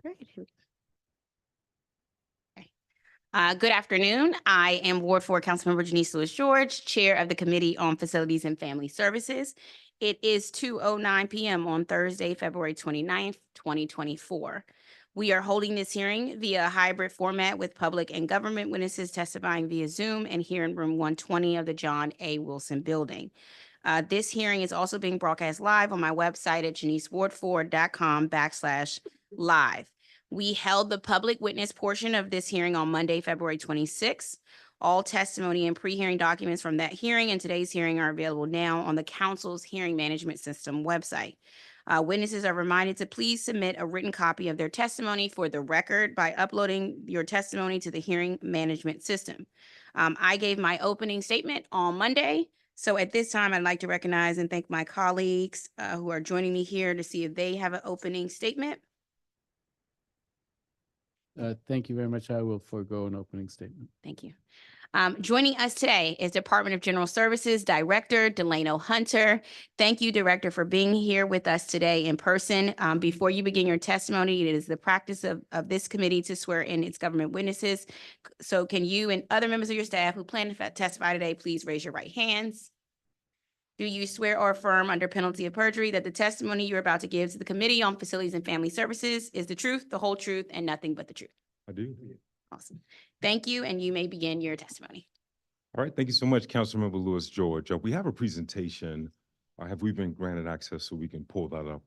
Great. Okay. Good afternoon. I am Ward 4 Councilmember Janice Lewis-George, Chair of the Committee on Facilities and Family Services. It is 2:09 p.m. on Thursday, February 29th, 2024. We are holding this hearing via a hybrid format with public and government witnesses testifying via Zoom and here in room 120 of the John A. Wilson Building. This hearing is also being broadcast live on my website at janiceward4.com/live. We held the public witness portion of this hearing on Monday, February 26th. All testimony and pre-hearing documents from that hearing and today's hearing are available now on the council's hearing management system website. Witnesses are reminded to please submit a written copy of their testimony for the record by uploading your testimony to the hearing management system. I gave my opening statement on Monday. So at this time, I'd like to recognize and thank my colleagues who are joining me here to see if they have an opening statement. Thank you very much. I will forego an opening statement. Thank you. Joining us today is Department of General Services Director Delano Hunter. Thank you, Director, for being here with us today in person. Before you begin your testimony, it is the practice of this committee to swear in its government witnesses. So can you and other members of your staff who plan to testify today, please raise your right hands. Do you swear or affirm under penalty of perjury that the testimony you're about to give to the Committee on Facilities and Family Services is the truth, the whole truth, and nothing but the truth? I do. Awesome. Thank you, and you may begin your testimony. All right, thank you so much, Councilmember Lewis-George. We have a presentation. Have we been granted access so we can pull that up?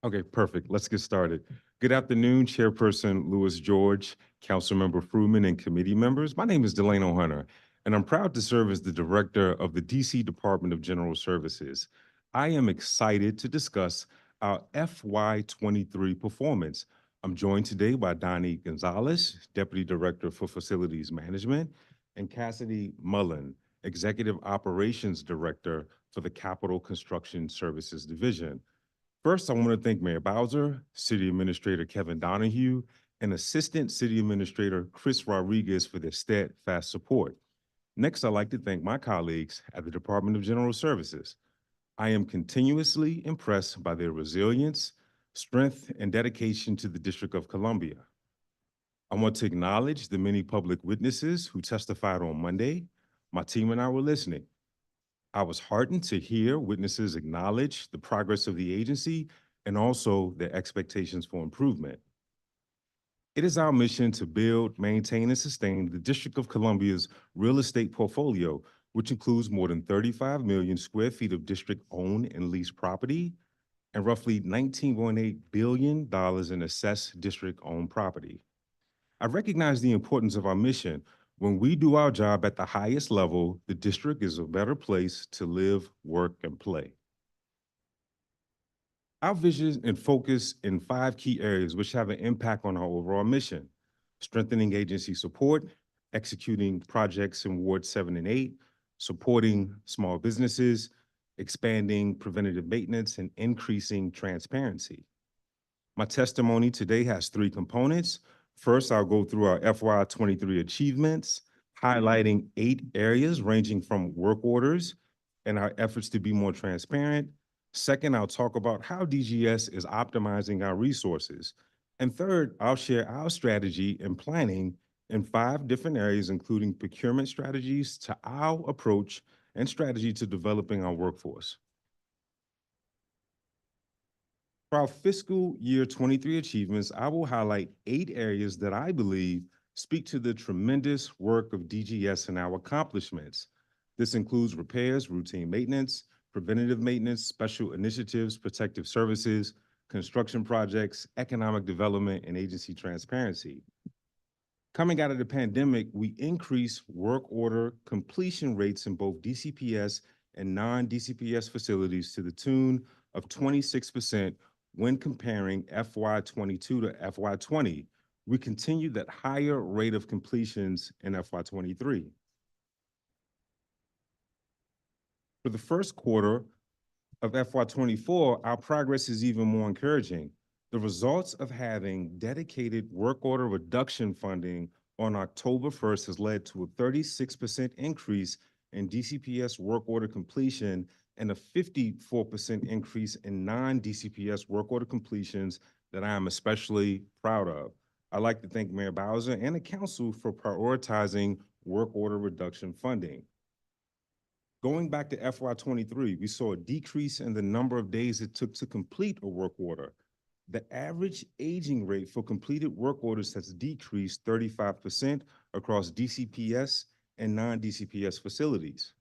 Okay, perfect. Let's get started. Good afternoon, Chairperson Lewis-George, Councilmember Fruman, and committee members. My name is Delano Hunter, and I'm proud to serve as the Director of the DC Department of General Services. I am excited to discuss our FY23 performance. I'm joined today by Donnie Gonzalez, Deputy Director for Facilities Management, and Cassidy Mullen, Executive Operations Director for the Capital Construction Services Division. First, I want to thank Mayor Bowser, City Administrator Kevin Donahue, and Assistant City Administrator Chris Rodriguez for their steadfast support. Next, I'd like to thank my colleagues at the Department of General Services. I am continuously impressed by their resilience, strength, and dedication to the District of Columbia. I want to acknowledge the many public witnesses who testified on Monday. My team and I were listening. I was heartened to hear witnesses acknowledge the progress of the agency and also their expectations for improvement. It is our mission to build, maintain, and sustain the District of Columbia's real estate portfolio, which includes more than 35 million square feet of district-owned and leased property and roughly $19.8 billion in assessed district-owned property. I recognize the importance of our mission. When we do our job at the highest level, the district is a better place to live, work, and play. Our vision and focus in 5 key areas which have an impact on our overall mission: strengthening agency support, executing projects in Wards 7 and 8, supporting small businesses, expanding preventative maintenance, and increasing transparency. My testimony today has 3 components. First, I'll go through our FY23 achievements, highlighting 8 areas ranging from work orders and our efforts to be more transparent. Second, I'll talk about how DGS is optimizing our resources. And third, I'll share our strategy and planning in 5 different areas, including procurement strategies to our approach and strategy to developing our workforce. For our fiscal year 23 achievements, I will highlight 8 areas that I believe speak to the tremendous work of DGS and our accomplishments. This includes repairs, routine maintenance, preventative maintenance, special initiatives, protective services, construction projects, economic development, and agency transparency. Coming out of the pandemic, we increased work order completion rates in both DCPS and non-DCPS facilities to the tune of 26% when comparing FY22 to FY20. We continued that higher rate of completions in FY23. For the first quarter of FY24, our progress is even more encouraging. The results of having dedicated work order reduction funding on October 1st has led to a 36% increase in DCPS work order completion and a 54% increase in non-DCPS work order completions that I am especially proud of. I'd like to thank Mayor Bowser and the council for prioritizing work order reduction funding. Going back to FY23, we saw a decrease in the number of days it took to complete a work order. The average aging rate for completed work orders has decreased 35% across DCPS and non-DCPS facilities.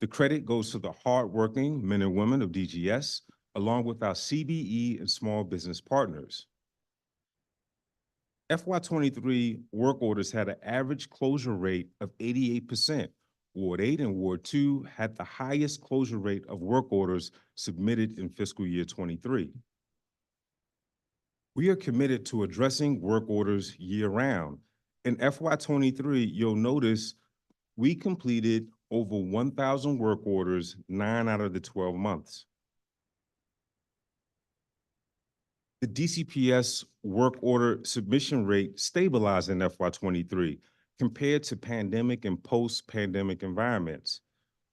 The credit goes to the hardworking men and women of DGS, along with our CBE and small business partners. FY23 work orders had an average closure rate of 88%. Ward 8 and Ward 2 had the highest closure rate of work orders submitted in fiscal year 23. We are committed to addressing work orders year-round. In FY23, you'll notice we completed over 1,000 work orders 9 out of the 12 months. The DCPS work order submission rate stabilized in FY23 compared to pandemic and post-pandemic environments.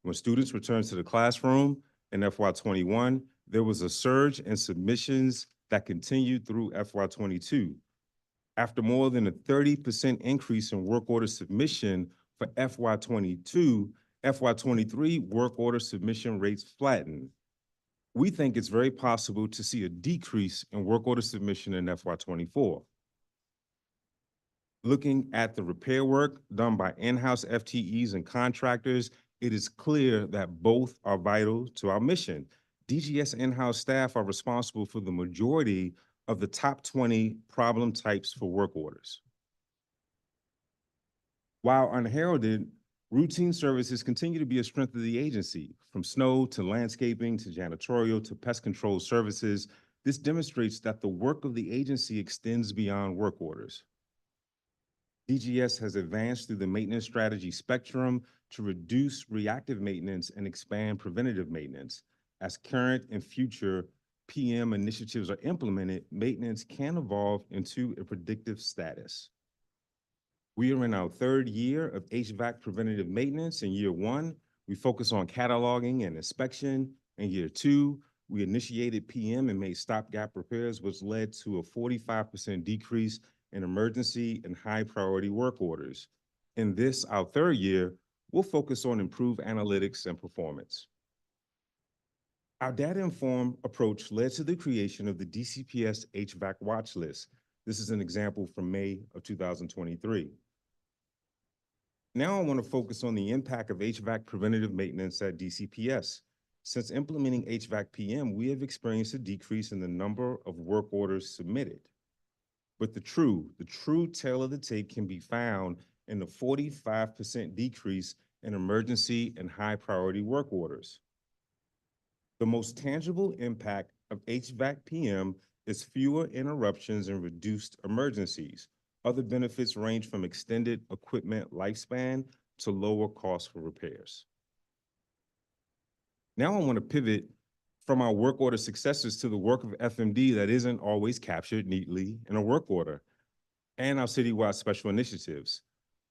When students returned to the classroom in FY21, there was a surge in submissions that continued through FY22. After more than a 30% increase in work order submission for FY22, FY23 work order submission rates flattened. We think it's very possible to see a decrease in work order submission in FY24. Looking at the repair work done by in-house FTEs and contractors, it is clear that both are vital to our mission. DGS in-house staff are responsible for the majority of the top 20 problem types for work orders. While unheralded, routine services continue to be a strength of the agency. From snow to landscaping to janitorial to pest control services, this demonstrates that the work of the agency extends beyond work orders. DGS has advanced through the maintenance strategy spectrum to reduce reactive maintenance and expand preventative maintenance. As current and future PM initiatives are implemented, maintenance can evolve into a predictive status. We are in our third year of HVAC preventative maintenance. In year 1, we focus on cataloging and inspection. In year 2, we initiated PM and made stopgap repairs, which led to a 45% decrease in emergency and high priority work orders. In this, our third year, we'll focus on improved analytics and performance. Our data-informed approach led to the creation of the DCPS HVAC watch list. This is an example from May of 2023. Now I want to focus on the impact of HVAC preventative maintenance at DCPS. Since implementing HVAC PM, we have experienced a decrease in the number of work orders submitted. But the true tale of the tape can be found in the 45% decrease in emergency and high priority work orders. The most tangible impact of HVAC PM is fewer interruptions and reduced emergencies. Other benefits range from extended equipment lifespan to lower costs for repairs. Now I want to pivot from our work order successes to the work of FMD that isn't always captured neatly in a work order, and our citywide special initiatives.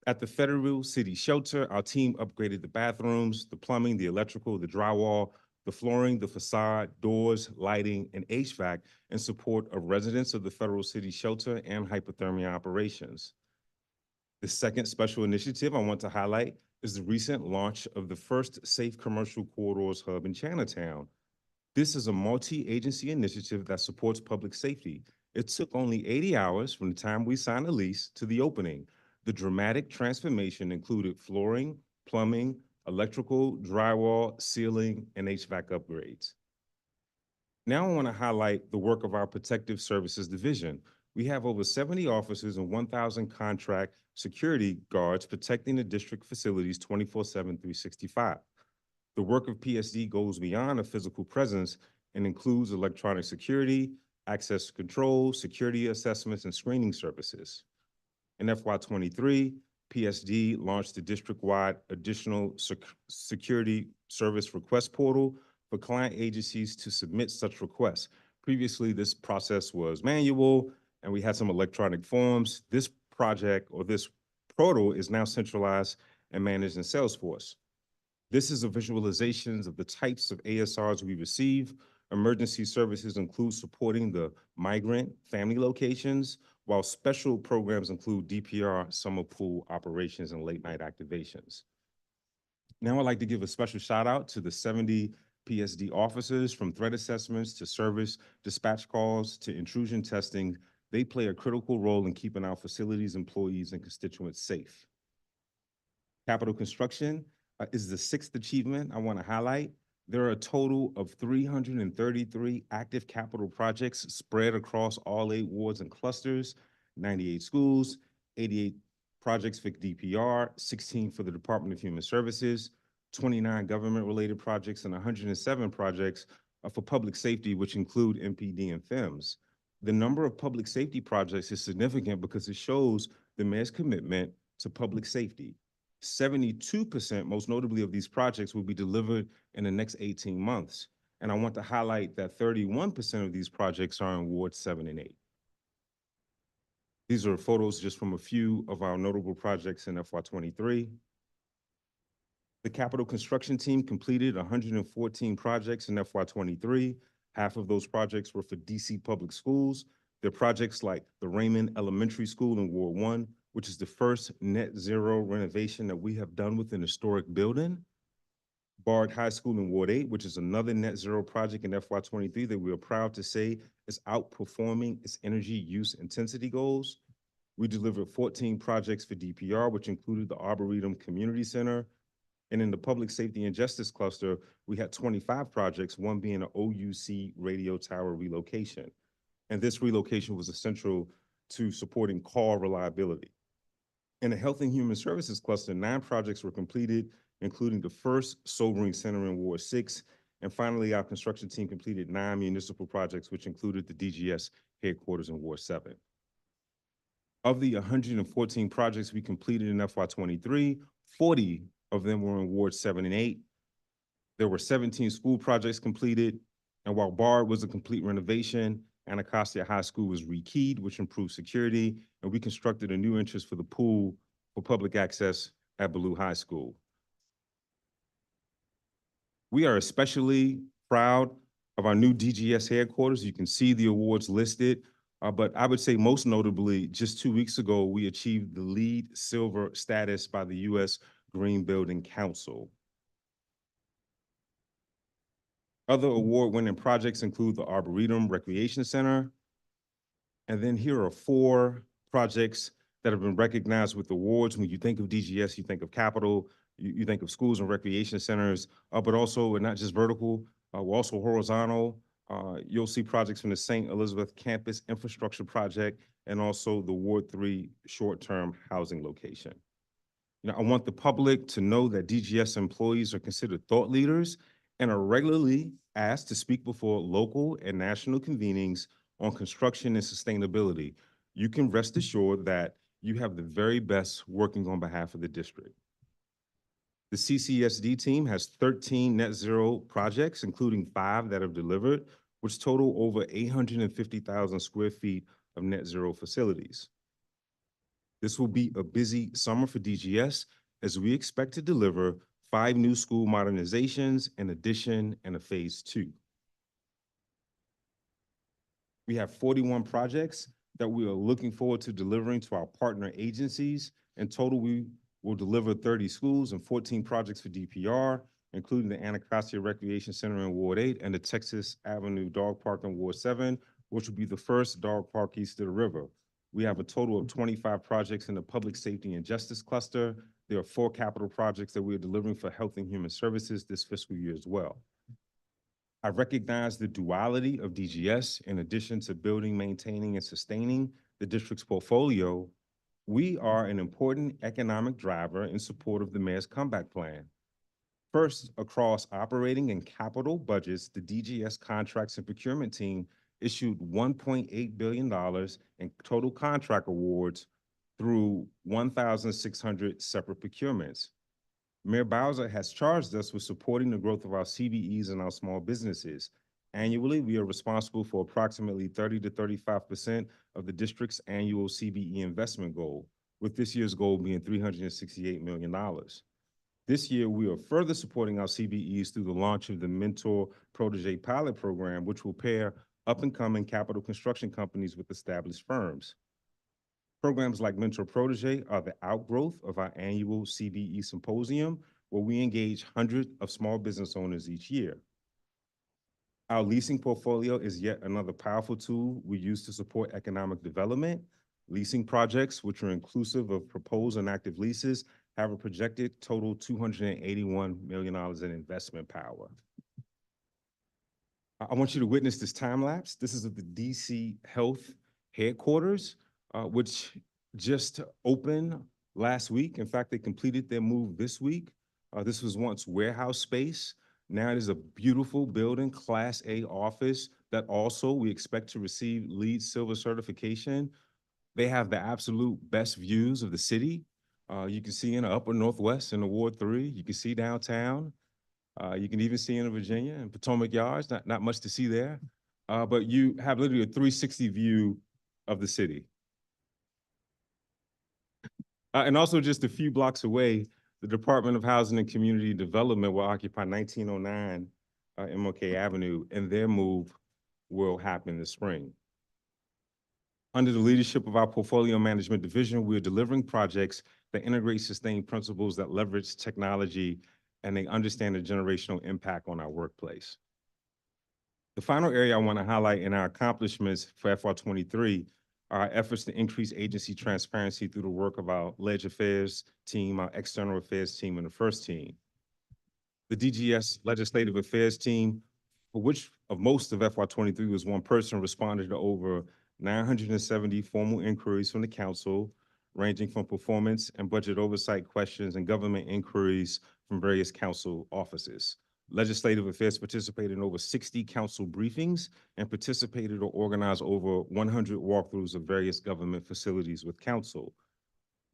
At the Federal City Shelter, our team upgraded the bathrooms, the plumbing, the electrical, the drywall, the flooring, the facade, doors, lighting, and HVAC in support of residents of the Federal City Shelter and hypothermia operations. The second special initiative I want to highlight is the recent launch of the first Safe Commercial Corridors Hub in Chinatown. This is a multi-agency initiative that supports public safety. It took only 80 hours from the time we signed the lease to the opening. The dramatic transformation included flooring, plumbing, electrical, drywall, ceiling, and HVAC upgrades. Now I want to highlight the work of our Protective Services Division. We have over 70 officers and 1,000 contract security guards protecting the district facilities 24/7, 365. The work of PSD goes beyond a physical presence and includes electronic security, access control, security assessments, and screening services. In FY23, PSD launched the district-wide additional security service request portal for client agencies to submit such requests. Previously, this process was manual and we had some electronic forms. This project or this portal is now centralized and managed in Salesforce. This is a visualization of the types of ASRs we receive. Emergency services include supporting the migrant family locations, while special programs include DPR, summer pool operations, and late night activations. Now I'd like to give a special shout out to the 70 PSD officers, from threat assessments to service dispatch calls to intrusion testing. They play a critical role in keeping our facilities, employees, and constituents safe. Capital construction is the sixth achievement I want to highlight. There are a total of 333 active capital projects spread across all 8 wards and clusters, 98 schools, 88 projects for DPR, 16 for the Department of Human Services, 29 government-related projects, and 107 projects for public safety, which include MPD and FEMS. The number of public safety projects is significant because it shows the mayor's commitment to public safety. 72%, most notably, of these projects will be delivered in the next 18 months. And I want to highlight that 31% of these projects are in Wards 7 and 8. These are photos just from a few of our notable projects in FY23. The capital construction team completed 114 projects in FY23. Half of those projects were for DC public schools. They're projects like the Raymond Elementary School in Ward 1, which is the first net zero renovation that we have done with an historic building. Bard High School in Ward 8, which is another net zero project in FY23 that we are proud to say is outperforming its energy use intensity goals. We delivered 14 projects for DPR, which included the Arboretum Community Center. And in the Public Safety and Justice Cluster, we had 25 projects, one being an OUC radio tower relocation. And this relocation was essential to supporting call reliability. In the Health and Human Services Cluster, 9 projects were completed, including the first sobering center in Ward 6. And finally, our construction team completed 9 municipal projects, which included the DGS headquarters in Ward 7. Of the 114 projects we completed in FY23, 40 of them were in Wards 7 and 8. There were 17 school projects completed, and while Bard was a complete renovation, Anacostia High School was rekeyed, which improved security, and we constructed a new entrance for the pool for public access at Ballou High School. We are especially proud of our new DGS headquarters. You can see the awards listed, but I would say most notably, just 2 weeks ago, we achieved the LEED Silver status by the U.S. Green Building Council. Other award-winning projects include the Arboretum Recreation Center. And then here are 4 projects that have been recognized with awards. When you think of DGS, you think of capital, you think of schools and recreation centers, but also, and not just vertical, we're also horizontal. You'll see projects from the St. Elizabeth Campus Infrastructure Project and also the Ward 3 short-term housing location. You know, I want the public to know that DGS employees are considered thought leaders and are regularly asked to speak before local and national convenings on construction and sustainability. You can rest assured that you have the very best working on behalf of the district. The CCSD team has 13 net zero projects, including 5 that have delivered, which total over 850,000 square feet of net zero facilities. This will be a busy summer for DGS as we expect to deliver 5 new school modernizations, an addition, and a phase 2. We have 41 projects that we are looking forward to delivering to our partner agencies. In total, we will deliver 30 schools and 14 projects for DPR, including the Anacostia Recreation Center in Ward 8 and the Texas Avenue Dog Park in Ward 7, which will be the first dog park east of the river. We have a total of 25 projects in the Public Safety and Justice Cluster. There are 4 capital projects that we are delivering for Health and Human Services this fiscal year as well. I recognize the duality of DGS. In addition to building, maintaining, and sustaining the district's portfolio, we are an important economic driver in support of the Mayor's Comeback Plan. First, across operating and capital budgets, the DGS Contracts and Procurement Team issued $1.8 billion in total contract awards through 1,600 separate procurements. Mayor Bowser has charged us with supporting the growth of our CBEs and our small businesses. Annually, we are responsible for approximately 30 to 35% of the district's annual CBE investment goal, with this year's goal being $368 million. This year, we are further supporting our CBEs through the launch of the Mentor Protege Pilot Program, which will pair up-and-coming capital construction companies with established firms. Programs like Mentor Protege are the outgrowth of our annual CBE Symposium, where we engage hundreds of small business owners each year. Our leasing portfolio is yet another powerful tool we use to support economic development. Leasing projects, which are inclusive of proposed and active leases, have a projected total $281 million in investment power. I want you to witness this time lapse. This is at the DC Health headquarters, which just opened last week. In fact, they completed their move this week. This was once warehouse space. Now it is a beautiful building, Class A office that also we expect to receive LEED Silver certification. They have the absolute best views of the city. You can see in the upper Northwest in Ward 3. You can see downtown. You can even see in Virginia and Potomac Yards, not much to see there. But you have literally a 360 view of the city. And also just a few blocks away, the Department of Housing and Community Development will occupy 1909 MLK Avenue, and their move will happen this spring. Under the leadership of our Portfolio Management Division, we are delivering projects that integrate sustained principles that leverage technology, and they understand the generational impact on our workplace. The final area I want to highlight in our accomplishments for FY23 are our efforts to increase agency transparency through the work of our Ledge Affairs team, our External Affairs team, and the FIRST team. The DGS Legislative Affairs team, for which of most of FY23 was one person, responded to over 970 formal inquiries from the council, ranging from performance and budget oversight questions and government inquiries from various council offices. Legislative Affairs participated in over 60 council briefings and participated or organized over 100 walkthroughs of various government facilities with council.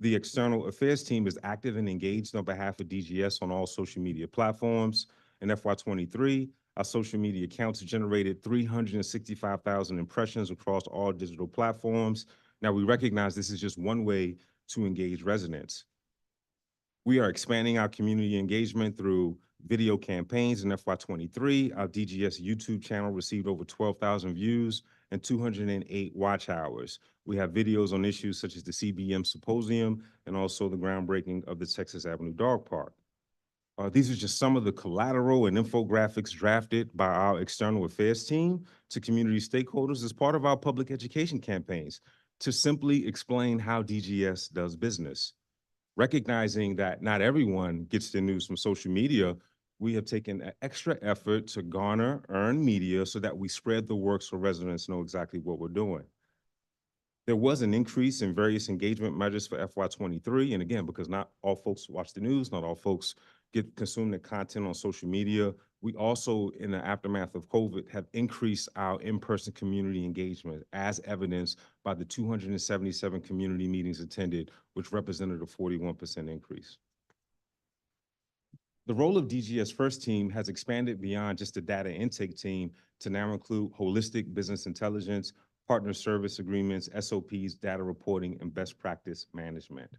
The External Affairs team is active and engaged on behalf of DGS on all social media platforms. In FY23, our social media accounts generated 365,000 impressions across all digital platforms. Now, we recognize this is just one way to engage residents. We are expanding our community engagement through video campaigns in FY23. Our DGS YouTube channel received over 12,000 views and 208 watch hours. We have videos on issues such as the CBM Symposium and also the groundbreaking of the Texas Avenue Dog Park. These are just some of the collateral and infographics drafted by our External Affairs team to community stakeholders as part of our public education campaigns to simply explain how DGS does business. Recognizing that not everyone gets their news from social media, we have taken an extra effort to garner earned media so that we spread the word so residents know exactly what we're doing. There was an increase in various engagement measures for FY23, and again, because not all folks watch the news, not all folks consume the content on social media, we also, in the aftermath of COVID, have increased our in-person community engagement as evidenced by the 277 community meetings attended, which represented a 41% increase. The role of DGS First Team has expanded beyond just the data intake team to now include holistic business intelligence, partner service agreements, SOPs, data reporting, and best practice management.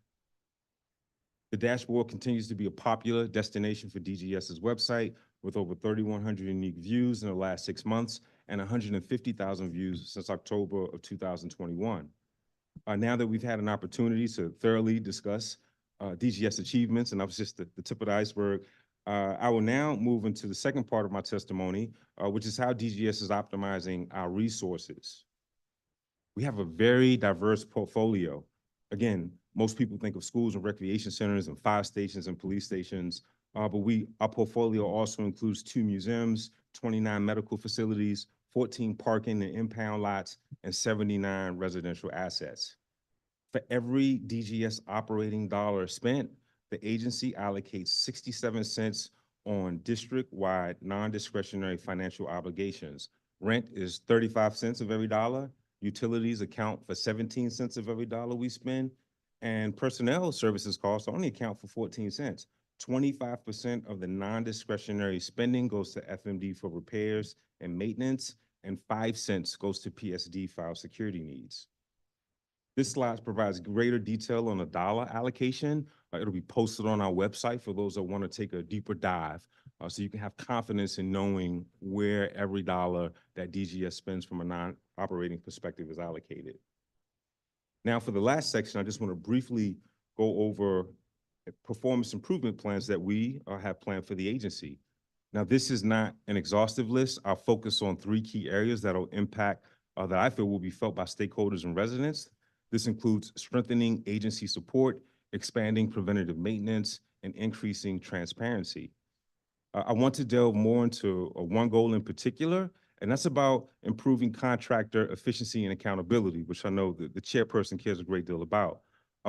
The dashboard continues to be a popular destination for DGS's website with over 3,100 unique views in the last 6 months and 150,000 views since October of 2021. Now that we've had an opportunity to thoroughly discuss DGS achievements, and that was just the tip of the iceberg, I will now move into the second part of my testimony, which is how DGS is optimizing our resources. We have a very diverse portfolio. Again, most people think of schools and recreation centers and fire stations and police stations, but our portfolio also includes 2 museums, 29 medical facilities, 14 parking and impound lots, and 79 residential assets. For every DGS operating dollar spent, the agency allocates 67 cents on district-wide non-discretionary financial obligations. Rent is 35 cents of every dollar. Utilities account for 17 cents of every dollar we spend, and personnel services costs only account for 14 cents. 25% of the non-discretionary spending goes to FMD for repairs and maintenance, and 5 cents goes to PSD for our security needs. This slide provides greater detail on the dollar allocation. It'll be posted on our website for those that want to take a deeper dive. So you can have confidence in knowing where every dollar that DGS spends from a non-operating perspective is allocated. Now, for the last section, I just want to briefly go over performance improvement plans that we have planned for the agency. Now, this is not an exhaustive list. I'll focus on 3 key areas that'll impact, that I feel will be felt by stakeholders and residents. This includes strengthening agency support, expanding preventative maintenance, and increasing transparency. I want to delve more into one goal in particular, and that's about improving contractor efficiency and accountability, which I know the chairperson cares a great deal about.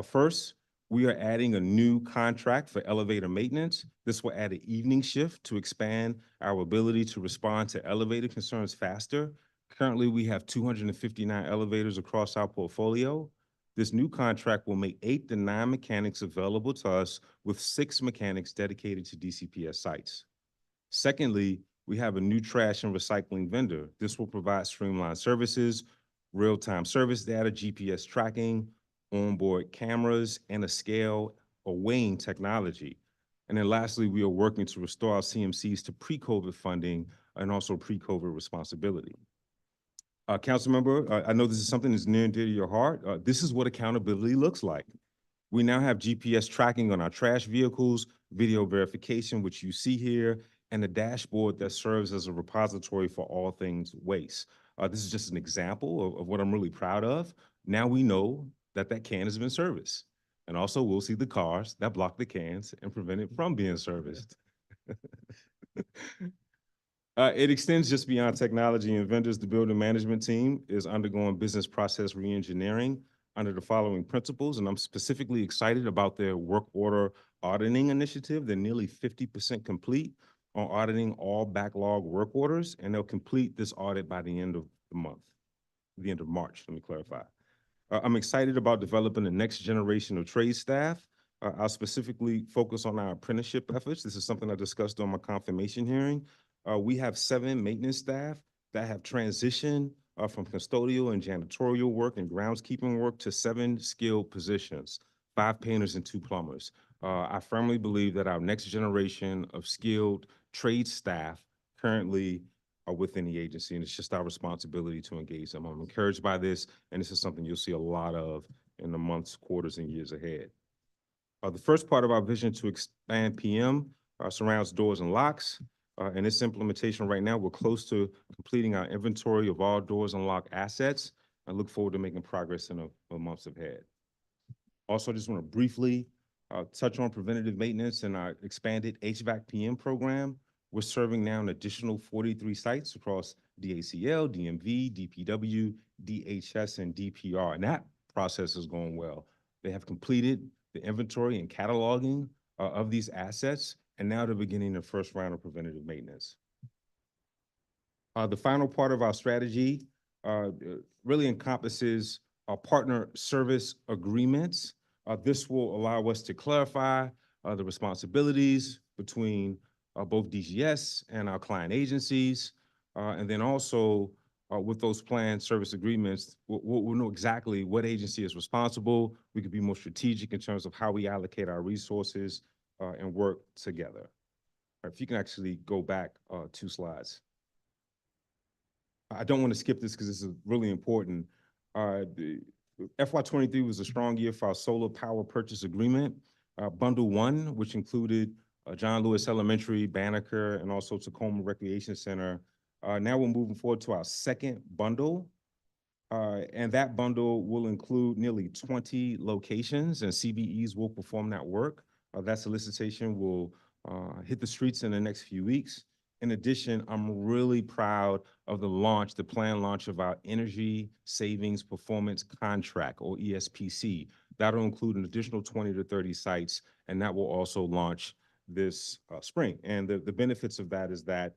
First, we are adding a new contract for elevator maintenance. This will add an evening shift to expand our ability to respond to elevator concerns faster. Currently, we have 259 elevators across our portfolio. This new contract will make 8 to 9 mechanics available to us, with 6 mechanics dedicated to DCPS sites. Secondly, we have a new trash and recycling vendor. This will provide streamlined services, real-time service data, GPS tracking, onboard cameras, and a scale or weighing technology. And then lastly, we are working to restore our CMCs to pre-COVID funding and also pre-COVID responsibility. Councilmember, I know this is something that's near and dear to your heart. This is what accountability looks like. We now have GPS tracking on our trash vehicles, video verification, which you see here, and a dashboard that serves as a repository for all things waste. This is just an example of what I'm really proud of. Now we know that that can has been serviced. And also we'll see the cars that block the cans and prevent it from being serviced. It extends just beyond technology and vendors. The building management team is undergoing business process reengineering under the following principles, and I'm specifically excited about their work order auditing initiative. They're nearly 50% complete on auditing all backlog work orders, and they'll complete this audit by the end of the month, the end of March, let me clarify. I'm excited about developing the next generation of trade staff. I'll specifically focus on our apprenticeship efforts. This is something I discussed on my confirmation hearing. We have 7 maintenance staff that have transitioned from custodial and janitorial work and groundskeeping work to 7 skilled positions, 5 painters and 2 plumbers. I firmly believe that our next generation of skilled trade staff currently are within the agency, and it's just our responsibility to engage them. I'm encouraged by this, and this is something you'll see a lot of in the months, quarters, and years ahead. The first part of our vision to expand PM surrounds doors and locks. In this implementation right now, we're close to completing our inventory of all doors and lock assets. I look forward to making progress in the months ahead. Also, I just want to briefly touch on preventative maintenance and our expanded HVAC PM program. We're serving now an additional 43 sites across DACL, DMV, DPW, DHS, and DPR, and that process is going well. They have completed the inventory and cataloging of these assets, and now they're beginning their first round of preventative maintenance. The final part of our strategy really encompasses our partner service agreements. This will allow us to clarify the responsibilities between both DGS and our client agencies. And then also with those planned service agreements, we'll know exactly what agency is responsible. We could be more strategic in terms of how we allocate our resources and work together. If you can actually go back 2 slides. I don't want to skip this because this is really important. The FY23 was a strong year for our solar power purchase agreement. Bundle 1, which included John Lewis Elementary, Banneker, and also Tacoma Recreation Center. Now we're moving forward to our second bundle. And that bundle will include nearly 20 locations, and CBEs will perform that work. That solicitation will hit the streets in the next few weeks. In addition, I'm really proud of the planned launch of our Energy Savings Performance Contract, or ESPC. That'll include an additional 20 to 30 sites, and that will also launch this spring. And the benefits of that is that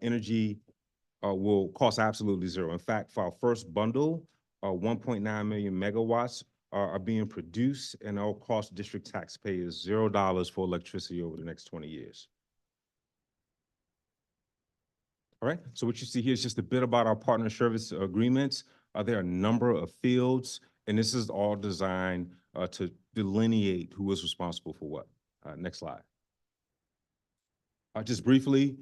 energy will cost absolutely zero. In fact, for our first bundle, 1.9 million megawatts are being produced, and it'll cost district taxpayers $0 for electricity over the next 20 years. All right, so what you see here is just a bit about our partner service agreements. There are a number of fields And this is all designed to delineate who is responsible for what. Next slide. Just briefly,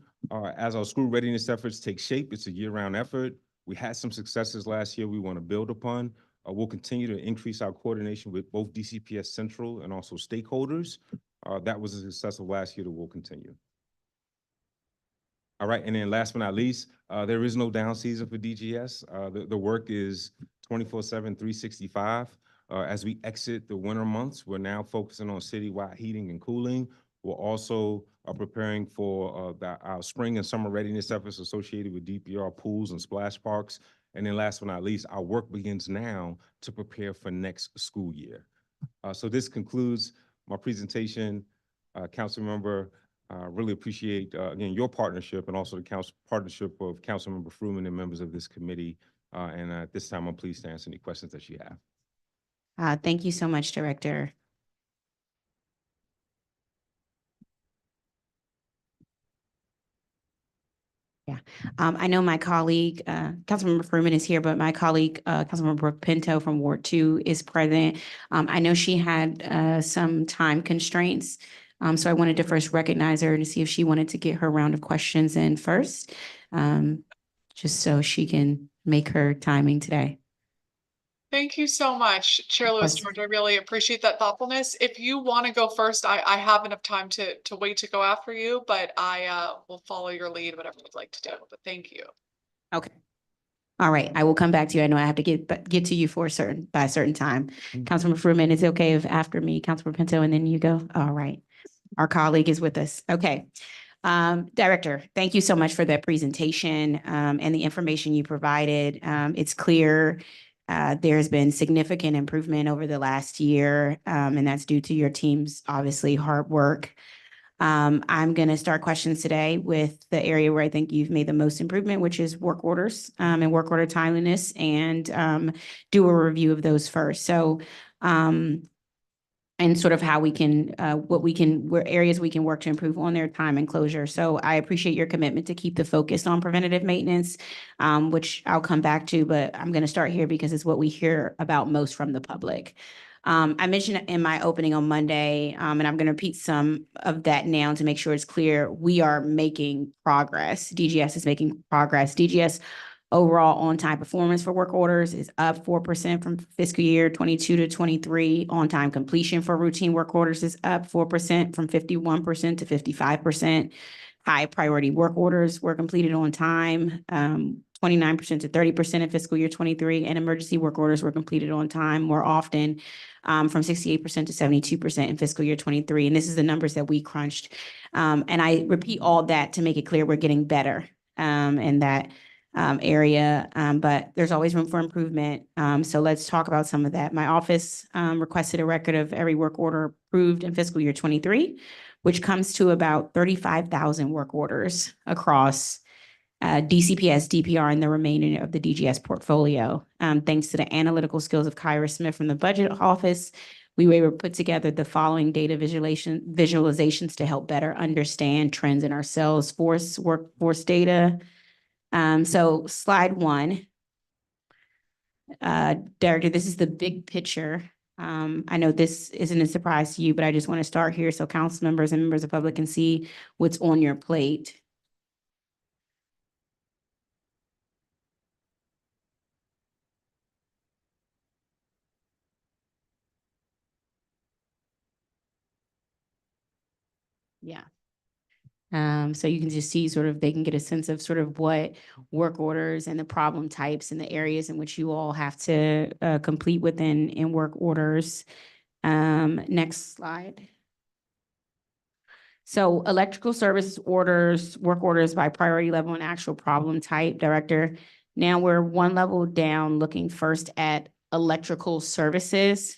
as our school readiness efforts take shape, it's a year-round effort. We had some successes last year we want to build upon. We'll continue to increase our coordination with both DCPS Central and also stakeholders. That was a success of last year that will continue. All right, and then last but not least, there is no down season for DGS. The work is 24/7, 365. As we exit the winter months, we're now focusing on citywide heating and cooling. We're also preparing for our spring and summer readiness efforts associated with DPR pools and splash parks. And then last but not least, our work begins now to prepare for next school year. So this concludes my presentation, Council Member. Really appreciate, again, your partnership and also the partnership of Councilmember Fruman and members of this committee. And at this time, I'm pleased to answer any questions that you have. Thank you so much, Director. Yeah, I know my colleague, Councilmember Fruman is here, but my colleague, Councilmember Brooke Pinto from Ward 2 is present. I know she had some time constraints. So I wanted to first recognize her and see if she wanted to get her round of questions in first, just so she can make her timing today. Thank you so much, Chair Lewis course. George. I really appreciate that thoughtfulness. If you want to go first, I have enough time to wait to go after you, but I will follow your lead, whatever you'd like to do. But thank you. Okay. All right, I will come back to you. I know I have to get to you by a certain time. Councilmember Fruman, is it okay if after me, Councilmember Pinto, and then you go? All right. Our colleague is with us. Okay. Director, thank you so much for that presentation and the information you provided. It's clear there's been significant improvement over the last year, and that's due to your team's obviously hard work. I'm going to start questions today with the area where I think you've made the most improvement, which is work orders and work order timeliness, and do a review of those first. So, and sort of how we can, where areas we can work to improve on their time and closure. So I appreciate your commitment to keep the focus on preventative maintenance, which I'll come back to, but I'm going to start here because it's what we hear about most from the public. I mentioned in my opening on Monday, and I'm going to repeat some of that now to make sure it's clear, we are making progress. DGS is making progress. DGS overall on-time performance for work orders is up 4% from fiscal year 22 to 23. On-time completion for routine work orders is up 4% from 51% to 55%. High priority work orders were completed on time, 29% to 30% in fiscal year 23, and emergency work orders were completed on time more often, from 68% to 72% in fiscal year 23. And this is the numbers that we crunched. And I repeat all that to make it clear we're getting better in that area, but there's always room for improvement. So let's talk about some of that. My office requested a record of every work order approved in fiscal year 23, which comes to about 35,000 work orders across DCPS, DPR, and the remainder of the DGS portfolio. Thanks to the analytical skills of Kyra Smith from the budget office, we were able to put together the following data visualizations to help better understand trends in our Salesforce workforce data. So slide 1, Director, this is the big picture. I know this isn't a surprise to you, but I just want to start here so council members and members of the public can see what's on your plate. Yeah. So you can just see sort of, they can get a sense of sort of what work orders and the problem types and the areas in which you all have to complete within in work orders. Next slide. So electrical services orders, work orders by priority level and actual problem type, Director. Now we're one level down, looking first at electrical services.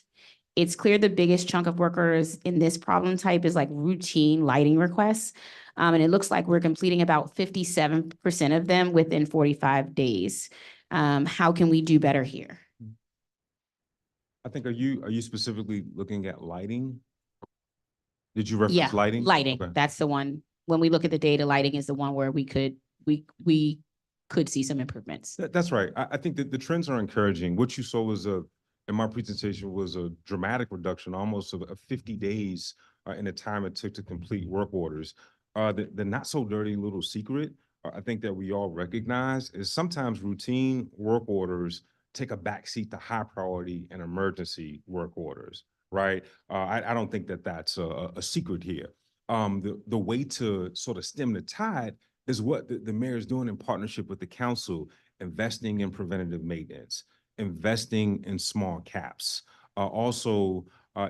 It's clear the biggest chunk of work orders in this problem type is like routine lighting requests. And it looks like we're completing about 57% of them within 45 days. How can we do better here? I think, are you specifically looking at lighting? Did you reference lighting? Lighting, Okay. that's the one. When we look at the data, lighting is the one where we could see some improvements. That's right. I think that the trends are encouraging. What you saw was a in my presentation was a dramatic reduction, almost of 50 days in the time it took to complete work orders. The not so dirty little secret, I think that we all recognize, is sometimes routine work orders take a backseat to high priority and emergency work orders, right? I don't think that that's a secret here. The way to sort of stem the tide is what the mayor is doing in partnership with the council, investing in preventative maintenance, investing in small caps, also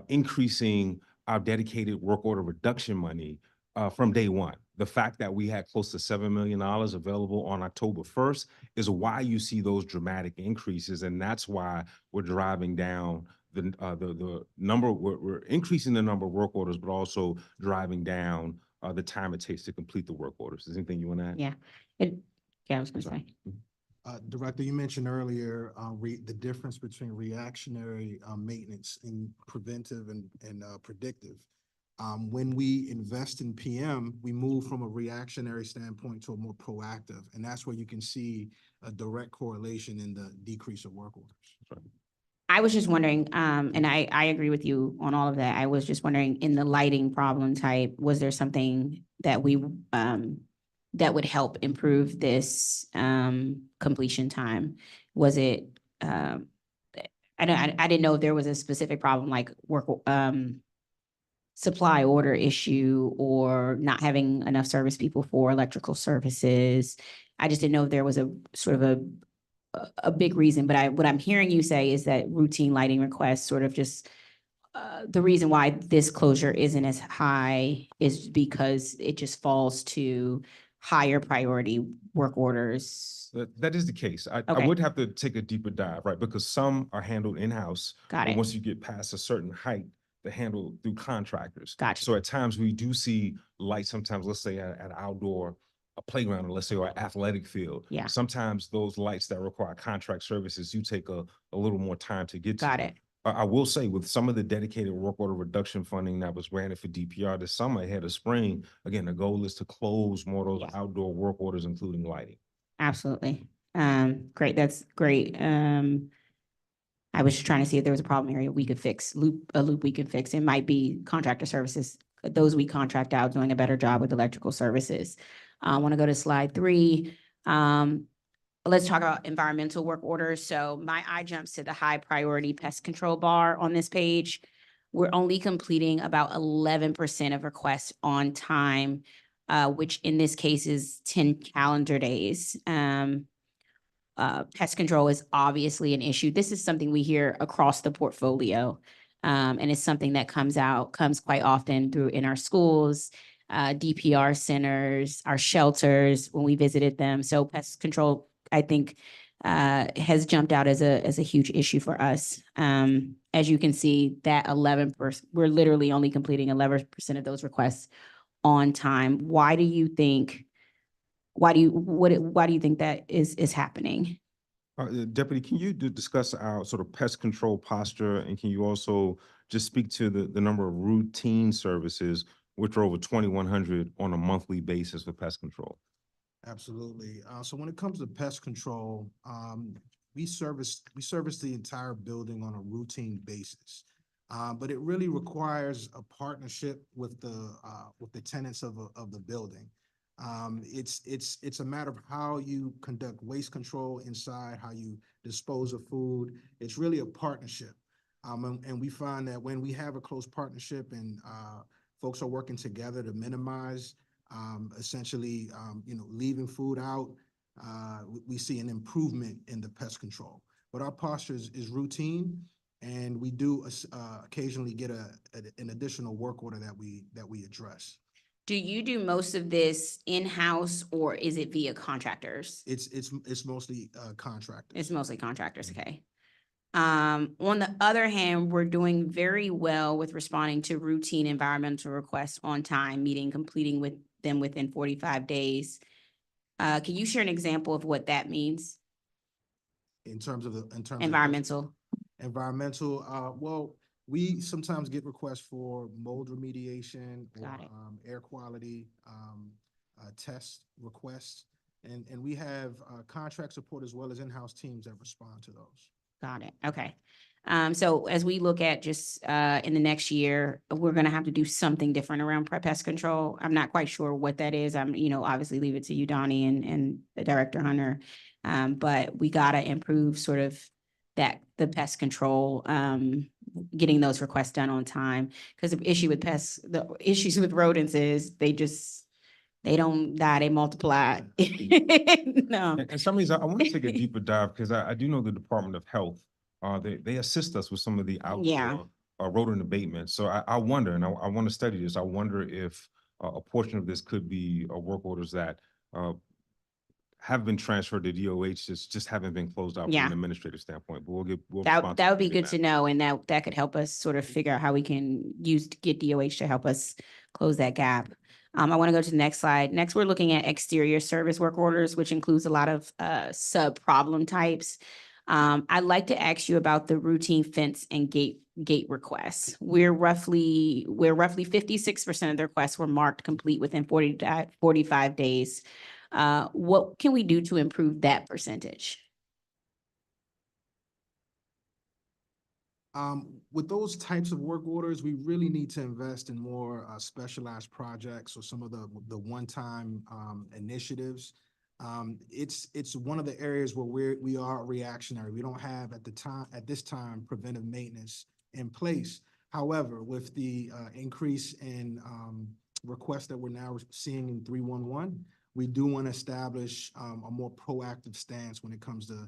increasing our dedicated work order reduction money from day one. The fact that we had close to $7 million available on October 1st is why you see those dramatic increases, and that's why we're driving down the number. We're increasing the number of work orders, but also driving down the time it takes to complete the work orders. Is there anything you want to add? Yeah, I was gonna say. Director, you mentioned earlier, the difference between reactionary, maintenance and preventive and predictive. When we invest in PM, we move from a reactionary standpoint to a more proactive, and that's where you can see a direct correlation in the decrease of work orders. I was just wondering, and I agree with you on all of that. I was just wondering, in the lighting problem type, was there something that we, that would help improve this, completion time? Was it, I didn't know if there was a specific problem like work, supply order issue or not having enough service people for electrical services. I just didn't know if there was a sort of a big reason, but what I'm hearing you say is that routine lighting requests sort of just, the reason why this closure isn't as high is because it just falls to higher priority work orders. That is the case. I Okay. would have to take a deeper dive, right? Because some are handled in-house. Got But it. once you get past a certain height, they're handled through contractors. Gotcha. So at times we do see lights, sometimes, let's say at outdoor, a playground, or let's say, or an athletic field. Yeah. Sometimes those lights that require contract services, you take a little more time to get to. Got it. I will say, with some of the dedicated work order reduction funding that was granted for DPR this summer ahead of spring, again, the goal is to close more of those Yeah. outdoor work orders, including lighting. Absolutely. Great. That's great. I was just trying to see if there was a problem area we could fix, a loop we could fix. It might be contractor services, those we contract out doing a better job with electrical services. I want to go to slide 3. Let's talk about environmental work orders. So my eye jumps to the high priority pest control bar on this page. We're only completing about 11% of requests on time, which in this case is 10 calendar days. Pest control is obviously an issue. This is something we hear across the portfolio. And it's something that comes quite often through in our schools, DPR centers, our shelters when we visited them. So pest control, I think, has jumped out as a huge issue for us. As you can see, that 11%, we're literally only completing 11% of those requests on time. Why do you think that is happening? Deputy, can you discuss our sort of pest control posture, and can you also just speak to the number of routine services, which are over 2,100 on a monthly basis for pest control? Absolutely. So when it comes to pest control, we service the entire building on a routine basis. But it really requires a partnership with the tenants of the building. It's a matter of how you conduct waste control inside, how you dispose of food. It's really a partnership. And we find that when we have a close partnership and folks are working together to minimize essentially, leaving food out, we see an improvement in the pest control. But our posture is routine, and we do occasionally get an additional work order that we address. Do you do most of this in-house or is it via contractors? It's mostly contractors. It's mostly contractors, okay. On the other hand, we're doing very well with responding to routine environmental requests on time, completing with them within 45 days. Can you share an example of what that means? In terms of Environmental. Well, we sometimes get requests for mold remediation or Got it. Air quality test requests. And we have contract support as well as in-house teams that respond to those. Got it. Okay. So as we look at just in the next year, we're gonna have to do something different around pest control. I'm not quite sure what that is. I'm, obviously leave it to you, Donnie, and the Director Hunter. But we gotta improve sort of the pest control, getting those requests done on time. Because the issue with the issues with rodents is they don't die, they multiply. No. And some of these, I want to take a deeper dive because I do know the Department of Health, they assist us with some of the Yeah. outdoor rodent abatement. So I wonder, and I want to study this, I wonder if a portion of this could be work orders that have been transferred to DOH, just haven't been closed out from Yeah. an administrative standpoint, but we'll That respond to would be getting good to know, and that could help us sort of figure out how we can get DOH to help us close that gap. I want to go to the next slide. Next, we're looking at exterior service work orders, which includes a lot of sub-problem types. I'd like to ask you about the routine fence and gate requests. We're roughly 56% of the requests were marked complete within 45 days. What can we do to improve that percentage? With those types of work orders, we really need to invest in more specialized projects or some of the one-time initiatives. It's one of the areas where we are reactionary. We don't have at this time preventive maintenance in place. However, with the increase in requests that we're now seeing in 311, we do want to establish a more proactive stance when it comes to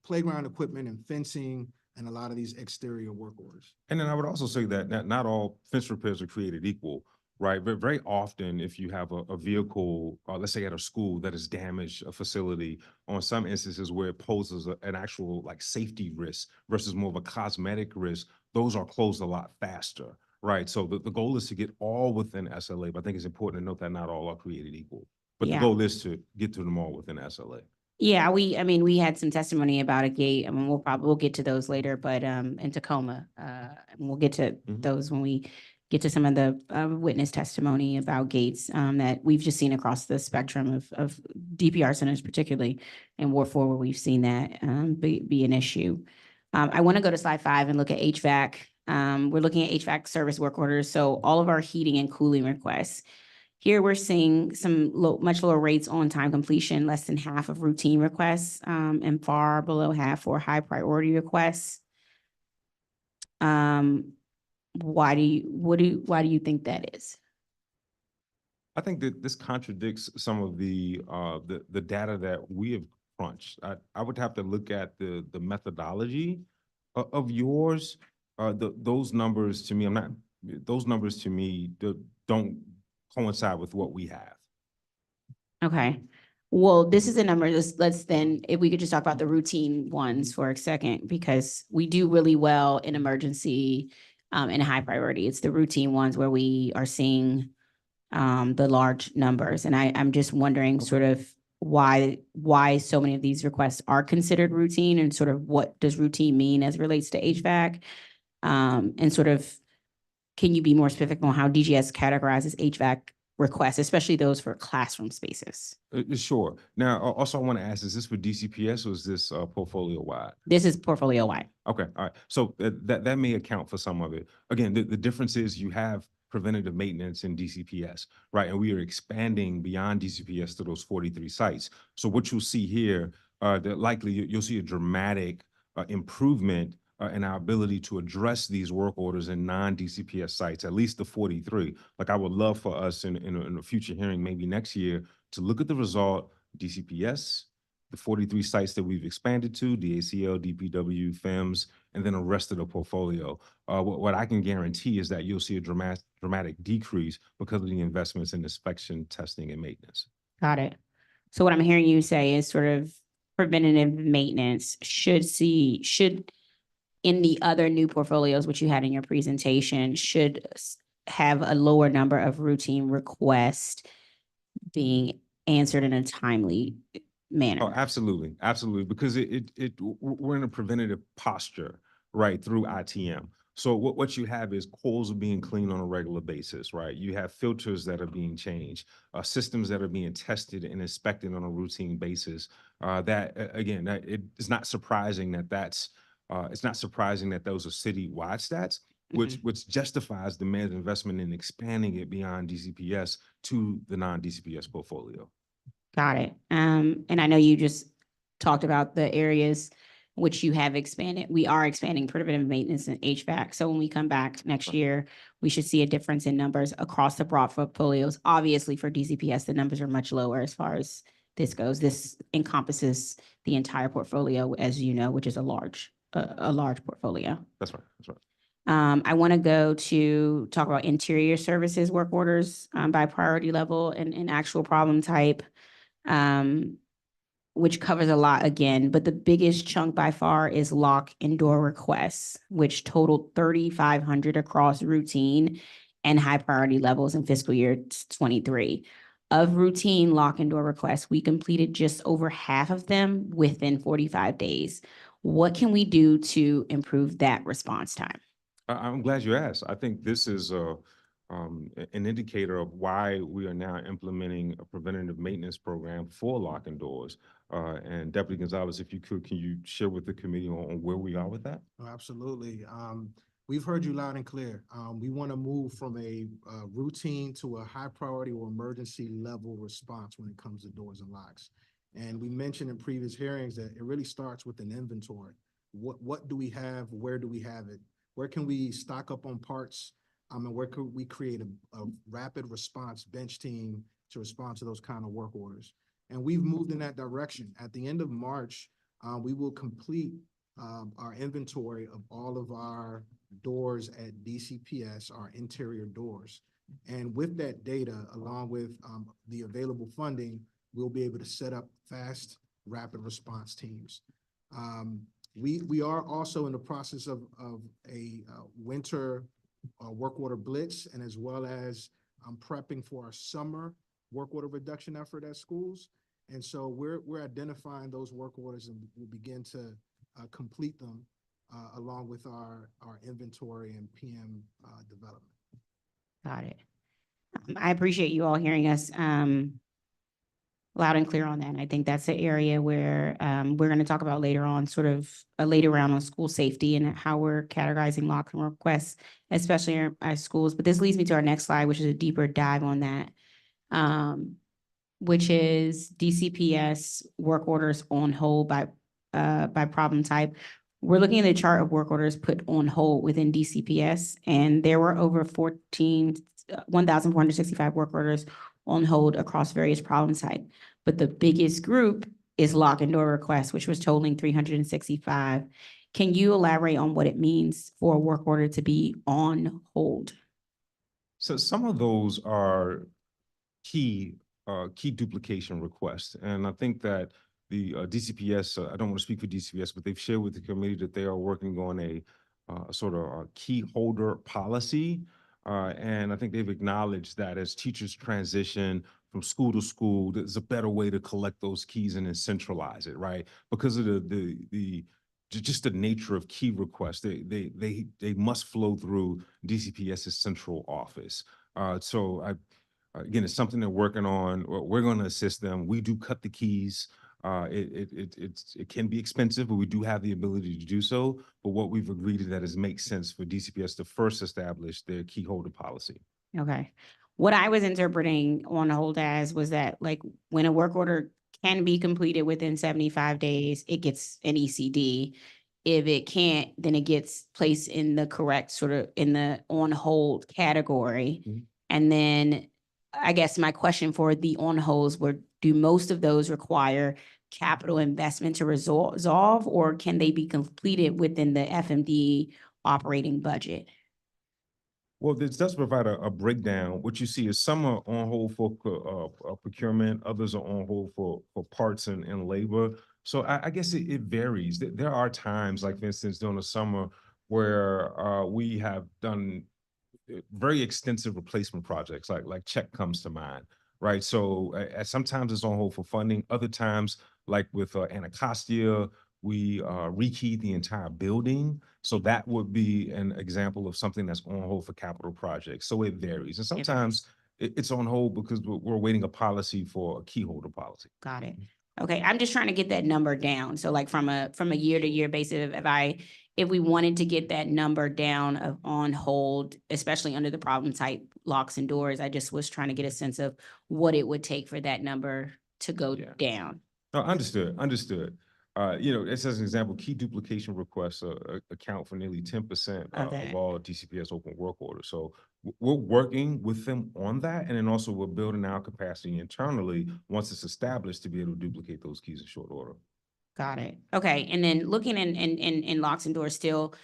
playground equipment and fencing and a lot of these exterior work orders. And then I would also say that not all fence repairs are created equal, right? But very often, if you have a vehicle, let's say at a school that has damaged a facility, on some instances where it poses an actual like safety risk versus more of a cosmetic risk, those are closed a lot faster, right? So the goal is to get all within SLA, but I think it's important to note that not all are created equal. But the Yeah. goal is to get to them all within SLA. Yeah, we had some testimony about a gate. I mean, we'll get to those later, but in Tacoma, and we'll get to Mhm. those when we get to some of the witness testimony about gates that we've just seen across the spectrum of DPR centers, particularly in Ward 4, where we've seen that be an issue. I want to go to slide 5 and look at HVAC. We're looking at HVAC service work orders. So all of our heating and cooling requests. Here, we're seeing some much lower rates on time completion, less than half of routine requests, and far below half for high priority requests. Why do you think that is? I think that this contradicts some of the data that we have crunched. I would have to look at the methodology of yours. Those numbers to me don't coincide with what we have. Okay. Well, this is a number. Let's then, if we could just talk about the routine ones for a second, because we do really well in emergency and high priority. It's the routine ones where we are seeing the large numbers. And I'm just wondering sort of why so many of these requests are considered routine, and sort of what does routine mean as it relates to HVAC? And sort of, can you be more specific on how DGS categorizes HVAC requests, especially those for classroom spaces? Sure. Now, also I want to ask, is this for DCPS or is this portfolio wide? This is portfolio wide. Okay, all right. So that may account for some of it. Again, the difference is you have preventative maintenance in DCPS, right? And we are expanding beyond DCPS to those 43 sites. So what you'll see here, that likely you'll see a dramatic improvement in our ability to address these work orders in non-DCPS sites, at least the 43. Like I would love for us in a future hearing, maybe next year, to look at the result, DCPS, the 43 sites that we've expanded to, DACL, DPW, FEMS, and then the rest of the portfolio. What I can guarantee is that you'll see a dramatic decrease because of the investments in inspection, testing, and maintenance. Got it. So what I'm hearing you say is sort of preventative maintenance should in the other new portfolios, which you had in your presentation, should have a lower number of routine requests being answered in a timely manner. Oh, absolutely, absolutely, because we're in a preventative posture, right, through ITM. So what you have is coils are being cleaned on a regular basis, right? You have filters that are being changed, systems that are being tested and inspected on a routine basis. That again, it is not surprising that that's It's not surprising that those are citywide stats, which justifies the man's investment in expanding it beyond DCPS to the non-DCPS portfolio. Got it. And I know you just talked about the areas which you have expanded. We are expanding preventive maintenance and HVAC. So when we come back next year, we should see a difference in numbers across the broad portfolios. Obviously, for DCPS, the numbers are much lower as far as this goes. This encompasses the entire portfolio, as you know, which is a large portfolio. That's right. That's right. I want to go to talk about interior services work orders by priority level and actual problem type, which covers a lot again, but the biggest chunk by far is lock and door requests, which totaled 3,500 across routine and high priority levels in fiscal year 23. Of routine lock and door requests, we completed just over half of them within 45 days. What can we do to improve that response time? I'm glad you asked. I think this is an indicator of why we are now implementing a preventative maintenance program for lock and doors. And Deputy Gonzalez, if you could, can you share with the committee on where we are with that? Oh, absolutely. We've heard you loud and clear. We want to move from a routine to a high priority or emergency level response when it comes to doors and locks. And we mentioned in previous hearings that it really starts with an inventory. What do we have? Where do we have it? Where can we stock up on parts? And where could we create a rapid response bench team to respond to those kind of work orders? And we've moved in that direction. At the end of March, we will complete our inventory of all of our doors at DCPS, our interior doors. And with that data, along with the available funding, we'll be able to set up fast, rapid response teams. We are also in the process of a winter work order blitz, and as well as prepping for our summer work order reduction effort at schools. And so we're identifying those work orders, and we'll begin to complete them along with our inventory and PM development. Got it. I appreciate you all hearing us loud and clear on that. And I think that's the area where we're going to talk about later on, sort of a later round on school safety and how we're categorizing lock and requests, especially in our schools. But this leads me to our next slide, which is a deeper dive on that, which is DCPS work orders on hold by problem type. We're looking at the chart of work orders put on hold within DCPS, and there were over 1,465 work orders on hold across various problem type. But the biggest group is lock and door requests, which was totaling 365. Can you elaborate on what it means for a work order to be on hold? So some of those are key duplication requests. And I think that the DCPS, I don't want to speak for DCPS, but they've shared with the committee that they are working on a sort of a key holder policy. And I think they've acknowledged that as teachers transition from school to school, there's a better way to collect those keys and then centralize it, right? Because of just the nature of key requests, they must flow through DCPS's central office. Again, it's something they're working on. We're going to assist them. We do cut the keys. It can be expensive, but we do have the ability to do so. But what we've agreed is that it makes sense for DCPS to first establish their key holder policy. Okay. What I was interpreting on hold as was that, like, when a work order can be completed within 75 days, it gets an ECD. If it can't, then it gets placed in the correct sort of in the on hold category. Mhm. And then I guess my question for the on holds were, do most of those require capital investment to resolve, or can they be completed within the FMD operating budget? Well, this does provide a breakdown. What you see is some are on hold for procurement, others are on hold for parts and labor. So I guess it varies. There are times, like for instance, during the summer, where we have done very extensive replacement projects, like Check comes to mind, right? So sometimes it's on hold for funding. Other times, like with Anacostia, we rekeyed the entire building. So that would be an example of something that's on hold for capital projects. So it varies. And sometimes it's on hold because we're waiting a policy for a key holder policy. Got it. Okay, I'm just trying to get that number down. So like from a year to year basis, if we wanted to get that number down of on hold, especially under the problem type locks and doors, I just was trying to get a sense of what it would take for that number to go Yeah. down. No, understood. It's as an example, key duplication requests account for nearly 10% Of of that. all DCPS open work orders. So we're working with them on that. And then also we're building our capacity internally once it's established to be able to duplicate those keys in short order. Got it. Okay, and then looking in locks and doors still,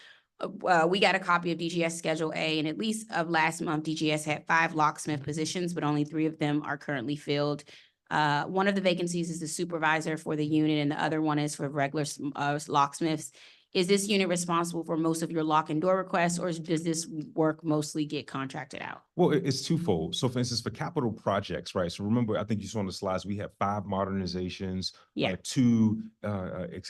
we got a copy of DGS Schedule A, and at least of last month, DGS had 5 locksmith positions, but only 3 of them are currently filled. One of the vacancies is the supervisor for the unit, and the other one is for regular locksmiths. Is this unit responsible for most of your lock and door requests, or does this work mostly get contracted out? Well, it's twofold. So for instance, for capital projects, right? So remember, I think you saw on the slides, we have 5 modernizations, Yeah. 2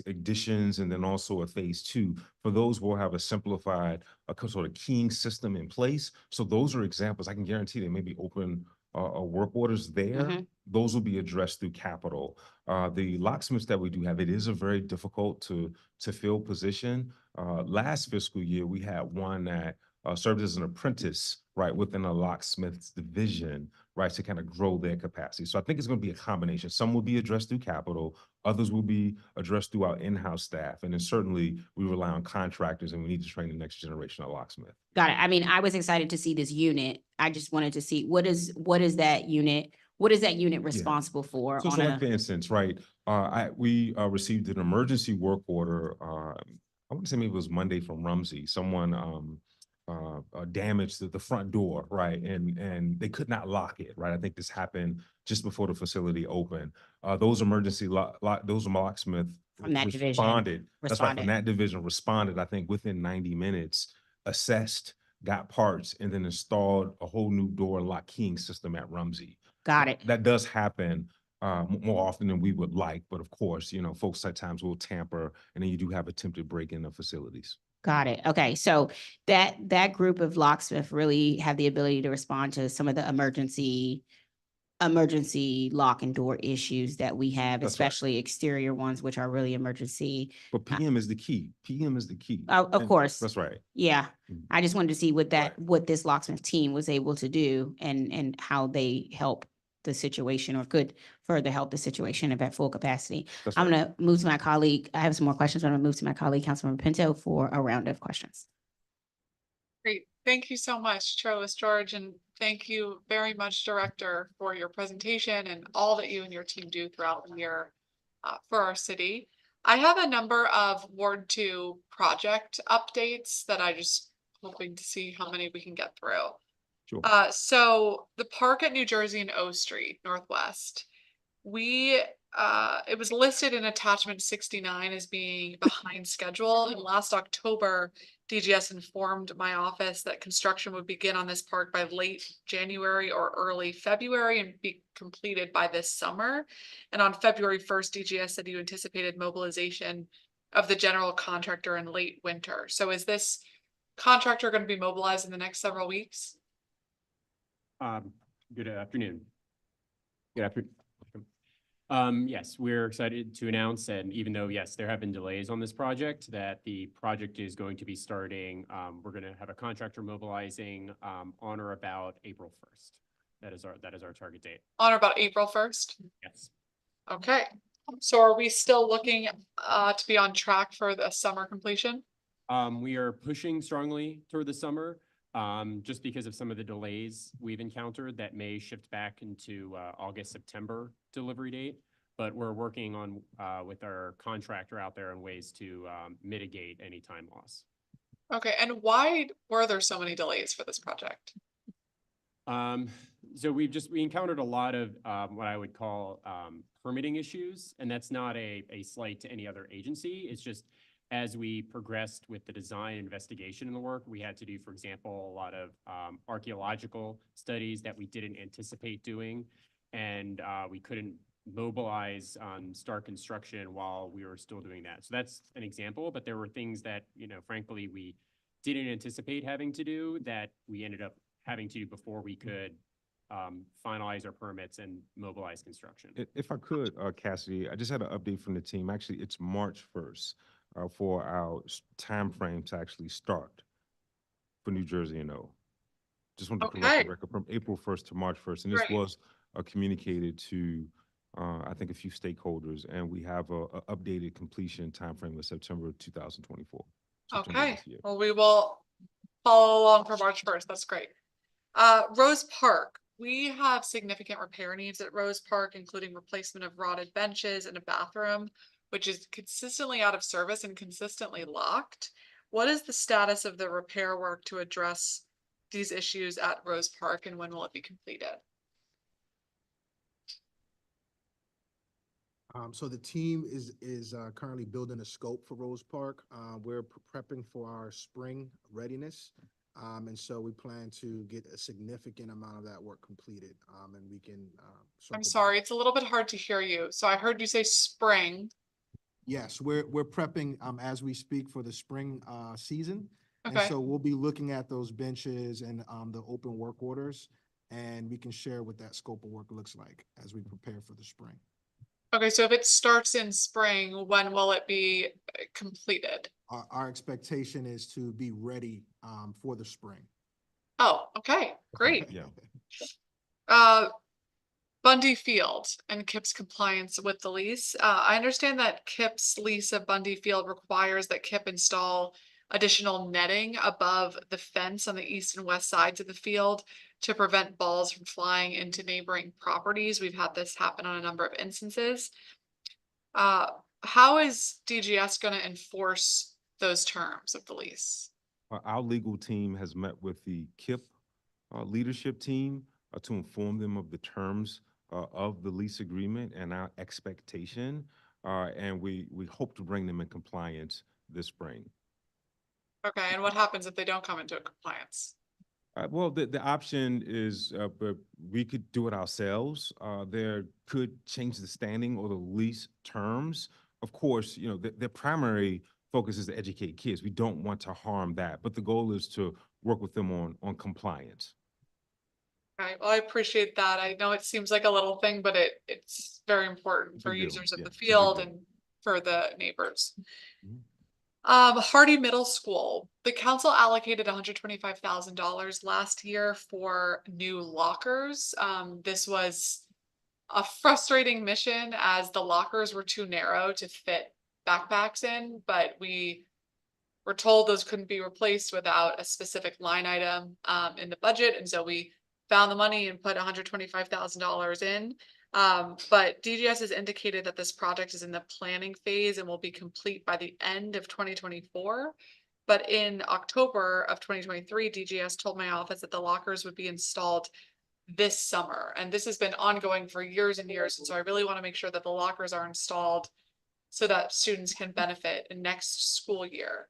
additions, and then also a phase 2. For those, we'll have a simplified sort of keying system in place. So those are examples. I can guarantee there may be open work orders there. Mhm. Those will be addressed through capital. The locksmiths that we do have, it is a very difficult to fill position. Last fiscal year, we had one that served as an apprentice, right, within a locksmith's division, right, to kind of grow their capacity. So I think it's going to be a combination. Some will be addressed through capital, others will be addressed through our in-house staff. And then certainly we rely on contractors, and we need to train the next generation of locksmith. Got it. I mean, I was excited to see this unit. I just wanted to see what is that unit responsible for So on like a, for instance, right, we received an emergency work order. I want to say maybe it was Monday from Rumsey. Someone damaged the front door, right, and they could not lock it, right. I think this happened just before the facility opened. Those emergency those locksmith From that division. responded. That's right, from Responded. that division responded. I think within 90 minutes, assessed, got parts, and then installed a whole new door and lock keying system at Rumsey. Got it. That does happen more often than we would like, but of course, folks at times will tamper, and then you do have attempted break-in of facilities. Got it. Okay, so that group of locksmith really have the ability to respond to some of the emergency lock and door issues that we have, That's right. especially exterior ones, which are really emergency. But PM is the key. PM is the key. Of And course. That's right. Yeah, Mhm. I just wanted to see what Right. what this locksmith team was able to do and how they help the situation or could further help the situation at full capacity. That's I'm right. gonna move to my colleague. I have some more questions, but I'm gonna move to my colleague, Councilmember Pinto, for a round of questions. Great. Thank you so much, Chair Lewis George, and thank you very much, Director, for your presentation and all that you and your team do throughout the year for our city. I have a number of Ward 2 project updates that I just hoping to see how many we can get through. Sure. So the park at New Jersey and O Street Northwest, it was listed in attachment 69 as being behind schedule. And last October, DGS informed my office that construction would begin on this park by late January or early February and be completed by this summer. And on February 1st, DGS said you anticipated mobilization of the general contractor in late winter. So is this contractor going to be mobilized in the next several weeks? Good afternoon. Good afternoon. Yes, we're excited to announce, and even though, yes, there have been delays on this project, that the project is going to be starting. We're going to have a contractor mobilizing on or about April 1st. That is our target date. On or about April 1st? Yes. Okay. So are we still looking to be on track for the summer completion? We are pushing strongly toward the summer. Just because of some of the delays we've encountered that may shift back into August, September delivery date. But we're working on with our contractor out there on ways to mitigate any time loss. Okay, and why were there so many delays for this project? So we encountered a lot of what I would call permitting issues, and that's not a slight to any other agency. It's just as we progressed with the design investigation in the work, we had to do, for example, a lot of archaeological studies that we didn't anticipate doing, and we couldn't mobilize start construction while we were still doing that. So that's an example, but there were things that, frankly, we didn't anticipate having to do that we ended up having to do before we could finalize our permits and mobilize construction. If I could, Cassidy, I just had an update from the team. Actually, it's March 1st for our timeframe to actually start for New Jersey and O. Just wanted to correct Okay. the record from April 1st to March 1st. And this Great. was communicated to, I think, a few stakeholders. And we have a updated completion timeframe of September 2024. September Okay, this year. well, we will follow along for March 1st. That's great. Rose Park, we have significant repair needs at Rose Park, including replacement of rotted benches and a bathroom, which is consistently out of service and consistently locked. What is the status of the repair work to address these issues at Rose Park, and when will it be completed? So the team is currently building a scope for Rose Park. We're prepping for our spring readiness. And so we plan to get a significant amount of that work completed. And we can. I'm circle sorry, back. it's a little bit hard to hear you. So I heard you say spring. Yes, we're prepping as we speak for the spring season. And Okay. so we'll be looking at those benches and the open work orders. And we can share what that scope of work looks like as we prepare for the spring. Okay, so if it starts in spring, when will it be completed? Our expectation is to be ready for the spring. Oh, okay, great. Yeah. Bundy Field and KIP's compliance with the lease. I understand that KIP's lease of Bundy Field requires that KIP install additional netting above the fence on the east and west sides of the field to prevent balls from flying into neighboring properties. We've had this happen on a number of instances. How is DGS going to enforce those terms of the lease? Our legal team has met with the KIP leadership team to inform them of the terms of the lease agreement and our expectation. And we hope to bring them in compliance this spring. Okay, and what happens if they don't come into compliance? Well, the option is, but we could do it ourselves. There could change the standing or the lease terms. Of course, you know, their primary focus is to educate kids. We don't want to harm that, but the goal is to work with them on compliance. All right, well, I appreciate that. I know it seems like a little thing, but it's very important for Big deal, users of yeah, the it's a big field deal. and for the neighbors. Mhm. Hardy Middle School, the council allocated $125,000 last year for new lockers. This was a frustrating mission as the lockers were too narrow to fit backpacks in, but we were told those couldn't be replaced without a specific line item in the budget, and so we found the money and put $125,000 in. But DGS has indicated that this project is in the planning phase and will be complete by the end of 2024. But in October of 2023, DGS told my office that the lockers would be installed this summer. And this has been ongoing for years and years. And so I really want to make sure that the lockers are installed so that students can benefit in next school year.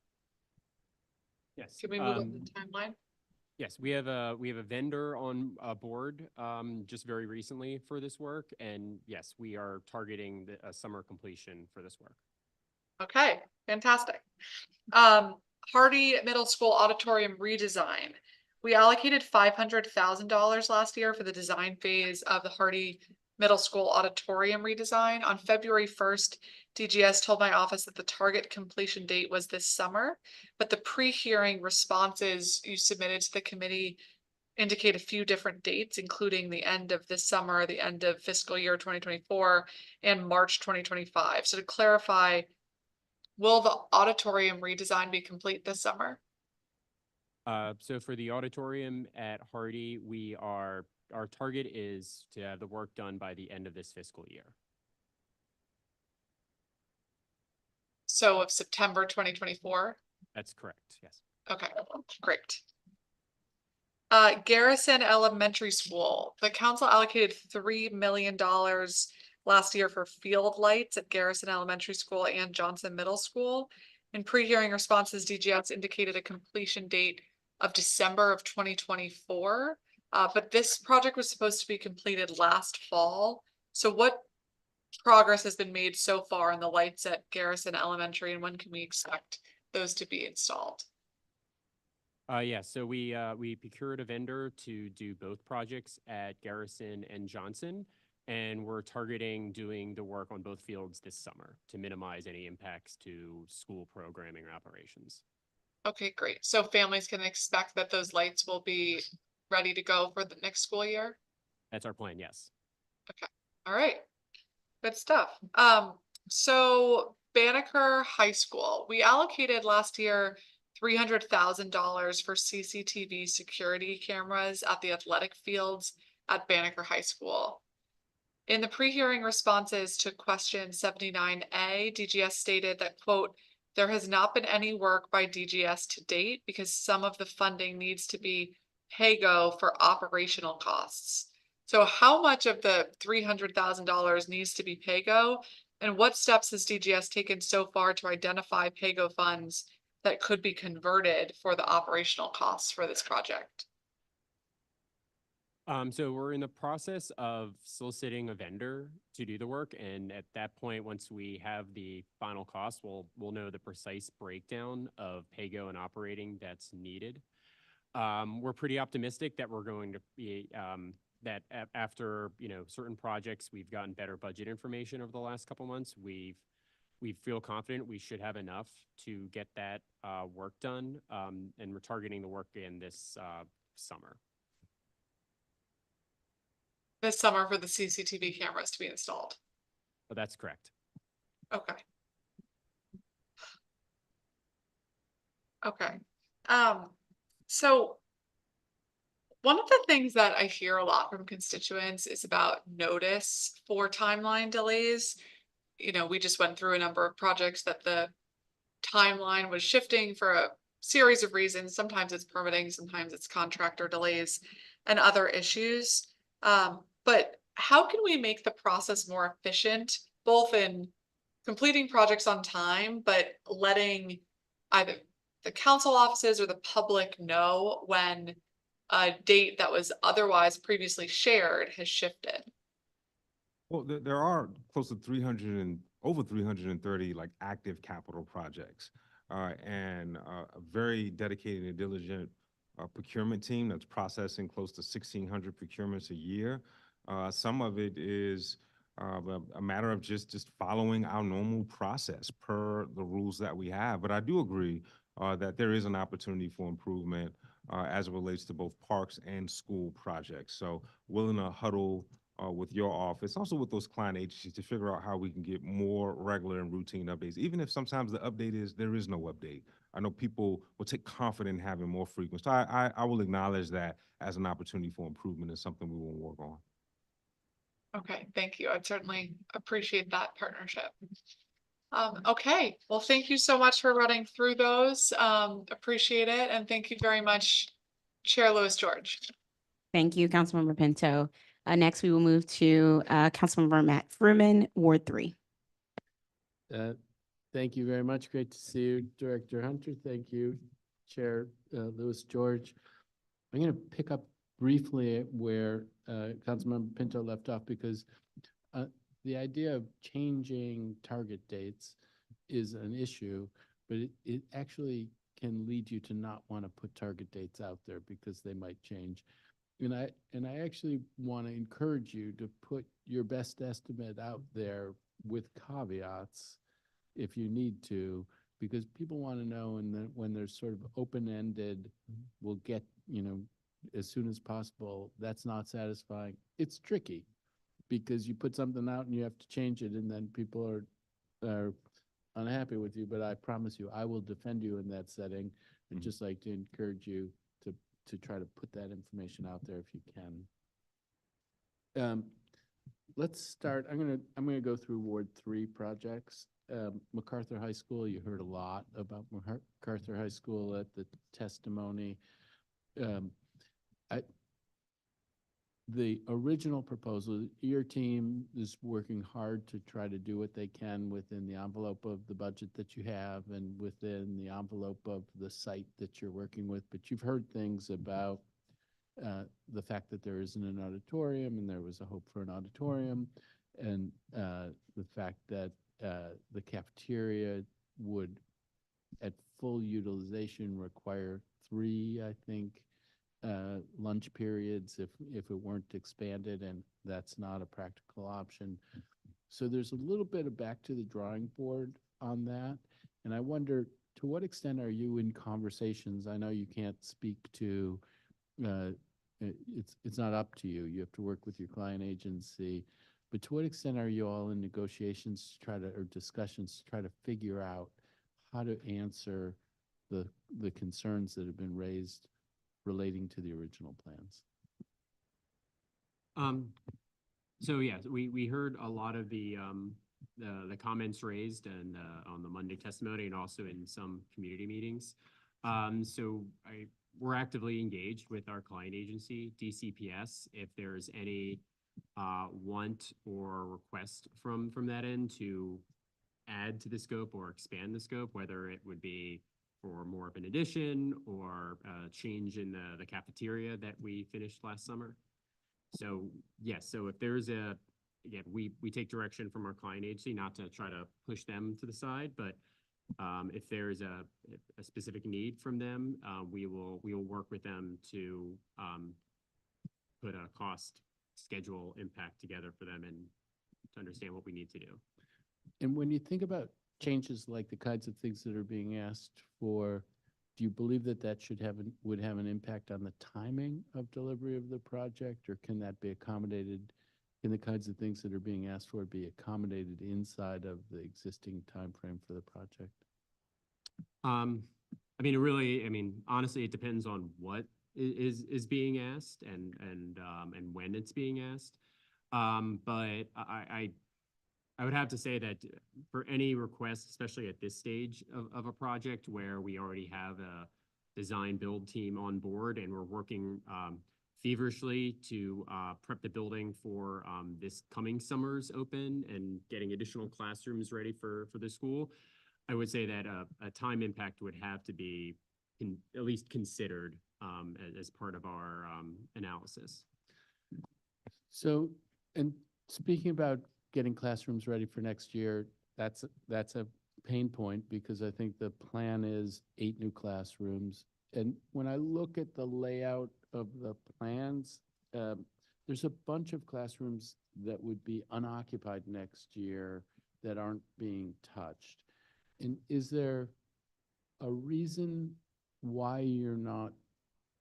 Yes. Can we move on the timeline? Yes, we have a vendor on board just very recently for this work, and yes, we are targeting a summer completion for this work. Okay, fantastic. Hardy Middle School auditorium redesign. We allocated $500,000 last year for the design phase of the Hardy Middle School auditorium redesign. On February 1st, DGS told my office that the target completion date was this summer, but the pre-hearing responses you submitted to the committee indicate a few different dates, including the end of this summer, the end of fiscal year 2024, and March 2025. So to clarify, will the auditorium redesign be complete this summer? So for the auditorium at Hardy, our target is to have the work done by the end of this fiscal year. So of September 2024? That's correct, yes. Okay, great. Garrison Elementary School, the council allocated $3 million last year for field lights at Garrison Elementary School and Johnson Middle School. In pre-hearing responses, DGS indicated a completion date of December of 2024. But this project was supposed to be completed last fall. So what progress has been made so far on the lights at Garrison Elementary, and when can we expect those to be installed? Yeah, so we procured a vendor to do both projects at Garrison and Johnson, and we're targeting doing the work on both fields this summer to minimize any impacts to school programming or operations. Okay, great. So families can expect that those lights will be ready to go for the next school year? That's our plan, yes. All right, good stuff. So Banneker High School, we allocated last year $300,000 for CCTV security cameras at the athletic fields at Banneker High School. In the pre-hearing responses to question 79A, DGS stated that, quote, "There has not been any work by DGS to date because some of the funding needs to be pay-go for operational costs." So how much of the $300,000 needs to be pay-go? And what steps has DGS taken so far to identify pay-go funds that could be converted for the operational costs for this project? So we're in the process of soliciting a vendor to do the work, and at that point, once we have the final cost, we'll know the precise breakdown of pay-go and operating that's needed. We're pretty optimistic that we're going to be after certain projects, we've gotten better budget information over the last couple months. We feel confident we should have enough to get that work done, and we're targeting the work in this summer. This summer for the CCTV cameras to be installed. But that's correct. Okay. Okay. So one of the things that I hear a lot from constituents is about notice for timeline delays. We just went through a number of projects that the timeline was shifting for a series of reasons. Sometimes it's permitting, sometimes it's contractor delays and other issues. But how can we make the process more efficient, both in completing projects on time, but letting either the council offices or the public know when a date that was otherwise previously shared has shifted? Well, there are close to over 330 like active capital projects, and a very dedicated and diligent procurement team that's processing close to 1,600 procurements a year. Some of it is a matter of just following our normal process per the rules that we have. But I do agree that there is an opportunity for improvement as it relates to both parks and school projects. So willing to huddle with your office, also with those client agencies, to figure out how we can get more regular and routine updates, even if sometimes the update is there is no update. I know people will take confidence in having more frequent. So I will acknowledge that as an opportunity for improvement is something we will work on. Okay, thank you. I'd certainly appreciate that partnership. Okay, well, thank you so much for running through those. Appreciate it. And thank you very much, Chair Lewis George. Thank you, Councilmember Pinto. Next, we will move to Councilmember Matt Fruman, Ward 3. Thank you very much. Great to see you, Director Hunter. Thank you, Chair Lewis George. I'm going to pick up briefly where Councilmember Pinto left off, because the idea of changing target dates is an issue, but it actually can lead you to not want to put target dates out there because they might change. And I actually want to encourage you to put your best estimate out there with caveats if you need to, because people want to know, and then when there's sort of open-ended, we'll get, as soon as possible, that's not satisfying. It's tricky because you put something out and you have to change it, and then people are unhappy with you. But I promise you, I will defend you in that setting, and just like to encourage you to try to put that information out there if you can. Let's start. I'm gonna go through Ward 3 projects. MacArthur High School. You heard a lot about MacArthur High School at the testimony. The original proposal, your team is working hard to try to do what they can within the envelope of the budget that you have and within the envelope of the site that you're working with. But you've heard things about the fact that there isn't an auditorium, and there was a hope for an auditorium, and the fact that the cafeteria would, at full utilization require 3, I think, lunch periods if it weren't expanded, and that's not a practical option. So there's a little bit of back to the drawing board on that. And I wonder, to what extent are you in conversations? I know you can't speak to, it's not up to you. You have to work with your client agency. But to what extent are you all in negotiations to try to, or discussions to try to figure out how to answer the concerns that have been raised relating to the original plans? So yes, we heard a lot of the comments raised and on the Monday testimony and also in some community meetings. So we're actively engaged with our client agency, DCPS, if there's any want or request from that end to add to the scope or expand the scope, whether it would be for more of an addition or a change in the cafeteria that we finished last summer. So yes, so if there's again, we take direction from our client agency, not to try to push them to the side, but if there's a specific need from them, we will work with them to put a cost schedule impact together for them and to understand what we need to do. And when you think about changes like the kinds of things that are being asked for, do you believe that would have an impact on the timing of delivery of the project, or can that be accommodated? Can the kinds of things that are being asked for be accommodated inside of the existing timeframe for the project? I mean, honestly, it depends on what is being asked and when it's being asked. But I would have to say that for any request, especially at this stage of a project where we already have a design build team on board and we're working feverishly to prep the building for this coming summer's open and getting additional classrooms ready for the school, I would say that a time impact would have to be at least considered as part of our analysis. So, and speaking about getting classrooms ready for next year, that's a pain point, because I think the plan is 8 new classrooms. And when I look at the layout of the plans, there's a bunch of classrooms that would be unoccupied next year that aren't being touched. And is there a reason why you're not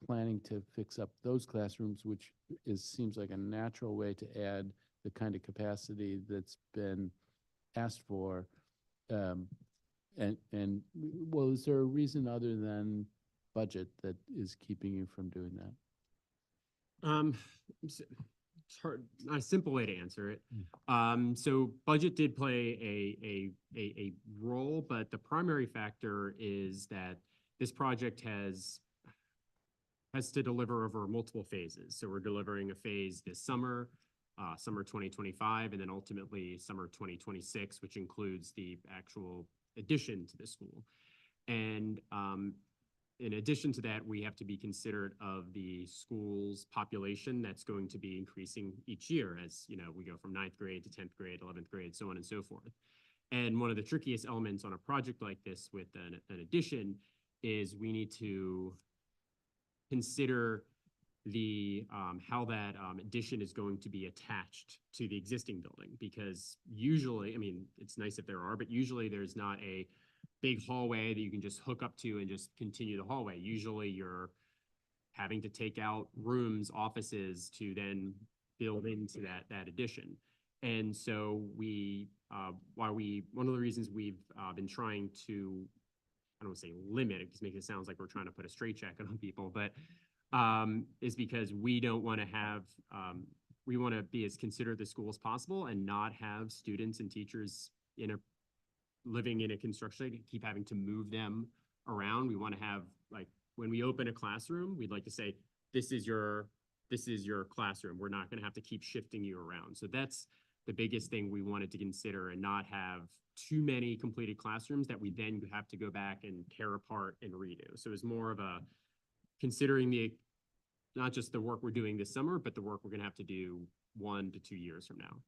planning to fix up those classrooms, which seems like a natural way to add the kind of capacity that's been asked for? And well, is there a reason other than budget that is keeping you from doing that? It's hard, not a simple way to answer it. So budget did play a role, but the primary factor is that this project has to deliver over multiple phases. So we're delivering a phase this summer, summer 2025, and then ultimately summer 2026, which includes the actual addition to the school. And in addition to that, we have to be considerate of the school's population that's going to be increasing each year as, you know, we go from 9th grade to 10th grade, 11th grade, so on and so forth. And one of the trickiest elements on a project like this with an addition is we need to consider the how that addition is going to be attached to the existing building, because usually, I mean, it's nice if there are, but usually there's not a big hallway that you can just hook up to and just continue the hallway. Usually you're having to take out rooms, offices to then build into that addition. And so one of the reasons we've been trying to, I don't want to say limit it, because it makes it sound like we're trying to put a straitjacket on people, but is because we don't want to have, we want to be as considerate of the school as possible and not have students and teachers living in a construction site, keep having to move them around. We want to have, like, when we open a classroom, we'd like to say, this is your classroom. We're not going to have to keep shifting you around. So that's the biggest thing we wanted to consider, and not have too many completed classrooms that we then have to go back and tear apart and redo. So it's more of a considering not just the work we're doing this summer, but the work we're going to have to do 1 to 2 years from now.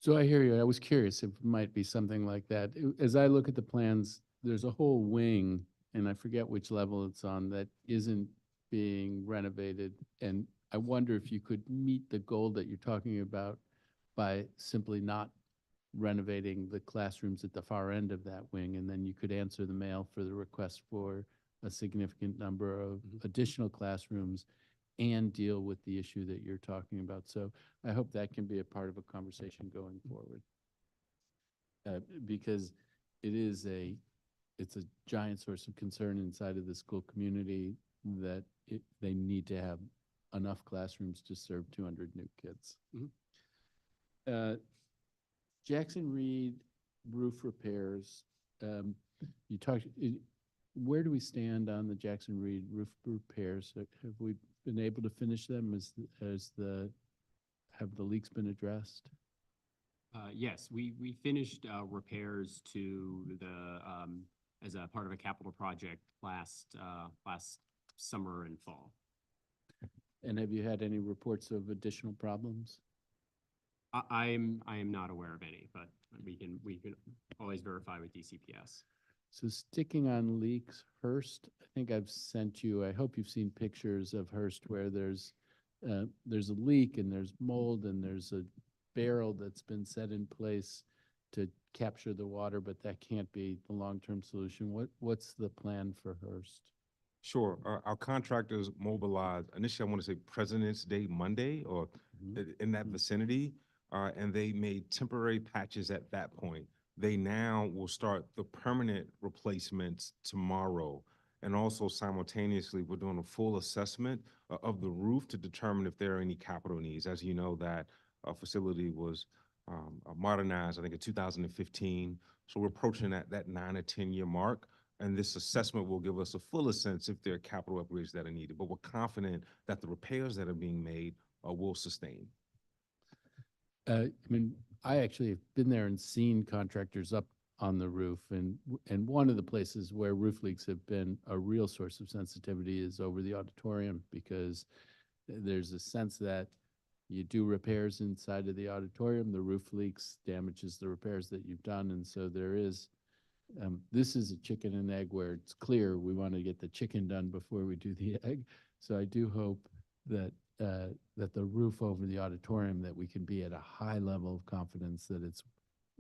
So I hear you. I was curious if it might be something like that. As I look at the plans, there's a whole wing, and I forget which level it's on, that isn't being renovated. And I wonder if you could meet the goal that you're talking about by simply not renovating the classrooms at the far end of that wing, and then you could answer the mail for the request for a significant number of additional classrooms and deal with the issue that you're talking about. So I hope that can be a part of a conversation going forward. Because it's a giant source of concern inside of the school community that they need to have enough classrooms to serve 200 new kids. Jackson Reed roof repairs, you talked, where do we stand on the Jackson Reed roof repairs? Have we been able to finish them? Have the leaks been addressed? Yes, we finished repairs to the, as a part of a capital project last summer and fall. And have you had any reports of additional problems? I am not aware of any, but we can always verify with DCPS. So sticking on leaks, Hearst, I think I've sent you, I hope you've seen pictures of Hearst where there's a leak and there's mold and there's a barrel that's been set in place to capture the water, but that can't be the long-term solution. What's the plan for Hearst? Sure. Our contractors mobilized, initially, I want to say President's Day Monday or in that vicinity, and they made temporary patches at that point. They now will start the permanent replacements tomorrow. And also simultaneously, we're doing a full assessment of the roof to determine if there are any capital needs. As you know, that facility was modernized, I think, in 2015. So we're approaching that 9 or 10-year mark. And this assessment will give us a fuller sense if there are capital upgrades that are needed. But we're confident that the repairs that are being made will sustain. I mean, I actually have been there and seen contractors up on the roof, and one of the places where roof leaks have been a real source of sensitivity is over the auditorium, because there's a sense that you do repairs inside of the auditorium, the roof leaks, damages the repairs that you've done, and so there is, this is a chicken and egg where it's clear we want to get the chicken done before we do the egg. So I do hope that that the roof over the auditorium, that we can be at a high level of confidence that it's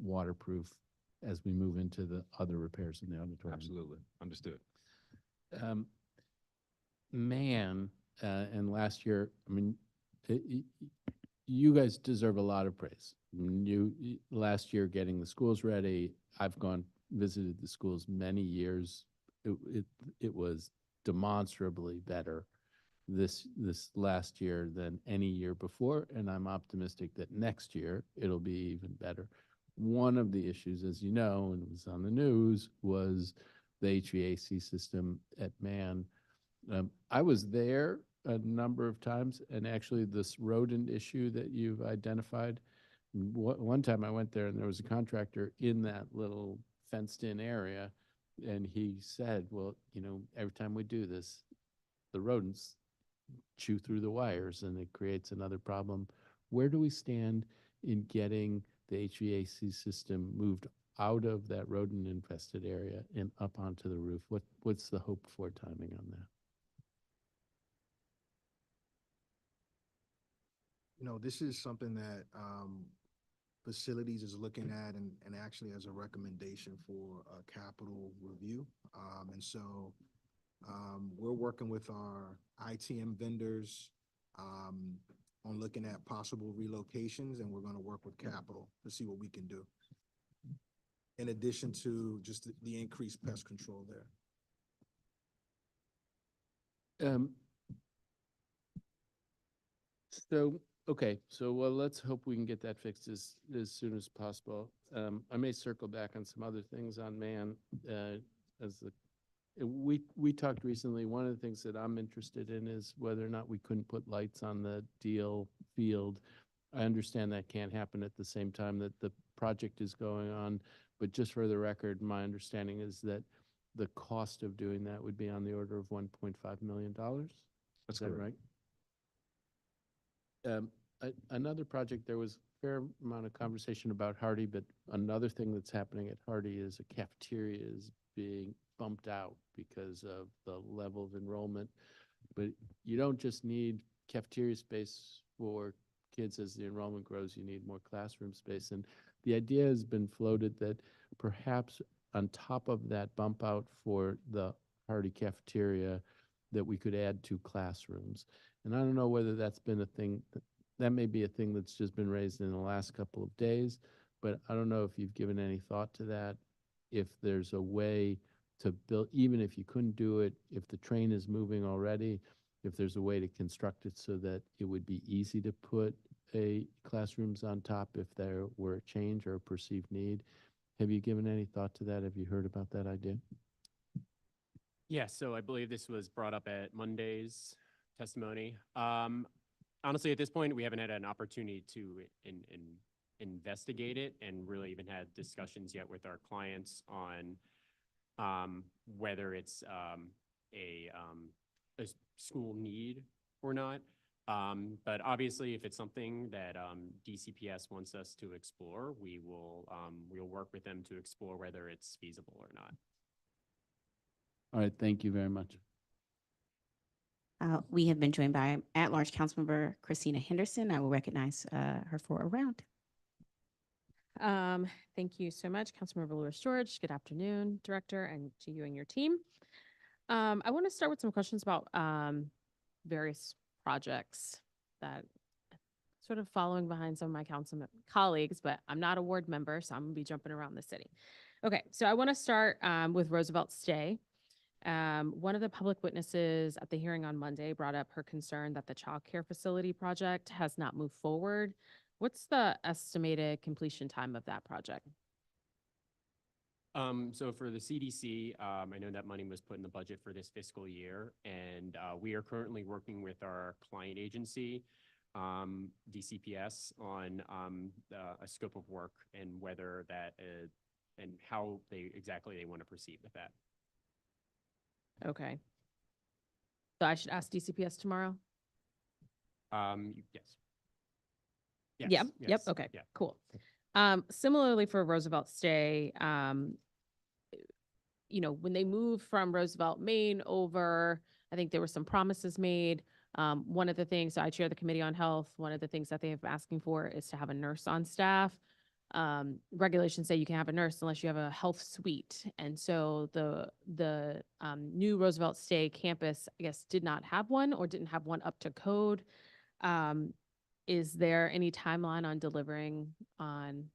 waterproof as we move into the other repairs in the auditorium. Absolutely. Understood. And last year, I mean, you guys deserve a lot of praise. I mean, last year getting the schools ready, I've visited the schools many years. It was demonstrably better this last year than any year before, and I'm optimistic that next year it'll be even better. One of the issues, as you know, and it was on the news, was the HVAC system at Mann. I was there a number of times, and actually this rodent issue that you've identified, one time I went there and there was a contractor in that little fenced-in area, and he said, well, you know, every time we do this, the rodents chew through the wires and it creates another problem. Where do we stand in getting the HVAC system moved out of that rodent infested area and up onto the roof? What's the hope for timing on that? You know, this is something that facilities is looking at and actually as a recommendation for a capital review. And so we're working with our ITM vendors on looking at possible relocations, and we're going to work with capital to see what we can do. In addition to just the increased pest control there. Okay, so well, let's hope we can get that fixed as soon as possible. I may circle back on some other things on Mann. We talked recently, one of the things that I'm interested in is whether or not we couldn't put lights on the Deal field. I understand that can't happen at the same time that the project is going on, but just for the record, my understanding is that the cost of doing that would be on the order of $1.5 million. That's Is that right? Another project, there was fair amount of conversation about Hardy, but another thing that's happening at Hardy is a cafeteria is being bumped out because of the level of enrollment. But you don't just need cafeteria space for kids as the enrollment grows, you need more classroom space. And the idea has been floated that perhaps on top of that bump out for the Hardy cafeteria, that we could add 2 classrooms. And I don't know whether that's been a thing, that may be a thing that's just been raised in the last couple of days, but I don't know if you've given any thought to that. If there's a way to build, even if you couldn't do it, if the train is moving already, if there's a way to construct it so that it would be easy to put a classrooms on top if there were a change or a perceived need. Have you given any thought to that? Have you heard about that idea? Yeah, so I believe this was brought up at Monday's testimony. Honestly, at this point, we haven't had an opportunity to investigate it and really even had discussions yet with our clients on whether it's a school need or not. But obviously, if it's something that DCPS wants us to explore, we'll work with them to explore whether it's feasible or not. All right, thank you very much. We have been joined by at-large Councilmember Christina Henderson. I will recognize her for a round. Thank you so much, Councilmember Lewis George. Good afternoon, Director, and to you and your team. I want to start with some questions about various projects that sort of following behind some of my council colleagues, but I'm not a ward member, so I'm gonna be jumping around the city. Okay, so I want to start with Roosevelt Stay. One of the public witnesses at the hearing on Monday brought up her concern that the child care facility project has not moved forward. What's the estimated completion time of that project? So for the CDC, I know that money was put in the budget for this fiscal year, and we are currently working with our client agency, DCPS, on a scope of work and whether that and how they want to proceed with that. Okay. So I should ask DCPS tomorrow? Yes. Yes, Yep, yes, okay, yeah. cool. Similarly for Roosevelt Stay, when they moved from Roosevelt, Maine over, I think there were some promises made. One of the things, so I chair the Committee on Health, one of the things that they have been asking for is to have a nurse on staff. Regulations say you can have a nurse unless you have a health suite. And so the new Roosevelt Stay campus, I guess, did not have one or didn't have one up to code. Is there any timeline on delivering on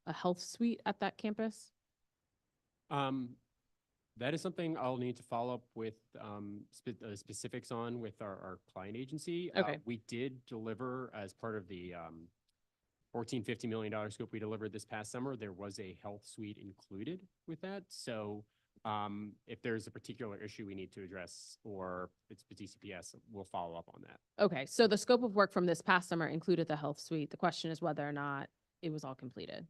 a health suite at that campus? That is something I'll need to follow up with specifics on with our client agency. Okay. We did deliver as part of the $14-15 million scope we delivered this past summer. There was a health suite included with that. So if there's a particular issue we need to address or it's the DCPS, we'll follow up on that. Okay, so the scope of work from this past summer included the health suite. The question is whether or not it was all completed.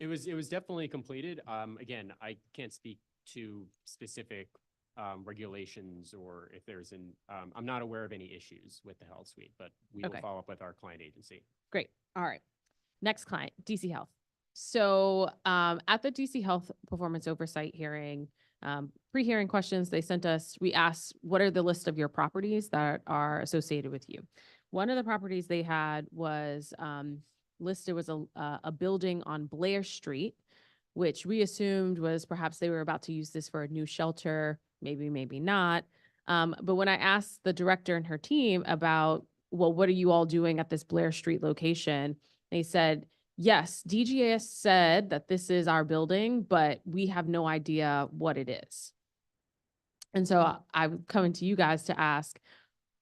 It was definitely completed. Again, I can't speak to specific regulations or if there's I'm not aware of any issues with the health suite, but we will follow up with our client agency. Great. All right. Next client, DC Health. So at the DC Health performance oversight hearing, pre-hearing questions they sent us, we asked, what are the list of your properties that are associated with you? One of the properties they had was listed was a building on Blair Street, which we assumed was perhaps they were about to use this for a new shelter, maybe, maybe not. But when I asked the director and her team about, well, what are you all doing at this Blair Street location? They said, yes, DGS said that this is our building, but we have no idea what it is. And so I'm coming to you guys to ask,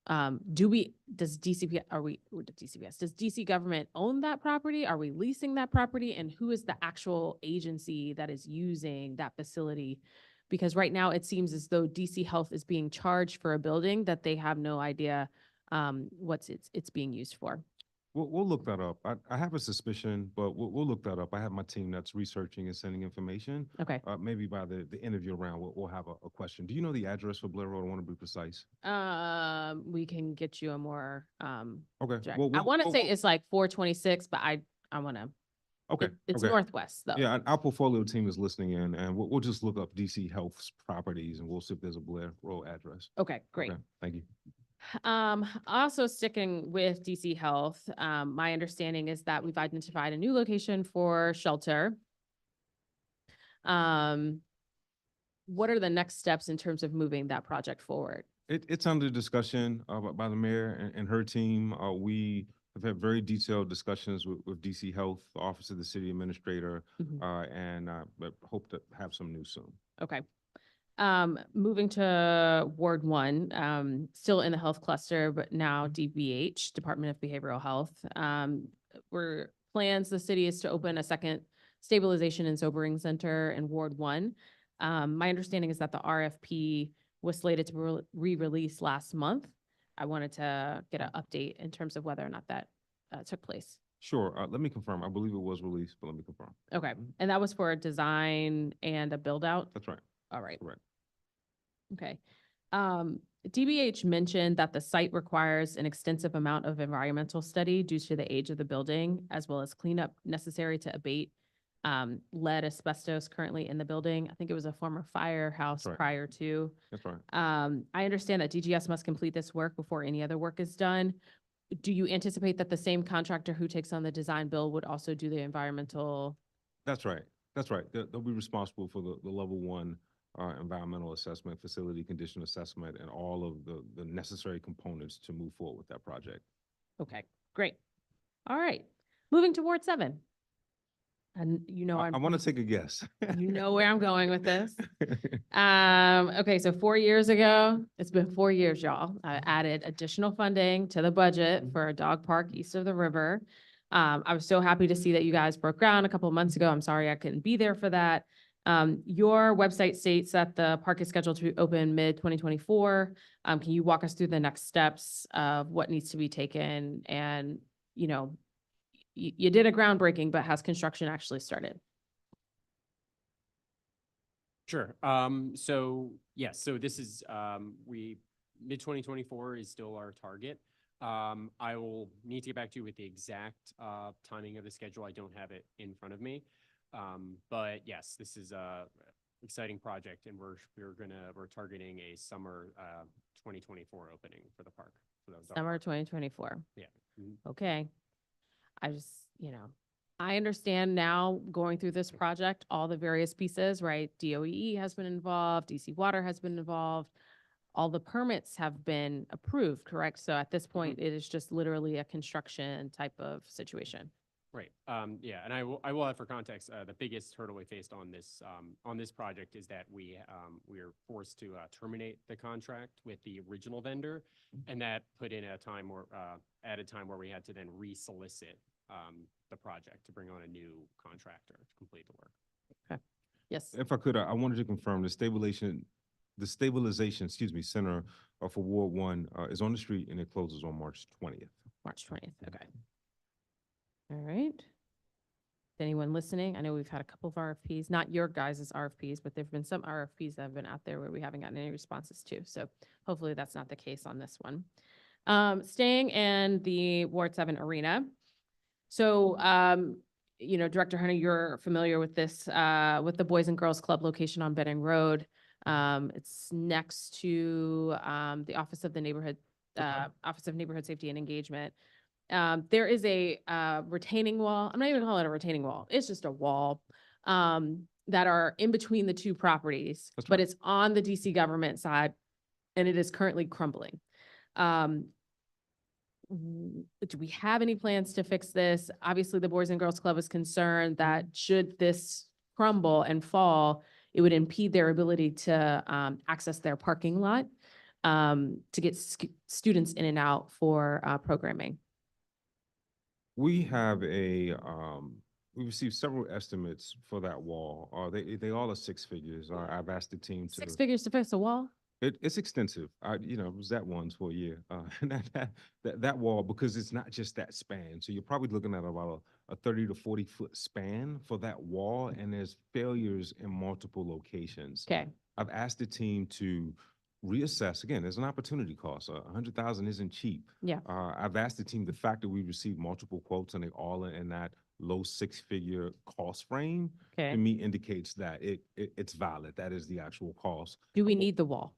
does DC government own that property? Are we leasing that property? And who is the actual agency that is using that facility? Because right now it seems as though DC Health is being charged for a building that they have no idea what it's being used for. We'll look that up. I have a suspicion, but we'll look that up. I have my team that's researching and sending information. Okay. Maybe by the interview round, we'll have a question. Do you know the address for Blair Road? I want to be precise. We can get you a more Okay. direct. Well, I want to say it's like 426, but I want to, Okay, it's okay. northwest though. Yeah, and our portfolio team is listening in, and we'll just look up DC Health's properties, and we'll see if there's a Blair Road address. Okay, great. Okay, thank you. Also sticking with DC Health, my understanding is that we've identified a new location for shelter. What are the next steps in terms of moving that project forward? It's under discussion by the mayor and her team. We have had very detailed discussions with DC Health, the Office of the City Administrator, Mhm. and but hope to have some news soon. Okay. Moving to Ward 1, still in the health cluster, but now DBH, Department of Behavioral Health. Where plans, the city is to open a second stabilization and sobering center in Ward 1. My understanding is that the RFP was slated to be re-released last month. I wanted to get an update in terms of whether or not that took place. Sure, let me confirm. I believe it was released, but let me confirm. Okay, and that was for a design and a build out? That's right, All right. correct. Okay. DBH mentioned that the site requires an extensive amount of environmental study due to the age of the building, as well as cleanup necessary to abate lead asbestos currently in the building. I think it was a former firehouse Right. prior to. That's right. I understand that DGS must complete this work before any other work is done. Do you anticipate that the same contractor who takes on the design build would also do the environmental? That's right. That's right. They'll be responsible for the level 1 environmental assessment, facility condition assessment, and all of the necessary components to move forward with that project. Okay, great. All right, moving to Ward 7. And you know, I want to take a guess. you know where I'm going with this. Okay, so 4 years ago, it's been 4 years, y'all. I added additional funding to the budget for a dog park east of the river. I was so happy to see that you guys broke ground a couple of months ago. I'm sorry I couldn't be there for that. Your website states that the park is scheduled to open mid-2024. Can you walk us through the next steps of what needs to be taken? And, you know, you did a groundbreaking, but has construction actually started? Sure. So yes, so this is, mid-2024 is still our target. I will need to get back to you with the exact, timing of the schedule. I don't have it in front of me. But yes, this is a exciting project, and we're targeting a summer, 2024 opening for the park. for the dog Summer park. 2024. Yeah. Mhm. Okay. I just, I understand now going through this project, all the various pieces, right? DOE has been involved, DC Water has been involved. All the permits have been approved, correct? So at this point, it is just literally a construction type of situation. Right. Yeah, and I will add for context, the biggest hurdle we faced on this project is that we are forced to terminate the contract with the original vendor, and that put in a time where added time where we had to then resolicit the project to bring on a new contractor to complete the work. Yes. If I could, I wanted to confirm the stabilization, center for Ward 1 is on the street, and it closes on March 20th. March 20th. Okay. All right. Anyone listening? I know we've had a couple of RFPs, not your guys' RFPs, but there've been some RFPs that have been out there where we haven't gotten any responses to. So hopefully that's not the case on this one. Staying in the Ward 7 arena. So, Director Hunter, you're familiar with this, with the Boys and Girls Club location on Benning Road. It's next to the Office of Neighborhood Safety and Engagement. There is a retaining wall. I'm not even calling it a retaining wall. It's just a wall that are in between the two properties, That's but right. it's on the DC government side, and it is currently crumbling. Do we have any plans to fix this? Obviously, the Boys and Girls Club is concerned that should this crumble and fall, it would impede their ability to access their parking lot to get students in and out for programming. We have we received several estimates for that wall. They all are 6 figures. I've asked the team to. 6 figures to fix a wall? It's extensive. It was that once for a year. And that wall, because it's not just that span. So you're probably looking at about a 30 to 40 foot span for that wall, and there's failures in multiple locations. Okay. I've asked the team to reassess. Again, there's an opportunity cost. 100,000 isn't cheap. Yeah. I've asked the team, the fact that we received multiple quotes and they all in that low six-figure cost frame, to Okay. me indicates that it's valid. That is the actual cost. Do we need the wall?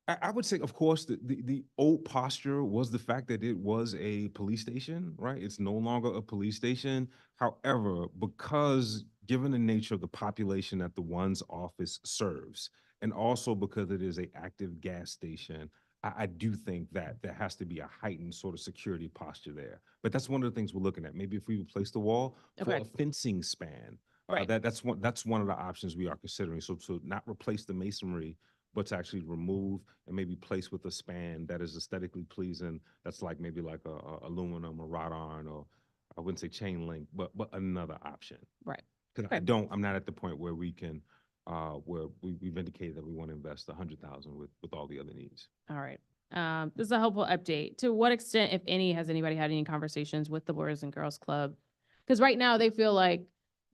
I would say, of course, the old posture was the fact that it was a police station, right? It's no longer a police station. However, because given the nature of the population that the one's office serves, and also because it is an active gas station, I do think that there has to be a heightened sort of security posture there. But that's one of the things we're looking at. Maybe if we replace the wall for Okay. a fencing span, Right. that's one of the options we are considering. So to not replace the masonry, but to actually remove and maybe place with a span that is aesthetically pleasing. That's like maybe like a aluminum or wrought iron, or I wouldn't say chain link, but another option. Right. Because Okay. I'm not at the point where we can, where we've indicated that we want to invest 100,000 with all the other needs. All right. This is a helpful update. To what extent, if any, has anybody had any conversations with the Boys and Girls Club? Because right now they feel like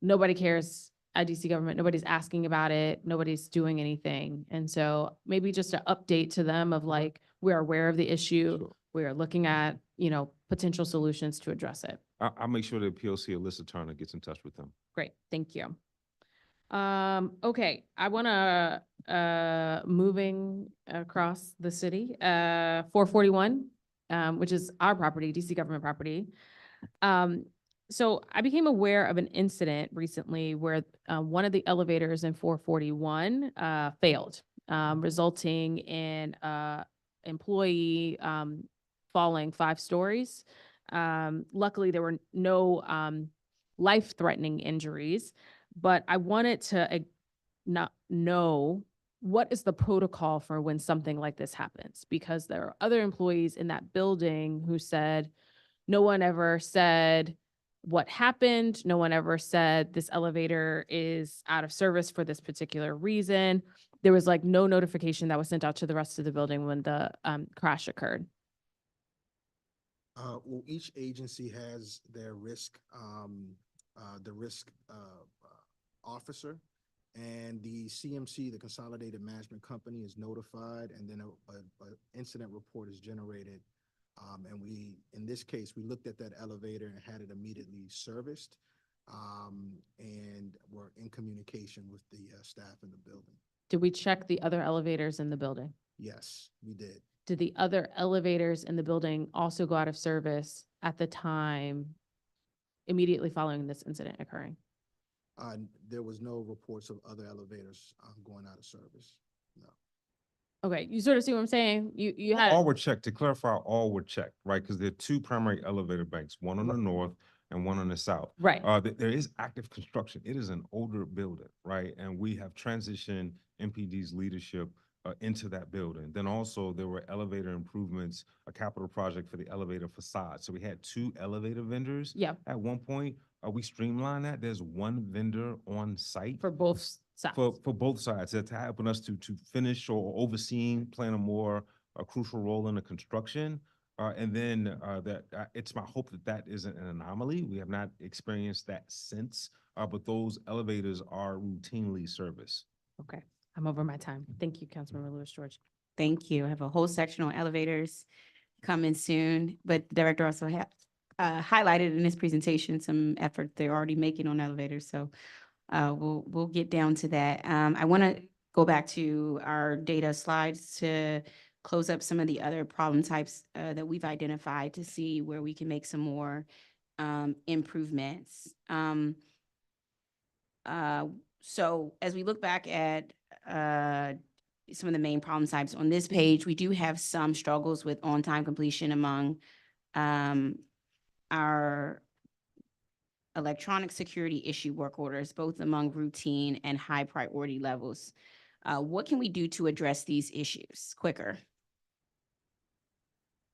nobody cares at DC government. Nobody's asking about it. Nobody's doing anything. And so maybe just an update to them of like, we're aware of the issue. Sure. We are looking at, potential solutions to address it. I'll make sure that POC Alyssa Turner gets in touch with them. Great. Thank you. Okay, I wanna, moving across the city, 441, which is our property, DC government property. So I became aware of an incident recently where, one of the elevators in 441, failed, resulting in, employee, falling 5 stories. Luckily, there were no, life-threatening injuries. But I wanted to not know what is the protocol for when something like this happens, because there are other employees in that building who said, no one ever said what happened. No one ever said this elevator is out of service for this particular reason. There was like no notification that was sent out to the rest of the building when the crash occurred. Well, each agency has their risk, officer, and the CMC, the Consolidated Management Company, is notified, and then a incident report is generated. And we, in this case, we looked at that elevator and had it immediately serviced, and we're in communication with the staff in the building. Did we check the other elevators in the building? Yes, we did. Did the other elevators in the building also go out of service at the time immediately following this incident occurring? There was no reports of other elevators going out of service. No. Okay, you sort of see what I'm saying? You had, All were checked. To clarify, all were checked, right? Because there are 2 primary elevator banks, one on the north and one on the south. right, There is active construction. It is an older building, right? And we have transitioned MPD's leadership into that building. Then also there were elevator improvements, a capital project for the elevator facade. So we had 2 elevator vendors. yeah, At one point, we streamlined that. There's 1 vendor on site for both sides. for both sides. That's helping us to finish or overseeing, playing a more crucial role in the construction. And then it's my hope that that isn't an anomaly. We have not experienced that since, but those elevators are routinely serviced. Okay, I'm over my time. Thank you, Councilmember Lewis George. Thank you. I have a whole section on elevators coming soon, but the director also highlighted in his presentation some effort they're already making on elevators. So we'll get down to that. I want to go back to our data slides to close up some of the other problem types that we've identified to see where we can make some more improvements. So as we look back at some of the main problem types on this page, we do have some struggles with on-time completion among our electronic security issue work orders, both among routine and high priority levels. What can we do to address these issues quicker?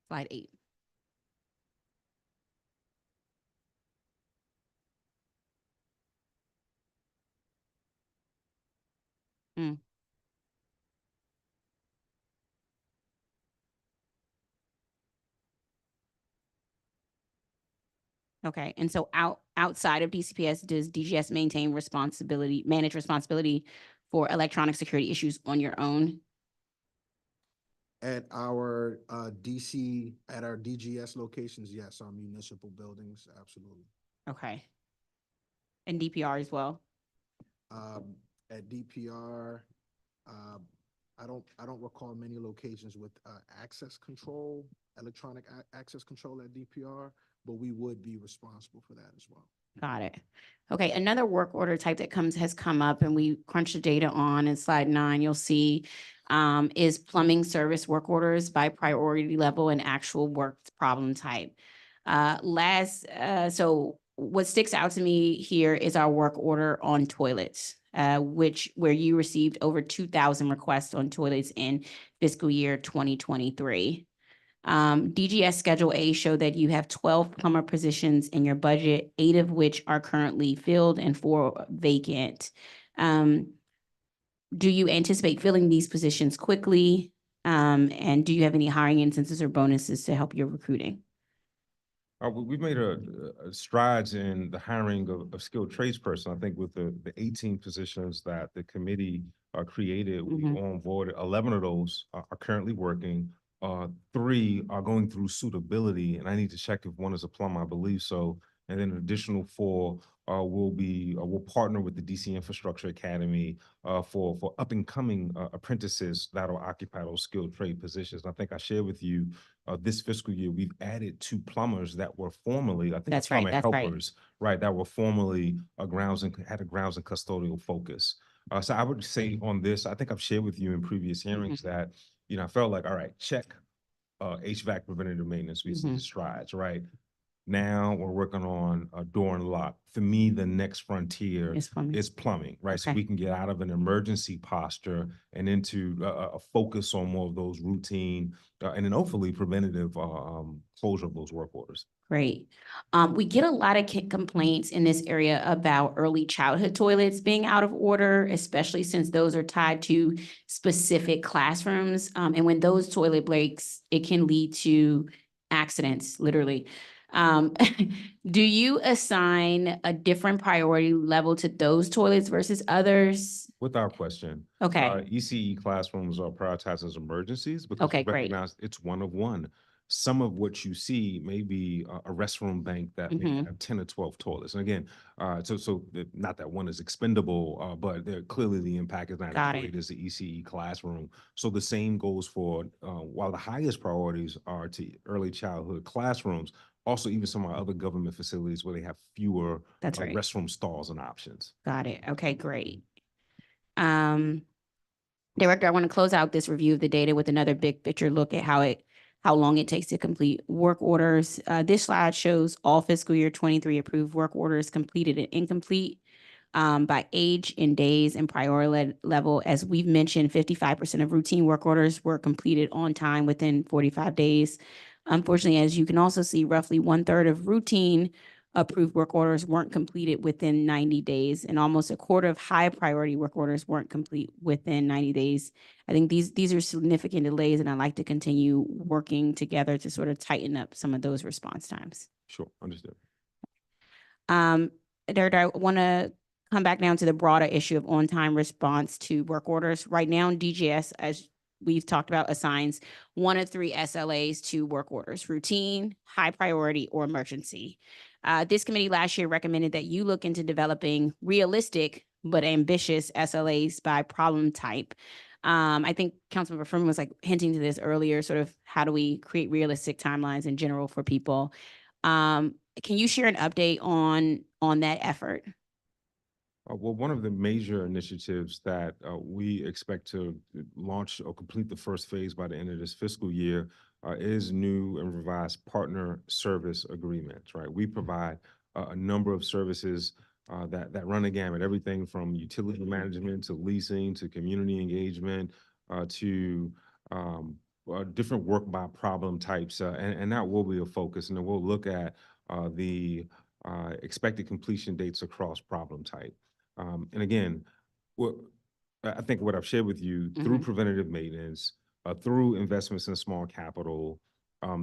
Slide 8. Okay, and so outside of DCPS, does DGS manage responsibility for electronic security issues on your own? At our DC, at our DGS locations, yes, our municipal buildings, absolutely. Okay. And DPR as well? At DPR, I don't recall many locations with access control, electronic access control at DPR, but we would be responsible for that as well. Got it. Okay, another work order type that has come up and we crunched the data on in slide 9, you'll see is plumbing service work orders by priority level and actual work problem type. So what sticks out to me here is our work order on toilets, where you received over 2,000 requests on toilets in fiscal year 2023. DGS Schedule A showed that you have 12 plumber positions in your budget, 8 of which are currently filled and 4 vacant. Do you anticipate filling these positions quickly? And do you have any hiring incentives or bonuses to help your recruiting? We've made a strides in the hiring of skilled tradesperson. I think with the 18 positions that the committee created, we onboarded 11 of those are currently working. 3 are going through suitability, and I need to check if one is a plumber, I believe so. And then an additional 4 will partner with the DC Infrastructure Academy for up and coming apprentices that'll occupy those skilled trade positions. And I think I shared with you this fiscal year, we've added 2 plumbers that were formerly, I think, That's right, plumber that's right. helpers, right, that were formerly had a grounds and custodial focus. So I would say on this, I think I've shared with you in previous hearings that, I felt like, all right, check HVAC preventative maintenance, we see the strides, right? Now we're working on a door and lock. For me, the next frontier It's plumbing. is plumbing, right? So Okay. we can get out of an emergency posture and into a focus on more of those routine and then hopefully preventative closure of those work orders. Great. We get a lot of complaints in this area about early childhood toilets being out of order, especially since those are tied to specific classrooms. And when those toilet breaks, it can lead to accidents, literally. Do you assign a different priority level to those toilets versus others? Without question. Okay, ECE classrooms are prioritized as emergencies because Okay, we great. recognize it's one of one. Some of what you see may be a restroom bank that may have 10 or 12 toilets. And again, not that one is expendable, but clearly the impact is not as Got it. great as the ECE classroom. So the same goes for, while the highest priorities are to early childhood classrooms, also even some of our other government facilities where they have fewer That's right. restroom stalls and options. Got it. Okay, great. Director, I want to close out this review of the data with another big picture look at how long it takes to complete work orders. This slide shows all fiscal year 23 approved work orders completed and incomplete by age in days and priority level. As we've mentioned, 55% of routine work orders were completed on time within 45 days. Unfortunately, as you can also see, roughly 1/3 of routine approved work orders weren't completed within 90 days, and almost 1/4 of high priority work orders weren't complete within 90 days. I think these are significant delays, and I'd like to continue working together to sort of tighten up some of those response times. Sure, understood. Director, I want to come back down to the broader issue of on-time response to work orders. Right now, DGS, as we've talked about, assigns 1 of 3 SLAs to work orders: routine, high priority, or emergency. This committee last year recommended that you look into developing realistic but ambitious SLAs by problem type. I think Councilmember Furman was like hinting to this earlier, sort of how do we create realistic timelines in general for people? Can you share an update on that effort? Well, one of the major initiatives that we expect to launch or complete the first phase by the end of this fiscal year is new and revised partner service agreements, right? We provide a number of services that run a gamut, everything from utility management to leasing to community engagement to different work by problem types. And that will be a focus. And then we'll look at the expected completion dates across problem type. And again, I think what I've shared with you through preventative maintenance, through investments in small capital,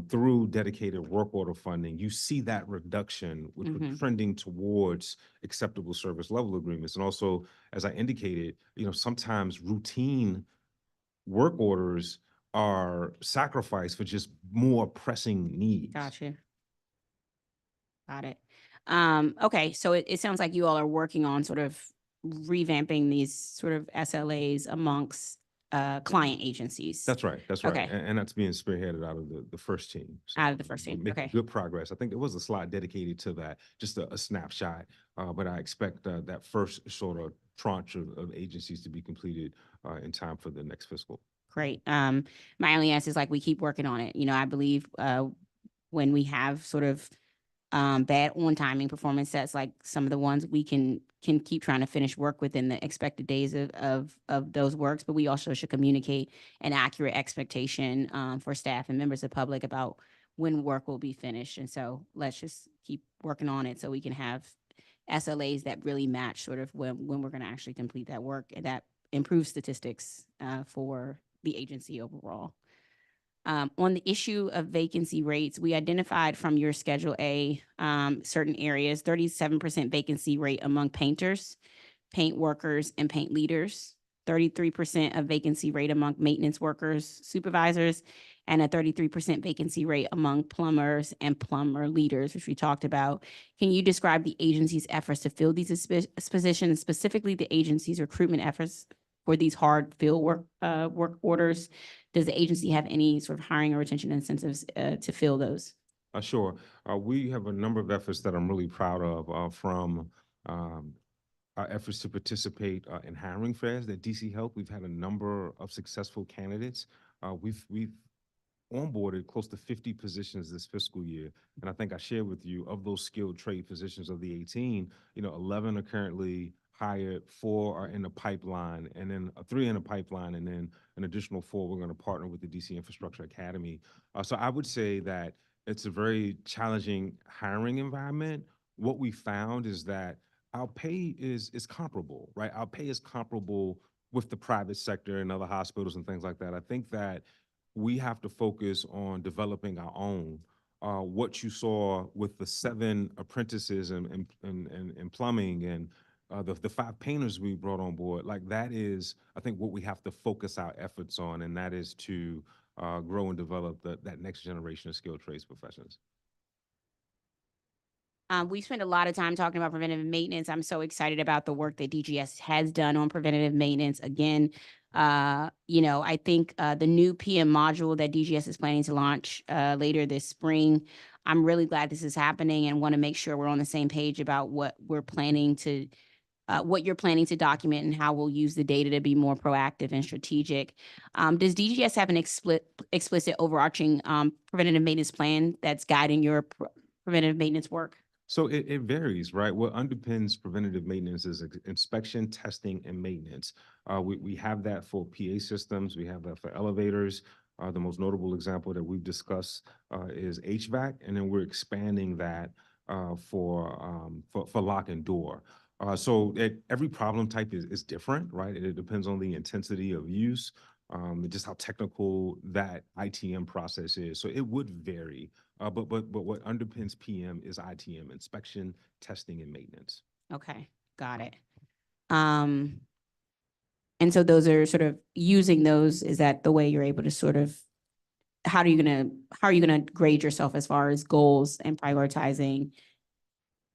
through dedicated work order funding, you see that reduction, which we're trending towards acceptable service level agreements. And also, as I indicated, sometimes routine work orders are sacrificed for just more pressing needs. Gotcha. Got it. Okay, so it sounds like you all are working on sort of revamping these sort of SLAs amongst client agencies. That's right. That's right. Okay. And that's being spearheaded out of the first team. So Out of the first we're team, making okay. good progress. I think there was a slide dedicated to that, just a snapshot. But I expect that first sort of tranche of agencies to be completed in time for the next fiscal. Great. My only answer is like, we keep working on it. You know, I believe when we have sort of bad on timing performance sets, like some of the ones we can keep trying to finish work within the expected days of those works, but we also should communicate an accurate expectation for staff and members of the public about when work will be finished. And so let's just keep working on it so we can have SLAs that really match sort of when we're going to actually complete that work, and that improves statistics for the agency overall. On the issue of vacancy rates, we identified from your Schedule A certain areas, 37% vacancy rate among painters, paint workers, and paint leaders, 33% of vacancy rate among maintenance workers, supervisors, and a 33% vacancy rate among plumbers and plumber leaders, which we talked about. Can you describe the agency's efforts to fill these positions, specifically the agency's recruitment efforts for these hard fill work orders? Does the agency have any sort of hiring or retention incentives to fill those? Sure. We have a number of efforts that I'm really proud of from our efforts to participate in hiring fairs at DC Health. We've had a number of successful candidates. We've onboarded close to 50 positions this fiscal year. And I think I shared with you, of those skilled trade positions of the 18, 11 are currently hired, 4 are in the pipeline, and then 3 in the pipeline, and then an additional 4 we're going to partner with the DC Infrastructure Academy. So I would say that it's a very challenging hiring environment. What we found is that our pay is comparable, right? Our pay is comparable with the private sector and other hospitals and things like that. I think that we have to focus on developing our own. What you saw with the 7 apprentices in plumbing and the 5 painters we brought on board, like that is, I think, what we have to focus our efforts on, and that is to grow and develop that next generation of skilled trades professions. We spent a lot of time talking about preventative maintenance. I'm so excited about the work that DGS has done on preventative maintenance. Again, I think the new PM module that DGS is planning to launch later this spring, I'm really glad this is happening and want to make sure we're on the same page about what we're planning to what you're planning to document and how we'll use the data to be more proactive and strategic. Does DGS have an explicit overarching preventative maintenance plan that's guiding your preventative maintenance work? So it varies, right? What underpins preventative maintenance is inspection, testing, and maintenance. We have that for PA systems. We have that for elevators. The most notable example that we've discussed is HVAC, and then we're expanding that for lock and door. So every problem type is different, right? It depends on the intensity of use, just how technical that ITM process is. So it would vary. But what underpins PM is ITM, inspection, testing, and maintenance. Okay, got it. And so those are sort of using those, is that the way you're able to sort of, how are you gonna grade yourself as far as goals and prioritizing?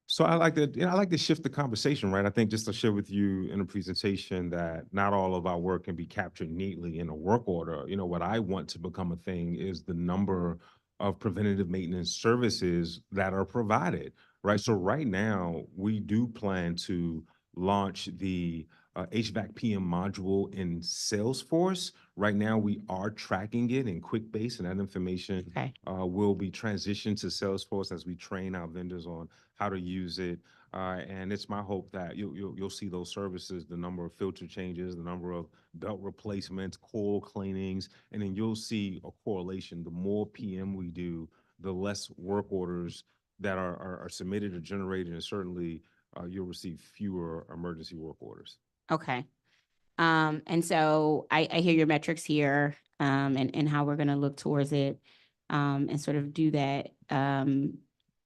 So I like to shift the conversation, right? I think just to share with you in a presentation that not all of our work can be captured neatly in a work order. What I want to become a thing is the number of preventative maintenance services that are provided, right? So right now, we do plan to launch the HVAC PM module in Salesforce. Right now, we are tracking it in QuickBase, and that information Okay. will be transitioned to Salesforce as we train our vendors on how to use it. And it's my hope that you'll see those services, the number of filter changes, the number of belt replacements, coil cleanings, and then you'll see a correlation. The more PM we do, the less work orders that are submitted or generated, and certainly you'll receive fewer emergency work orders. Okay. And so I hear your metrics here, and how we're gonna look towards it, and sort of do that.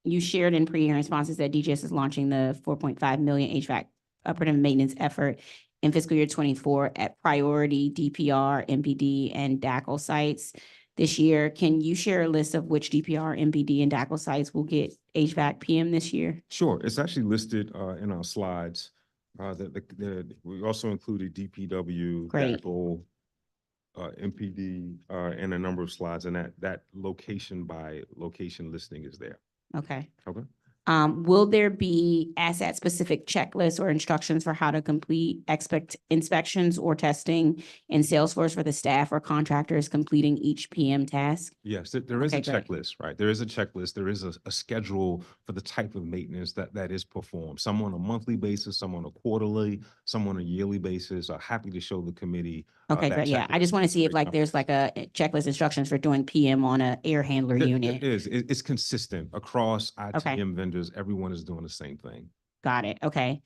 You shared in pre-hearing responses that DGS is launching the 4.5 million HVAC preventive maintenance effort in fiscal year 24 at priority DPR, MPD, and DACL sites this year. Can you share a list of which DPR, MPD, and DACL sites will get HVAC PM this year? Sure, it's actually listed in our slides. We also included DPW, Great. DACL, MPD, and a number of slides, and that location by location listing is there. Okay. Okay. Will there be asset-specific checklists or instructions for how to complete inspections or testing in Salesforce for the staff or contractors completing each PM task? Yes, there is a Okay, great. checklist, right? There is a checklist. There is a schedule for the type of maintenance that is performed. Some on a monthly basis, some on a quarterly, some on a yearly basis. I'm happy to show the committee. Okay, that great. Yeah, I checklist. just want to see if Very like there's like a checklist instructions for doing PM on a air handler There unit. is. It's consistent across Okay. ITM vendors. Everyone is doing the same thing. Got it. Okay.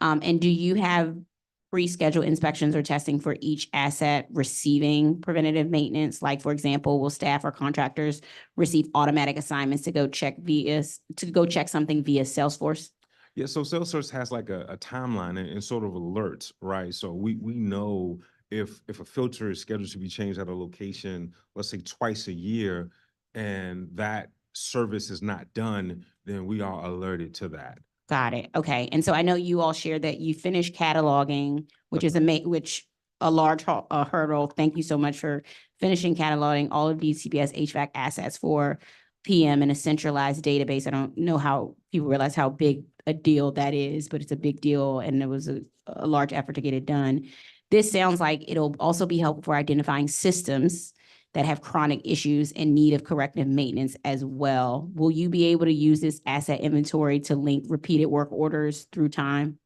And do you have pre-scheduled inspections or testing for each asset receiving preventative maintenance? Like, for example, will staff or contractors receive automatic assignments to go check something via Salesforce? Yeah, so Salesforce has like a timeline and sort of alerts, right? So we know if a filter is scheduled to be changed at a location, let's say twice a year, and that service is not done, then we are alerted to that. Got it. Okay. And so I know you all shared that you finished cataloging, which is a large hurdle. Thank you so much for finishing cataloging all of these CBS HVAC assets for PM in a centralized database. I don't know how people realize how big a deal that is, but it's a big deal, and it was a large effort to get it done. This sounds like it'll also be helpful for identifying systems that have chronic issues in need of corrective maintenance as well. Will you be able to use this asset inventory to link repeated work orders through time?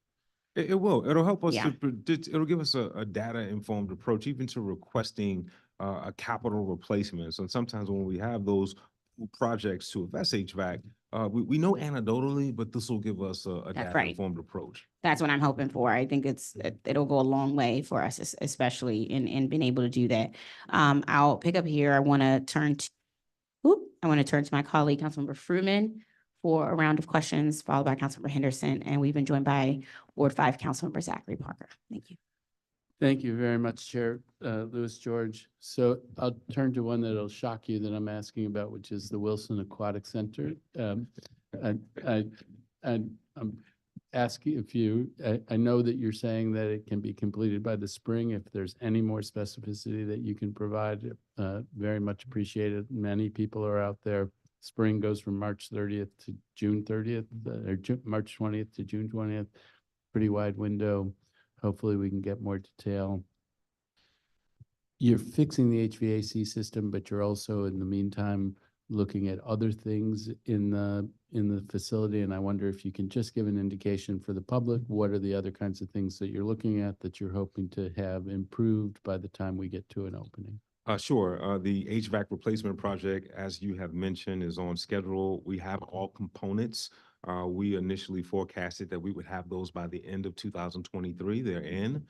It will. It'll help us Yeah. to predict. It'll give us a data-informed approach, even to requesting a capital replacement. So sometimes when we have those projects to invest HVAC, we know anecdotally, but this will give us a That's right. data-informed approach. That's what I'm hoping for. I think it'll go a long way for us, especially in being able to do that. I'll pick up here. I want to turn to my colleague, Councilmember Fruman, for a round of questions, followed by Councilmember Henderson, and we've been joined by Ward 5 Councilmember Zachary Parker. Thank you. Thank you very much, Chair Lewis George. So I'll turn to one that'll shock you that I'm asking about, which is the Wilson Aquatic Center. I'm asking if I know that you're saying that it can be completed by the spring. If there's any more specificity that you can provide, very much appreciated. Many people are out there. Spring goes from March 30th to June 30th, or March 20th to June 20th. Pretty wide window. Hopefully we can get more detail. You're fixing the HVAC system, but you're also in the meantime looking at other things in the facility. And I wonder if you can just give an indication for the public, what are the other kinds of things that you're looking at that you're hoping to have improved by the time we get to an opening? Sure. The HVAC replacement project, as you have mentioned, is on schedule. We have all components. We initially forecasted that we would have those by the end of 2023. They're in.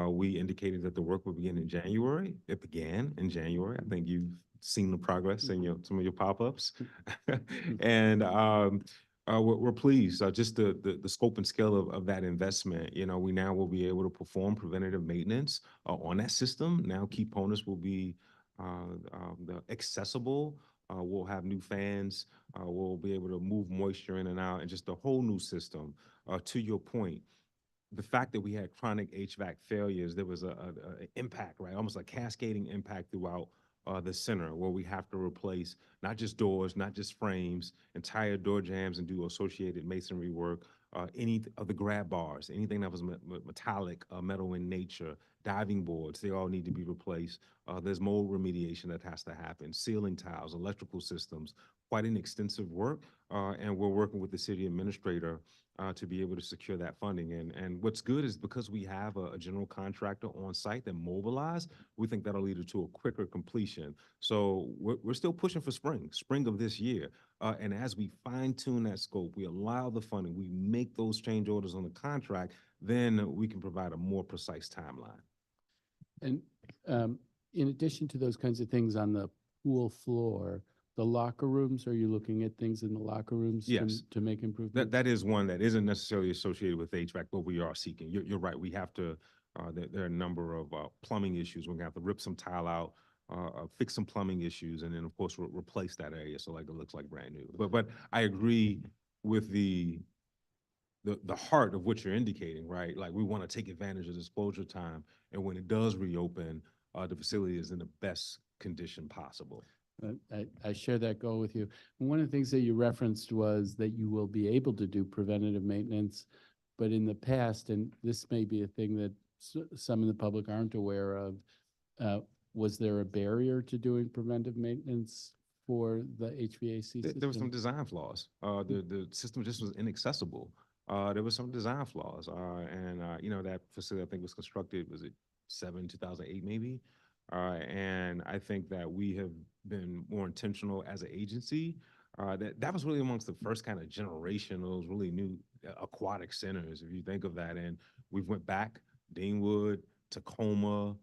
We indicated that the work would begin in January. It began in January. I think you've seen the progress in some of your pop-ups. And we're pleased. Just the scope and scale of that investment. We now will be able to perform preventative maintenance on that system. Now key components will be accessible. We'll have new fans. We'll be able to move moisture in and out, and just a whole new system. To your point, the fact that we had chronic HVAC failures, there was an impact, right? Almost a cascading impact throughout the center, where we have to replace not just doors, not just frames, entire door jambs, and do associated masonry work. Any of the grab bars, anything that was metallic, metal in nature, diving boards, they all need to be replaced. There's mold remediation that has to happen, ceiling tiles, electrical systems, quite an extensive work. And we're working with the city administrator to be able to secure that funding. And what's good is because we have a general contractor on site that mobilized, we think that'll lead to a quicker completion. So we're still pushing for spring of this year. And as we fine tune that scope, we allow the funding, we make those change orders on the contract, then we can provide a more precise timeline. And in addition to those kinds of things on the pool floor, the locker rooms, are you looking at things in the locker rooms Yes. to make improvements? That is one that isn't necessarily associated with HVAC, but we are seeking. You're right. We have to There are a number of plumbing issues. We're gonna have to rip some tile out, fix some plumbing issues, and then of course replace that area so like it looks like brand new. But I agree with the heart of what you're indicating, right? Like we want to take advantage of this closure time, and when it does reopen, the facility is in the best condition possible. I share that goal with you. And one of the things that you referenced was that you will be able to do preventative maintenance, but in the past, and this may be a thing that some in the public aren't aware of, was there a barrier to doing preventive maintenance for the HVAC system? There were some design flaws. The system just was inaccessible. There were some design flaws, and you know, that facility I think was constructed, was it 2008 maybe? And I think that we have been more intentional as an agency. That was really amongst the first kind of generation of those really new aquatic centers, if you think of that. And we've went back, Deanwood, Tacoma,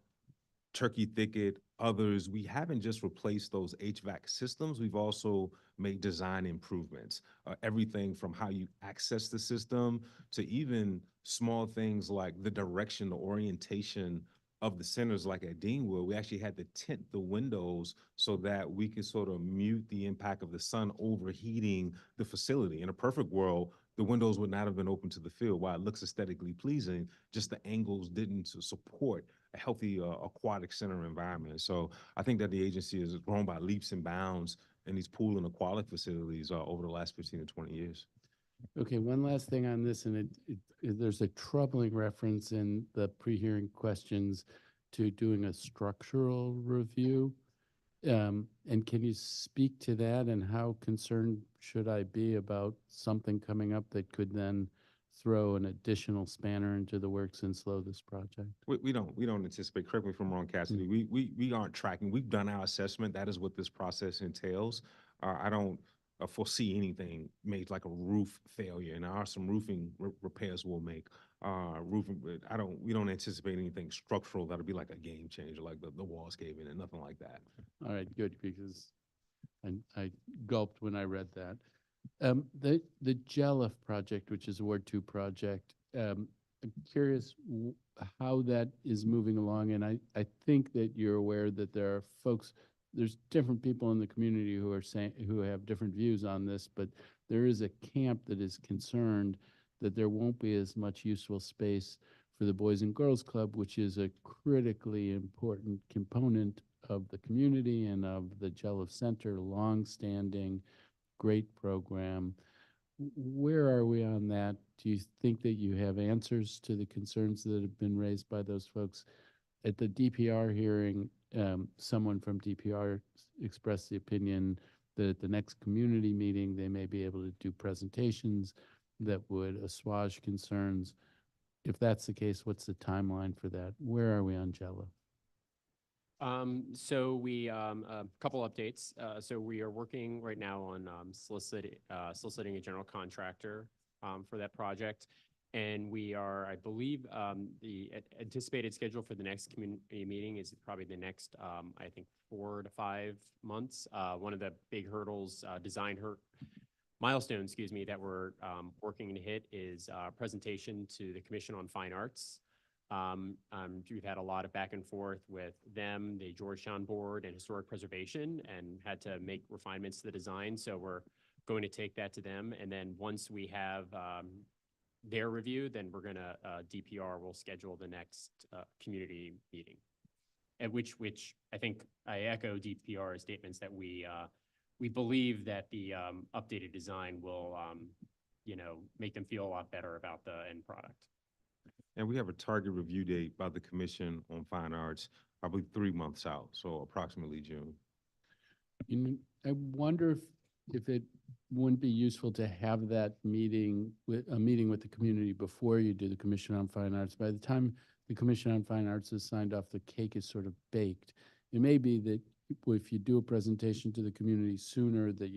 Turkey Thicket, others. We haven't just replaced those HVAC systems, we've also made design improvements. Everything from how you access the system to even small things like the direction, the orientation of the centers. Like at Deanwood, we actually had to tint the windows so that we could sort of mute the impact of the sun overheating the facility. In a perfect world, the windows would not have been open to the field. While it looks aesthetically pleasing, just the angles didn't support a healthy aquatic center environment. So I think that the agency has grown by leaps and bounds in these pool and aquatic facilities over the last 15 to 20 years. Okay, one last thing on this, and there's a troubling reference in the pre-hearing questions to doing a structural review. And can you speak to that, and how concerned should I be about something coming up that could then throw an additional spanner into the works and slow this project? We don't anticipate, correct me if I'm wrong, Cassidy, we aren't tracking. We've done our assessment. That is what this process entails. I don't foresee anything made like a roof failure, and there are some roofing repairs we'll make. Roofing, but we don't anticipate anything structural that'll be like a game changer, like the walls caving and nothing like that. All right, good, because I gulped when I read that. The JELF project, which is a Ward 2 project, I'm curious how that is moving along, and I think that you're aware that there are folks, there's different people in the community who are saying, who have different views on this, but there is a camp that is concerned that there won't be as much useful space for the Boys and Girls Club, which is a critically important component of the community and of the JELF Center, long-standing, great program. Where are we on that? Do you think that you have answers to the concerns that have been raised by those folks? At the DPR hearing, someone from DPR expressed the opinion that at the next community meeting, they may be able to do presentations that would assuage concerns. If that's the case, what's the timeline for that? Where are we on JELF? So we, a couple updates. So we are working right now on soliciting a general contractor for that project. And we are, I believe, the anticipated schedule for the next community meeting is probably the next, I think, 4 to 5 months. One of the big hurdles, milestones, excuse me, that we're working to hit is presentation to the Commission on Fine Arts. We've had a lot of back and forth with them, the Georgetown Board and Historic Preservation, and had to make refinements to the design. So we're going to take that to them. And then once we have their review, then we're gonna, DPR will schedule the next community meeting. At which I think I echo DPR's statements that we believe that the updated design will, make them feel a lot better about the end product. And we have a target review date by the Commission on Fine Arts, probably 3 months out, so approximately June. I wonder if it wouldn't be useful to have that meeting with the community before you do the Commission on Fine Arts. By the time the Commission on Fine Arts is signed off, the cake is sort of baked. It may be that if you do a presentation to the community sooner, that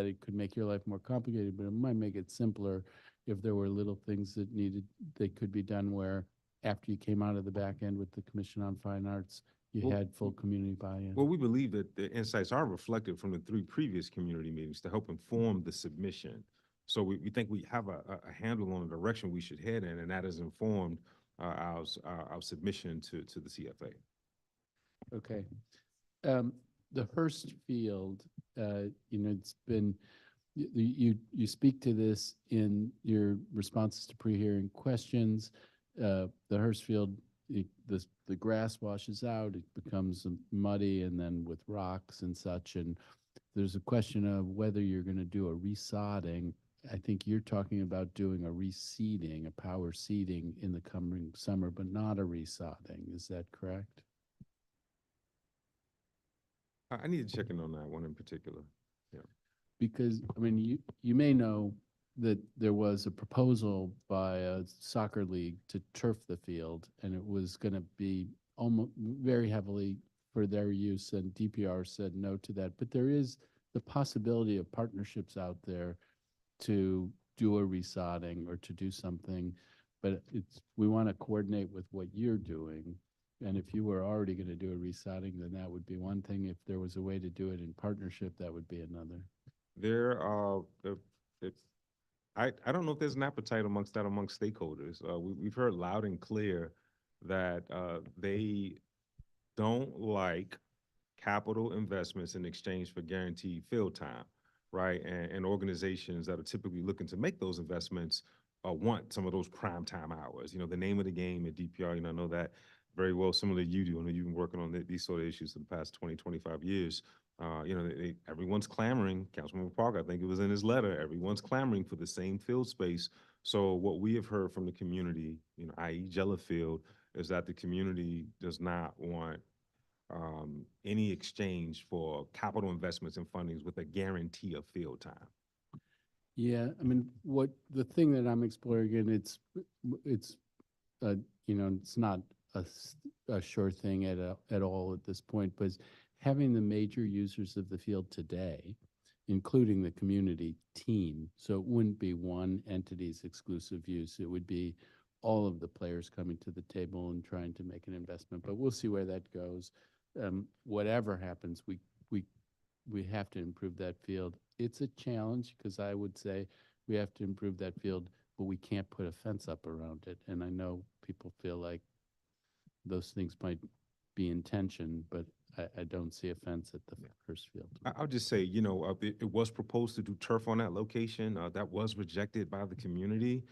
it could make your life more complicated, but it might make it simpler if there were little things that could be done where after you came out of the back end with the Commission on Fine Arts, you had full community buy-in. Well, we believe that the insights are reflected from the 3 previous community meetings to help inform the submission. So we think we have a handle on the direction we should head in, and that is informed our submission to the CFA. Okay. The Hearst Field, it's been, you speak to this in your responses to pre-hearing questions. The Hearst Field, the grass washes out, it becomes muddy, and then with rocks and such, and there's a question of whether you're going to do a resodding. I think you're talking about doing a reseeding, a power seeding in the coming summer, but not a resodding. Is that correct? I need to check in on that one in particular. Because, I mean, you may know that there was a proposal by a soccer league to turf the field, and it was going to be almost very heavily for their use, and DPR said no to that. But there is the possibility of partnerships out there to do a resodding or to do something, but we want to coordinate with what you're doing. And if you were already going to do a resodding, then that would be one thing. If there was a way to do it in partnership, that would be another. I don't know if there's an appetite amongst stakeholders. We've heard loud and clear that they don't like capital investments in exchange for guaranteed field time, right? And organizations that are typically looking to make those investments want some of those prime time hours. The name of the game at DPR, I know that very well, similar to you do. I know you've been working on these sort of issues for the past 20, 25 years. Everyone's clamoring, Councilmember Parker, I think it was in his letter, everyone's clamoring for the same field space. So what we have heard from the community, i.e. Jellifield, is that the community does not want any exchange for capital investments and fundings with a guarantee of field time. Yeah, I mean, the thing that I'm exploring, and it's not a sure thing at all at this point, but having the major users of the field today, including the community team. So it wouldn't be one entity's exclusive use. It would be all of the players coming to the table and trying to make an investment, but we'll see where that goes. Whatever happens, we have to improve that field. It's a challenge because I would say we have to improve that field, but we can't put a fence up around it. And I know people feel like those things might be in tension, but I don't see a fence at the first field. I'll just say, it was proposed to do turf on that location. That was rejected by the community.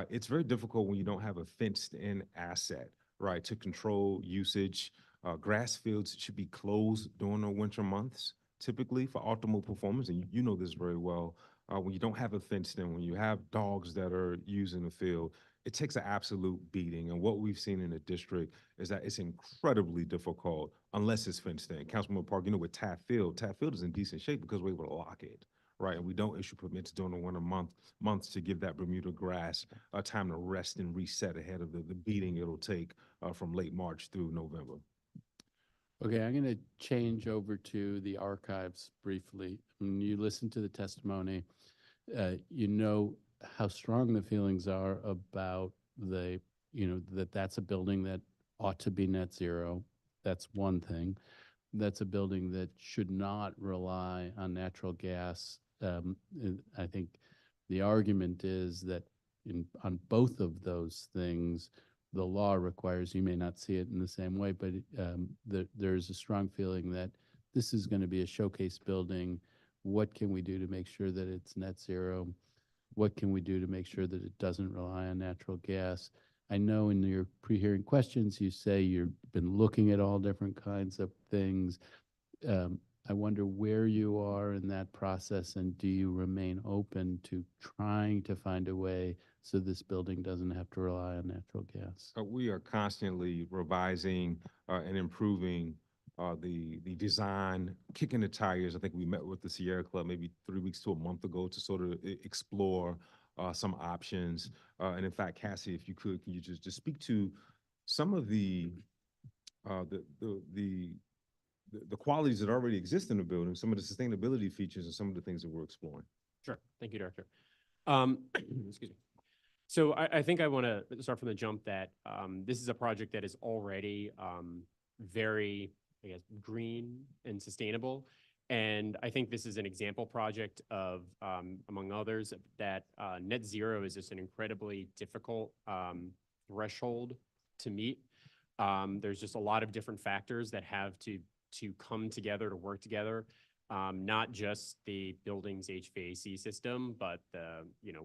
It's very difficult when you don't have a fenced-in asset, right, to control usage. Grass fields should be closed during the winter months, typically for optimal performance, and you know this very well. When you don't have a fenced in, when you have dogs that are using the field, it takes an absolute beating. And what we've seen in the district is that it's incredibly difficult unless it's fenced in. Councilman Park, with Taft Field is in decent shape because we're able to lock it, right? And we don't issue permits during the winter months to give that Bermuda grass time to rest and reset ahead of the beating it'll take from late March through November. Okay, I'm going to change over to the archives briefly. When you listen to the testimony, you know how strong the feelings are about that's a building that ought to be net zero. That's one thing. That's a building that should not rely on natural gas. I think the argument is that on both of those things, the law requires, you may not see it in the same way, but there's a strong feeling that this is going to be a showcase building. What can we do to make sure that it's net zero? What can we do to make sure that it doesn't rely on natural gas? I know in your pre-hearing questions, you say you've been looking at all different kinds of things. I wonder where you are in that process, and do you remain open to trying to find a way so this building doesn't have to rely on natural gas? We are constantly revising and improving the design, kicking the tires. I think we met with the Sierra Club maybe 3 weeks to a month ago to sort of explore some options. And in fact, Cassie, if you could, can you just speak to some of the qualities that already exist in the building, some of the sustainability features, and some of the things that we're exploring? Sure. Thank you, Director. Excuse me. So I think I want to start from the jump that this is a project that is already very, I guess, green and sustainable. And I think this is an example project of, among others, that net zero is just an incredibly difficult threshold to meet. There's just a lot of different factors that have to come together, to work together. Not just the building's HVAC system, but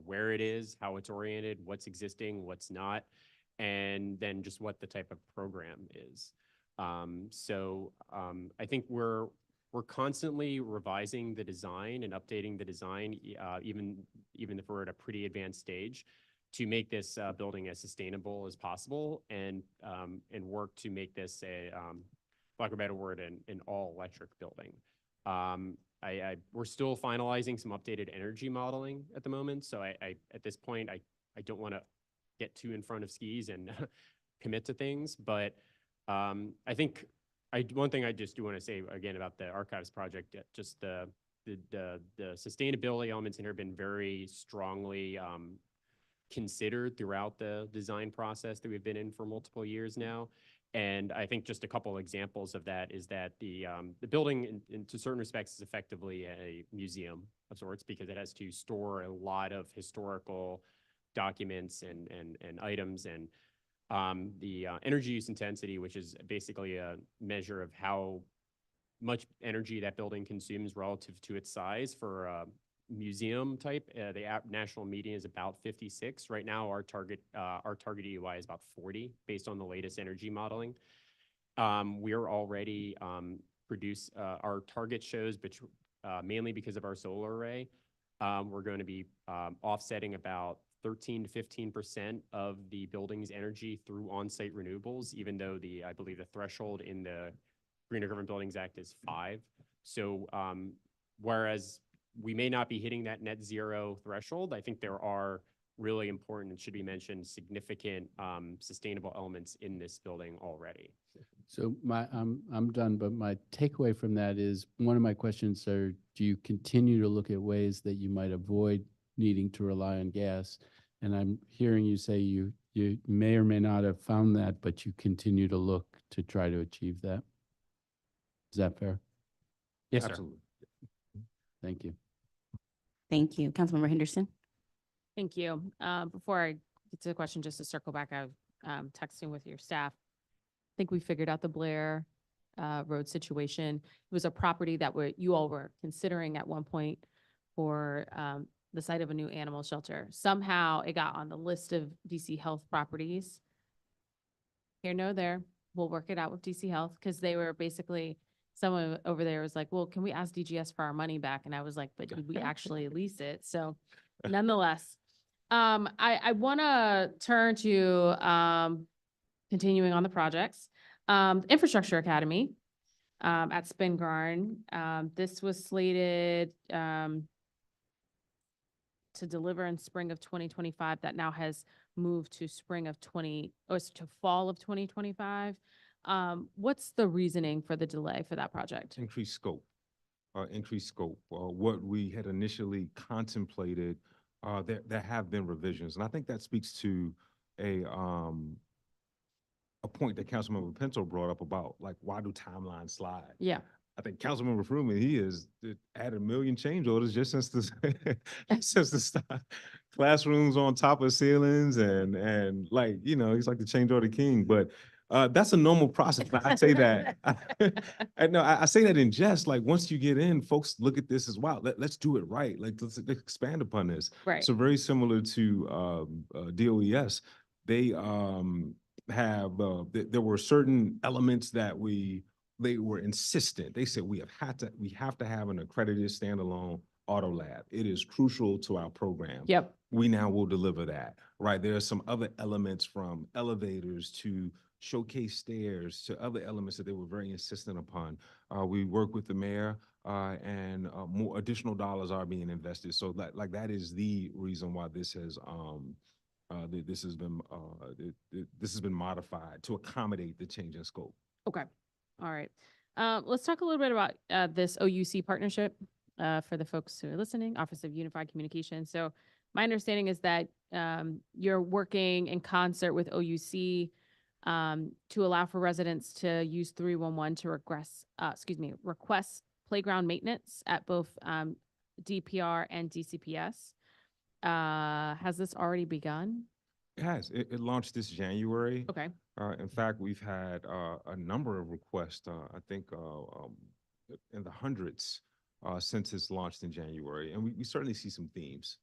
where it is, how it's oriented, what's existing, what's not, and then just what the type of program is. I think we're constantly revising the design and updating the design, even if we're at a pretty advanced stage, to make this building as sustainable as possible, and work to make this a, for lack of a better word, an all-electric building. We're still finalizing some updated energy modeling at the moment, so at this point, I don't want to get too in front of skis and commit to things, but I think one thing I just do want to say again about the archives project, just the sustainability elements in here have been very strongly considered throughout the design process that we've been in for multiple years now. And I think just a couple examples of that is that the building, in to certain respects, is effectively a museum of sorts, because it has to store a lot of historical documents and items, and the energy use intensity, which is basically a measure of how much energy that building consumes relative to its size for a museum type. The national median is about 56. Right now, our target EUI is about 40 based on the latest energy modeling. We're already our target shows, mainly because of our solar array, we're going to be offsetting about 13 to 15% of the building's energy through on-site renewables, even though I believe the threshold in the Greener Government Buildings Act is 5. So whereas we may not be hitting that net zero threshold, I think there are really important, and should be mentioned, significant sustainable elements in this building already. So I'm done, but my takeaway from that is, one of my questions are, do you continue to look at ways that you might avoid needing to rely on gas? And I'm hearing you say you may or may not have found that, but you continue to look to try to achieve that. Is that fair? Yes, sir. Absolutely. Thank you. Thank you. Councilmember Henderson. Thank you. Before I get to the question, just to circle back, I was texting with your staff. I think we figured out the Blair Road situation. It was a property that you all were considering at one point for the site of a new animal shelter. Somehow it got on the list of DC Health properties. Here, no, there. We'll work it out with DC Health, because they were basically, someone over there was like, well, can we ask DGS for our money back? And I was like, but did we actually lease it? So nonetheless, I want to turn to continuing on the projects. Infrastructure Academy at Spingarn. This was slated to deliver in spring of 2025. That now has moved to to fall of 2025. What's the reasoning for the delay for that project? Increased scope. What we had initially contemplated, there have been revisions, and I think that speaks to a point that Councilmember Pinto brought up about, like, why do timelines slide? Yeah. I think Councilmember Fruman, he has added 1 million change orders just since since the start. Classrooms on top of ceilings, and like, he's like the change order king. But that's a normal process. I say that. I say that in jest. Like, once you get in, folks look at this as, wow, let's do it right. Like, let's expand upon this. Right. So very similar to DOES, they there were certain elements that they were insistent. They said we have to have an accredited standalone auto lab. It is crucial to our program. Yep. We now will deliver that, right? There are some other elements, from elevators to showcase stairs to other elements that they were very insistent upon. We work with the mayor, and more additional dollars are being invested. So that is the reason why this has been modified to accommodate the change in scope. Okay. All right. Let's talk a little bit about this OUC partnership for the folks who are listening, Office of Unified Communications. So my understanding is that you're working in concert with OUC to allow for residents to use 311 to request playground maintenance at both DPR and DCPS. Has this already begun? It has. It launched this January. Okay, In fact, we've had a number of requests, I think in the hundreds since it's launched in January. And we certainly see some themes.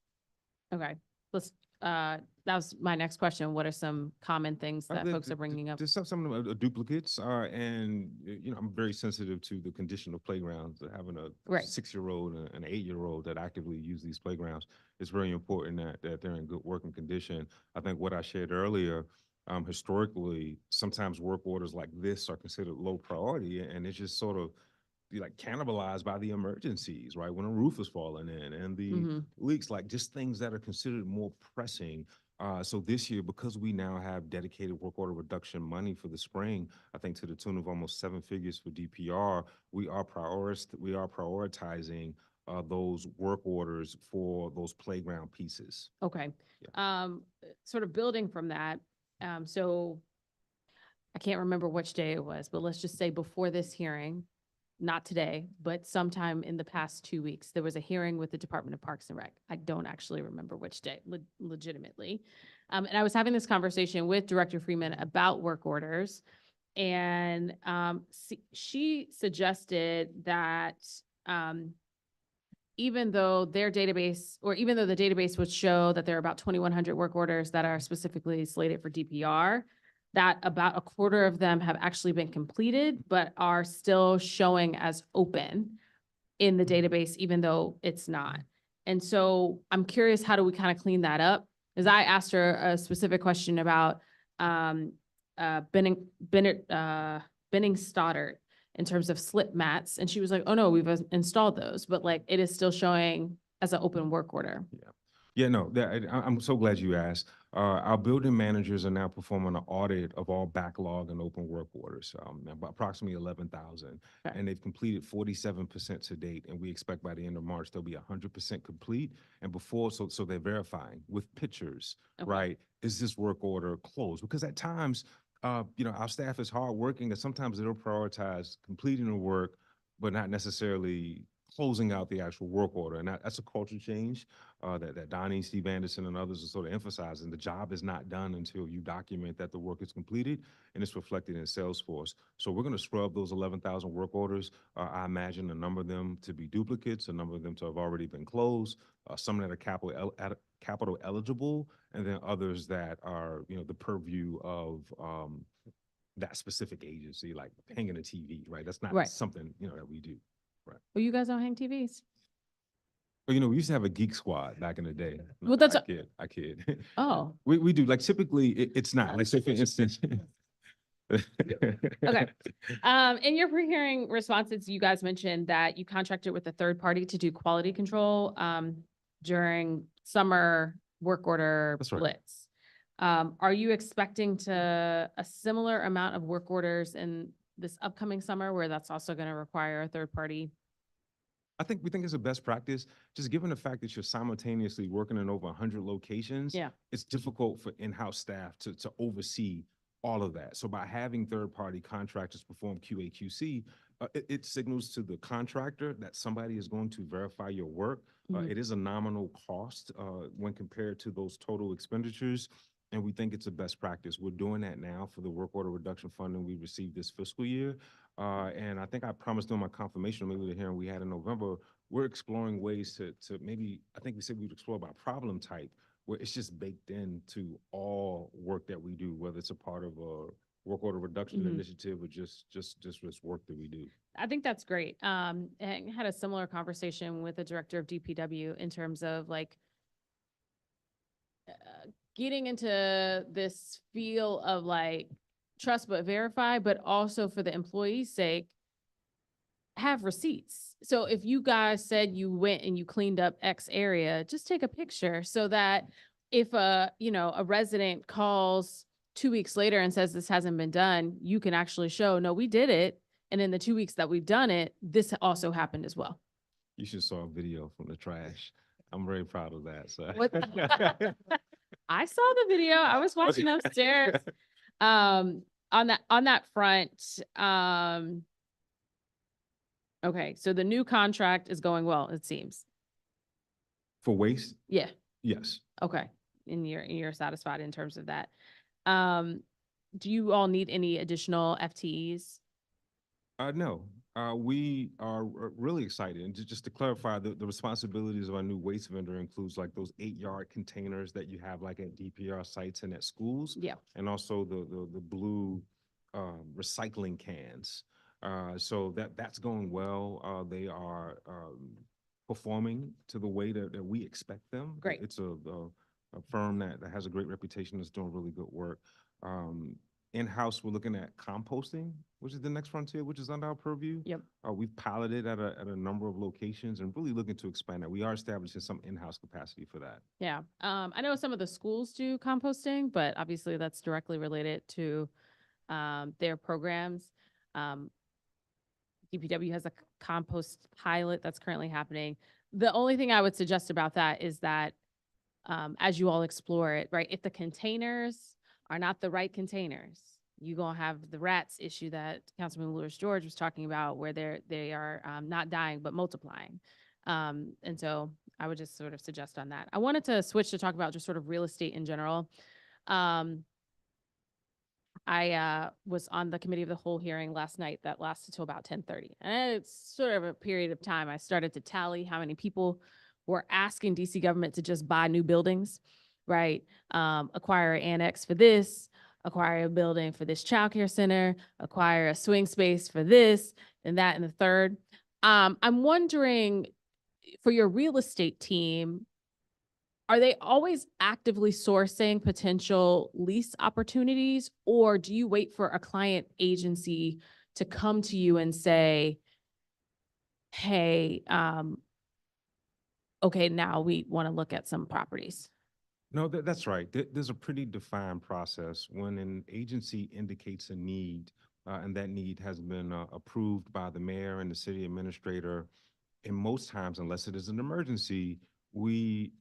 okay. Let's, that was my next question. What are some common things that folks are bringing up? There's some of them are duplicates, and you know, I'm very sensitive to the condition of playgrounds. Having a Right. 6-year-old and an 8-year-old that actively use these playgrounds, it's very important that they're in good working condition. I think what I shared earlier, historically, sometimes work orders like this are considered low priority, and it's just sort of be like cannibalized by the emergencies, right? When a roof is falling in and the Mhm. leaks, like just things that are considered more pressing. So this year, because we now have dedicated work order reduction money for the spring, I think to the tune of almost 7 figures for DPR, we are prioritizing those work orders for those playground pieces. Okay. Sort of building from that, so I can't remember which day it was, but let's just say before this hearing, not today, but sometime in the past 2 weeks, there was a hearing with the Department of Parks and Rec. I don't actually remember which day, legitimately. And I was having this conversation with Director Freeman about work orders. And she suggested that even though their database, or even though the database would show that there are about 2,100 work orders that are specifically slated for DPR, that about a quarter of them have actually been completed, but are still showing as open in the database, even though it's not. And so I'm curious, how do we kind of clean that up? Because I asked her a specific question about Benning Stoddard in terms of slip mats. And she was like, oh no, we've installed those, but like it is still showing as an open work order. Yeah, no, I'm so glad you asked. Our building managers are now performing an audit of all backlog and open work orders, about approximately 11,000. Okay. And they've completed 47% to date. And we expect by the end of March, they'll be 100% complete. And before, so they're verifying with pictures, Okay. right? Is this work order closed? Because at times, you know, our staff is hardworking, and sometimes they'll prioritize completing the work, but not necessarily closing out the actual work order. And that's a culture change that Donnie, Steve Anderson, and others are sort of emphasizing. The job is not done until you document that the work is completed and it's reflected in Salesforce. So we're going to scrub those 11,000 work orders. I imagine a number of them to be duplicates, a number of them to have already been closed, some that are capital eligible, and then others that are, you know, the purview of that specific agency, like hanging a TV, right? That's not Right. something, you know, that we do. Well, you guys don't hang TVs. But, you know, we used to have a geek squad back in the day. Well, that's I kid. Oh, We do, like, typically, it's not, like, say for instance. okay. In your pre-hearing responses, you guys mentioned that you contracted with a third party to do quality control, during summer work order That's right. blitz. Are you expecting a similar amount of work orders in this upcoming summer where that's also going to require a third party? We think it's a best practice, just given the fact that you're simultaneously working in over 100 locations. Yeah. It's difficult for in-house staff to oversee all of that. So by having third-party contractors perform QA/QC, it signals to the contractor that somebody is going to verify your work. Mhm. It is a nominal cost when compared to those total expenditures, and we think it's a best practice. We're doing that now for the work order reduction funding we received this fiscal year. And I think I promised during my confirmation, maybe the hearing we had in November, we're exploring ways to maybe, I think we said we'd explore by problem type, where it's just baked into all work that we do, whether it's a part of a work order reduction Mhm. initiative or just work that we do. I think that's great. I had a similar conversation with the director of DPW in terms of like getting into this feel of like trust but verify, but also for the employee's sake, have receipts. So if you guys said you went and you cleaned up X area, just take a picture so that if a resident calls 2 weeks later and says this hasn't been done, you can actually show, no, we did it. And in the 2 weeks that we've done it, this also happened as well. You should saw a video from the trash. I'm very proud of that. So. What? I saw the video. I was watching upstairs. On that front, okay, so the new contract is going well, it seems. For waste? Yeah, Yes. okay. and you're satisfied in terms of that. Do you all need any additional FTEs? No, we are really excited. And just to clarify, the responsibilities of our new waste vendor includes like those 8-yard containers that you have like at DPR sites and at schools. Yeah. And also the blue recycling cans. So that's going well. They are performing to the way that we expect them. Great. It's a firm that has a great reputation, that's doing really good work. In-house, we're looking at composting, which is the next frontier, which is under our purview. Yep. We've piloted at a number of locations and really looking to expand that. We are establishing some in-house capacity for that. Yeah. I know some of the schools do composting, but obviously that's directly related to their programs. DPW has a compost pilot that's currently happening. The only thing I would suggest about that is that as you all explore it, right, if the containers are not the right containers, you're gonna have the rats issue that Councilman Lewis George was talking about, where they are not dying but multiplying. And so I would just sort of suggest on that. I wanted to switch to talk about just sort of real estate in general. I was on the committee of the whole hearing last night that lasted till about 10:30. And it's sort of a period of time I started to tally how many people were asking DC government to just buy new buildings, right? Acquire an annex for this, acquire a building for this childcare center, acquire a swing space for this and that and the third. I'm wondering, for your real estate team, are they always actively sourcing potential lease opportunities, or do you wait for a client agency to come to you and say, hey, okay, now we want to look at some properties? No, that's right. There's a pretty defined process. When an agency indicates a need, and that need has been approved by the mayor and the city administrator, and most times, unless it is an emergency, we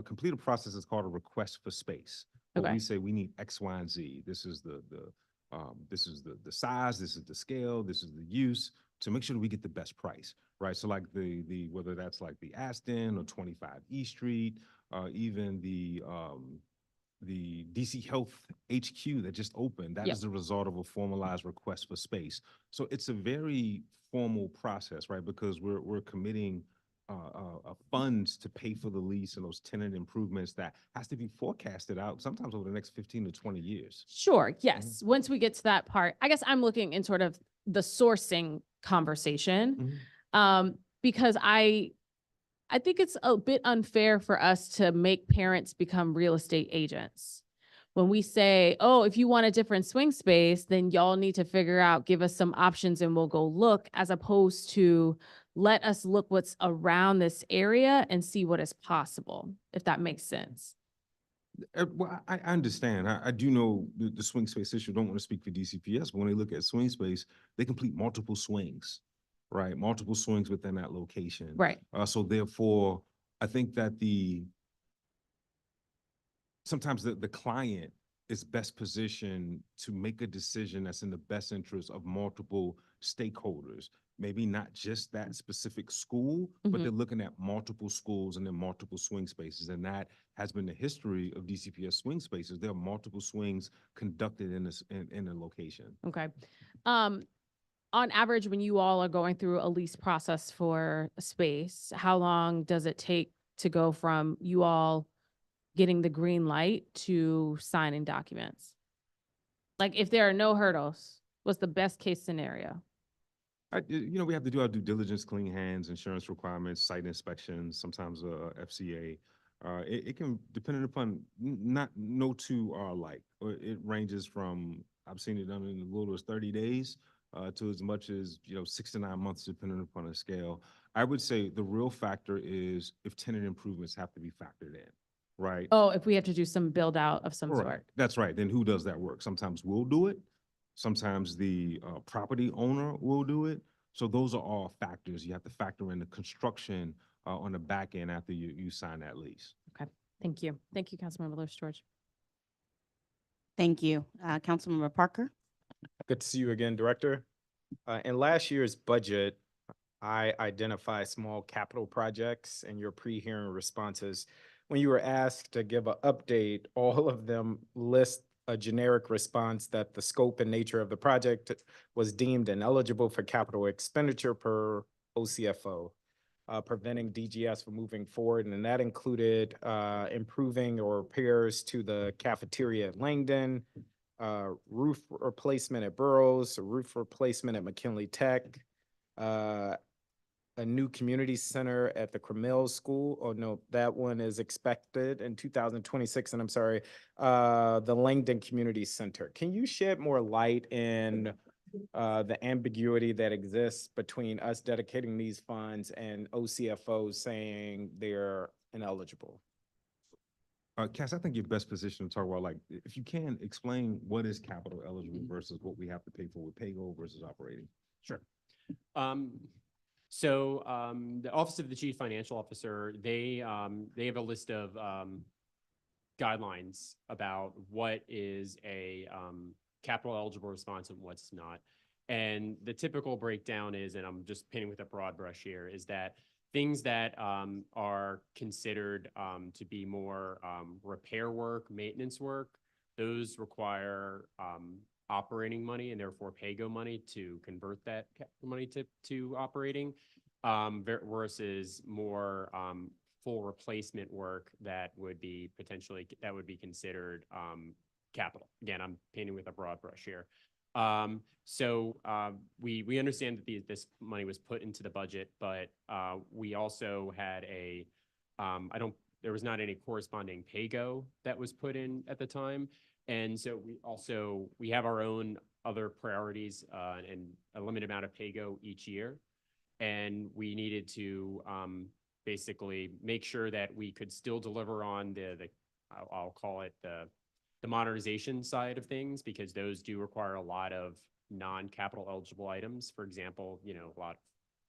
complete a process that's called a request for space. Where Okay. we say we need X, Y, and Z. This is the size, this is the scale, this is the use, to make sure that we get the best price, right? So like the whether that's like the Aston or 25 East Street, even the DC Health HQ that just opened, that Yep. is the result of a formalized request for space. So it's a very formal process, right? Because we're committing funds to pay for the lease and those tenant improvements that has to be forecasted out sometimes over the next 15 to 20 years. Sure, yes. Once we get to that part, I guess I'm looking in sort of the sourcing conversation. Because I think it's a bit unfair for us to make parents become real estate agents. When we say, oh, if you want a different swing space, then y'all need to figure out, give us some options and we'll go look, as opposed to let us look what's around this area and see what is possible, if that makes sense. Well, I understand. I do know the swing space issue. Don't want to speak for DCPS, but when they look at swing space, they complete multiple swings, right? Multiple swings within that location. Right. So therefore, I think that sometimes the client is best positioned to make a decision that's in the best interest of multiple stakeholders. Maybe not just that specific school, but they're looking at multiple schools and then multiple swing spaces. And that has been the history of DCPS swing spaces. There are multiple swings conducted in a location. Okay. On average, when you all are going through a lease process for a space, how long does it take to go from you all getting the green light to signing documents? Like, if there are no hurdles, what's the best case scenario? We have to do our due diligence, clean hands, insurance requirements, site inspections, sometimes FCA. It can, depending upon, no two are alike. It ranges from, I've seen it done in as little as 30 days to as much as 6 to 9 months, depending upon the scale. I would say the real factor is if tenant improvements have to be factored in, right? Oh, if we have to do some build out of some Right. sort. That's right. Then who does that work? Sometimes we'll do it. Sometimes the property owner will do it. So those are all factors. You have to factor in the construction on the back end after you sign that lease. Okay, thank you. Thank you, Councilmember Lewis George. Thank you. Councilmember Parker? Good to see you again, Director. In last year's budget, I identified small capital projects, and your pre-hearing responses when you were asked to give an update, all of them list a generic response that the scope and nature of the project was deemed ineligible for capital expenditure per OCFO, preventing DGS from moving forward. And that included improving or repairs to the cafeteria at Langdon, roof replacement at Burroughs, a roof replacement at McKinley Tech, a new community center at the Cromell School. Oh, no, that one is expected in 2026, and I'm sorry, the Langdon Community Center. Can you shed more light in the ambiguity that exists between us dedicating these funds and OCFOs saying they're ineligible? Cass, I think you're best positioned to talk about, like, if you can, explain what is capital eligible versus what we have to pay for with paygo versus operating. Sure. The Office of the Chief Financial Officer, they have a list of guidelines about what is a capital eligible response and what's not. And the typical breakdown is, and I'm just painting with a broad brush here, is that things that are considered to be more repair work, maintenance work, those require operating money and therefore paygo money to convert that money to operating, versus more full replacement work that would be considered capital. Again, I'm painting with a broad brush here. We understand that this money was put into the budget, but we also had there was not any corresponding paygo that was put in at the time. And so we have our own other priorities and a limited amount of paygo each year. And we needed to basically make sure that we could still deliver on I'll call it the modernization side of things, because those do require a lot of non-capital eligible items. For example, a lot of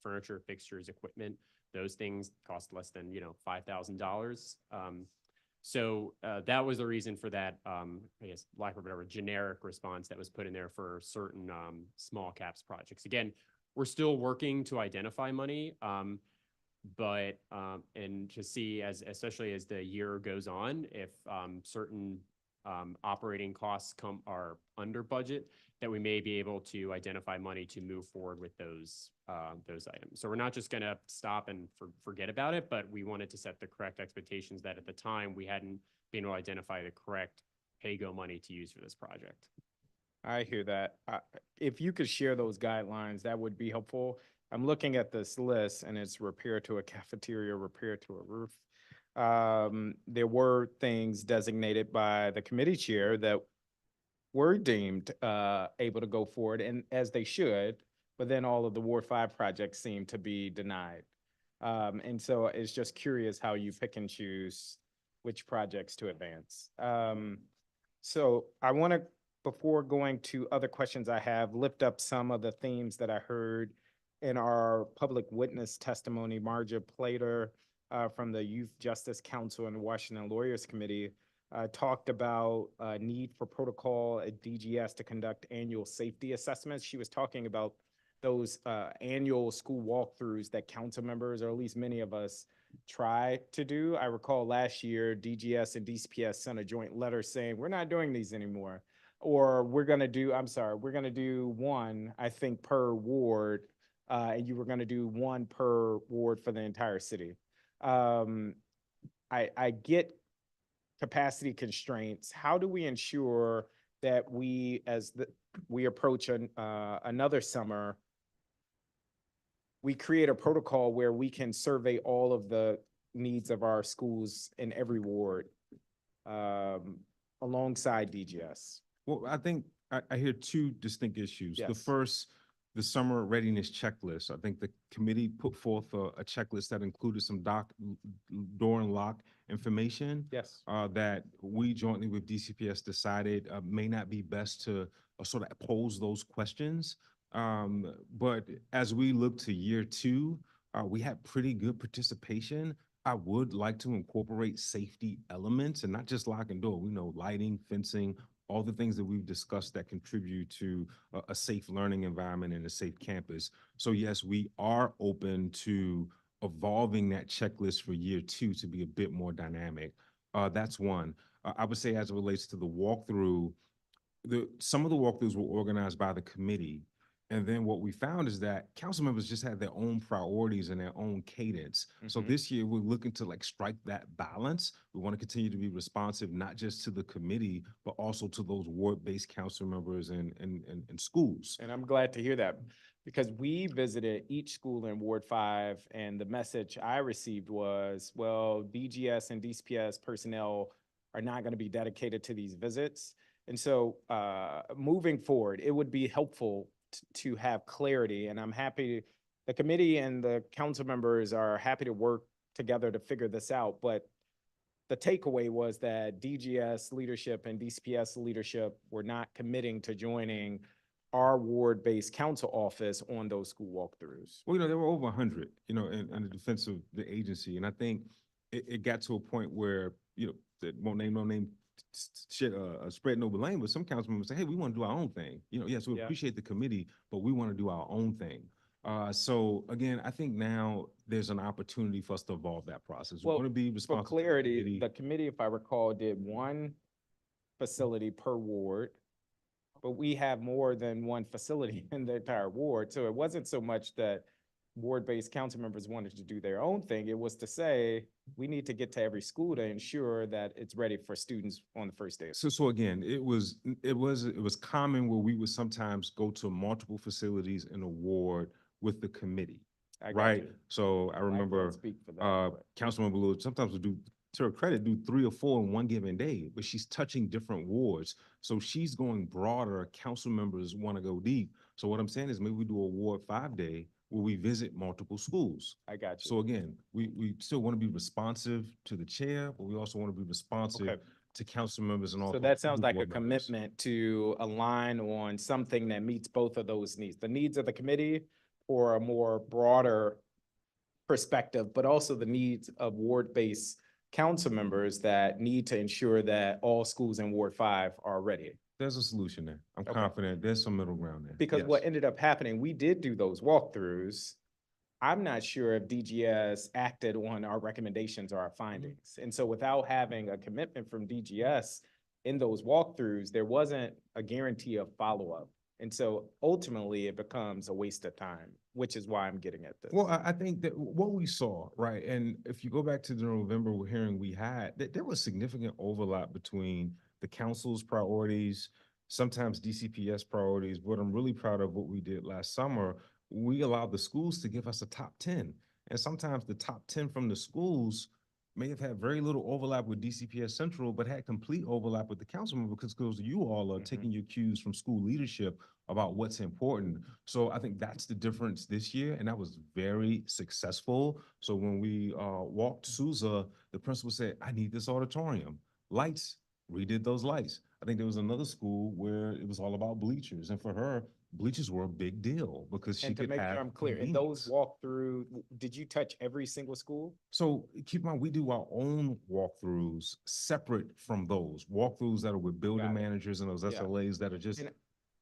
furniture, fixtures, equipment, those things cost less than, $5,000. That was the reason for that, I guess, lack of a better generic response that was put in there for certain small caps projects. Again, we're still working to identify money, but and to see, especially as the year goes on, if certain operating costs are under budget, that we may be able to identify money to move forward with those items. So we're not just going to stop and forget about it, but we wanted to set the correct expectations that at the time we hadn't been able to identify the correct paygo money to use for this project. I hear that. If you could share those guidelines, that would be helpful. I'm looking at this list and it's repair to a cafeteria, repair to a roof. There were things designated by the committee chair that were deemed able to go forward, and as they should, but then all of the Ward 5 projects seem to be denied. And so it's just curious how you pick and choose which projects to advance. So I want to, before going to other questions I have, lift up some of the themes that I heard in our public witness testimony. Marja Plater from the Youth Justice Council and the Washington Lawyers Committee talked about need for protocol at DGS to conduct annual safety assessments. She was talking about those annual school walkthroughs that council members, or at least many of us, try to do. I recall last year, DGS and DCPS sent a joint letter saying, we're not doing these anymore. Or we're going to do one, I think, per ward, and you were going to do one per ward for the entire city. I get capacity constraints. How do we ensure that we approach another summer, we create a protocol where we can survey all of the needs of our schools in every ward alongside DGS? Well, I think I hear two distinct issues. The Yes. first, the summer readiness checklist. I think the committee put forth a checklist that included some door and lock information. Yes. That we jointly with DCPS decided may not be best to sort of pose those questions. But as we look to year two, we had pretty good participation. I would like to incorporate safety elements and not just lock and door. We know lighting, fencing, all the things that we've discussed that contribute to a safe learning environment and a safe campus. So yes, we are open to evolving that checklist for year two to be a bit more dynamic. That's one. I would say as it relates to the walkthrough, some of the walkthroughs were organized by the committee. And then what we found is that council members just had their own priorities and their own cadence. So Mhm. this year, we're looking to like strike that balance. We want to continue to be responsive, not just to the committee, but also to those ward-based council members and schools. And I'm glad to hear that, because we visited each school in Ward 5, and the message I received was, well, DGS and DCPS personnel are not going to be dedicated to these visits. And so moving forward, it would be helpful to have clarity, and I'm happy, the committee and the council members are happy to work together to figure this out, but the takeaway was that DGS leadership and DCPS leadership were not committing to joining our ward-based council office on those school walkthroughs. Well, there were over 100, in the defense of the agency. And I think it got to a point where, that won't name no name, spread no blame, but some council members say, hey, we want to do our own thing. Yes, we Yeah. appreciate the committee, but we want to do our own thing. So again, I think now there's an opportunity for us to evolve that process. We Well, want to be for responsible. clarity, the committee, if I recall, did one facility per ward, but we have more than one facility in the entire ward. So it wasn't so much that ward-based council members wanted to do their own thing. It was to say, we need to get to every school to ensure that it's ready for students on the first day. So again, it was common where we would sometimes go to multiple facilities in a ward with the committee. I got Right? you. So I can't remember, speak for that, but- Councilmember Lewis sometimes would do, to her credit, do 3 or 4 in one given day, but she's touching different wards. So she's going broader. Council members want to go deep. So what I'm saying is maybe we do a Ward 5 day where we visit multiple schools. I got you. So again, we still want to be responsive to the chair, but we also want to be responsive Okay. to council members and all. So that sounds like a commitment to align on something that meets both of those needs, the needs of the committee for a more broader perspective, but also the needs of ward-based council members that need to ensure that all schools in Ward 5 are ready. There's a solution there. I'm Okay. confident there's some middle ground there. Because Yes. what ended up happening, we did do those walkthroughs. I'm not sure if DGS acted on our recommendations or our findings. And so without having a commitment from DGS in those walkthroughs, there wasn't a guarantee of follow-up. And so ultimately it becomes a waste of time, which is why I'm getting at this. Well, I think that what we saw, right, and if you go back to the November hearing we had, that there was significant overlap between the council's priorities, sometimes DCPS priorities. But I'm really proud of what we did last summer. We allowed the schools to give us a top 10. And sometimes the top 10 from the schools may have had very little overlap with DCPS Central, but had complete overlap with the council member because you all are taking your cues from school leadership about what's important. So I think that's the difference this year, and that was very successful. So when we walked Sousa, the principal said, I need this auditorium. Lights, redid those lights. I think there was another school where it was all about bleachers, and for her, bleachers were a big deal because she And to could make sure have I'm clear, in those walkthrough, did you touch every single school? So keep in mind, we do our own walkthroughs separate from those walkthroughs that are with building Got it. managers and those Yeah. SLAs that are just And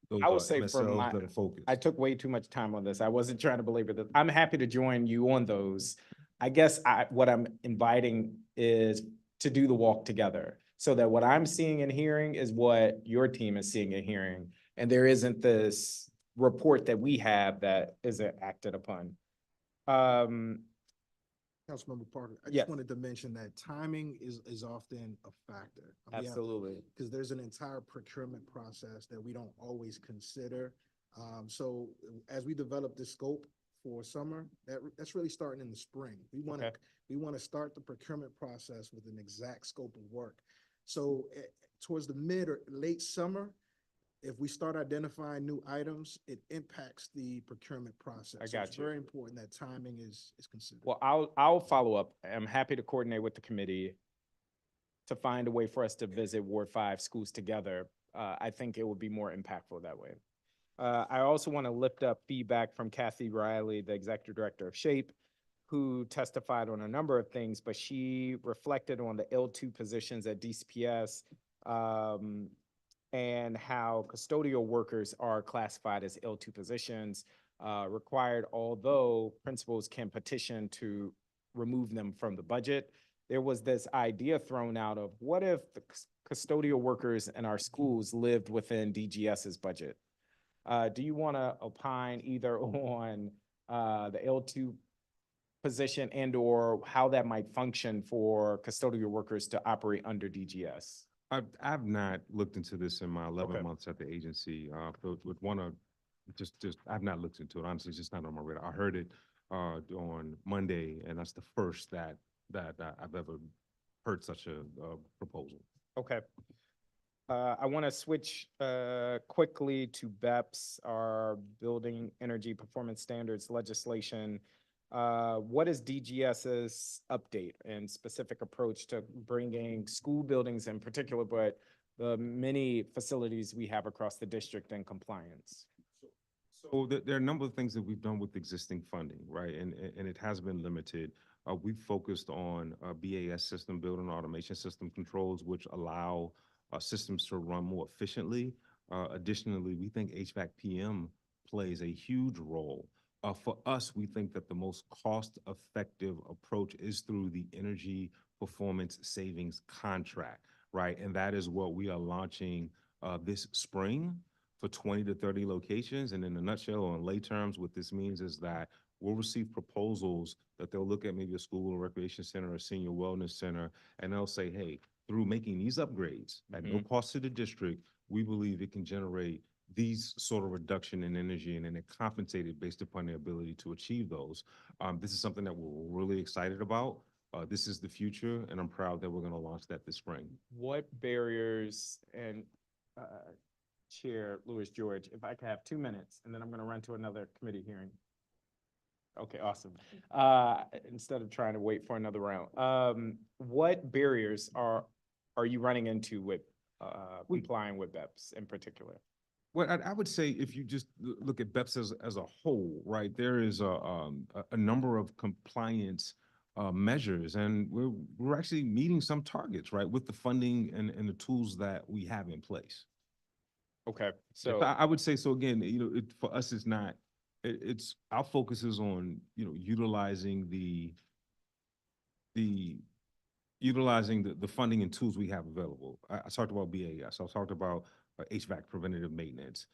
those I would say from MSLs my- that are focused. I took way too much time on this. I wasn't trying to belabor this. I'm happy to join you on those. I guess what I'm inviting is to do the walk together so that what I'm seeing and hearing is what your team is seeing and hearing. And there isn't this report that we have that isn't acted upon. Councilmember Parker, I Yes. just wanted to mention that timing is often a factor. Absolutely. Because there's an entire procurement process that we don't always consider. So as we develop this scope for summer, that's really starting in the spring. We want to start the procurement process with an exact scope of work. So towards the mid or late summer, if we start identifying new items, it impacts the procurement process. I So got it's you. very important that timing is considered. Well, I'll follow up. I'm happy to coordinate with the committee to find a way for us to visit Ward 5 schools together. I think it would be more impactful that way. I also want to lift up feedback from Kathy Riley, the Executive Director of SHAPE, who testified on a number of things, but she reflected on the L2 positions at DCPS, and how custodial workers are classified as L2 positions. required, although principals can petition to remove them from the budget. There was this idea thrown out of what if the custodial workers in our schools lived within DGS's budget? Do you want to opine either on the L2 position and or how that might function for custodial workers to operate under DGS? I've not looked into this in my 11 Okay. months at the agency. Would want to I've not looked into it. Honestly, it's just not on my radar. I heard it on Monday, and that's the first that I've ever heard such a proposal. Okay. I want to switch quickly to BEPS, our Building Energy Performance Standards legislation. What is DGS's update and specific approach to bringing school buildings in particular, but the many facilities we have across the district in compliance? So there are a number of things that we've done with existing funding, right? And it has been limited. We've focused on BAS system, building automation system controls, which allow systems to run more efficiently. Additionally, we think HVAC PM plays a huge role. For us, we think that the most cost-effective approach is through the energy performance savings contract, right? And that is what we are launching this spring for 20 to 30 locations. And in a nutshell, or in lay terms, what this means is that we'll receive proposals that they'll look at maybe a school or recreation center or senior wellness center, and they'll say, hey, through making these upgrades at no cost to the district, we believe it can generate these sort of reduction in energy, and then it compensated based upon their ability to achieve those. This is something that we're really excited about. This is the future, and I'm proud that we're going to launch that this spring. What barriers, and Chair Louis George, if I could have 2 minutes, and then I'm going to run to another committee hearing. Okay, awesome. Instead of trying to wait for another round, what barriers are you running into with complying with BEPS in particular? Well, I would say if you just look at BEPS as a whole, right, there is a number of compliance measures, and we're actually meeting some targets, right, with the funding and the tools that we have in place. Okay, So so I would say, so again, for us, it's not, it's our focus is on, utilizing the funding and tools we have available. I talked about BAS. I talked about HVAC preventative maintenance.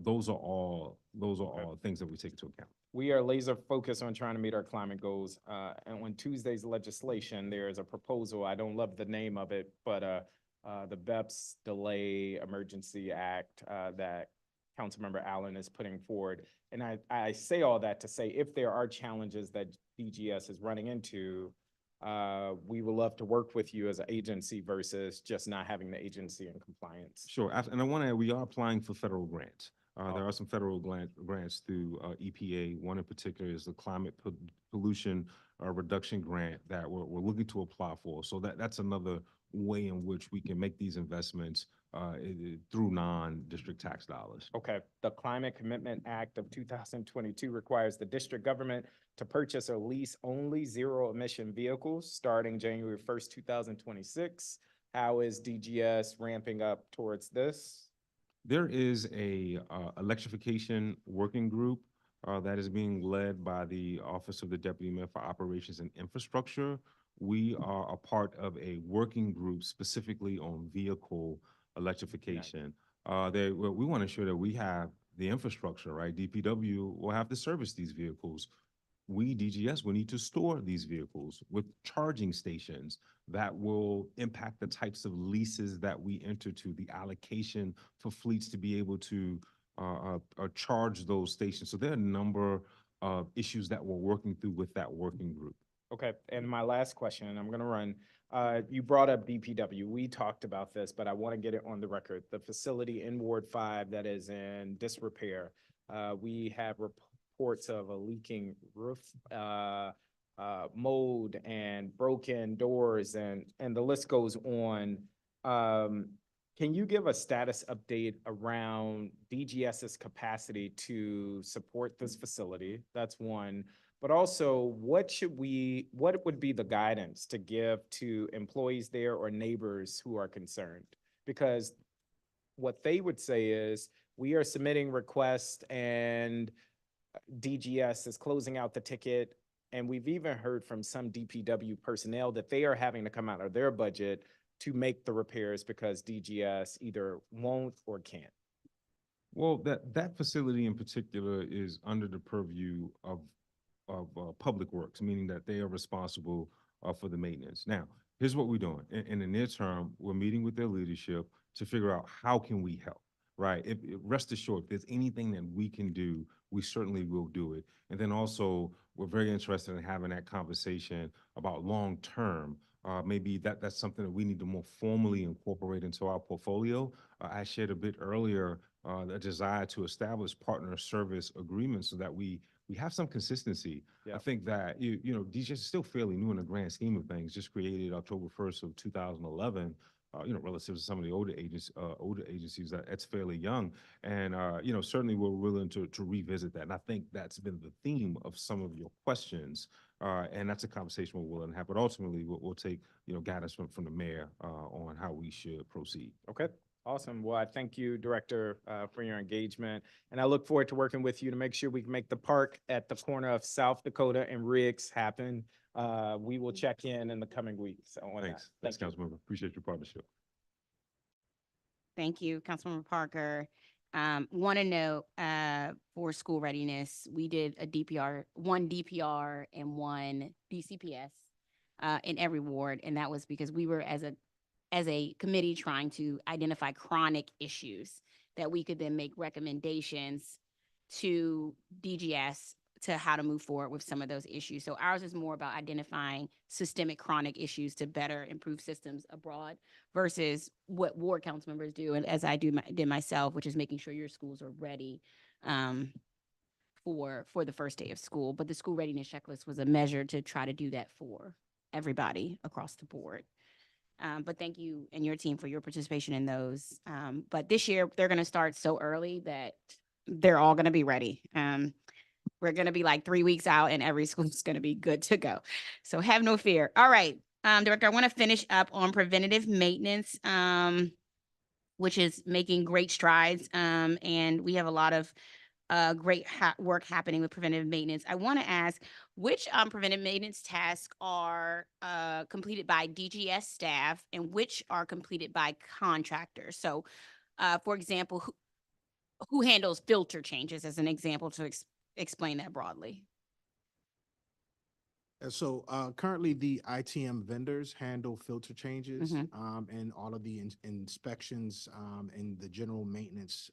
Those are all things that we take into account. we are laser focused on trying to meet our climate goals. And on Tuesday's legislation, there is a proposal, I don't love the name of it, but the BEPS Delay Emergency Act that Councilmember Allen is putting forward. And I say all that to say, if there are challenges that DGS is running into, we would love to work with you as an agency versus just not having the agency in compliance. Sure, and I want to add, we are applying for federal grants. There are some federal grants through EPA. One in particular is the Climate Pollution Reduction Grant that we're looking to apply for. So that's another way in which we can make these investments through non-district tax dollars. Okay, the Climate Commitment Act of 2022 requires the district government to purchase or lease only zero-emission vehicles starting January 1st, 2026. How is DGS ramping up towards this? There is a electrification working group that is being led by the Office of the Deputy Mayor for Operations and Infrastructure. We are a part of a working group specifically on vehicle electrification. We want to ensure that we have the infrastructure, right? DPW will have to service these vehicles. We, DGS, will need to store these vehicles with charging stations that will impact the types of leases that we enter to, the allocation for fleets to be able to charge those stations. So there are a number of issues that we're working through with that working group. Okay, and my last question, and I'm gonna run, you brought up BPW. We talked about this, but I want to get it on the record. The facility in Ward 5 that is in disrepair. We have reports of a leaking roof, mold and broken doors, and the list goes on. Can you give a status update around DGS's capacity to support this facility? That's one. But also, what would be the guidance to give to employees there or neighbors who are concerned? Because what they would say is, we are submitting requests and DGS is closing out the ticket. And we've even heard from some DPW personnel that they are having to come out of their budget to make the repairs because DGS either won't or can't. Well, that facility in particular is under the purview of Public Works, meaning that they are responsible for the maintenance. Now, here's what we're doing. In the near term, we're meeting with their leadership to figure out how can we help, right? Rest assured, if there's anything that we can do, we certainly will do it. And then also, we're very interested in having that conversation about long-term. Maybe that's something that we need to more formally incorporate into our portfolio. I shared a bit earlier a desire to establish partner service agreements so that we have some consistency. Yeah. I think that, DGS is still fairly new in the grand scheme of things, just created October 1st of 2011, relative to some of the older agencies, that's fairly young. And, certainly we're willing to revisit that. And I think that's been the theme of some of your questions. And that's a conversation we're willing to have, but ultimately we'll take, guidance from the mayor, on how we should proceed. Okay, awesome. Well, I thank you, Director, for your engagement. And I look forward to working with you to make sure we can make the park at the corner of South Dakota and Riggs happen. We will check in the coming weeks on that. Thanks. Thanks, Thank you. Councilmember. Appreciate your partnership. Thank you, Councilmember Parker. Want to note, for school readiness, we did one DPR and one DCPS in every ward, and that was because we were as a committee trying to identify chronic issues that we could then make recommendations to DGS to how to move forward with some of those issues. So ours is more about identifying systemic chronic issues to better improve systems abroad versus what ward council members do, and as I did myself, which is making sure your schools are ready for the first day of school. But the school readiness checklist was a measure to try to do that for everybody across the board. But thank you and your team for your participation in those. But this year, they're going to start so early that they're all going to be ready. We're going to be like 3 weeks out and every school is going to be good to go. So have no fear. All right, Director, I want to finish up on preventative maintenance, which is making great strides. And we have a lot of great work happening with preventive maintenance. I want to ask which preventive maintenance tasks are completed by DGS staff and which are completed by contractors. So, for example, who handles filter changes as an example to explain that broadly? And so currently the ITM vendors handle filter changes and all of the inspections and the general maintenance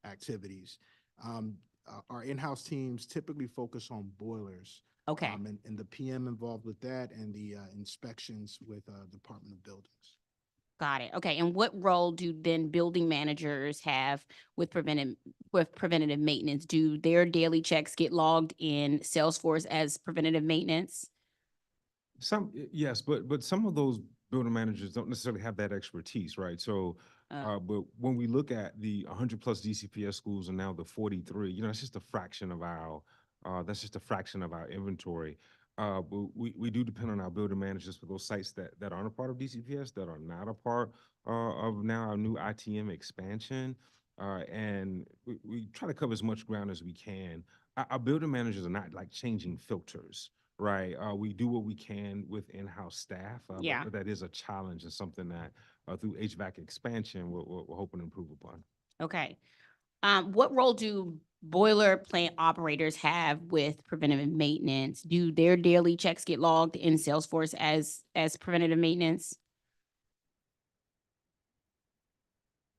activities. Our in-house teams typically focus on boilers. Okay. And the PM involved with that and the inspections with Department of Buildings. Got it. Okay. And what role do then building managers have with preventative maintenance? Do their daily checks get logged in Salesforce as preventative maintenance? Yes, but some of those building managers don't necessarily have that expertise, right? So, but when we look at the 100 plus DCPS schools and now the 43, it's just a fraction of our, inventory. But we do depend on our building managers for those sites that aren't a part of DCPS, that are not a part of now our new ITM expansion. And we try to cover as much ground as we can. Our building managers are not like changing filters, right? We do what we can with in-house staff. Yeah. But that is a challenge and something that through HVAC expansion, we're hoping to improve upon. Okay. What role do boiler plant operators have with preventative maintenance? Do their daily checks get logged in Salesforce as preventative maintenance?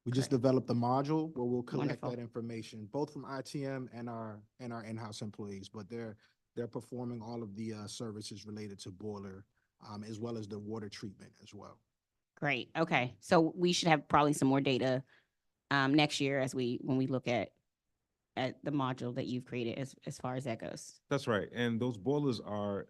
We just developed a module where we'll collect Wonderful. that information, both from ITM and our in-house employees, but they're performing all of the services related to boiler, as well as the water treatment as well. Great. Okay. So we should have probably some more data next year when we look at the module that you've created as far as that goes. That's right. And those boilers are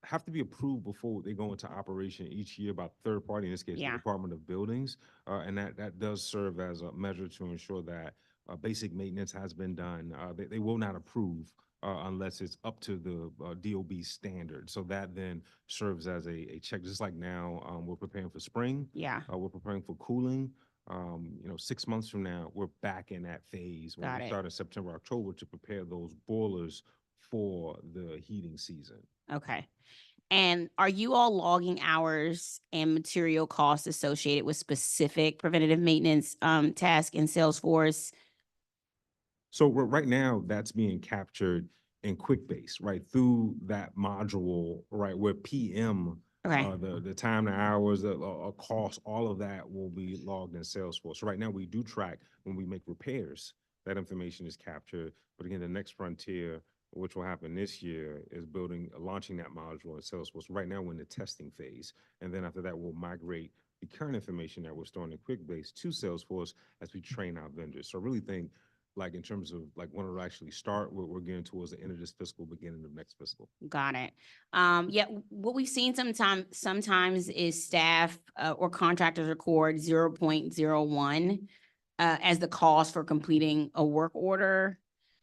have to be approved before they go into operation each year by third party, in this case, Yeah. the Department of Buildings. And that does serve as a measure to ensure that basic maintenance has been done. They will not approve unless it's up to the DOB standard. So that then serves as a check, just like now we're preparing for spring. Yeah. We're preparing for cooling. 6 months from now, we're back in that phase when Got we it. start in September, October to prepare those boilers for the heating season. Okay. And are you all logging hours and material costs associated with specific preventative maintenance task in Salesforce? So right now, that's being captured in QuickBase, right, through that module, right, where PM, Okay. the time, the hours, the cost, all of that will be logged in Salesforce. So right now, we do track when we make repairs, that information is captured. But again, the next frontier, which will happen this year, is launching that module in Salesforce. Right now, we're in the testing phase. And then after that, we'll migrate the current information that we're storing in QuickBase to Salesforce as we train our vendors. So I really think, like, in terms of like when it'll actually start, we're getting towards the end of this fiscal, beginning of next fiscal. Got it. Yeah, what we've seen sometimes is staff or contractors record 0.01 as the cost for completing a work order.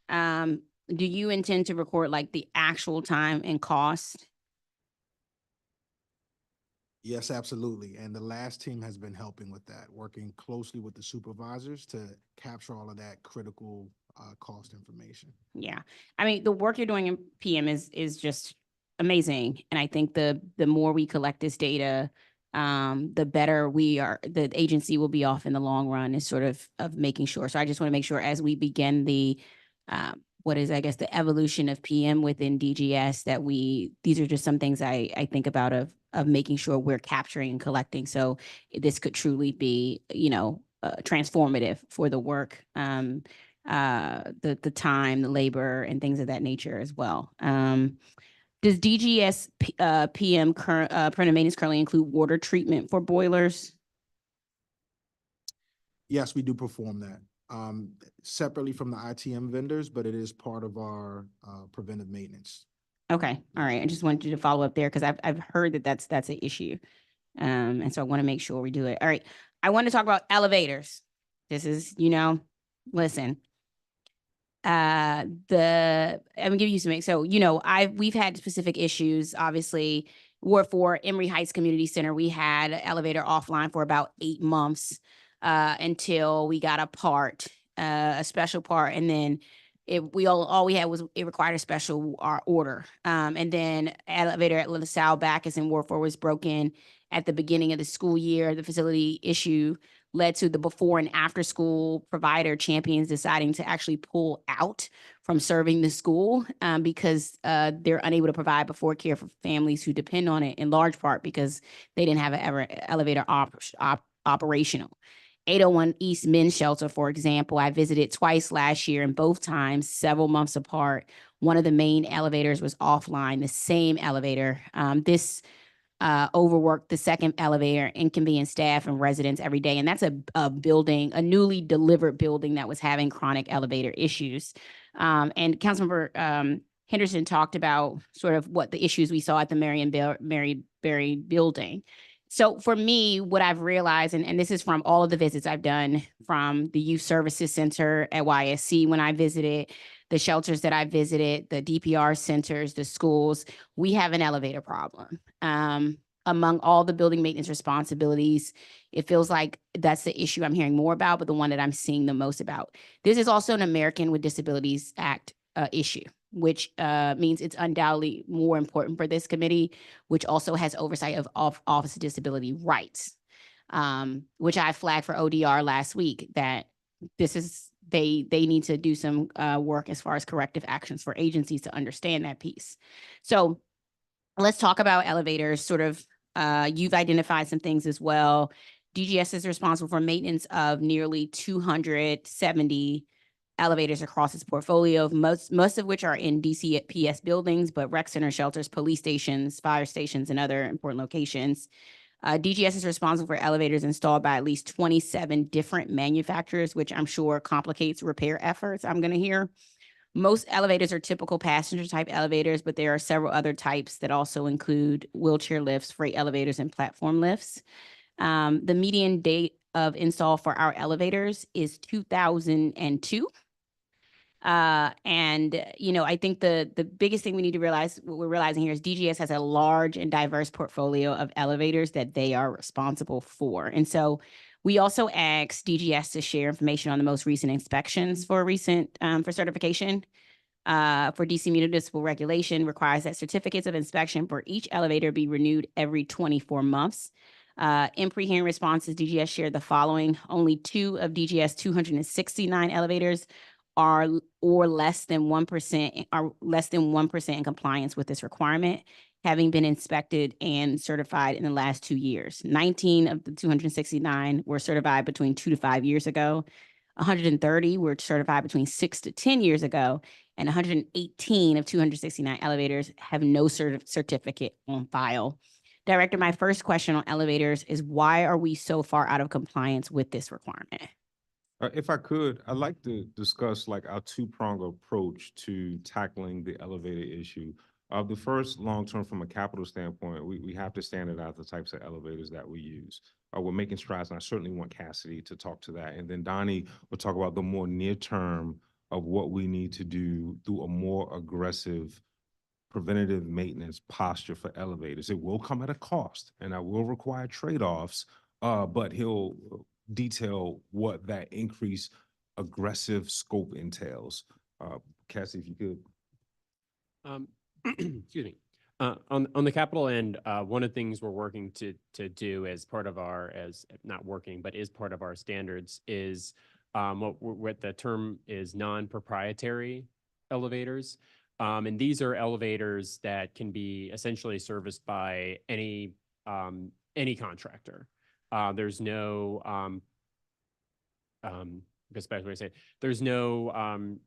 Do you intend to record like the actual time and cost? Yes, absolutely. And the last team has been helping with that, working closely with the supervisors to capture all of that critical cost information. Yeah. I mean, the work you're doing in PM is just amazing. And I think the more we collect this data, the better the agency will be off in the long run, is sort of making sure. So I just want to make sure as we begin the what is, I guess, the evolution of PM within DGS, that these are just some things I think about of making sure we're capturing and collecting. So this could truly be, transformative for the work, the time, the labor, and things of that nature as well. Does DGS PM preventive maintenance currently include water treatment for boilers? Yes, we do perform that separately from the ITM vendors, but it is part of our preventive maintenance. Okay, all right. I just wanted you to follow up there because I've heard that that's an issue, and so I want to make sure we do it. All right, I want to talk about elevators. This is, listen. I'm gonna give you some. So, we've had specific issues. Obviously, Ward 4, Emory Heights Community Center, we had an elevator offline for about 8 months until we got a special part, and then all we had was it required a special order. And then elevator at LaSalle Backus in Ward 4 was broken at the beginning of the school year. The facility issue led to the before and after school provider champions deciding to actually pull out from serving the school because they're unable to provide before care for families who depend on it, in large part because they didn't have an elevator operational. 801 East Men's Shelter, for example, I visited twice last year, and both times several months apart. One of the main elevators was offline, the same elevator. This overworked the second elevator, inconvenienced staff and residents every day. And that's a building, a newly delivered building that was having chronic elevator issues. And Councilmember Henderson talked about sort of what the issues we saw at the Mary Berry building. So for me, what I've realized, and this is from all of the visits I've done from the Youth Services Center at YSC when I visited, the shelters that I visited, the DPR centers, the schools, we have an elevator problem. Among all the building maintenance responsibilities, it feels like that's the issue I'm hearing more about, but the one that I'm seeing the most about. This is also an American with Disabilities Act issue, which means it's undoubtedly more important for this committee, which also has oversight of Office of Disability Rights, which I flagged for ODR last week, that this is, they need to do some work as far as corrective actions for agencies to understand that piece. So let's talk about elevators. Sort of, you've identified some things as well. DGS is responsible for maintenance of nearly 270 elevators across its portfolio, most of which are in DCPS buildings, but rec center, shelters, police stations, fire stations, and other important locations. DGS is responsible for elevators installed by at least 27 different manufacturers, which I'm sure complicates repair efforts, I'm going to hear. Most elevators are typical passenger type elevators, but there are several other types that also include wheelchair lifts, freight elevators, and platform lifts. The median date of install for our elevators is 2002. I think the biggest thing we need to realize, what we're realizing here, is DGS has a large and diverse portfolio of elevators that they are responsible for. And so We also asked DGS to share information on the most recent inspections for for certification. For DC municipal regulation requires that certificates of inspection for each elevator be renewed every 24 months. In pre-hearing responses, DGS shared the following: only 2 of DGS 269 elevators are less than 1% in compliance with this requirement, having been inspected and certified in the last 2 years. 19 of the 269 were certified between 2 to 5 years ago. 130 were certified between 6 to 10 years ago, and 118 of 269 elevators have no certificate on file. Director, my first question on elevators is, why are we so far out of compliance with this requirement? If I could, I'd like to discuss like our two-pronged approach to tackling the elevator issue. The first, long-term, from a capital standpoint, we have to standardize the types of elevators that we use. We're making strides, and I certainly want Cassidy to talk to that. And then Donnie will talk about the more near-term of what we need to do through a more aggressive preventative maintenance posture for elevators. It will come at a cost, and I will require trade-offs, but he'll detail what that increased aggressive scope entails. Cassie, if you could. Excuse me. On the capital end, one of the things we're working to do as part of our, as not working, but is part of our standards is what the term is non-proprietary elevators. And these are elevators that can be essentially serviced by any contractor. There's no, I guess the best way to say it, there's no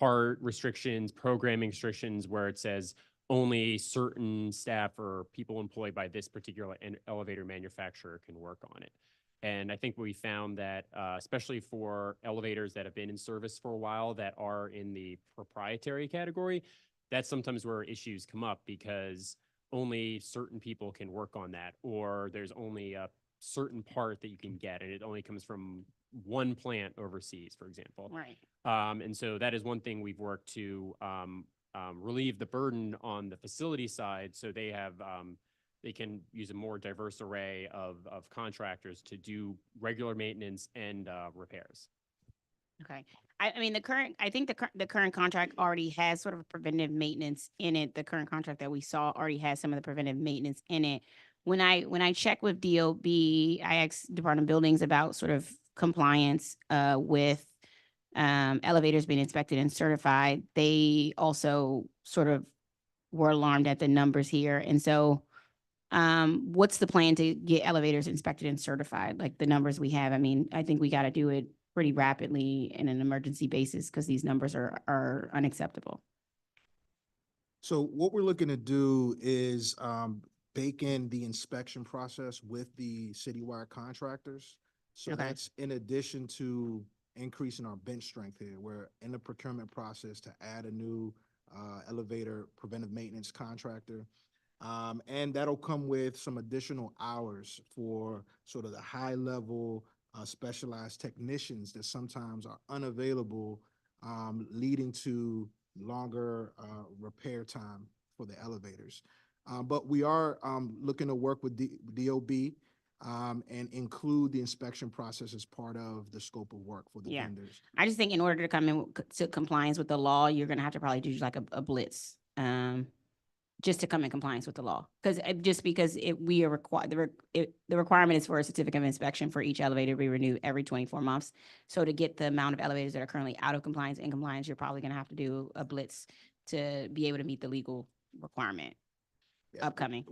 part restrictions, programming restrictions where it says only certain staff or people employed by this particular elevator manufacturer can work on it. And I think we found that, especially for elevators that have been in service for a while that are in the proprietary category, that's sometimes where issues come up because only certain people can work on that, or there's only a certain part that you can get, and it only comes from one plant overseas, for example. Right. And so that is one thing we've worked to relieve the burden on the facility side, so they have they can use a more diverse array of contractors to do regular maintenance and repairs. Okay. I mean, I think the current contract already has sort of a preventive maintenance in it. The current contract that we saw already has some of the preventive maintenance in it. When I check with DOB, I asked Department of Buildings about sort of compliance with elevators being inspected and certified. They also sort of were alarmed at the numbers here. And so what's the plan to get elevators inspected and certified? Like the numbers we have, I mean, I think we got to do it pretty rapidly in an emergency basis because these numbers are unacceptable. So what we're looking to do is bake in the inspection process with the citywide contractors. So Okay. that's in addition to increasing our bench strength here. We're in the procurement process to add a new elevator preventive maintenance contractor. And that'll come with some additional hours for sort of the high level specialized technicians that sometimes are unavailable, leading to longer repair time for the elevators. But we are looking to work with DOB and include the inspection process as part of the scope of work for the Yeah. vendors. I just think in order to come in to compliance with the law, you're going to have to probably do like a blitz, just to come in compliance with the law. Because we are required, the requirement is for a certificate of inspection for each elevator to be renewed every 24 months. So to get the amount of elevators that are currently out of compliance, in compliance, you're probably going to have to do a blitz to be able to meet the legal requirement. Yeah, Upcoming.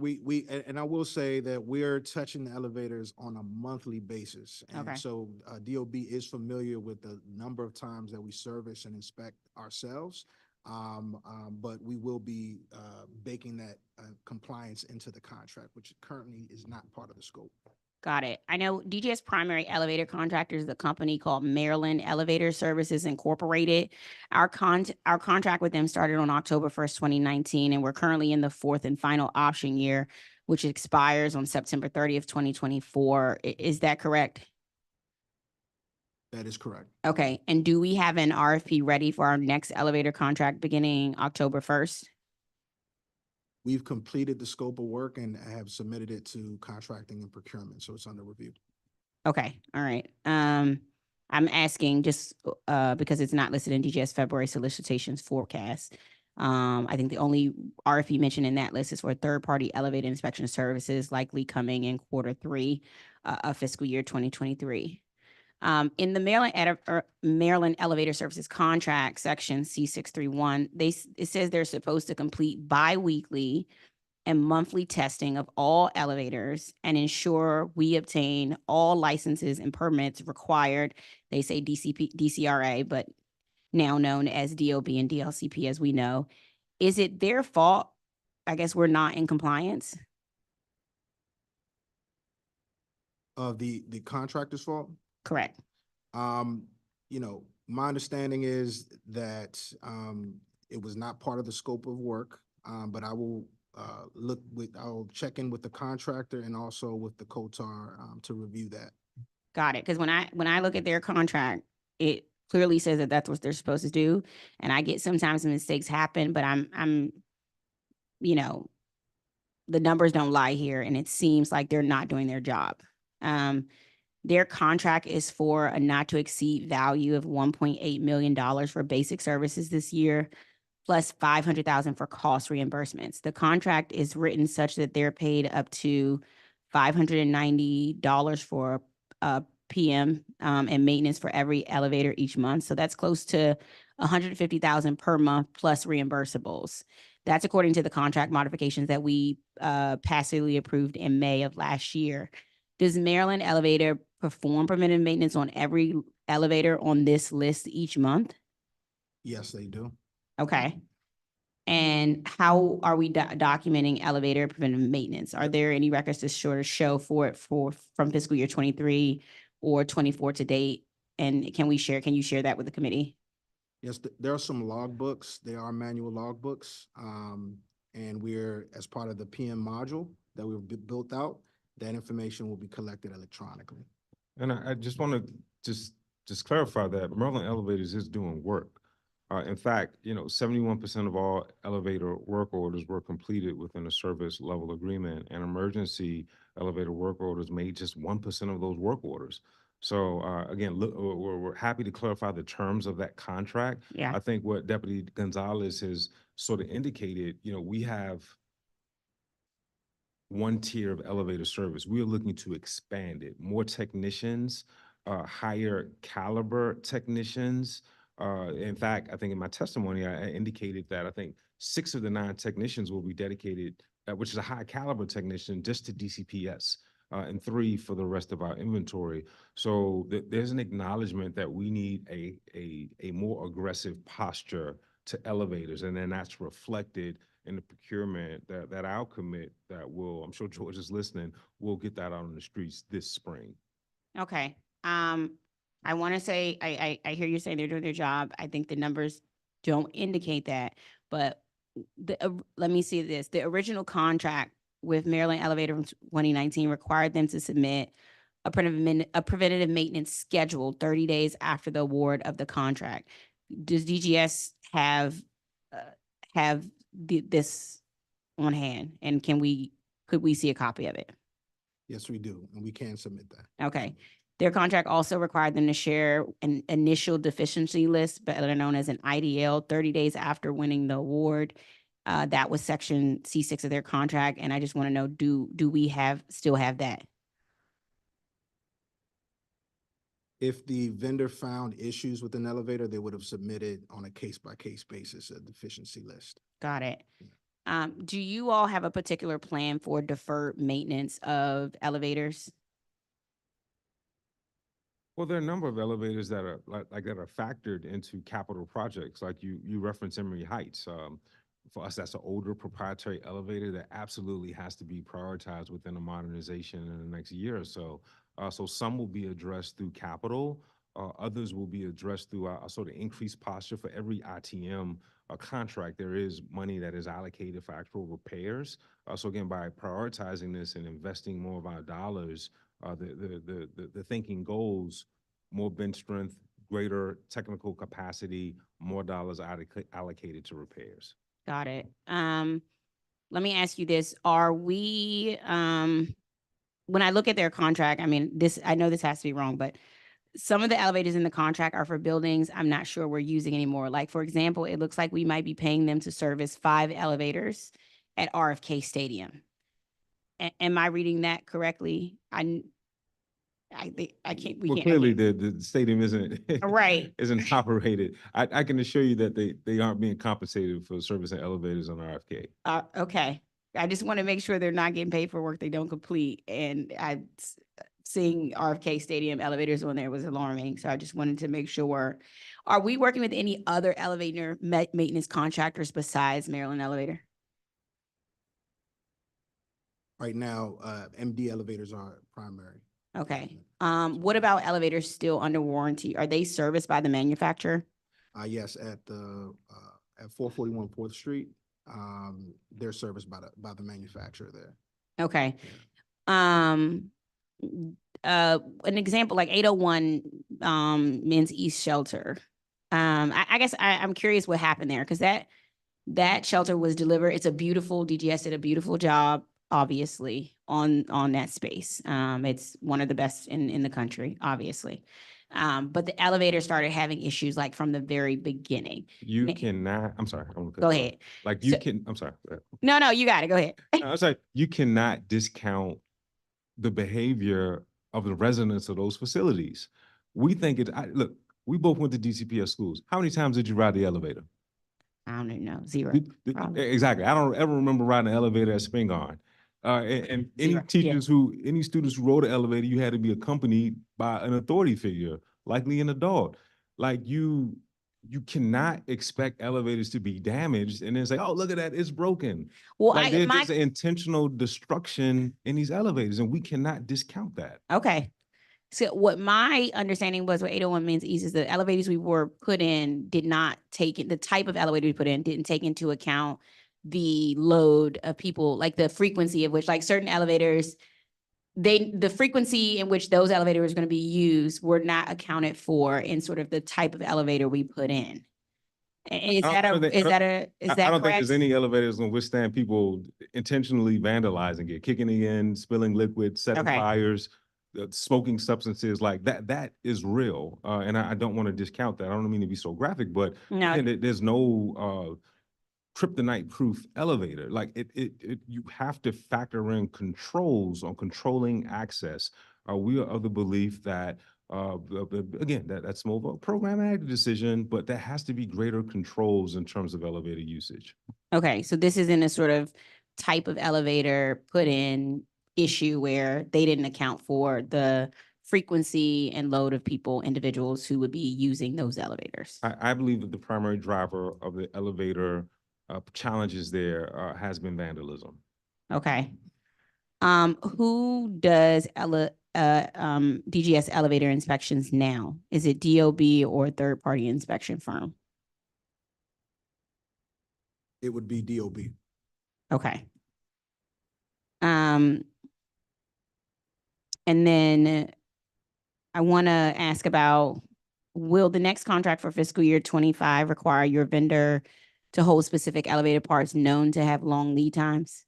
And I will say that we're touching the elevators on a monthly basis. Okay. And so DOB is familiar with the number of times that we service and inspect ourselves. But we will be baking that compliance into the contract, which currently is not part of the scope. Got it. I know DGS primary elevator contractor is a company called Maryland Elevator Services Incorporated. Our contract with them started on October 1st, 2019, and we're currently in the 4th and final option year, which expires on September 30th, 2024. Is that correct? That is correct. Okay. And do we have an RFP ready for our next elevator contract beginning October 1st? We've completed the scope of work and have submitted it to contracting and procurement, so it's under review. Okay, all right. I'm asking just because it's not listed in DGS February solicitations forecast. I think the only RFP mentioned in that list is for third-party elevator inspection services likely coming in Q3 of fiscal year 2023. In the Maryland Elevator Services Contract, section C631, it says they're supposed to complete bi-weekly and monthly testing of all elevators and ensure we obtain all licenses and permits required. They say DCRA, but now known as DOB and DLCP, as we know. Is it their fault? I guess we're not in compliance. The contractor's fault? Correct. You know, my understanding is that, it was not part of the scope of work, but I will, I'll check in with the contractor and also with the COTAR, to review that. Got it. Because when I look at their contract, it clearly says that that's what they're supposed to do. And I get sometimes mistakes happen, but I'm, you know, the numbers don't lie here, and it seems like they're not doing their job. Their contract is for a not to exceed value of $1.8 million for basic services this year, plus $500,000 for cost reimbursements. The contract is written such that they're paid up to $590 for PM and maintenance for every elevator each month. So that's close to $150,000 per month plus reimbursables. That's according to the contract modifications that we passively approved in May of last year. Does Maryland Elevator perform preventive maintenance on every elevator on this list each month? Yes, they do. Okay. And how are we documenting elevator preventive maintenance? Are there any records to show for it from fiscal year 23 or 24 to date? And can you share that with the committee? Yes, there are some logbooks. There are manual logbooks. And we're, as part of the PM module that we've built out, that information will be collected electronically. And I just want to just clarify that Maryland Elevators is doing work. In fact, 71% of all elevator work orders were completed within a service level agreement, and emergency elevator work orders made just 1% of those work orders. So again, look, we're happy to clarify the terms of that contract. Yeah. I think what Deputy Gonzalez has sort of indicated, we have one tier of elevator service. We are looking to expand it, more technicians, higher caliber technicians. In fact, I think in my testimony, I indicated that I think 6 of the 9 technicians will be dedicated, which is a high caliber technician, just to DCPS, and 3 for the rest of our inventory. So there's an acknowledgement that we need a more aggressive posture to elevators, and then that's reflected in the procurement that I'll commit that will, I'm sure George is listening, we'll get that out on the streets this spring. Okay. I want to say, I hear you saying they're doing their job. I think the numbers don't indicate that, but let me see this. The original contract with Maryland Elevator from 2019 required them to submit a preventative maintenance schedule 30 days after the award of the contract. Does DGS have this on hand, and could we see a copy of it? Yes, we do, and we can submit that. Okay. Their contract also required them to share an initial deficiency list, better known as an IDL, 30 days after winning the award. That was section C6 of their contract, and I just want to know, do we still have that? If the vendor found issues with an elevator, they would have submitted on a case-by-case basis a deficiency list. Got it. Do you all have a particular plan for deferred maintenance of elevators? Well, there are a number of elevators that are that are factored into capital projects, like you referenced Emory Heights. For us, that's an older proprietary elevator that absolutely has to be prioritized within a modernization in the next year or so. So some will be addressed through capital. Others will be addressed through a sort of increased posture. For every ITM contract, there is money that is allocated for actual repairs. So again, by prioritizing this and investing more of our dollars, the thinking goes more bench strength, greater technical capacity, more dollars allocated to repairs. Got it. Let me ask you this. Are we, when I look at their contract, I mean, I know this has to be wrong, but some of the elevators in the contract are for buildings I'm not sure we're using anymore. Like, for example, it looks like we might be paying them to service 5 elevators at RFK Stadium. Am I reading that correctly? I think I can't. We Well, can't. clearly the stadium isn't. Right. Isn't operated. I can assure you that they aren't being compensated for servicing elevators on RFK. Okay. I just want to make sure they're not getting paid for work they don't complete. And seeing RFK Stadium elevators on there was alarming. So I just wanted to make sure. Are we working with any other elevator maintenance contractors besides Maryland Elevator? Right now, MD elevators are primary. Okay. What about elevators still under warranty? Are they serviced by the manufacturer? Yes, at 441 4th Street, they're serviced by the manufacturer there. Okay. An example like 801 Men's East Shelter. I guess I'm curious what happened there because that shelter was delivered. It's a beautiful, DGS did a beautiful job, obviously, on that space. It's one of the best in the country, obviously. But the elevator started having issues like from the very beginning. You cannot, I'm sorry. Go ahead. Like So- I'm sorry. No, you got it. Go ahead. I was like, you cannot discount the behavior of the residents of those facilities. We think look, we both went to DCPS schools. How many times did you ride the elevator? I don't even know. Zero. Probably. Exactly. I don't ever remember riding an elevator at Spingarn. And any Zero. teachers any students who rode the elevator, you had to be accompanied by an authority figure, likely an adult. Like you cannot expect elevators to be damaged and then say, oh, look at that, it's broken. Well, Like there's an intentional destruction in these elevators and we cannot discount that. Okay. So what my understanding was with 801 Men's East is the elevators we were put in did not take it, the type of elevator we put in didn't take into account the load of people, like the frequency of which, like certain elevators, the frequency in which those elevators are going to be used were not accounted for in sort of the type of elevator we put in. Is I that don't think correct? there's any elevators gonna withstand people intentionally vandalizing it, kicking it in, spilling liquid, setting Okay. fires, smoking substances like that. That is real. And I don't want to discount that. I don't mean to be so graphic, but No. again, there's no kryptonite proof elevator. Like you have to factor in controls on controlling access. We are of the belief that again, that's more of a programmatic decision, but there has to be greater controls in terms of elevator usage. Okay, so this isn't a sort of type of elevator put in issue where they didn't account for the frequency and load of people, individuals who would be using those elevators. I believe that the primary driver of the elevator challenges there has been vandalism. Okay. Who does DGS elevator inspections now? Is it DOB or a third-party inspection firm? It would be DOB. Okay. And then I want to ask about, will the next contract for fiscal year 25 require your vendor to hold specific elevator parts known to have long lead times?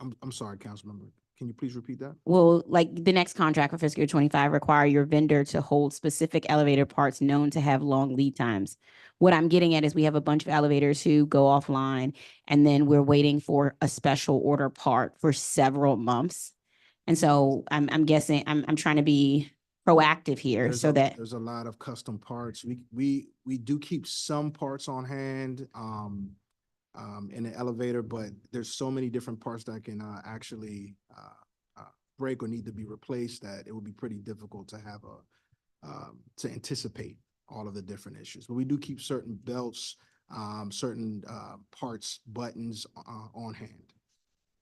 I'm sorry, Councilmember. Can you please repeat that? Will like the next contract for fiscal year 25 require your vendor to hold specific elevator parts known to have long lead times? What I'm getting at is we have a bunch of elevators who go offline and then we're waiting for a special order part for several months. And so I'm guessing I'm trying to be proactive here so that There's a lot of custom parts. We do keep some parts on hand in the elevator, but there's so many different parts that can actually break or need to be replaced that it would be pretty difficult to have to anticipate all of the different issues. But we do keep certain belts, certain parts, buttons on hand.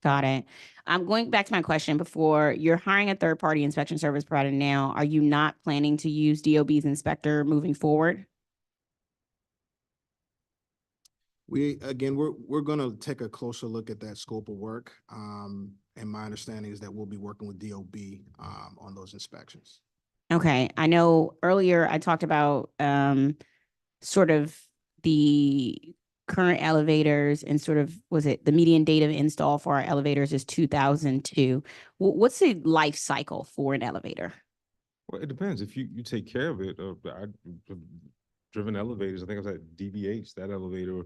Got it. I'm going back to my question before. You're hiring a third-party inspection service provider now. Are you not planning to use DOB's inspector moving forward? We're gonna take a closer look at that scope of work. And my understanding is that we'll be working with DOB on those inspections. Okay, I know earlier I talked about sort of the current elevators and sort of, was it the median date of install for our elevators is 2002. What's the life cycle for an elevator? Well, it depends. If you take care of it, I've driven elevators. I think I was at DBH, that elevator,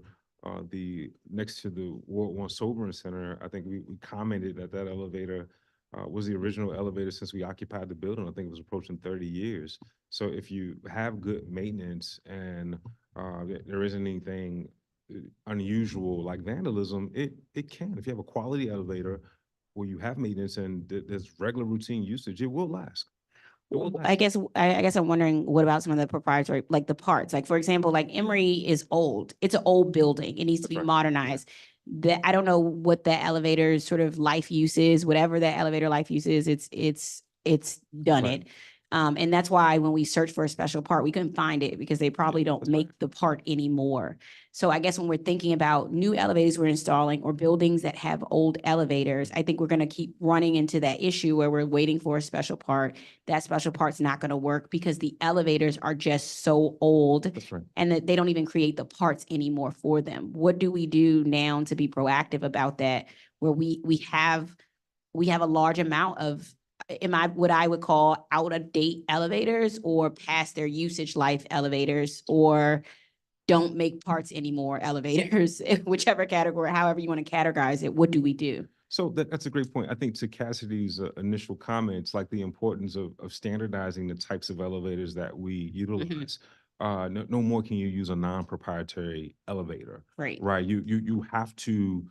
the next to the World War Sobering Center. I think we commented that that elevator was the original elevator since we occupied the building. I think it was approaching 30 years. So if you have good maintenance and there isn't anything unusual like vandalism, it can. If you have a quality elevator where you have maintenance and there's regular routine usage, it will last. I guess I'm wondering, what about some of the proprietary, like the parts? Like, for example, like Emory is old. It's an old building. It needs to That's be right. modernized. I don't know what the elevator's sort of life use is, whatever that elevator life use is, it's done Right. it. And that's why when we searched for a special part, we couldn't find it because they probably don't that's right. make the part anymore. So I guess when we're thinking about new elevators we're installing or buildings that have old elevators, I think we're gonna keep running into that issue where we're waiting for a special part. That special part's not gonna work because the elevators are just so old That's right. and that they don't even create the parts anymore for them. What do we do now to be proactive about that? Where we have a large amount of, what I would call out of date elevators or past their usage life elevators, or don't make parts anymore elevators, whichever category, however you want to categorize it. What do we do? So that's a great point. I think to Cassidy's initial comments, like the importance of standardizing the types of elevators that we utilize. No more can you use a non-proprietary elevator, Right. right? You have to,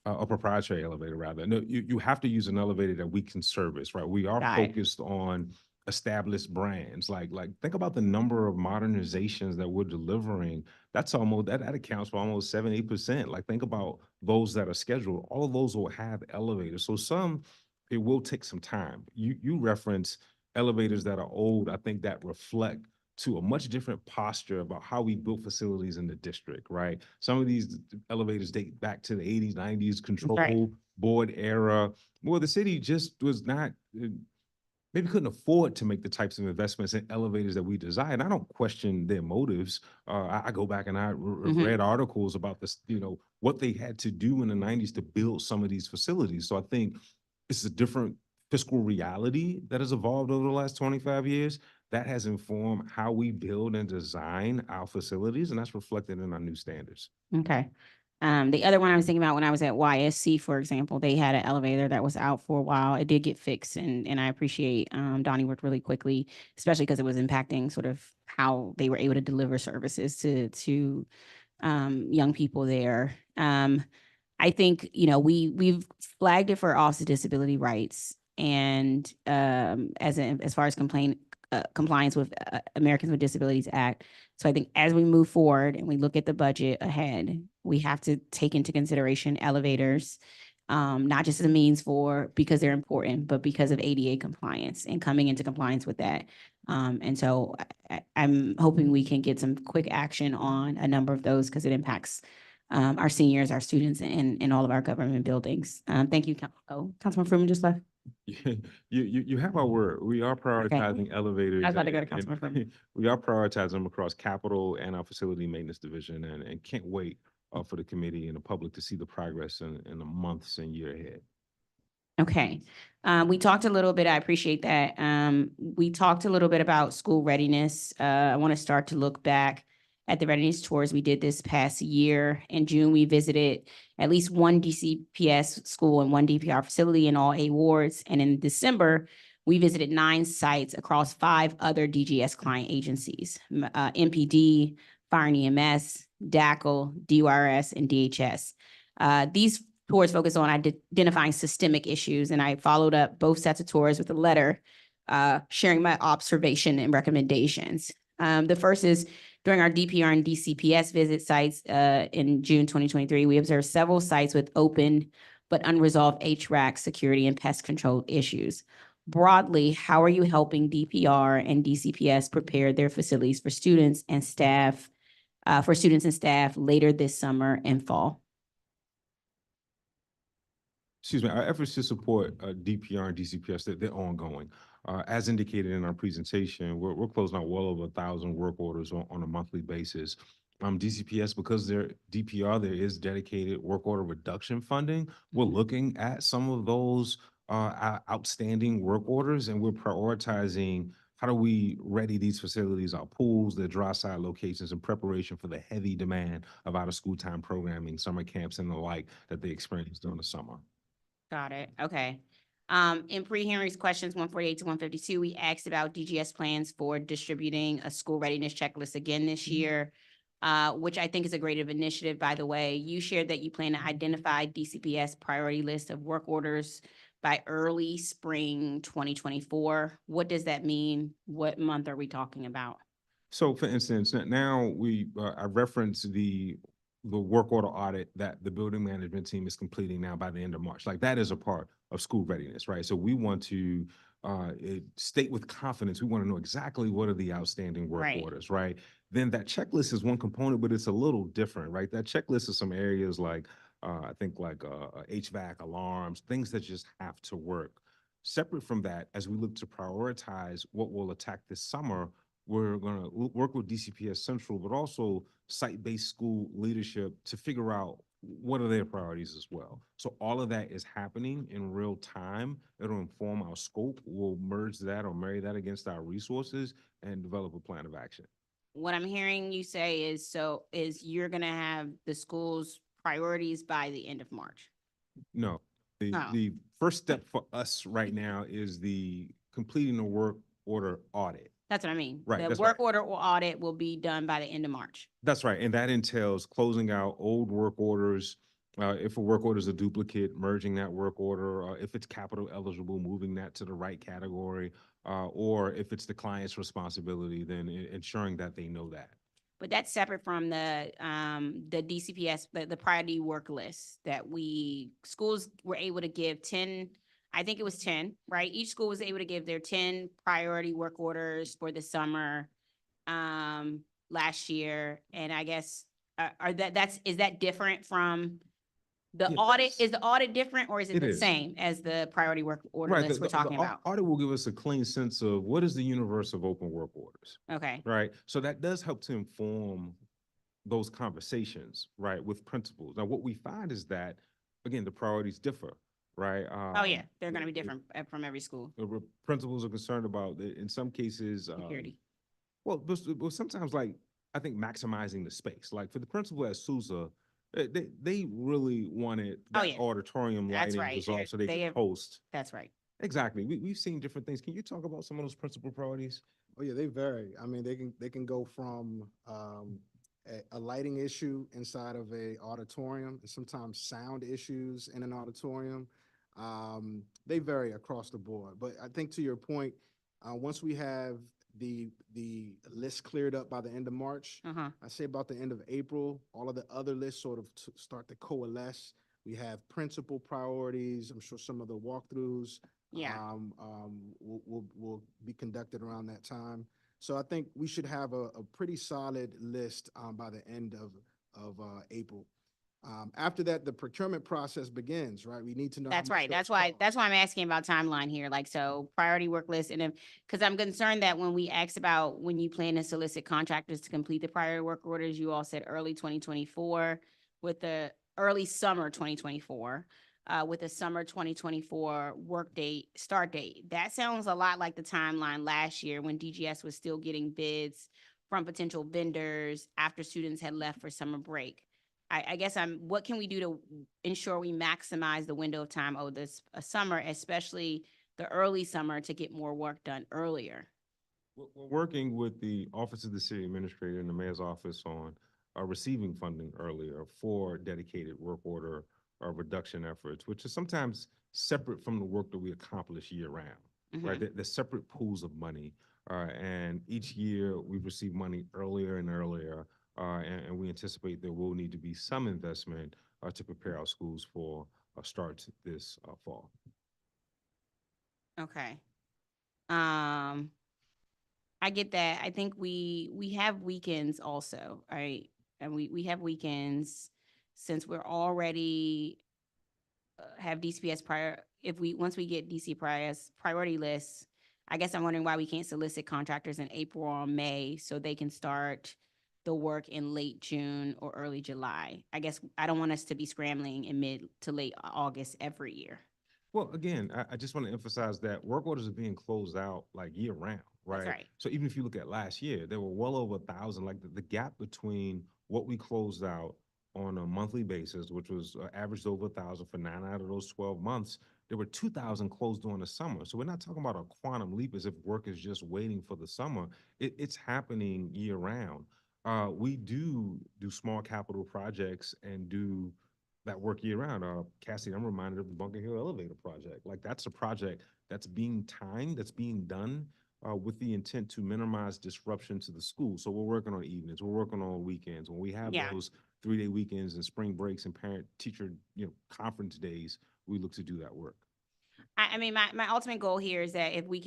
a proprietary elevator rather. No, you have to use an elevator that we can service, right? We are Got it. focused on established brands. Like think about the number of modernizations that we're delivering. That's almost that accounts for almost 7-8%. Like think about those that are scheduled. All of those will have elevators. So some it will take some time. You reference elevators that are old. I think that reflect to a much different posture about how we built facilities in the district, right? Some of these elevators date back to the 80s, 90s, control board era, where the city just was not, maybe couldn't afford to make the types of investments in elevators that we desire. And I don't question their motives. I go back and I read articles about this, what they had to do in the 90s to build some of these facilities. So I think it's a different fiscal reality that has evolved over the last 25 years that has informed how we build and design our facilities, and that's reflected in our new standards. Okay. The other one I was thinking about when I was at YSC, for example, they had an elevator that was out for a while. It did get fixed, and I appreciate Donnie worked really quickly, especially because it was impacting sort of how they were able to deliver services to young people there. I think, we've flagged it for Office of Disability Rights and as far as compliance with Americans with Disabilities Act. So I think as we move forward and we look at the budget ahead, we have to take into consideration elevators, not just as a means because they're important, but because of ADA compliance and coming into compliance with that. And so I'm hoping we can get some quick action on a number of those because it impacts our seniors, our students, and all of our government buildings. Thank you. Councilman Freeman just left. You have our word. We are prioritizing elevators. I was about to go to and- Councilman Freeman. We are prioritizing them across capital and our facility maintenance division, and can't wait for the committee and the public to see the progress in the months and year ahead. Okay. We talked a little bit, I appreciate that. We talked a little bit about school readiness. I want to start to look back at the readiness tours we did this past year. In June, we visited at least one DCPS school and one DPR facility in all 8 wards. And in December, we visited 9 sites across 5 other DGS client agencies, MPD, Fire and EMS, DACL, DYRS, and DHS. These tours focus on identifying systemic issues, and I followed up both sets of tours with a letter sharing my observation and recommendations. The first is during our DPR and DCPS visit sites in June 2023, we observed several sites with open but unresolved HVAC security and pest control issues. Broadly, how are you helping DPR and DCPS prepare their facilities for students and staff later this summer and fall? Excuse me, our efforts to support DPR and DCPS, they're ongoing. As indicated in our presentation, we're closing out well over 1,000 work orders on a monthly basis. DCPS, because they're DPR, there is dedicated work order reduction funding. We're looking at some of those outstanding work orders, and we're prioritizing how do we ready these facilities, our pools, their dry side locations, in preparation for the heavy demand of out-of-school time programming, summer camps, and the like that they experience during the summer. Got it. Okay. In pre-hearings questions 148 to 152, we asked about DGS plans for distributing a school readiness checklist again this year, which I think is a great initiative, by the way. You shared that you plan to identify DCPS priority list of work orders by early spring 2024. What does that mean? What month are we talking about? So for instance, now I referenced the work order audit that the building management team is completing now by the end of March. Like, that is a part of school readiness, right? So we want to state with confidence, we want to know exactly what are the outstanding work Right. orders, right? Then that checklist is one component, but it's a little different, right? That checklist is some areas like, I think like HVAC, alarms, things that just have to work. Separate from that, as we look to prioritize what we'll attack this summer, we're going to work with DCPS Central, but also site-based school leadership to figure out what are their priorities as well. So all of that is happening in real time. It'll inform our scope. We'll merge that or marry that against our resources and develop a plan of action. What I'm hearing you say is you're gonna have the school's priorities by the end of March. No, Oh. the first step for us right now is the completing the work order audit. That's what I mean. Right, The that's work right. order or audit will be done by the end of March. That's right, and that entails closing out old work orders. If a work order is a duplicate, merging that work order, if it's capital eligible, moving that to the right category, or if it's the client's responsibility, then ensuring that they know that. But that's separate from the DCPS, the priority work list that schools were able to give 10, I think it was 10, right? Each school was able to give their 10 priority work orders for the summer last year. And I guess, is that different from the Yeah, audit? Is the audit different, or is it It the is. same as the priority work order Right, list we're talking about? audit will give us a clean sense of what is the universe of open work orders, Okay, right? So that does help to inform those conversations, right, with principals. Now, what we find is that, again, the priorities differ, right? oh yeah, they're gonna be different from every school. Principals are concerned about, in some cases, Security. well, but sometimes, like, I think maximizing the space. Like, for the principal at Sousa, they really wanted Oh, that yeah. auditorium That's lighting right. resolved so they They could have- host. That's right. Exactly. We've seen different things. Can you talk about some of those principal priorities? Oh, yeah, they vary. I mean, they can go from a lighting issue inside of a auditorium, and sometimes sound issues in an auditorium. They vary across the board. But I think, to your point, once we have the list cleared up by the end of March, Uh-huh. I say about the end of April, all of the other lists sort of start to coalesce. We have principal priorities. I'm sure some of the walkthroughs Yeah. will be conducted around that time. So I think we should have a pretty solid list by the end of April. After that, the procurement process begins, right? We need to know. how That's much right. those That's cost. why I'm asking about timeline here. Like, so priority work list, and if, because I'm concerned that when we asked about when you plan to solicit contractors to complete the priority work orders, you all said early 2024 with the early summer 2024. With the summer 2024 start date. That sounds a lot like the timeline last year when DGS was still getting bids from potential vendors after students had left for summer break. I guess what can we do to ensure we maximize the window of time this summer, especially the early summer, to get more work done earlier? We're working with the Office of the City Administrator and the Mayor's Office on receiving funding earlier for dedicated work order reduction efforts, which is sometimes separate from the work that we accomplish year round, right? They're separate pools of money. And each year we receive money earlier and earlier, and we anticipate there will need to be some investment to prepare our schools for a start this fall. Okay. I get that. I think we have weekends also, right? And we have weekends since we're already have DCPS once we get DCPS priority lists. I guess I'm wondering why we can't solicit contractors in April or May so they can start the work in late June or early July? I guess I don't want us to be scrambling in mid to late August every year. Well, again, I just want to emphasize that work orders are being closed out like year round, That's right? right. So even if you look at last year, there were well over 1,000, like the gap between what we closed out on a monthly basis, which was averaged over 1,000 for 9 out of those 12 months, there were 2,000 closed during the summer. So we're not talking about a quantum leap as if work is just waiting for the summer. It's happening year round. We do small capital projects and do that work year round. Cassie, I'm reminded of the Bunker Hill Elevator Project. Like that's a project that's being timed, that's being done with the intent to minimize disruption to the school. So we're working on evenings, we're working on weekends. When we have Yeah. those 3-day weekends and spring breaks and parent teacher, conference days, we look to do that work. I mean, my ultimate goal here is that if we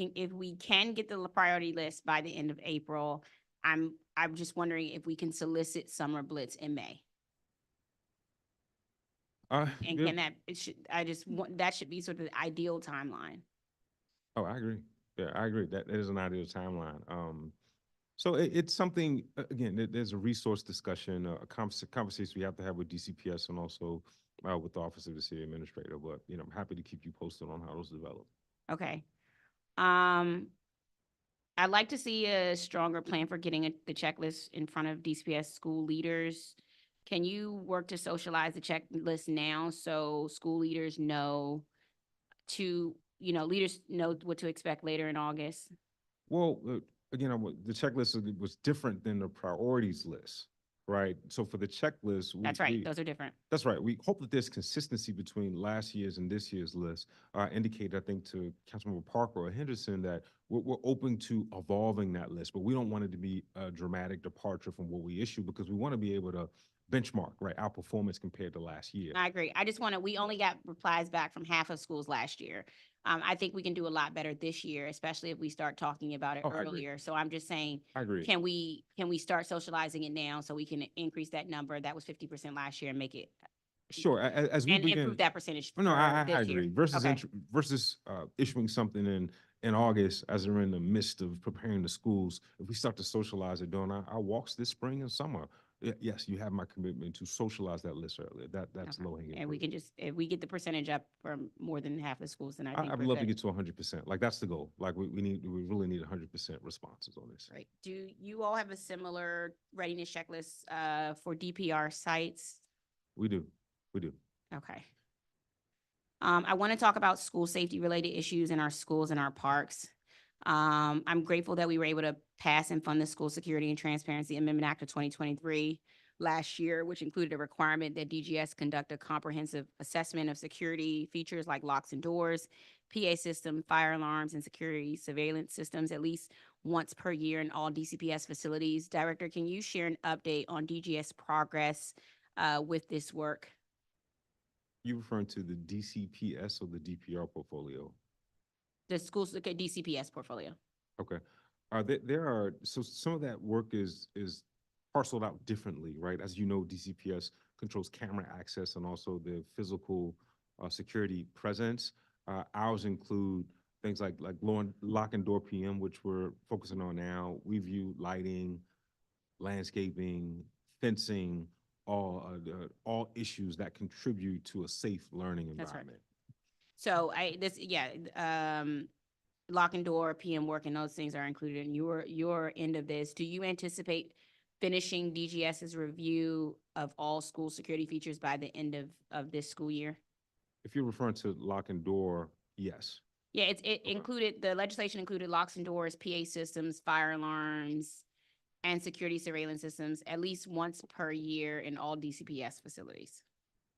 can get the priority list by the end of April, I'm just wondering if we can solicit summer blitz in May. And Yeah. can that, I just want, that should be sort of the ideal timeline. Oh, I agree. Yeah, I agree. That is an ideal timeline. So it's something, again, there's a resource discussion, a conversation we have to have with DCPS and also with the Office of the City Administrator. But, I'm happy to keep you posted on how those develop. Okay. I'd like to see a stronger plan for getting the checklist in front of DCPS school leaders. Can you work to socialize the checklist now so school leaders know leaders know what to expect later in August? Well, again, the checklist was different than the priorities list, right? So for the checklist, That's right. Those are different. That's right. We hope that there's consistency between last year's and this year's list. Indicated, I think, to Councilmember Parker or Henderson that we're open to evolving that list, but we don't want it to be a dramatic departure from what we issue because we want to be able to benchmark, right, our performance compared to last year. I agree. We only got replies back from half of schools last year. I think we can do a lot better this year, especially if we start talking about it Oh, I agree. earlier. So I'm just saying, I agree. can we start socializing it now so we can increase that number? That was 50% last year and make it Sure. As we and begin, improve that percentage. no, I for this year. agree. Versus Okay. versus issuing something in August as we're in the midst of preparing the schools. If we start to socialize it during our walks this spring and summer, yes, you have my commitment to socialize that list earlier. That's Okay. low hanging. And we can just, if we get the percentage up for more than half the schools, then I think I'd we're love to good. get to 100%. Like that's the goal. Like we really need 100% responses on this. Right. Do you all have a similar readiness checklist for DPR sites? We do. Okay. I want to talk about school safety related issues in our schools and our parks. I'm grateful that we were able to pass and fund the School Security and Transparency Amendment Act of 2023 last year, which included a requirement that DGS conduct a comprehensive assessment of security features like locks and doors, PA system, fire alarms, and security surveillance systems at least once per year in all DCPS facilities. Director, can you share an update on DGS progress with this work? You referring to the DCPS or the DPR portfolio? The schools, look at DCPS portfolio. Okay. There are, so some of that work is parceled out differently, right? As you know, DCPS controls camera access and also the physical security presence. Ours include things like lock and door PM, which we're focusing on now. We view lighting, landscaping, fencing, all issues that contribute to a safe learning That's right. environment. So lock and door, PM work, and those things are included in your end of this. Do you anticipate finishing DGS's review of all school security features by the end of this school year? If you're referring to lock and door, yes. Yeah, it included, the legislation included locks and doors, PA systems, fire alarms, and security surveillance systems at least once per year in all DCPS facilities.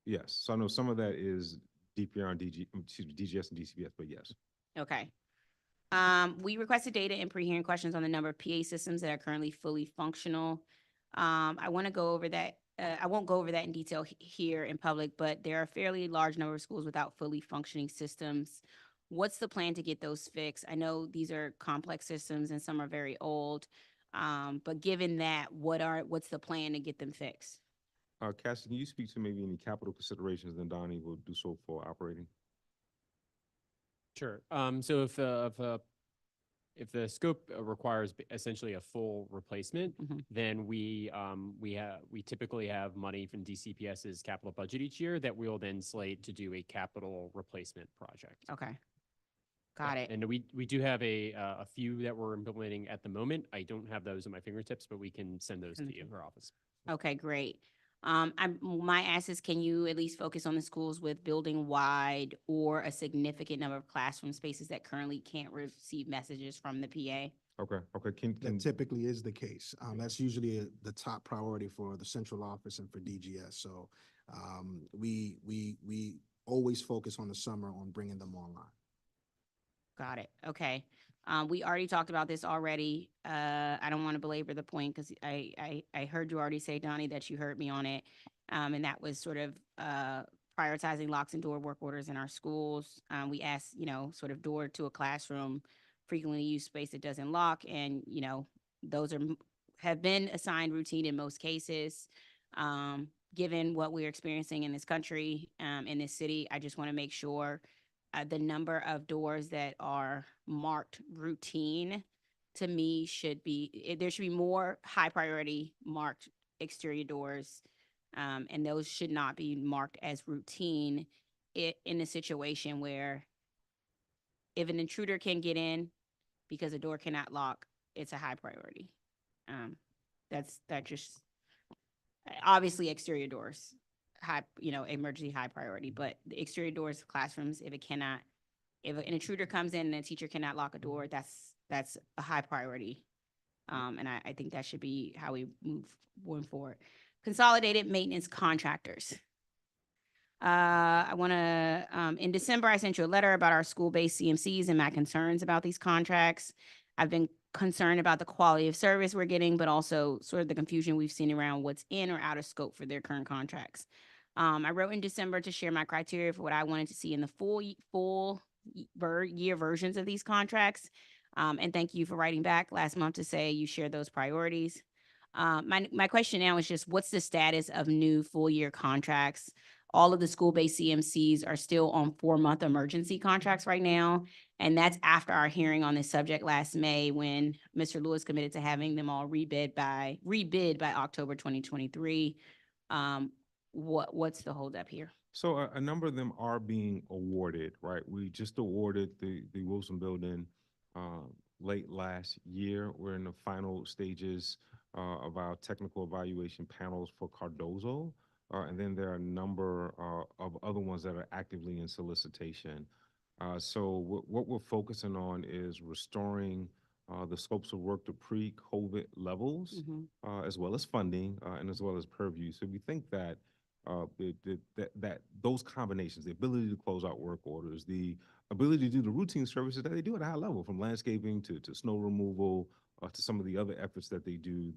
Yes. So I know some of that is DPR and DGS and DCPS, but yes. Okay. We requested data and pre-hearing questions on the number of PA systems that are currently fully functional. I want to go over that. I won't go over that in detail here in public, but there are a fairly large number of schools without fully functioning systems. What's the plan to get those fixed? I know these are complex systems and some are very old. But given that, what's the plan to get them fixed? Cassie, can you speak to maybe any capital considerations, then Donnie will do so for operating? Sure. So if if the scope requires essentially a full replacement, Mhm. then we typically have money from DCPS's capital budget each year that we'll then slate to do a capital replacement project. Okay. Got it. And we do have a few that we're implementing at the moment. I don't have those at my fingertips, but we can send those to you in our office. Okay, great. My ask is, can you at least focus on the schools with building wide or a significant number of classroom spaces that currently can't receive messages from the PA? Okay, okay, can, That typically is the case. That's usually the top priority for the central office and for DGS. So we always focus on the summer on bringing them online. Got it. Okay. We already talked about this already. I don't want to belabor the point because I heard you already say, Donnie, that you heard me on it. And that was sort of prioritizing locks and door work orders in our schools. We asked, sort of door to a classroom, frequently used space that doesn't lock. And, those have been assigned routine in most cases. Given what we're experiencing in this country, in this city, I just want to make sure the number of doors that are marked routine, to me, there should be more high priority marked exterior doors. And those should not be marked as routine in a situation where if an intruder can get in because a door cannot lock, it's a high priority. That just, obviously exterior doors, emergency high priority, but the exterior doors, classrooms, if an intruder comes in and a teacher cannot lock a door, that's a high priority. And I think that should be how we move going forward. Consolidated maintenance contractors. In December, I sent you a letter about our school-based CMCs and my concerns about these contracts. I've been concerned about the quality of service we're getting, but also sort of the confusion we've seen around what's in or out of scope for their current contracts. I wrote in December to share my criteria for what I wanted to see in the full year versions of these contracts. And thank you for writing back last month to say you share those priorities. My question now is just, what's the status of new full year contracts? All of the school-based CMCs are still on 4-month emergency contracts right now. And that's after our hearing on this subject last May, when Mr. Lewis committed to having them all rebid by October 2023. What's the holdup here? So a number of them are being awarded, right? We just awarded the Wilson Building late last year. We're in the final stages of our technical evaluation panels for Cardozo. And then there are a number of other ones that are actively in solicitation. So what we're focusing on is restoring the scopes of work to pre-COVID levels, as well as funding and as well as purview. So we think that that those combinations, the ability to close out work orders, the ability to do the routine services that they do at a high level, from landscaping to snow removal, to some of the other efforts that they do,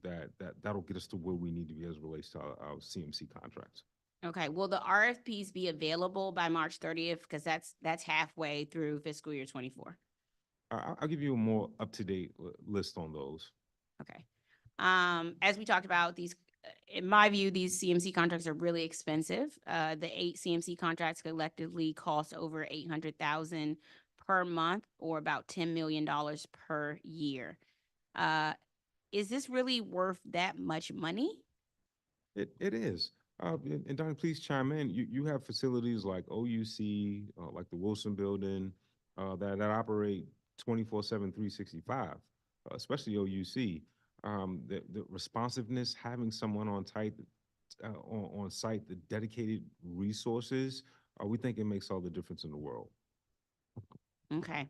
that'll get us to where we need to be as it relates to our CMC contracts. Okay, will the RFPs be available by March 30th? Because that's halfway through fiscal year 24. I'll give you a more up-to-date list on those. Okay. As we talked about, in my view, these CMC contracts are really expensive. The 8 CMC contracts collectively cost over $800,000 per month, or about $10 million per year. Is this really worth that much money? It is. And Donnie, please chime in. You have facilities like OUC, like the Wilson Building, that operate 24/7, 365, especially OUC. The responsiveness, having someone on site, the dedicated resources, we think it makes all the difference in the world. Okay.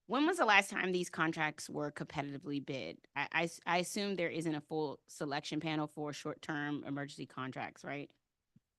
When was the last time these contracts were competitively bid? I assume there isn't a full selection panel for short-term emergency contracts, right?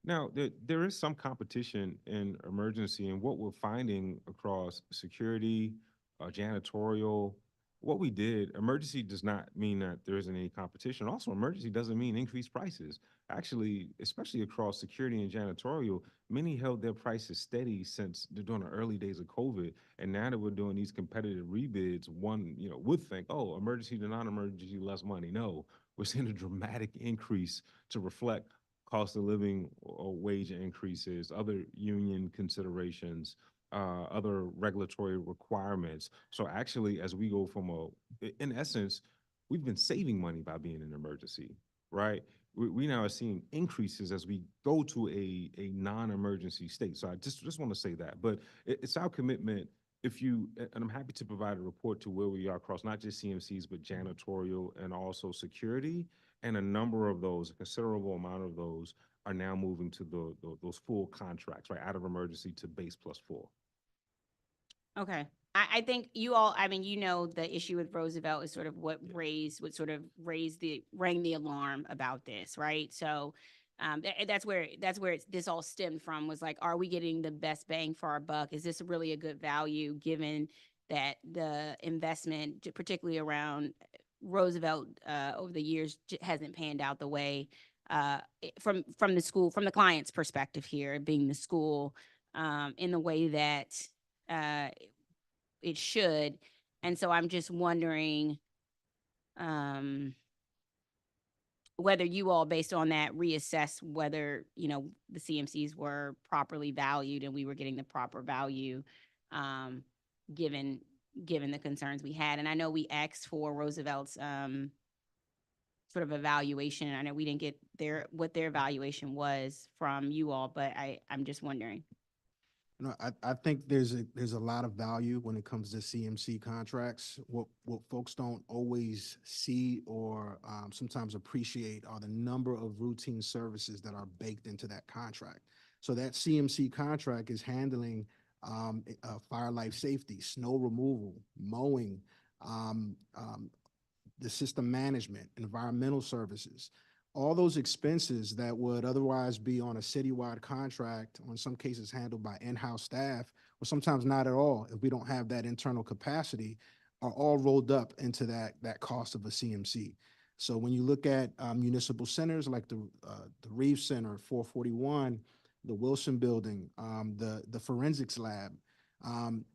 Now, there is some competition in emergency, and what we're finding across security, janitorial, what we did, emergency does not mean that there isn't any competition. Also, emergency doesn't mean increased prices. Actually, especially across security and janitorial, many held their prices steady since during the early days of COVID. And now that we're doing these competitive rebids, one, would think, oh, emergency to non-emergency, less money. No, we're seeing a dramatic increase to reflect cost of living or wage increases, other union considerations. other regulatory requirements. So actually, as we go from in essence, we've been saving money by being in emergency, right? We now are seeing increases as we go to a non-emergency state. So I just want to say that, but it's our commitment. And I'm happy to provide a report to where we are across not just CMCs, but janitorial and also security. And a number of those, a considerable amount of those are now moving to those full contracts, right? Out of emergency to base plus 4. Okay. I think you all, I mean, the issue with Roosevelt is sort of what rang the alarm about this, right? So that's where this all stemmed from, was like, are we getting the best bang for our buck? Is this really a good value, given that the investment, particularly around Roosevelt over the years, hasn't panned out the way from the client's perspective here, being the school, in the way that it should. And so I'm just wondering whether you all, based on that, reassess whether, the CMCs were properly valued and we were getting the proper value, given the concerns we had. And I know we asked for Roosevelt's sort of evaluation. I know we didn't get what their evaluation was from you all, but I'm just wondering. No, I think there's a lot of value when it comes to CMC contracts. What folks don't always see or sometimes appreciate are the number of routine services that are baked into that contract. So that CMC contract is handling fire life safety, snow removal, mowing, the system management, environmental services. All those expenses that would otherwise be on a citywide contract, or in some cases handled by in-house staff, or sometimes not at all if we don't have that internal capacity, are all rolled up into that cost of a CMC. So when you look at municipal centers like the Reeves Center, 441, the Wilson Building, the forensics lab,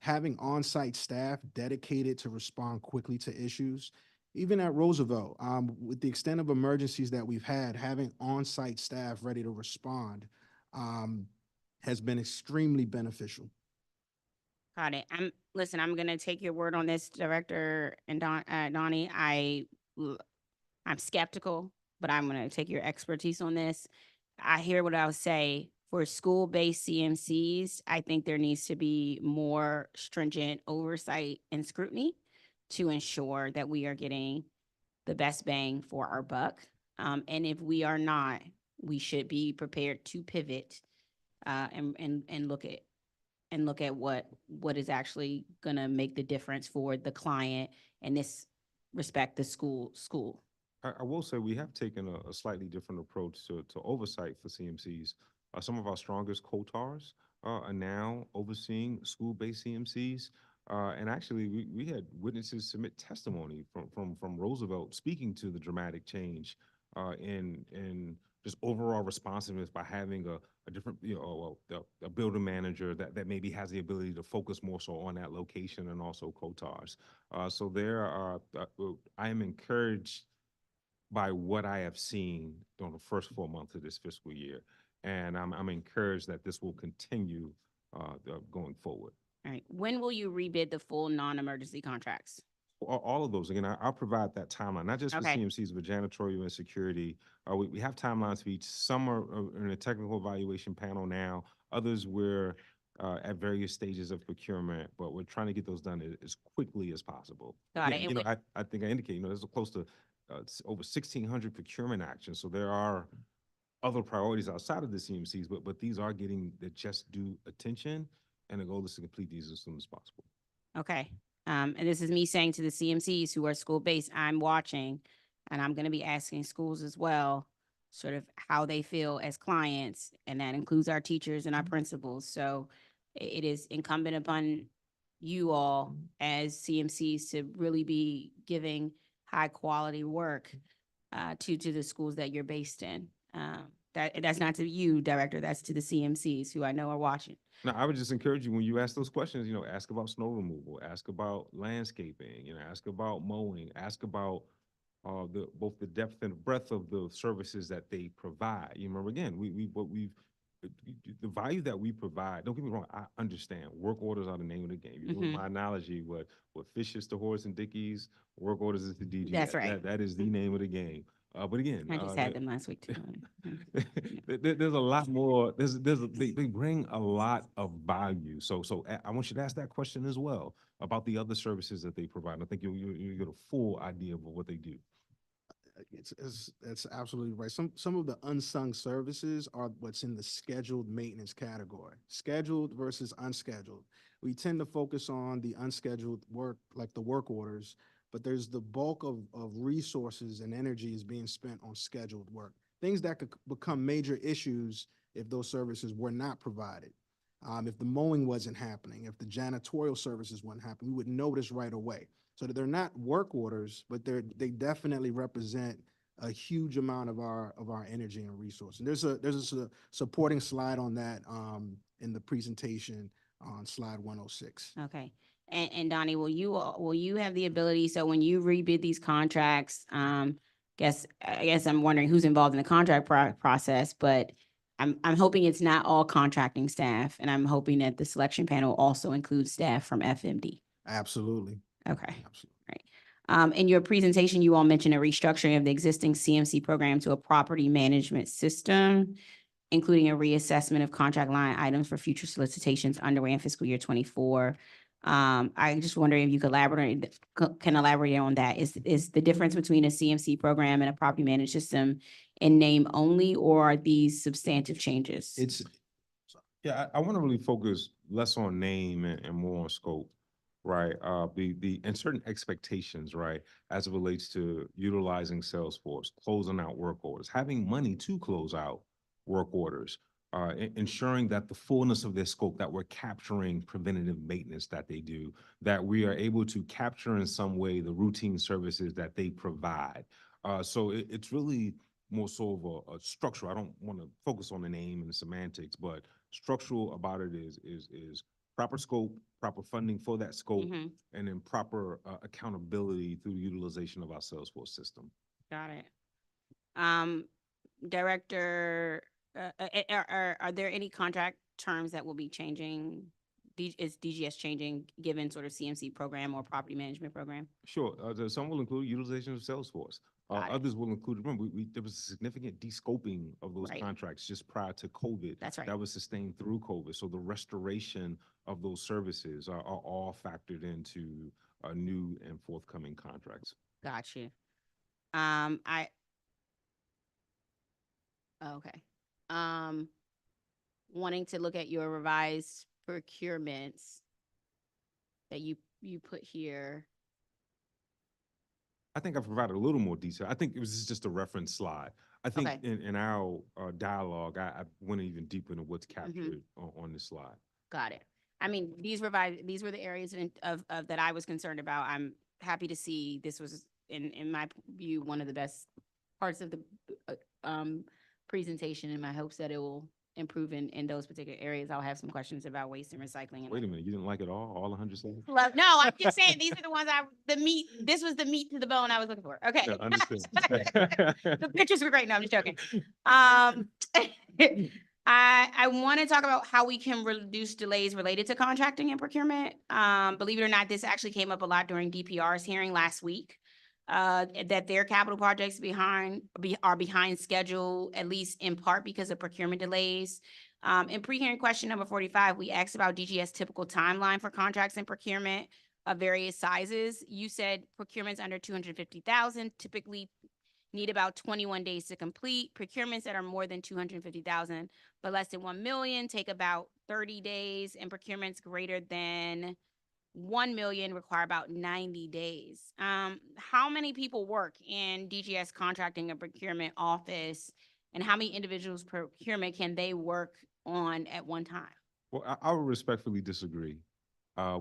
having on-site staff dedicated to respond quickly to issues. Even at Roosevelt, with the extent of emergencies that we've had, having on-site staff ready to respond has been extremely beneficial. Got it. I'm gonna take your word on this, Director and Donnie. I'm skeptical, but I'm gonna take your expertise on this. I hear what I would say. For school-based CMCs, I think there needs to be more stringent oversight and scrutiny to ensure that we are getting the best bang for our buck. And if we are not, we should be prepared to pivot and look at what is actually gonna make the difference for the client, and this respect the school. I will say we have taken a slightly different approach to oversight for CMCs. Some of our strongest co-tars are now overseeing school-based CMCs. And actually, we had witnesses submit testimony from Roosevelt speaking to the dramatic change in just overall responsiveness by having a different, a building manager that maybe has the ability to focus more so on that location, and also co-tars. So I am encouraged by what I have seen during the first 4 months of this fiscal year. And I'm encouraged that this will continue going forward. All right. When will you rebid the full non-emergency contracts? All of those. Again, I'll provide that timeline, not just for Okay. CMCs, but janitorial and security. We have timelines for each. Some are in a technical evaluation panel now. Others we're at various stages of procurement, but we're trying to get those done as quickly as possible. Got Again, it. And I think I indicated, there's close to over 1,600 procurement actions. So there are other priorities outside of the CMCs, but these are getting the just due attention, and the goal is to complete these as soon as possible. Okay. And this is me saying to the CMCs who are school-based, I'm watching, and I'm gonna be asking schools as well, sort of how they feel as clients, and that includes our teachers and our principals. So it is incumbent upon you all as CMCs to really be giving high-quality work to the schools that you're based in. That's not to you, Director, that's to the CMCs who I know are watching. Now, I would just encourage you, when you ask those questions, ask about snow removal, ask about landscaping, ask about mowing, ask about both the depth and breadth of the services that they provide. You remember, again, what we've the value that we provide, don't get me wrong, I understand, work orders are the name of the game. You know, Mhm. my analogy, what fish is to Horace and Dickies, work orders is the DGS. That's right. That is the name of the game. But again, I just had them last week too. there's a lot more, they bring a lot of value. So I want you to ask that question as well about the other services that they provide. I think you get a full idea of what they do. That's absolutely right. Some of the unsung services are what's in the scheduled maintenance category. Scheduled versus unscheduled. We tend to focus on the unscheduled work, like the work orders, but there's the bulk of resources and energy is being spent on scheduled work. Things that could become major issues if those services were not provided. If the mowing wasn't happening, if the janitorial services weren't happening, we would notice right away. So that they're not work orders, but they definitely represent a huge amount of our energy and resources. And there's a supporting slide on that in the presentation on slide 106. Okay. And Donnie, will you have the ability, so when you rebid these contracts, I guess I'm wondering who's involved in the contract process, but I'm hoping it's not all contracting staff, and I'm hoping that the selection panel also includes staff from FMD. Absolutely. Okay. Absolutely. In your presentation, you all mentioned a restructuring of the existing CMC program to a property management system, including a reassessment of contract line items for future solicitations underway in fiscal year 24. I just wondering if you could can elaborate on that. Is the difference between a CMC program and a property management system in name only, or are these substantive changes? Yeah, I want to really focus less on name and more on scope, right? And certain expectations, right, as it relates to utilizing Salesforce, closing out work orders, having money to close out work orders, ensuring that the fullness of their scope, that we're capturing preventative maintenance that they do, that we are able to capture in some way the routine services that they provide. So it's really more so of a structure. I don't want to focus on the name and the semantics, but structural about it is proper scope, proper funding for that scope, Mhm. and then proper accountability through the utilization of our Salesforce system. Got it. Director, are there any contract terms that will be changing? Is DGS changing given sort of CMC program or property management program? Sure, some will include utilization of Salesforce. Got it. Others will include, remember, there was a significant descoping of those Right. contracts just prior to COVID. That's right. That was sustained through COVID. So the restoration of those services are all factored into new and forthcoming contracts. Got you. Okay. Wanting to look at your revised procurements that you put here. I think I provided a little more detail. I think it was just a reference slide. I think Okay. in our dialogue, I went even deeper into what's captured on this slide. Got it. I mean, these were the areas of that I was concerned about. I'm happy to see this was, in my view, one of the best parts of the presentation, in my hopes that it will improve in those particular areas. I'll have some questions about waste and recycling. And Wait a minute, you didn't like it all 100 slides? no, I'm just saying these are the ones this was the meat to the bone I was looking for. Okay. Yeah, understood. The pictures were great. No, I'm just joking. I want to talk about how we can reduce delays related to contracting and procurement. Believe it or not, this actually came up a lot during DPR's hearing last week. That their capital projects are behind schedule, at least in part because of procurement delays. In pre-hearing question number 45, we asked about DGS typical timeline for contracts and procurement of various sizes. You said procurements under 250,000 typically need about 21 days to complete. Procurements that are more than 250,000 but less than 1 million take about 30 days, and procurements greater than 1 million require about 90 days. How many people work in DGS contracting and procurement office, and how many individuals per procurement can they work on at one time? Well, I would respectfully disagree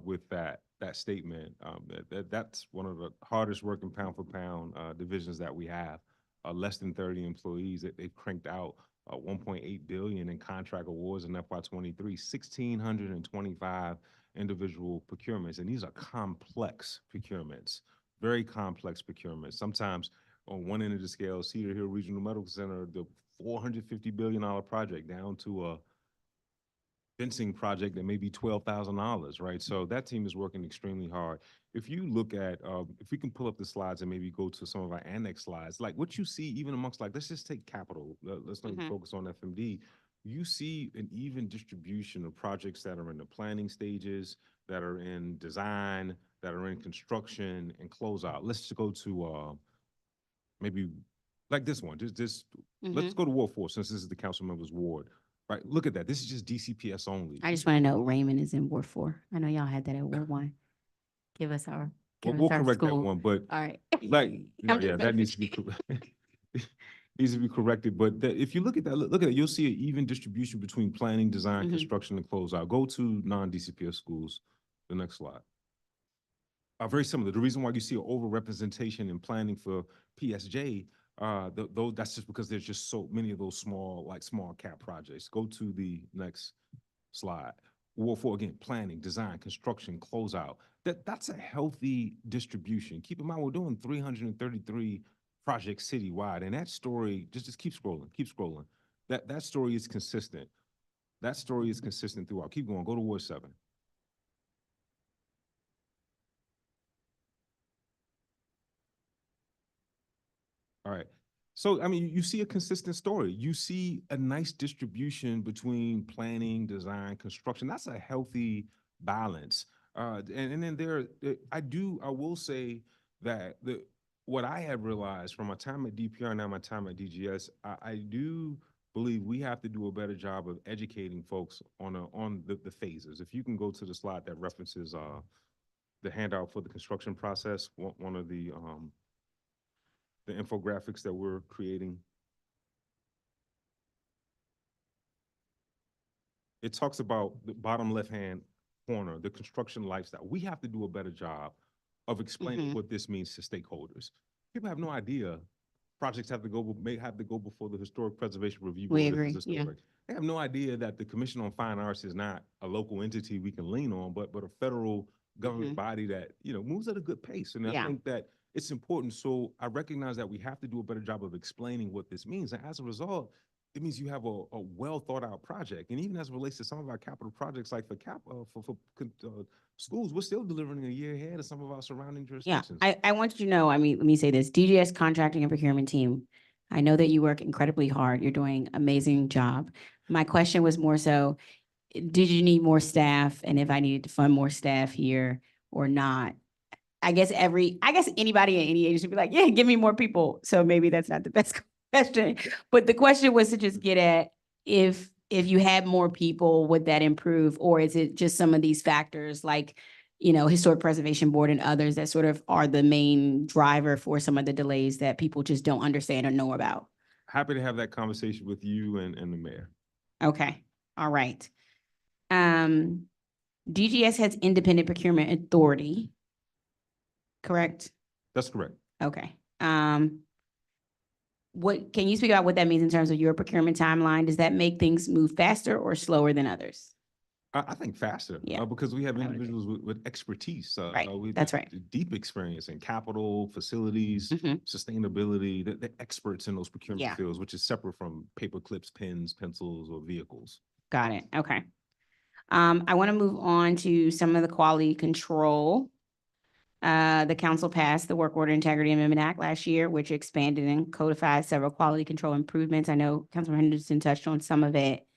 with that statement. That's one of the hardest working pound for pound divisions that we have. Less than 30 employees. They've cranked out 1.8 billion in contract awards in FY23, 1,625 individual procurements, and these are complex procurements, very complex procurements. Sometimes on one end of the scale, Cedar Hill Regional Medical Center, the $450 billion project down to fencing project that may be $12,000, right? So that team is working extremely hard. If you look at, if we can pull up the slides and maybe go to some of our annex slides, like what you see even amongst, like, let's just take capital, let's not even focus on FMD. You see an even distribution of projects that are in the planning stages, that are in design, that are in construction and closeout. Let's just go to maybe like this one, let's go to Ward 4, since this is the council member's ward. Right, look at that. This is just DCPS only. I just want to know Raymond is in Ward 4. I know y'all had that at Ward 1. Give us our, We'll correct that school. one, but All right. like, I'm yeah, just that needs to be needs to be corrected. But if you look at that, look at it, you'll see an even distribution between planning, design, Mhm. construction, and closeout. Go to non-DCPS schools. The next slide. Very similar. The reason why you see an overrepresentation in planning for PSJ, though that's just because there's just so many of those small cap projects. Go to the next slide. Ward 4, again, planning, design, construction, closeout. That's a healthy distribution. Keep in mind, we're doing 333 projects citywide, and that story, just keep scrolling, keep scrolling. That story is consistent. That story is consistent throughout. Keep going, go to Ward 7. All right. So, I mean, you see a consistent story. You see a nice distribution between planning, design, construction. That's a healthy balance. And then I will say that what I have realized from my time at DPR and now my time at DGS, I do believe we have to do a better job of educating folks on the phases. If you can go to the slide that references the handout for the construction process, one of the infographics that we're creating. It talks about the bottom left-hand corner, the construction lifestyle. We have to do a better job of explaining what this means to stakeholders. People have no idea projects may have to go before the Historic Preservation Review Board. We if it's agree, yeah. historic. They have no idea that the Commission on Fine Arts is not a local entity we can lean on, but a federal government body that, moves at a good pace. And I think that it's important. So I recognize that we have to do a better job of explaining what this means. And as a result, it means you have a well thought out project. And even as it relates to some of our capital projects, like for schools, we're still delivering a year ahead of some of our surrounding Yeah, jurisdictions. I want you to know, I mean, let me say this, DGS contracting and procurement team, I know that you work incredibly hard. You're doing amazing job. My question was more so, did you need more staff? And if I needed to fund more staff here or not? I guess anybody in any agency would be like, yeah, give me more people. So maybe that's not the best question. But the question was to just get at if you had more people, would that improve? Or is it just some of these factors like, Historic Preservation Board and others that sort of are the main driver for some of the delays that people just don't understand or know about? Happy to have that conversation with you and the mayor. Okay, all right. DGS has independent procurement authority, correct? That's correct. Okay. What can you speak about what that means in terms of your procurement timeline? Does that make things move faster or slower than others? I think faster, Yeah. because we have I would individuals with expertise. Right, that's right. Deep experience in capital, facilities, sustainability. They're experts in those procurement Yeah. fields, which is separate from paper clips, pens, pencils, or vehicles. Got it. Okay. I want to move on to some of the quality control. The council passed the Work Order Integrity Amendment Act last year, which expanded and codified several quality control improvements. I know Councilman Henderson touched on some of it.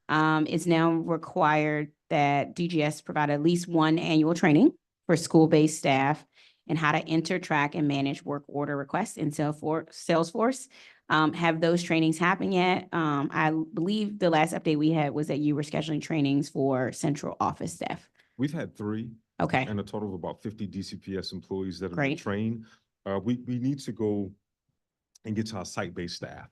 It's now required that DGS provide at least one annual training for school-based staff and how to enter, track, and manage work order requests in Salesforce. Have those trainings happened yet? I believe the last update we had was that you were scheduling trainings for central office staff. We've had 3. Okay. And a total of about 50 DCPS employees that have been Great. trained. We need to go and get to our site-based staff.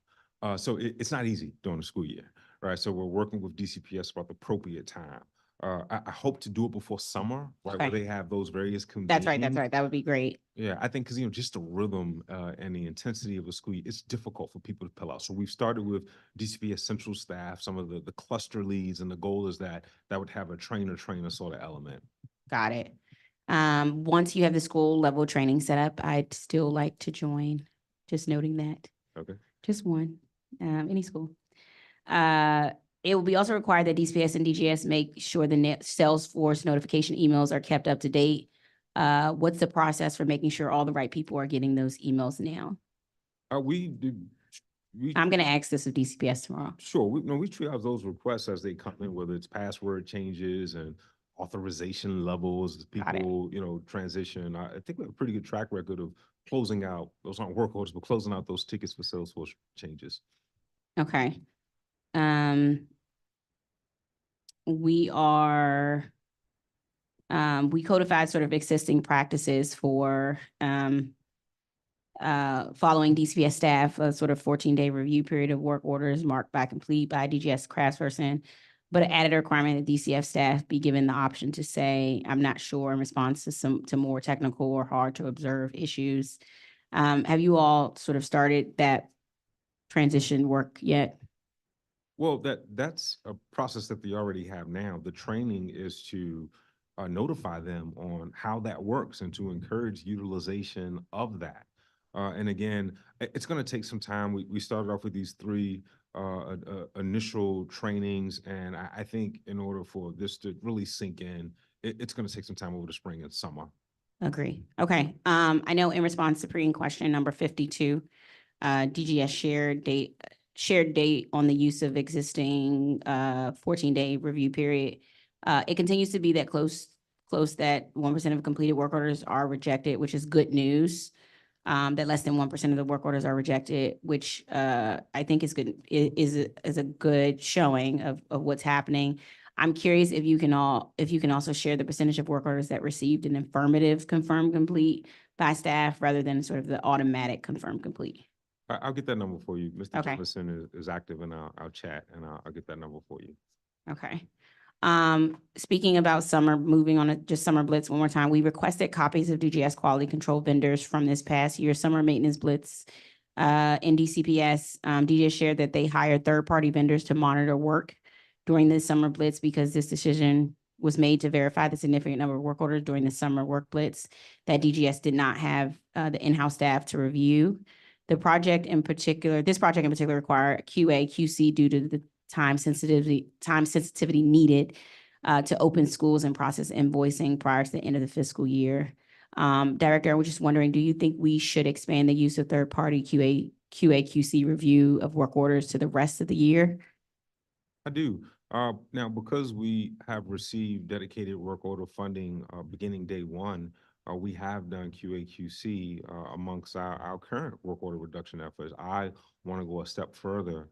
So it's not easy during the school year, right? So we're working with DCPS about the appropriate time. I hope to do it before summer, right? Okay. Where they have those various convenings. That's right. That's right. That would be great. Yeah, I think because, just the rhythm and the intensity of a school year, it's difficult for people to pull out. So we've started with DCPS central staff, some of the cluster leads, and the goal is that would have a trainer sort of element. Got it. Once you have the school level training set up, I'd still like to join. Just noting that. Okay. Just one, any school. It will be also required that DCPS and DGS make sure the Salesforce notification emails are kept up to date. What's the process for making sure all the right people are getting those emails now? We do, we. I'm gonna ask this of DCPS tomorrow. Sure, we triage those requests as they come in, whether it's password changes and authorization levels, as Got it. people, transition. I think we have a pretty good track record of closing out, those aren't work orders, but closing out those tickets for Salesforce changes. Okay. We are, we codified sort of existing practices for, following DCPS staff, a sort of 14-day review period of work orders marked by complete by DGS craftsperson, but added a requirement that DCF staff be given the option to say, I'm not sure, in response to more technical or hard to observe issues. Have you all sort of started that transition work yet? Well, that's a process that they already have now. The training is to notify them on how that works and to encourage utilization of that. And again, it's going to take some time. We started off with these 3 initial trainings, and I think in order for this to really sink in, it's going to take some time over the spring and summer. Agree. Okay. I know in response to pre question number 52, DGS shared date on the use of existing 14-day review period. It continues to be that close that 1% of completed work orders are rejected, which is good news. That less than 1% of the work orders are rejected, which I think is good, is a good showing of what's happening. I'm curious if you can also share the percentage of work orders that received an affirmative confirmed complete by staff rather than sort of the automatic confirmed complete. I'll get that number for you. Mr. Okay. Jefferson is active in our chat, and I'll get that number for you. Okay. Speaking about summer, moving on to just summer blitz one more time, we requested copies of DGS quality control vendors from this past year's summer maintenance blitz. In DCPS, DGS shared that they hired third-party vendors to monitor work during the summer blitz because this decision was made to verify the significant number of work orders during the summer work blitz that DGS did not have the in-house staff to review. This project in particular required QA, QC due to the time sensitivity needed to open schools and process invoicing prior to the end of the fiscal year. Director, I was just wondering, do you think we should expand the use of third-party QA/QC review of work orders to the rest of the year? I do. Now, because we have received dedicated work order funding beginning day one, we have done QA/QC amongst our current work order reduction efforts. I want to go a step further.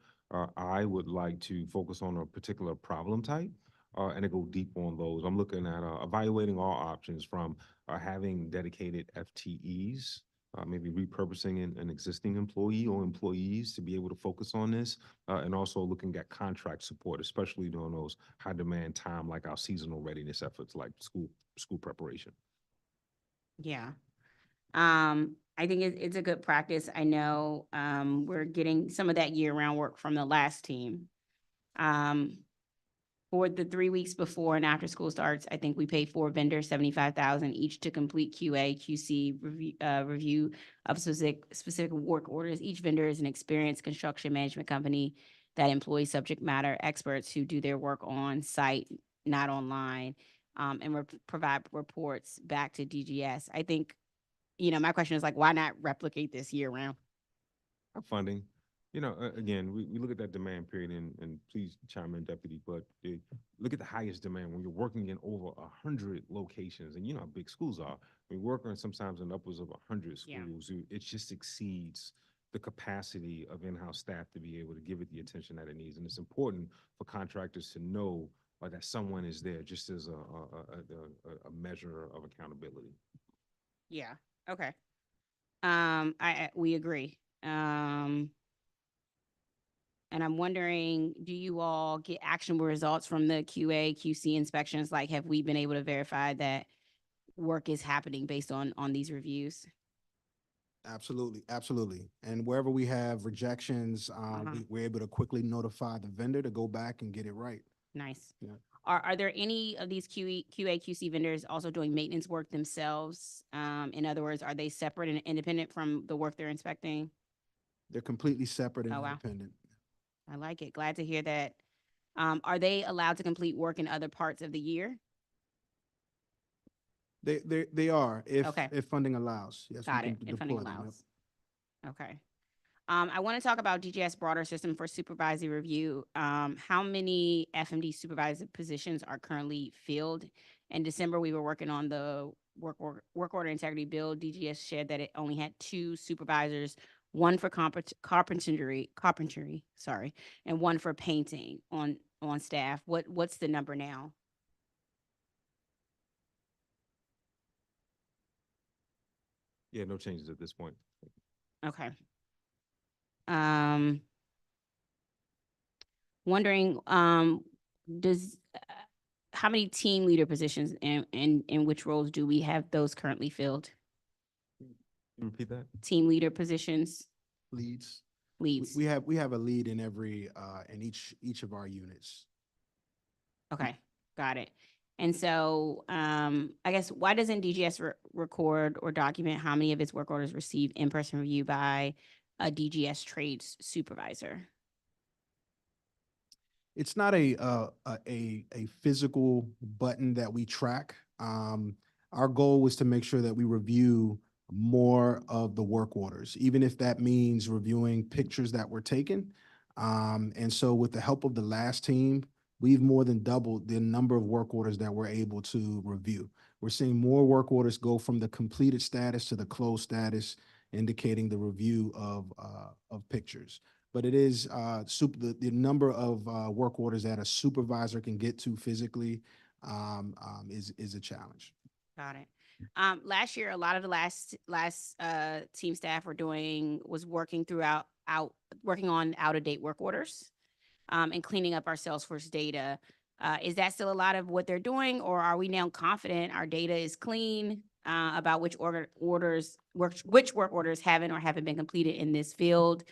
I would like to focus on a particular problem type and to go deep on those. I'm looking at evaluating all options from having dedicated FTEs, maybe repurposing an existing employee or employees to be able to focus on this, and also looking at contract support, especially during those high demand time like our seasonal readiness efforts like school preparation. Yeah. I think it's a good practice. I know we're getting some of that year-round work from the last team. For the 3 weeks before and after school starts, I think we paid 4 vendors $75,000 each to complete QA/QC review of specific work orders. Each vendor is an experienced construction management company that employs subject matter experts who do their work on site, not online, and provide reports back to DGS. I think, my question is like, why not replicate this year round? Funding. Again, we look at that demand period and please chime in, Deputy, but look at the highest demand when you're working in over 100 locations, and you know how big schools are. We work on sometimes in upwards of 100 schools. Yeah. It just exceeds the capacity of in-house staff to be able to give it the attention that it needs. And it's important for contractors to know that someone is there just as a measure of accountability. Yeah. Okay. We agree. And I'm wondering, do you all get actionable results from the QA/QC inspections? Like, have we been able to verify that work is happening based on these reviews? Absolutely, absolutely. And wherever we have rejections, we're able to quickly notify the vendor to go back and get it right. Nice. Yeah. Are there any of these QA/QC vendors also doing maintenance work themselves? In other words, are they separate and independent from the work they're inspecting? They're completely separate and Oh, wow. independent. I like it. Glad to hear that Are they allowed to complete work in other parts of the year? They are, Okay. if funding allows. Yes, we Got can it, if funding deploy them. Yep. allows. Okay. I want to talk about DGS broader system for supervisory review. How many FMD supervisor positions are currently filled? In December, we were working on the work order integrity bill. DGS shared that it only had 2 supervisors, one for carpentry, sorry, and one for painting on staff. What's the number now? Yeah, no changes at this point. Okay. Wondering, does, how many team leader positions and in which roles do we have those currently filled? Can you repeat that? Team leader positions, Leads. We leads. we have a lead in every, in each of our units. Okay, got it. And so, I guess, why doesn't DGS record or document how many of its work orders receive in-person review by a DGS trades supervisor? It's not a physical button that we track. Our goal was to make sure that we review more of the work orders, even if that means reviewing pictures that were taken. And so with the help of the last team, we've more than doubled the number of work orders that we're able to review. We're seeing more work orders go from the completed status to the closed status, indicating the review of pictures. But it is the number of work orders that a supervisor can get to physically is a challenge. Got it. Last year, a lot of the last team staff was working working on out-of-date work orders, and cleaning up our Salesforce data. Is that still a lot of what they're doing, or are we now confident our data is clean, about which work orders haven't or haven't been completed in this field?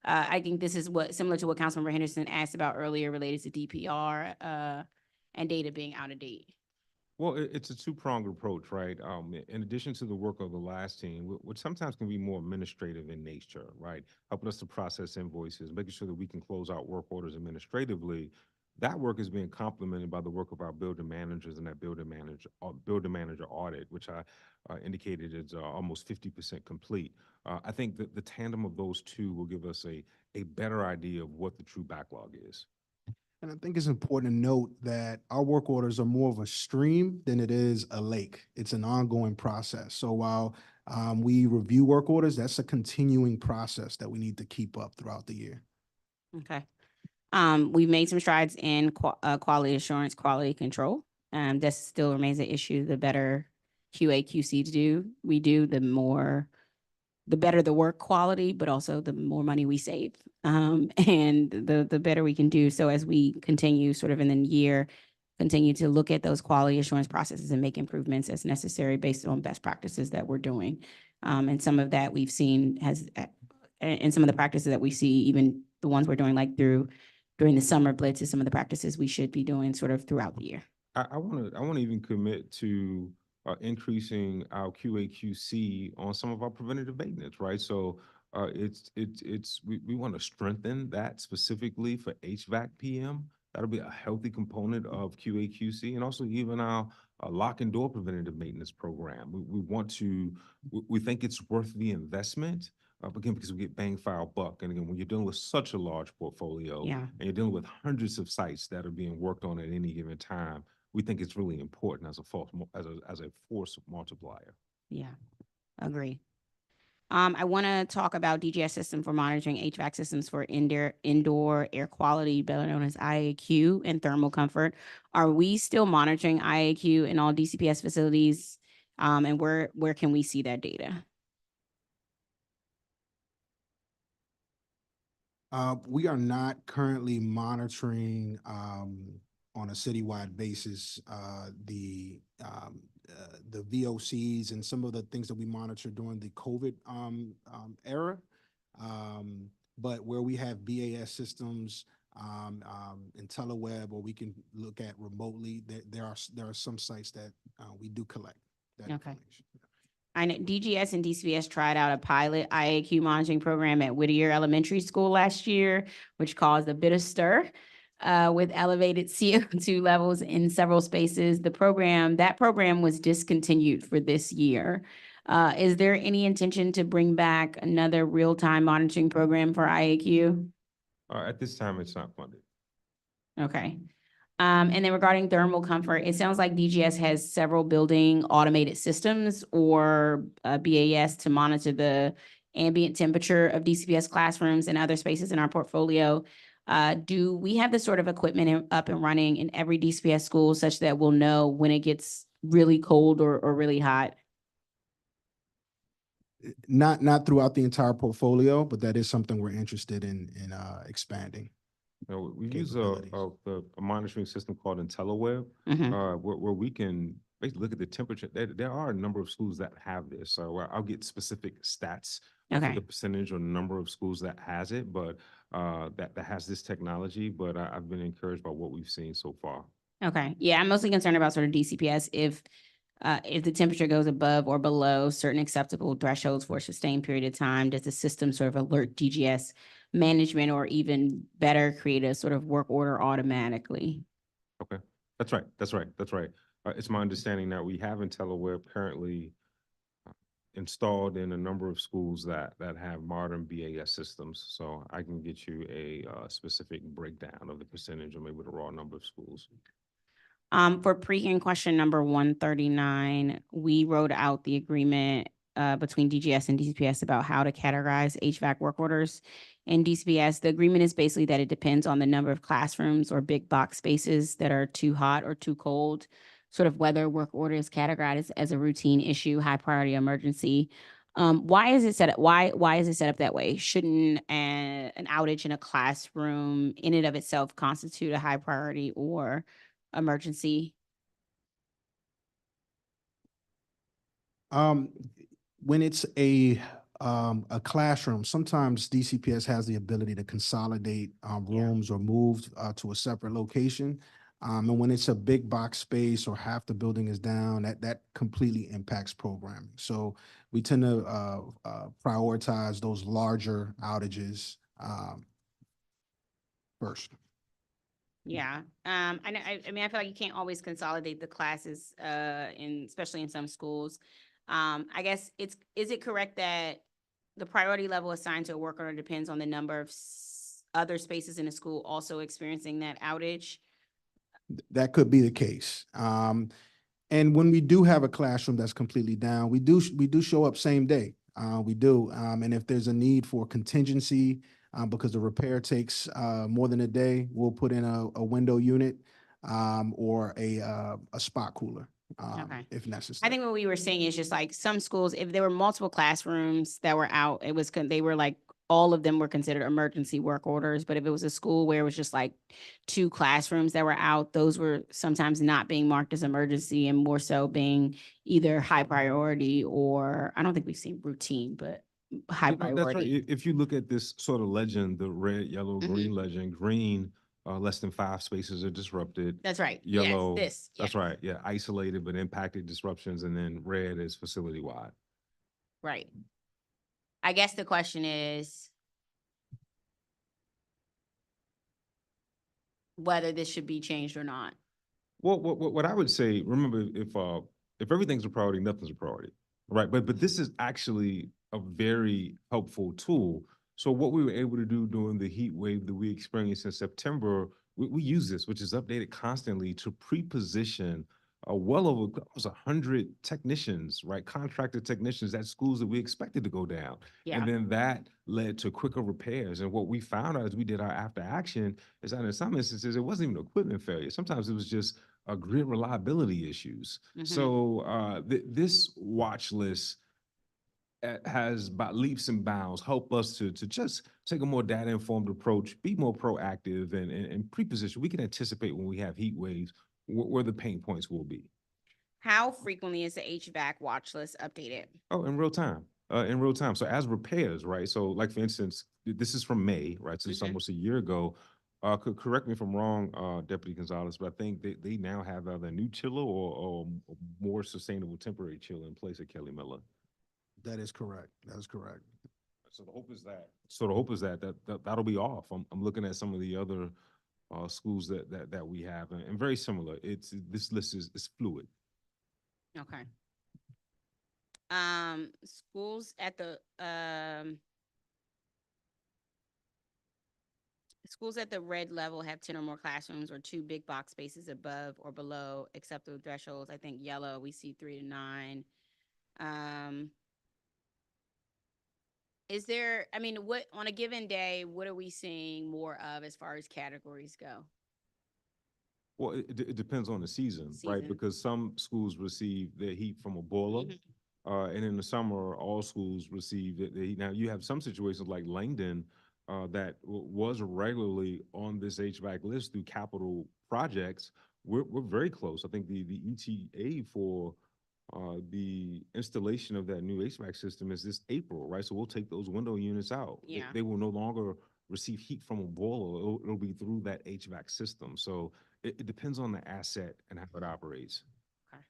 I think this is similar to what Councilmember Henderson asked about earlier related to DPR, and data being out of date. Well, it's a two-pronged approach, right? In addition to the work of the last team, which sometimes can be more administrative in nature, right? Helping us to process invoices, making sure that we can close out work orders administratively. That work is being complemented by the work of our building managers and that building manager audit, which I indicated is almost 50% complete. I think that the tandem of those two will give us a better idea of what the true backlog is. And I think it's important to note that our work orders are more of a stream than it is a lake. It's an ongoing process. So while we review work orders, that's a continuing process that we need to keep up throughout the year. Okay. We've made some strides in quality assurance, quality control. That still remains an issue. The better QA, QC we do, the better the work quality, but also the more money we save, and the better we can do. So as we continue sort of in the year, continue to look at those quality assurance processes and make improvements as necessary based on best practices that we're doing. And some of that we've seen and some of the practices that we see, even the ones we're doing like during the summer blitz, is some of the practices we should be doing sort of throughout the year. I want to even commit to increasing our QA/QC on some of our preventative maintenance, right? So we want to strengthen that specifically for HVAC PM. That'll be a healthy component of QA/QC, and also even our lock and door preventative maintenance program. We think it's worth the investment. Again, because we get bang for our buck. And again, when you're dealing with such a large portfolio, Yeah. and you're dealing with hundreds of sites that are being worked on at any given time, we think it's really important as a force multiplier. Yeah, agree. I want to talk about DGS system for monitoring HVAC systems for indoor air quality, better known as IAQ, and thermal comfort. Are we still monitoring IAQ in all DCPS facilities? And where can we see that data? We are not currently monitoring on a citywide basis the VOCs and some of the things that we monitor during the COVID era. But where we have BAS systems and teleweb, or we can look at remotely, there are some sites that we do collect that information. I know DGS and DCPS tried out a pilot IAQ monitoring program at Whittier Elementary School last year, which caused a bit of stir. with elevated CO2 levels in several spaces. That program was discontinued for this year. Is there any intention to bring back another real-time monitoring program for IAQ? At this time, it's not funded. Okay. And then regarding thermal comfort, it sounds like DGS has several building automated systems or BAS to monitor the ambient temperature of DCPS classrooms and other spaces in our portfolio. Do we have this sort of equipment up and running in every DCPS school such that we'll know when it gets really cold or really hot? Not throughout the entire portfolio, but that is something we're interested in expanding. No, we use Capabilities. a monitoring system called IntelliWeb, Mhm. where we can basically look at the temperature. There are a number of schools that have this, so I'll get specific stats for Okay. the percentage or number of schools that has it, but that has this technology. But I've been encouraged by what we've seen so far. Okay, yeah, I'm mostly concerned about sort of DCPS if the temperature goes above or below certain acceptable thresholds for a sustained period of time, does the system sort of alert DGS management or even better create a sort of work order automatically? Okay, that's right. That's right. That's right. It's my understanding that we have IntelliWeb currently installed in a number of schools that have modern BAS systems. So I can get you a specific breakdown of the percentage or maybe the raw number of schools. For pre-hearing question number 139, we wrote out the agreement between DGS and DCPS about how to categorize HVAC work orders. In DCPS, the agreement is basically that it depends on the number of classrooms or big box spaces that are too hot or too cold, sort of whether a work order is categorized as a routine issue, high priority emergency. Why is it set up? Why is it set up that way? Shouldn't an outage in a classroom in and of itself constitute a high priority or emergency? When it's a classroom, sometimes DCPS has the ability to consolidate Yeah. rooms or move to a separate location. And when it's a big box space or half the building is down, that completely impacts programming. So we tend to prioritize those larger outages first. Yeah, I know, I mean, I feel like you can't always consolidate the classes, especially in some schools. I guess is it correct that the priority level assigned to a work order depends on the number of other spaces in the school also experiencing that outage? That could be the case. And when we do have a classroom that's completely down, we do show up same day. We do. And if there's a need for contingency, because the repair takes more than a day, we'll put in a window unit or a spot cooler Okay. if I necessary. think what we were saying is just like some schools, if there were multiple classrooms that were out, they were like, all of them were considered emergency work orders. But if it was a school where it was just like 2 classrooms that were out, those were sometimes not being marked as emergency and more so being either high priority or, I don't think we've seen routine, but high Yeah, no, that's right. priority. If you look at this sort of legend, the red, yellow, green legend, green, less than 5 spaces are disrupted. That's right. Yes, Yellow, this. that's Yeah, right. Yeah, isolated but impacted disruptions, and then red is facility wide. right. I guess the question is whether this should be changed or not. Well, what I would say, remember, if everything's a priority, nothing's a priority, right? But this is actually a very helpful tool. So what we were able to do during the heat wave that we experienced in September, we use this, which is updated constantly to pre-position well over almost 100 technicians, right? Contracted technicians at schools that we expected to go down. Yeah. And then that led to quicker repairs. And what we found out as we did our after action is that in some instances, it wasn't even equipment failure. Sometimes it was just grid reliability issues. So this watch list has by leaps and bounds helped us to just take a more data informed approach, be more proactive and pre-position. We can anticipate when we have heat waves where the pain points will be. How frequently is the HVAC watch list updated? Oh, in real time. In real time. So as repairs, right? So like for instance, this is from May, right? So it's almost a year ago. Correct me if I'm wrong, Deputy Gonzalez, but I think they now have either a new chiller or more sustainable temporary chiller in place at Kelly Miller. That is correct. That is correct. So the hope is that that'll be off. I'm looking at some of the other schools that we have, and very similar. This list is fluid. Okay. Schools at the, schools at the red level have 10 or more classrooms or 2 big box spaces above or below acceptable thresholds. I think yellow, we see 3 to 9. Is there, I mean, what, on a given day, what are we seeing more of as far as categories go? Well, it depends on the season, right? Season. Because some schools receive their heat from a boiler. Mhm. And in the summer, all schools receive the heat. Now, you have some situations like Langdon that was regularly on this HVAC list through capital projects. We're very close. I think the ETA for the installation of that new HVAC system is this April, right? So we'll take those window units out. Yeah. They will no longer receive heat from a boiler. It'll be through that HVAC system. So it depends on the asset and how it operates. Okay.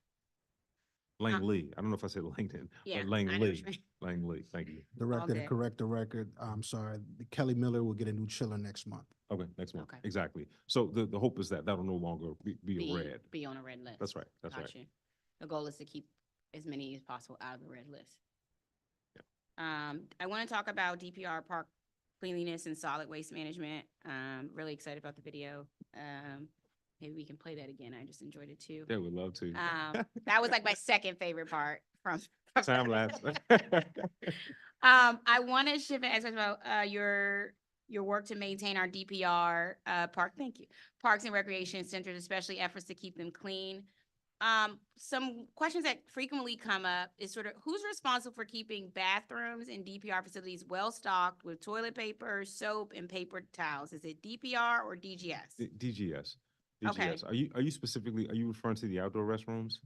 Langley, I don't know if I said Langdon, Yeah, but I know what you Langley, mean. Langley, thank you. Director, to good. correct the record, I'm sorry, Kelly Miller will get a new chiller next month. Okay, next one, Okay. exactly. So the hope is that that'll no longer be a red. Be on a red list. That's right, that's right. Got you. The goal is to keep as many as possible out of the red list. I want to talk about DPR park cleanliness and solid waste management. Really excited about the video. Maybe we can play that again. I just enjoyed it too. Yeah, we'd love to. That was like my second favorite part from. Time lapse. I want to shift and ask about your work to maintain our DPR park. Thank you. Parks and recreation centers, especially efforts to keep them clean. Some questions that frequently come up is sort of who's responsible for keeping bathrooms and DPR facilities well stocked with toilet paper, soap, and paper towels? Is it DPR or DGS? DGS. Okay. DGS. Are you specifically, are you referring to the outdoor restrooms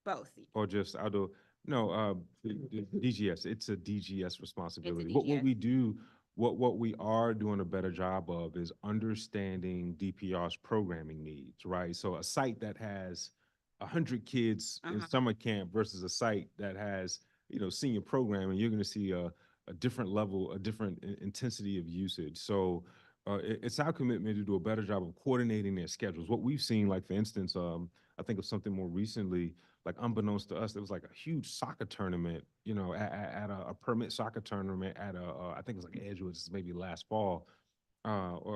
Both. or just outdoor? No, the DGS. It's a DGS responsibility. What DGS. we do, what we are doing a better job of is understanding DPR's programming needs, right? So a site that has 100 kids in Uh-huh. summer camp versus a site that has, senior programming, you're going to see a different level, a different intensity of usage. So it's our commitment to do a better job of coordinating their schedules. What we've seen, like for instance, I think of something more recently, like unbeknownst to us, there was like a huge soccer tournament, at a permit soccer tournament at I think it was like Edgewood, maybe last fall,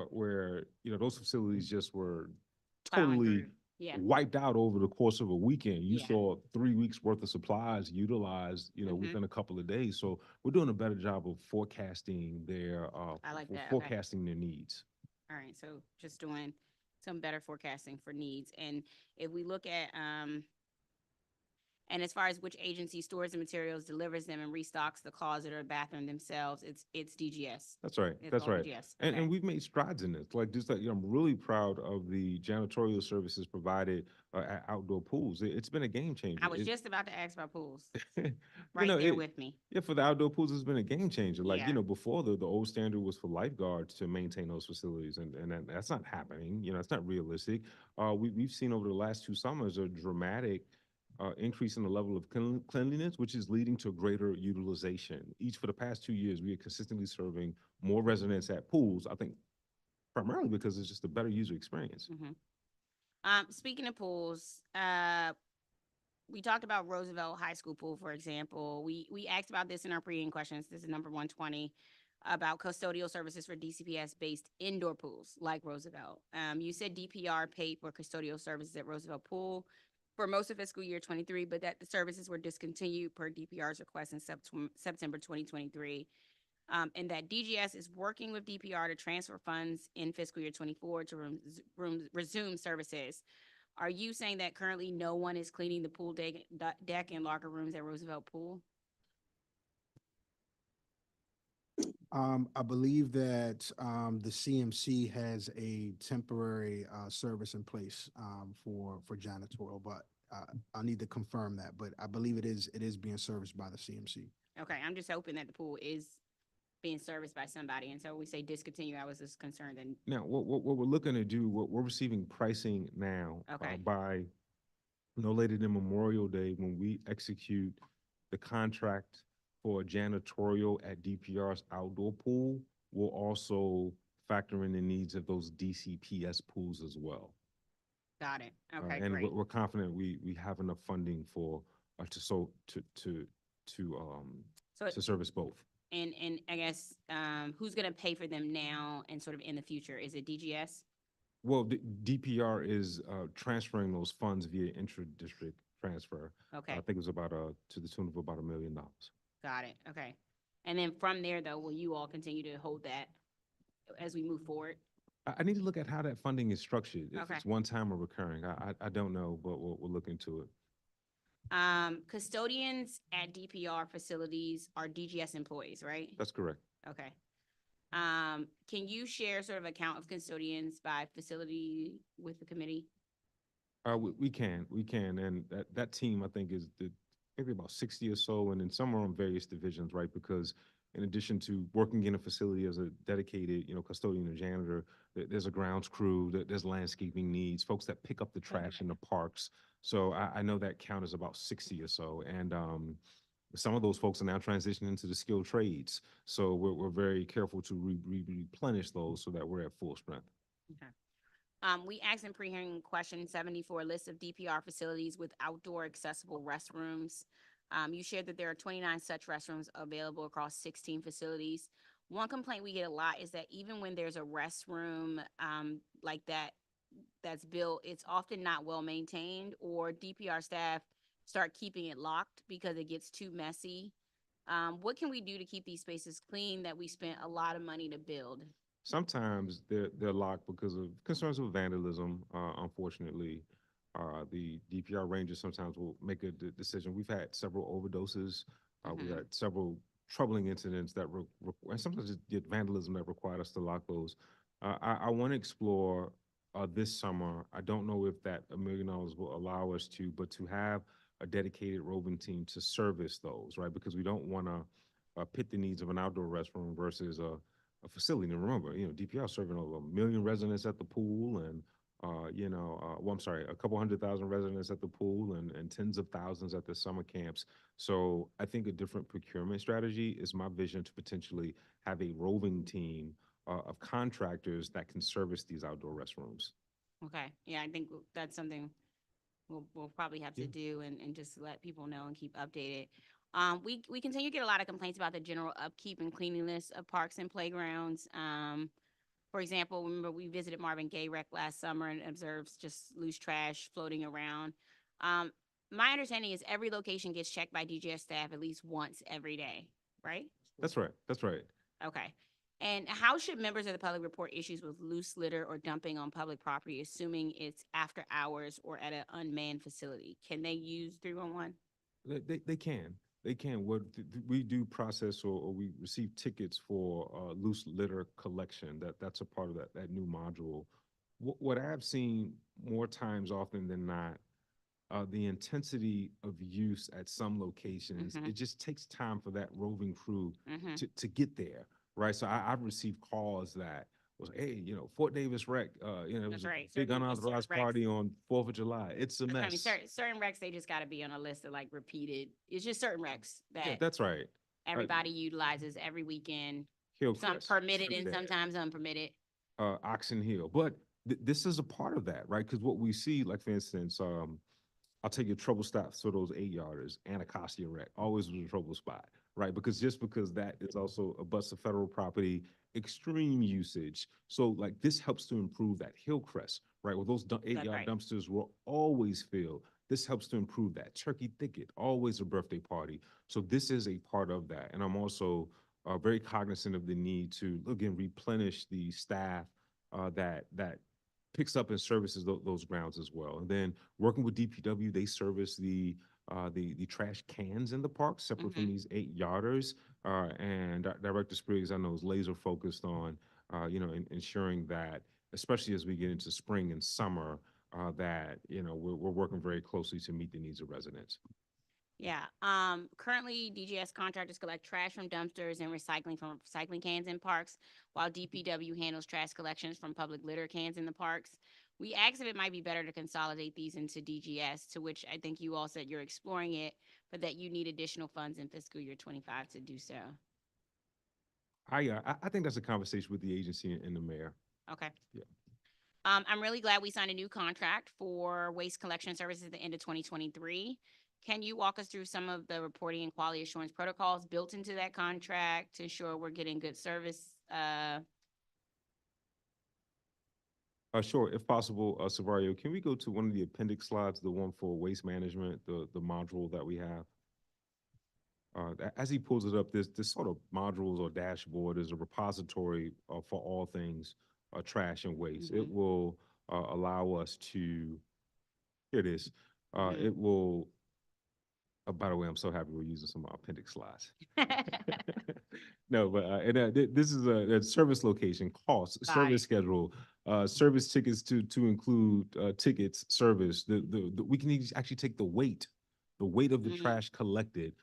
where those facilities just were Plowing totally through. Yeah. wiped out over the course of a weekend. You Yeah. saw 3 weeks worth of supplies utilized, Mhm. within a couple of days. So we're doing a better job of forecasting their I like that. Okay. forecasting their needs. All right, so just doing some better forecasting for needs. And if we look at, and as far as which agency stores the materials, delivers them, and restocks the closet or bathroom themselves, it's DGS. That's right. It's That's all right. DGS. And Okay. we've made strides in this. Like just like I'm really proud of the janitorial services provided at outdoor pools. It's been a game changer. I was just about to ask about pools. you Right know, there it- with me. Yeah, for the outdoor pools, it's been a game changer. Like, Yeah. before the old standard was for lifeguards to maintain those facilities, and that's not happening. It's not realistic. We've seen over the last 2 summers a dramatic increase in the level of cleanliness, which is leading to greater utilization. Each for the past 2 years, we are consistently serving more residents at pools, I think primarily because it's just a better user experience. Speaking of pools, we talked about Roosevelt High School pool, for example. We asked about this in our pre-in questions. This is number 120 about custodial services for DCPS-based indoor pools like Roosevelt. You said DPR paid for custodial services at Roosevelt Pool for most of fiscal year 23, but that the services were discontinued per DPR's request in September 2023. And that DGS is working with DPR to transfer funds in fiscal year 24 to resume services. Are you saying that currently no one is cleaning the pool deck and locker rooms at Roosevelt Pool? I believe that the CMC has a temporary service in place for janitorial, but I need to confirm that. But I believe it is being serviced by the CMC. Okay, I'm just hoping that the pool is being serviced by somebody. And so we say discontinue. I was just concerned that. Now, what we're looking to do, we're receiving pricing now Okay. by no later than Memorial Day when we execute the contract for janitorial at DPR's outdoor pool. We'll also factor in the needs of those DCPS pools as well. Got it. Okay, And great. we're confident we have enough funding for, to So, service both. and I guess, who's gonna pay for them now and sort of in the future? Is it DGS? Well, the DPR is transferring those funds via intra-district transfer. Okay, I think it was about to the tune of about $1 million. got it. Okay. And then from there, though, will you all continue to hold that as we move forward? I need to look at how that funding is structured. If Okay. it's one time or recurring, I don't know, but we'll look into it. Custodians at DPR facilities are DGS employees, right? That's correct. Okay. Can you share sort of a count of custodians by facility with the committee? We can, and that team, I think, is maybe about 60 or so, and then some are on various divisions, right? Because in addition to working in a facility as a dedicated, custodian or janitor, there's a grounds crew, there's landscaping needs, folks that pick up the trash in the parks. So I know that count is about 60 or so, and some of those folks are now transitioning into the skilled trades. So we're very careful to replenish those so that we're at full strength. Okay. We asked in pre-hearing question 74, a list of DPR facilities with outdoor accessible restrooms. You shared that there are 29 such restrooms available across 16 facilities. One complaint we get a lot is that even when there's a restroom, like that's built, it's often not well maintained, or DPR staff start keeping it locked because it gets too messy. What can we do to keep these spaces clean that we spent a lot of money to build? Sometimes they're locked because of concerns with vandalism. Unfortunately, the DPR rangers sometimes will make a decision. We've had several overdoses. We've had several troubling incidents that and sometimes it's the vandalism that required us to lock those. I want to explore this summer. I don't know if that $1 million will allow us to, but to have a dedicated roving team to service those, right? Because we don't want to pit the needs of an outdoor restroom versus a facility. And remember, DPR serving over 1 million residents at the pool, and I'm sorry, a couple 100,000 residents at the pool, and tens of thousands at the summer camps. So I think a different procurement strategy is my vision, to potentially have a roving team of contractors that can service these outdoor restrooms. Okay, yeah, I think that's something we'll probably have to Yeah. do, and just let people know and keep updated. We continue to get a lot of complaints about the general upkeep and cleanliness of parks and playgrounds. For example, remember we visited Marvin Gaye Rec last summer and observed just loose trash floating around. My understanding is every location gets checked by DGS staff at least once every day, right? That's right. That's right. Okay. And how should members of the public report issues with loose litter or dumping on public property, assuming it's after hours or at an unmanned facility? Can they use 311? They can. They can. We do process, or we receive tickets for loose litter collection. That's a part of that new module. What I've seen more times often than not, the intensity of use at some locations, it just takes time for that roving crew to get there, right? So I've received calls that was, hey, Fort Davis Rec, it was a right. big Certain unauthorized recs. party on 4th of July. It's a I mean, mess. certain recs, they just got to be on a list of like repeated. It's just certain recs Yeah, that that's right. everybody utilizes every weekend. Some Hillcrest, permitted and Trinidad, sometimes unpermitted. Oxon Hill. But this is a part of that, right? Because what we see, like for instance, I'll take your trouble stops for those 8-yarders. Anacostia Rec always was a trouble spot, right? Because that is also a bus of federal property, extreme usage. So like this helps to improve that. Hillcrest, right? Where those 8-yard right. dumpsters will always fill. This helps to improve that. Turkey Thicket, always a birthday party. So this is a part of that. And I'm also very cognizant of the need to, again, replenish the staff that picks up and services those grounds as well. And then working with DPW, they service the trash cans in the park, separate from these 8-yarders. And Director Spriggs, I know, is laser focused on, ensuring that, especially as we get into spring and summer, that, we're working very closely to meet the needs of residents. Yeah. Currently, DGS contractors collect trash from dumpsters and recycling from recycling cans in parks, while DPW handles trash collections from public litter cans in the parks. We asked if it might be better to consolidate these into DGS, to which I think you all said you're exploring it, but that you need additional funds in fiscal year 25 to do so. I think that's a conversation with the agency and the mayor. Okay. Yeah. I'm really glad we signed a new contract for waste collection services at the end of 2023. Can you walk us through some of the reporting and quality assurance protocols built into that contract to ensure we're getting good service? Sure, if possible, Savario, can we go to one of the appendix slides, the one for waste management, the module that we have? As he pulls it up, this sort of modules or dashboard is a repository for all things trash and waste. It will allow us to, here it is. It will, by the way, I'm so happy we're using some appendix slides. No, but this is a service location, cost, Got service it. schedule, service tickets to include tickets, service. We can actually take the weight of the trash collected,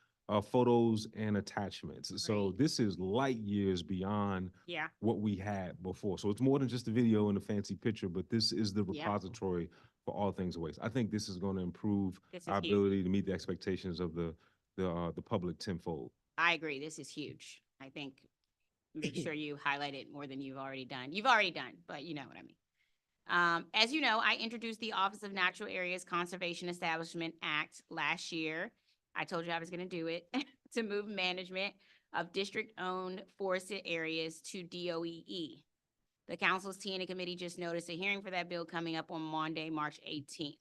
photos and attachments. So Great. this is light years beyond Yeah. what we had before. So it's more than just a video and a fancy picture, but this is the Yeah. repository for all things waste. I think this is going to improve This is our huge. ability to meet the expectations of the public tenfold. I agree. This is huge. I think make sure you highlight it more than you've already done. You've already done, but you know what I mean. As you know, I introduced the Office of Natural Areas Conservation Establishment Act last year. I told you I was going to do it to move management of district-owned forested areas to DOEE. The council's T&E committee just noticed a hearing for that bill coming up on Monday, March 18th.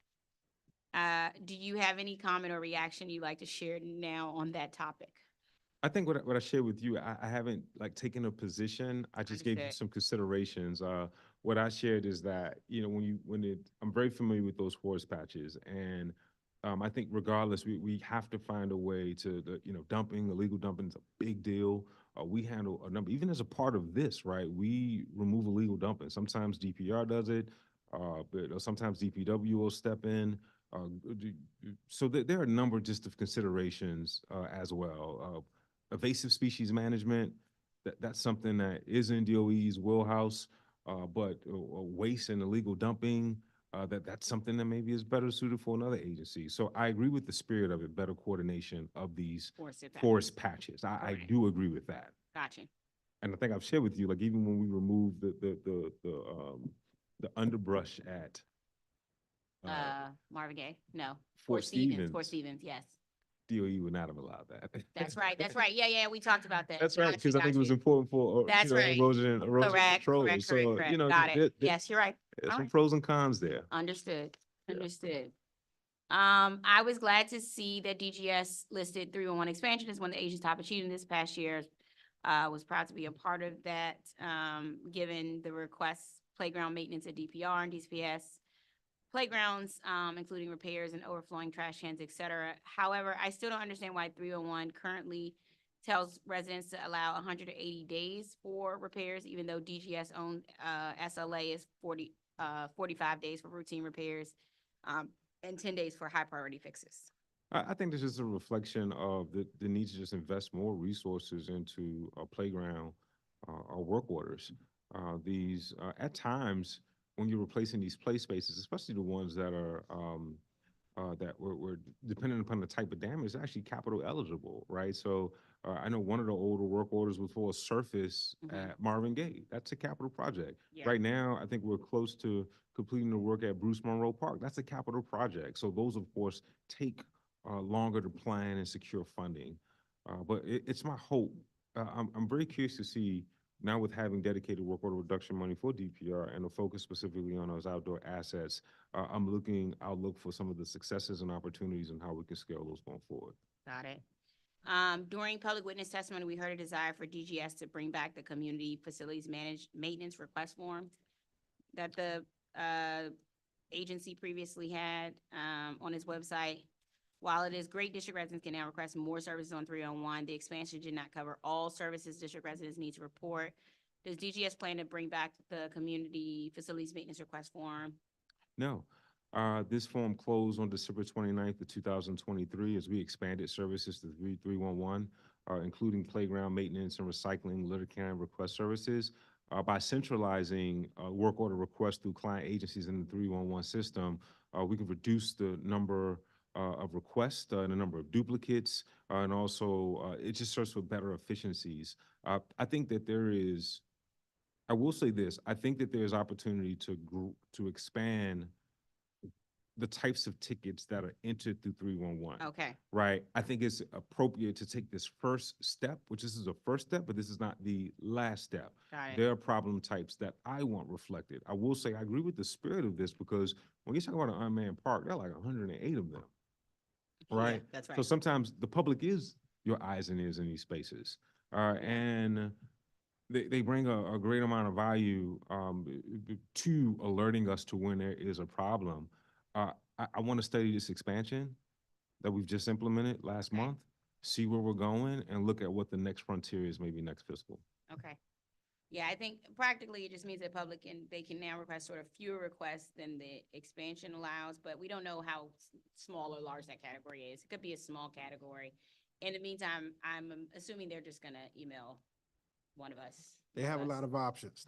Do you have any comment or reaction you'd like to share now on that topic? I think what I shared with you, I haven't like taken a position. I just gave you Understood. some considerations. What I shared is that, you know, I'm very familiar with those forest patches, and I think regardless, we have to find a way to, illegal dumping is a big deal. We handle a number, even as a part of this, right? We remove illegal dumping. Sometimes DPR does it, but sometimes DPW will step in. So there are a number just of considerations as well. Invasive species management, that's something that is in DOE's wheelhouse, but waste and illegal dumping, that's something that maybe is better suited for another agency. So I agree with the spirit of it, better coordination of these Forested patches. forest patches. I Correct. do agree with that. Gotcha. And I think I've shared with you, like even when we removed the underbrush at Marvin Gaye? No. Fort Stevens. Fort Stevens, yes. DOE would not have allowed that. That's right. That's right. Yeah, we talked about that. That's right, Got you, because I think got it was you. important for That's right. erosion Correct, control. correct, So correct, correct. Got it. Yes, you're right. there's All some right. pros and cons there. Understood. Yeah. Understood. I was glad to see that DGS listed 311 expansion as one of the agency's top achieving this past year. Was proud to be a part of that, given the requests, playground maintenance at DPR and DCPS, playgrounds, including repairs and overflowing trash cans, et cetera. However, I still don't understand why 301 currently tells residents to allow 180 days for repairs, even though DGS owned SLA is 45 days for routine repairs, and 10 days for high priority fixes. I think this is a reflection of the need to just invest more resources into a playground or work orders. These at times when you're replacing these play spaces, especially the ones that are that were dependent upon the type of damage, actually capital eligible, right? So I know one of the older work orders was for a surface at Marvin Gaye. That's a capital project. Yeah. Right now, I think we're close to completing the work at Bruce Monroe Park. That's a capital project. So those, of course, take longer to plan and secure funding. But it's my hope. I'm very curious to see now with having dedicated work order reduction money for DPR and a focus specifically on those outdoor assets, I'll look for some of the successes and opportunities and how we can scale those going forward. Got it. During public witness testimony, we heard a desire for DGS to bring back the community facilities maintenance request form that the agency previously had on its website. While it is great district residents can now request more services on 301, the expansion did not cover all services district residents need to report. Does DGS plan to bring back the community facilities maintenance request form? No. This form closed on December 29th of 2023 as we expanded services to 311, including playground maintenance and recycling, litter can request services. By centralizing work order requests through client agencies in the 311 system, we can reduce the number of requests and a number of duplicates, and also it just serves for better efficiencies. I think that I will say this, I think that there's opportunity to expand the types of tickets that are entered through 311. Okay, Right? I think it's appropriate to take this first step, which this is a first step, but this is not the last step. got it. There are problem types that I want reflected. I will say I agree with the spirit of this because when you talk about an unmanned park, there are like 108 of them, Yeah, right? that's So right. sometimes the public is your eyes and ears in these spaces. And they bring a great amount of value to alerting us to when there is a problem. I want to study this expansion that we've just implemented last Okay. month, see where we're going, and look at what the next frontier is, maybe next fiscal. Okay. Yeah, I think practically it just means that they can now request sort of fewer requests than the expansion allows, but we don't know how small or large that category is. It could be a small category. In the meantime, I'm assuming they're just gonna email one of us. They have a lot of options.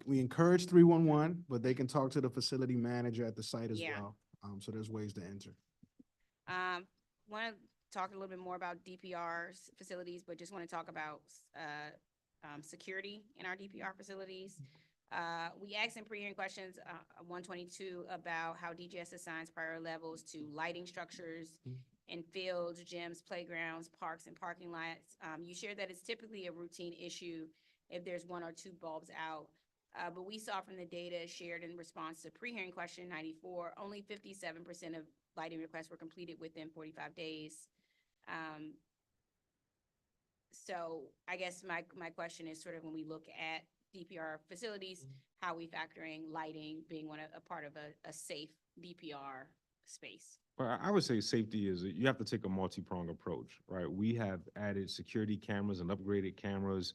We encourage 311, but they can talk to the facility manager at the site as Yeah. well. So there's ways to enter. Want to talk a little bit more about DPR's facilities, but just want to talk about security in our DPR facilities. We asked in pre-hearing questions 122 about how DGS assigns prior levels to lighting structures in fields, gyms, playgrounds, parks, and parking lots. You shared that it's typically a routine issue if there's one or two bulbs out. But we saw from the data shared in response to pre-hearing question 94, only 57% of lighting requests were completed within 45 days. So I guess my question is sort of when we look at DPR facilities, how we factoring lighting being a part of a safe DPR space. Well, I would say safety is, you have to take a multi-pronged approach, right? We have added security cameras and upgraded cameras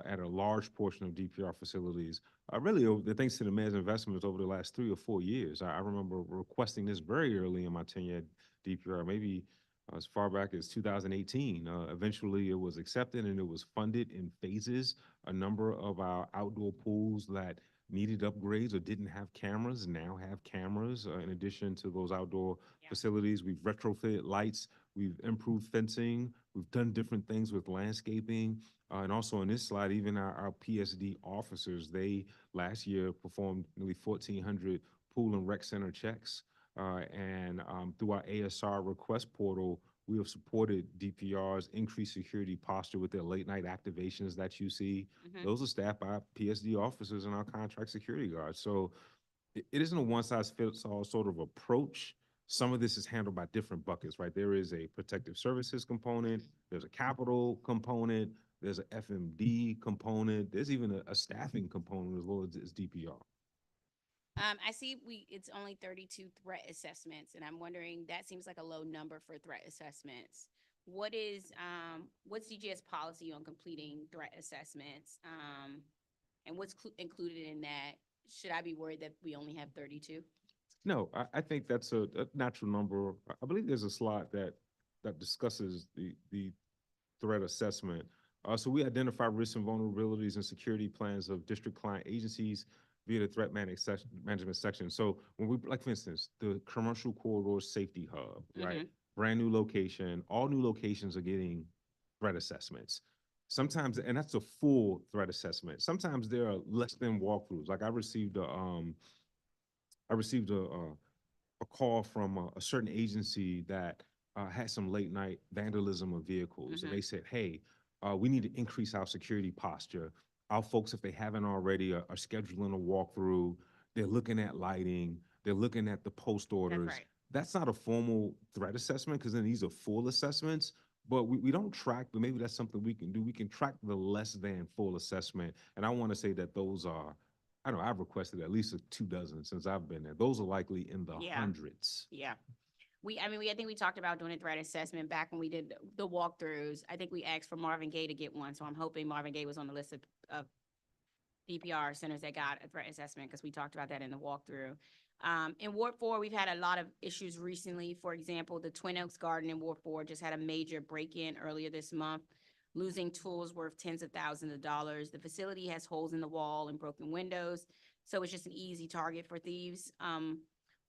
at a large portion of DPR facilities. Thanks to the mayor's investments over the last 3 or 4 years. I remember requesting this very early in my tenure at DPR, maybe as far back as 2018. Eventually, it was accepted and it was funded in phases. A number of our outdoor pools that needed upgrades or didn't have cameras now have cameras. In addition to those outdoor facilities, we've retrofitted lights, we've improved fencing, we've done different things with landscaping. And also on this slide, even our PSD officers, they last year performed nearly 1,400 pool and rec center checks. And through our ASR request portal, we have supported DPR's increased security posture with their late night activations that you see. Those are staffed by PSD officers and our contract security guards. So it isn't a one size fits all sort of approach. Some of this is handled by different buckets, right? There is a protective services component, there's a capital component, there's a FMD component, there's even a staffing component as well as DPR. I see it's only 32 threat assessments, and I'm wondering, that seems like a low number for threat assessments. What's DGS policy on completing threat assessments? And what's included in that? Should I be worried that we only have 32? No, I think that's a natural number. I believe there's a slide that discusses the threat assessment. So we identify risks and vulnerabilities and security plans of district client agencies via the threat management section. So when we, like for instance, the commercial corridor safety hub, right? Brand new location, all new locations are getting threat assessments. Sometimes, and that's a full threat assessment. Sometimes there are less than walkthroughs. Like I received a call from a certain agency that had some late night vandalism of vehicles. And they said, hey, we need to increase our security posture. Our folks, if they haven't already, are scheduling a walkthrough. They're looking at lighting. They're looking at the post orders. right. That's not a formal threat assessment because then these are full assessments. But we don't track, but maybe that's something we can do. We can track the less than full assessment. And I want to say that those are, I don't know, I've requested at least 24 since I've been there. Those are likely in the hundreds. Yeah. I think we talked about doing a threat assessment back when we did the walkthroughs. I think we asked for Marvin Gaye to get one, so I'm hoping Marvin Gaye was on the list of DPR centers that got a threat assessment, because we talked about that in the walkthrough. In Ward 4, we've had a lot of issues recently. For example, the Twin Oaks Garden in Ward 4 just had a major break-in earlier this month, losing tools worth tens of thousands of dollars. The facility has holes in the wall and broken windows, so it's just an easy target for thieves.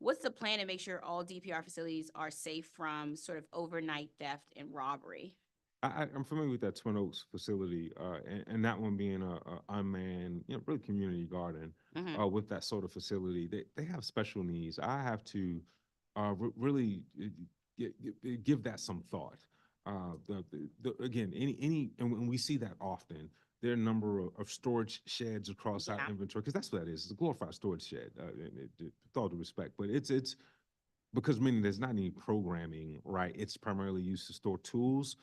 what's the plan to make sure all DPR facilities are safe from sort of overnight theft and robbery? I'm familiar with that Twin Oaks facility, and that one being a unmanned, really community garden, Mhm. with that sort of facility. They have special needs. I have to, really give that some thought. Again, and when we see that often, there are a number of storage sheds across our Yeah. inventory, because that's what that is. It's a glorified storage shed, with all due respect, but it's because meaning there's not any programming, right? It's primarily used to store tools.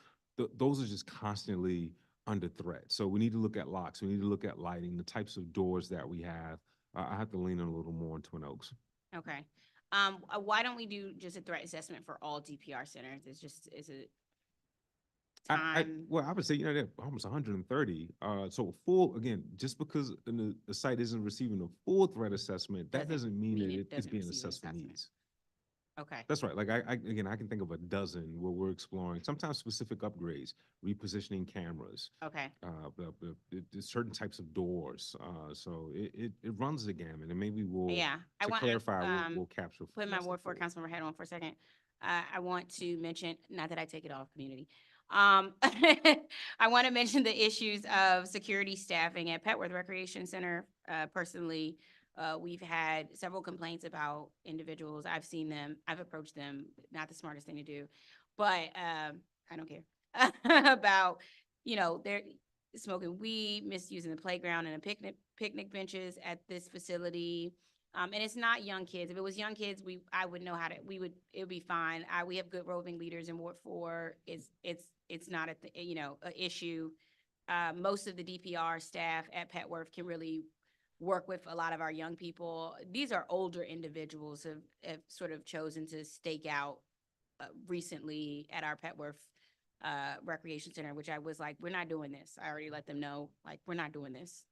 Those are just constantly under threat. So we need to look at locks. We need to look at lighting, the types of doors that we have. I have to lean in a little more on Twin Oaks. Okay. Why don't we do just a threat assessment for all DPR centers? Is it time? Well, I would say, they're almost 130. So again, just because the site isn't receiving a full threat assessment, that doesn't mean that it's doesn't being receive an assessed for assessment. needs. Okay. That's right. Like again, I can think of a dozen where we're exploring sometimes specific upgrades, repositioning cameras, Okay. the certain types of doors. So it runs the gamut, and maybe Yeah. to clarify, we'll capture. Put my most of word for it. Councilmember Head on for a second. I want to mention, not that I take it off community. I want to mention the issues of security staffing at Petworth Recreation Center. Personally, we've had several complaints about individuals. I've seen them, I've approached them, not the smartest thing to do, but I don't care about, they're smoking weed, misusing the playground and the picnic benches at this facility. And it's not young kids. If it was young kids, I would know it would be fine. We have good roving leaders in Ward 4. It's not a issue. Most of the DPR staff at Petworth can really work with a lot of our young people. These are older individuals who have sort of chosen to stake out recently at our Petworth Recreation Center, which I was like, we're not doing this. I already let them know, like, we're not doing this.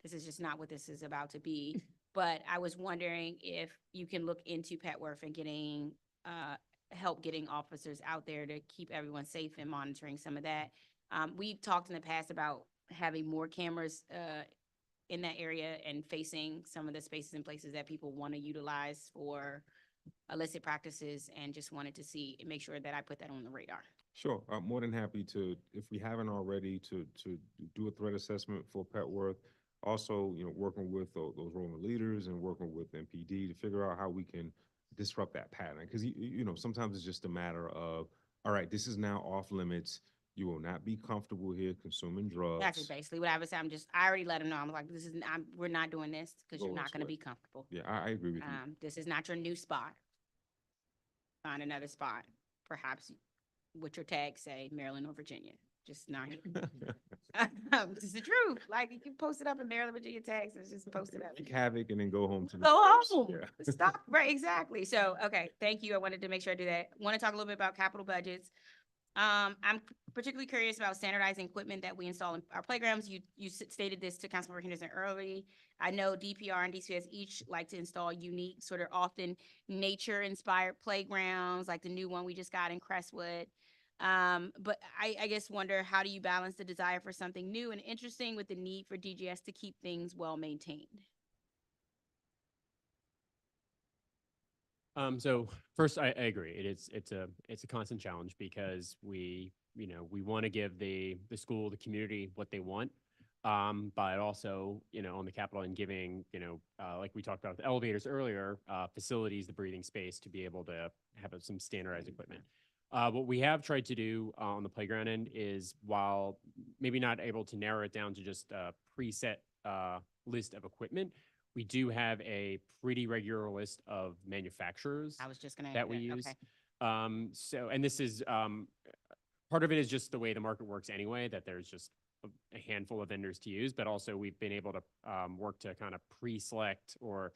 This is just not what this is about to be. But I was wondering if you can look into Petworth and getting help getting officers out there to keep everyone safe and monitoring some of that. We've talked in the past about having more cameras in that area and facing some of the spaces and places that people want to utilize for illicit practices, and just wanted to make sure that I put that on the radar. Sure, I'm more than happy to, if we haven't already, to do a threat assessment for Petworth. Also, working with those Roman leaders and working with MPD to figure out how we can disrupt that pattern. Because sometimes it's just a matter of, all right, this is now off limits. You will not be comfortable here consuming drugs. That's basically what I was saying. I already let them know. I'm like, we're not doing this because you're Go not going to elsewhere. be comfortable. Yeah, I agree with you. This is not your new spot. Find another spot, perhaps with your tags say Maryland or Virginia. Just not. This is the truth. Like, you can post it up in Maryland, Virginia tags. It's just post it up. Wreak havoc and then go home to the Go cribs. home. Yeah. Stop. Right. Exactly. So, okay. Thank you. I wanted to make sure I do that. Want to talk a little bit about capital budgets. I'm particularly curious about standardizing equipment that we install in our playgrounds. You stated this to Councilmember Henderson early. I know DPR and DCS each like to install unique, sort of often nature-inspired playgrounds, like the new one we just got in Crestwood. But I guess wonder, how do you balance the desire for something new and interesting with the need for DGS to keep things well maintained? So first, I agree. It's a constant challenge because we want to give the school, the community what they want. But also, on the capital and giving, like we talked about with elevators earlier, facilities, the breathing space to be able to have some standardized equipment. What we have tried to do on the playground end is, while maybe not able to narrow it down to just a preset list of equipment, we do have a pretty regular list of manufacturers I was just going to that we use. Okay. And this is part of it is just the way the market works anyway, that there's just a handful of vendors to use, but also we've been able to work to kind of pre-select or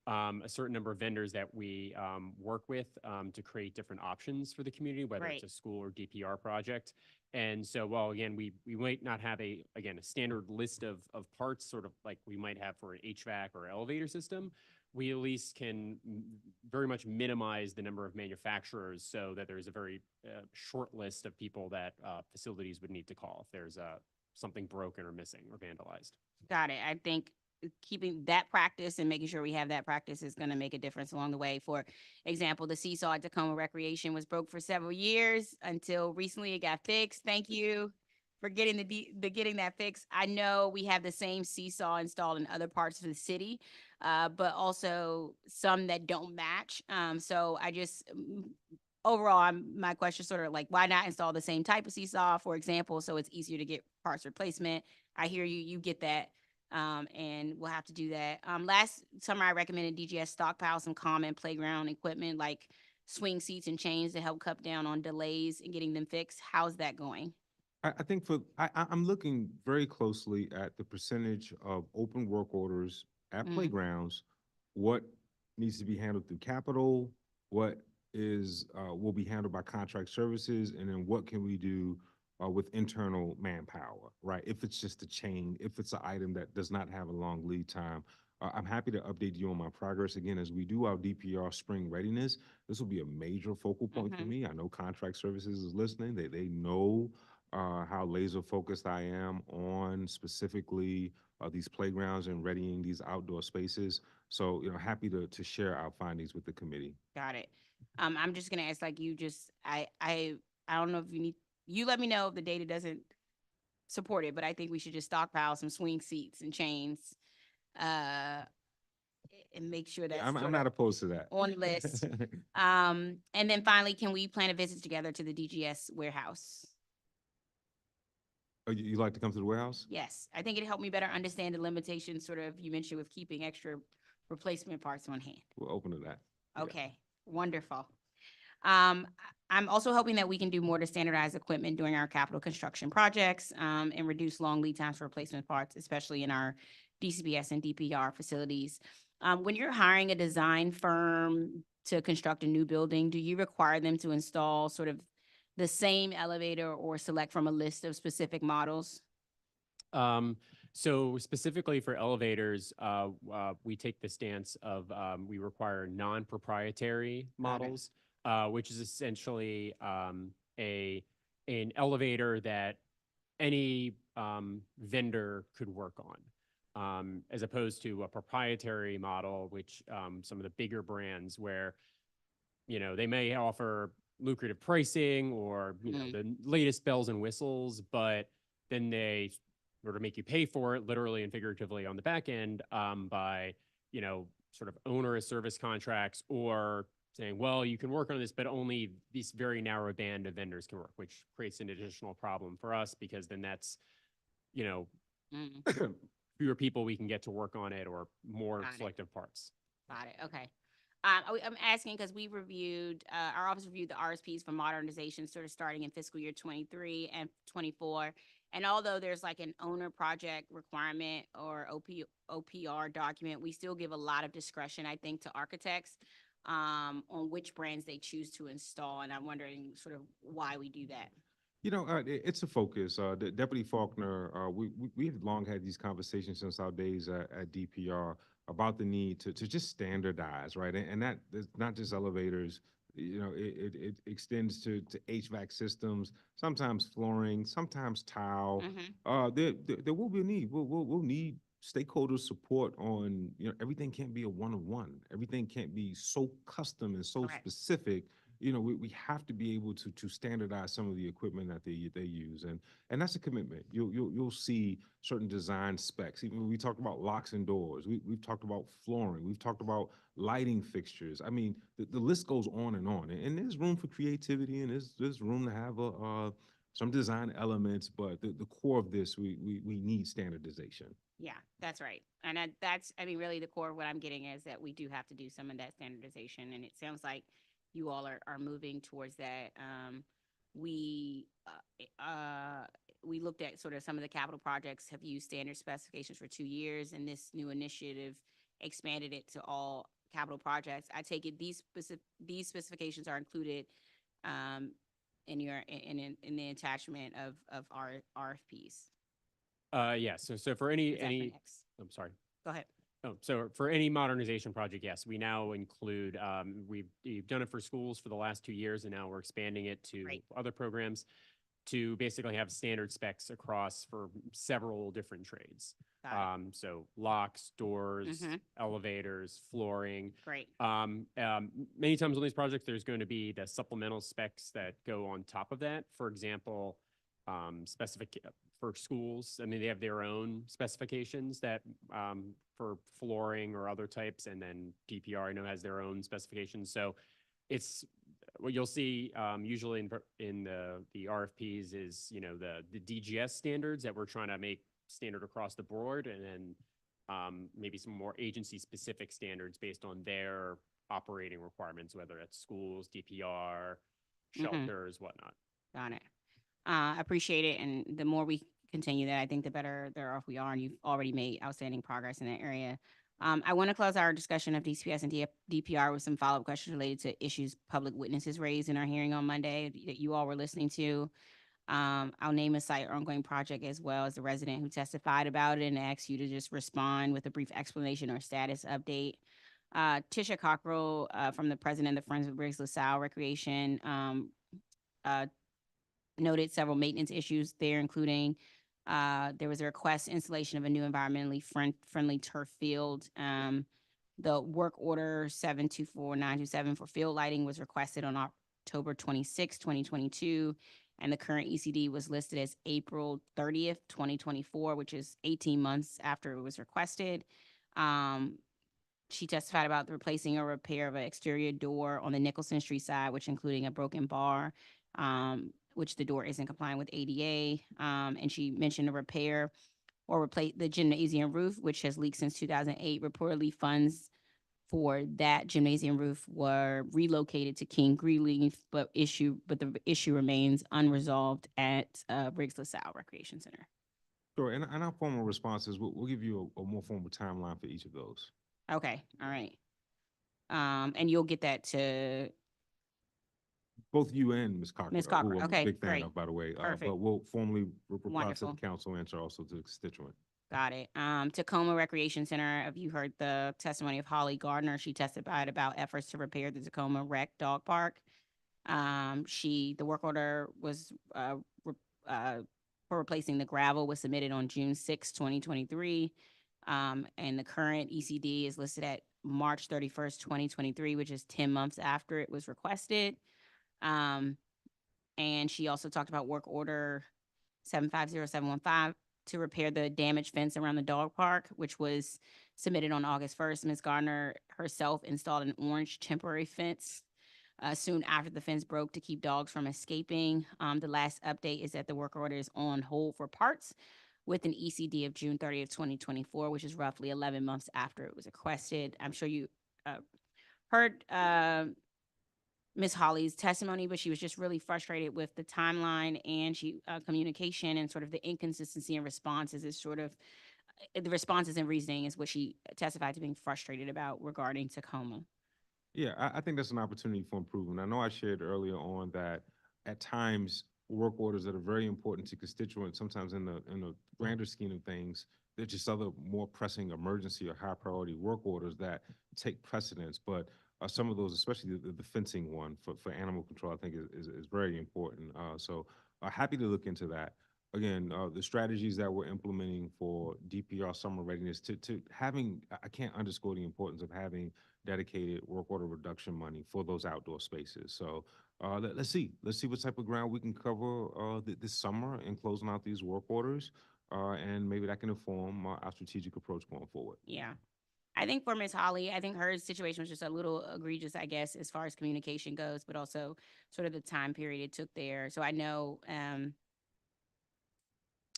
a certain number of vendors that we work with to create different options for the community, whether it's a school or DPR project. And so, while again, we might not have a standard list of parts, sort of like we might have for an HVAC or elevator system, we at least can very much minimize the number of manufacturers so that there's a very short list of people that facilities would need to call if there's something broken or missing or vandalized. Got it. I think keeping that practice and making sure we have that practice is going to make a difference along the way. For example, the seesaw at Tacoma Recreation was broke for several years until recently it got fixed. Thank you for getting getting that fixed. I know we have the same seesaw installed in other parts of the city, but also some that don't match. So I just overall, my question is sort of like, why not install the same type of seesaw, for example, so it's easier to get parts replacement? I hear you, you get that. And we'll have to do that. Last summer, I recommended DGS stockpile some common playground equipment like swing seats and chains to help cut down on delays and getting them fixed. How's that going? I think I'm looking very closely at the percentage of open work orders at Mhm. playgrounds, what needs to be handled through capital, what will be handled by contract services, and then what can we do with internal manpower, right? If it's just a chain, if it's an item that does not have a long lead time. I'm happy to update you on my progress again as we do our DPR spring readiness. This will be a major focal point for Mhm. me. I know contract services is listening. They know how laser focused I am on specifically these playgrounds and readying these outdoor spaces. So, happy to share our findings with the committee. Got it. I'm just gonna ask, like, I don't know if you let me know if the data doesn't support it, but I think we should just stockpile some swing seats and chains, uh, and make sure that's I'm sort not of opposed to that. on the list. And then finally, can we plan a visit together to the DGS warehouse? Oh, you like to come to the warehouse? Yes, I think it helped me better understand the limitations, sort of, you mentioned with keeping extra replacement parts on hand. We're open to that. Yeah. Okay, wonderful. I'm also hoping that we can do more to standardize equipment during our capital construction projects, and reduce long lead times for replacement parts, especially in our DCBS and DPR facilities. When you're hiring a design firm to construct a new building, do you require them to install sort of the same elevator or select from a list of specific models? So specifically for elevators, we take the stance of we require non-proprietary models, which is essentially an elevator that any vendor could work on, as opposed to a proprietary model, which some of the bigger brands where they may offer lucrative pricing or the latest bells and whistles, but then they sort of make you pay for it literally and figuratively on the back end by sort of onerous service contracts or saying, well, you can work on this, but only this very narrow band of vendors can work, which creates an additional problem for us because then that's Mm, fewer people we can get to work on it or more Got it. selective parts. Got it. Okay. I'm asking because we reviewed, our office reviewed the RSPs for modernization sort of starting in fiscal year 23 and 24. And although there's like an owner project requirement or OPR document, we still give a lot of discretion, I think, to architects on which brands they choose to install. And I'm wondering sort of why we do that. It's a focus. The Deputy Faulkner, we have long had these conversations since our days at DPR about the need to just standardize, right? And that is not just elevators. It extends to HVAC systems, sometimes flooring, sometimes tile. There will be a need. We'll need stakeholder support on, everything can't be a one-on-one. Everything can't be so custom and so Correct. specific. We have to be able to standardize some of the equipment that they use, and that's a commitment. You'll see certain design specs. Even when we talked about locks and doors, we've talked about flooring, we've talked about lighting fixtures. I mean, the list goes on, and there's room for creativity, and there's room to have some design elements, but the core of this, we need standardization. Yeah, that's right. And that's, I mean, really the core of what I'm getting is that we do have to do some of that standardization. And it sounds like you all are moving towards that. We looked at sort of some of the capital projects have used standard specifications for 2 years, and this new initiative expanded it to all capital projects. I take it these specifications are included in the attachment of our RFPs. Yeah. So for any Is that for next? I'm sorry. Go ahead. Oh, so for any modernization project, yes, we now include, we've done it for schools for the last 2 years, and now we're expanding it to Great. other programs to basically have standard specs across for several different trades. Got So locks, doors, Mhm. elevators, flooring. it. Great. Many times on these projects, there's going to be the supplemental specs that go on top of that. For example, for schools, I mean, they have their own specifications that for flooring or other types, and then DPR, I know, has their own specifications. So it's what you'll see usually in the RFPs is, you know, the DGS standards that we're trying to make standard across the board, and then maybe some more agency-specific standards based on their operating requirements, whether it's schools, DPR, shelters, whatnot. Got it. I appreciate it. And the more we continue that, I think the better off we are. And you've already made outstanding progress in that area. I want to close our discussion of DCPS and DPR with some follow-up questions related to issues public witnesses raised in our hearing on Monday that you all were listening to. I'll name a site or ongoing project as well as the resident who testified about it and ask you to just respond with a brief explanation or status update. Tisha Cockrell, from the president of the Friends of Briggs LaSalle Recreation, noted several maintenance issues there, including there was a request installation of a new environmentally friendly turf field. The work order 724927 for field lighting was requested on October 26, 2022, and the current ECD was listed as April 30th, 2024, which is 18 months after it was requested. She testified about the replacing or repair of an exterior door on the Nicholson Street side, which including a broken bar, which the door isn't complying with ADA. And she mentioned a repair or replace the gymnasium roof, which has leaked since 2008. Reportedly, funds for that gymnasium roof were relocated to King Greenleaf, but the issue remains unresolved at Briggs LaSalle Recreation Center. Sure, and our formal responses, we'll give you a more formal timeline for each of those. Okay, all right. And you'll get that to Both you and Ms. Cochran. Ms. Cochran. Who I'm Okay, a big fan great. of, by the way. Perfect. But we'll formally reply to Wonderful. the council, answer also to the constituent. Got it. Tacoma Recreation Center, have you heard the testimony of Holly Gardner? She testified about efforts to repair the Tacoma Rec Dog Park. The work order was for replacing the gravel was submitted on June 6, 2023. And the current ECD is listed at March 31st, 2023, which is 10 months after it was requested. And she also talked about work order 750715 to repair the damaged fence around the dog park, which was submitted on August 1st. Ms. Gardner herself installed an orange temporary fence soon after the fence broke to keep dogs from escaping. The last update is that the work order is on hold for parts with an ECD of June 30th, 2024, which is roughly 11 months after it was requested. I'm sure you heard Ms. Holly's testimony, but she was just really frustrated with the timeline and communication and sort of the inconsistency in responses is sort of the responses and reasoning is what she testified to being frustrated about regarding Tacoma. Yeah, I think that's an opportunity for improvement. I know I shared earlier on that at times work orders that are very important to constituents, sometimes in the grander scheme of things, there's just other more pressing emergency or high priority work orders that take precedence. But some of those, especially the fencing one for animal control, I think is very important. So happy to look into that. Again, the strategies that we're implementing for DPR summer readiness to having, I can't underscore the importance of having dedicated work order reduction money for those outdoor spaces. So let's see what type of ground we can cover this summer in closing out these work orders. And maybe that can inform our strategic approach going forward. Yeah. I think for Ms. Holly, I think her situation was just a little egregious, I guess, as far as communication goes, but also sort of the time period it took there. So I know,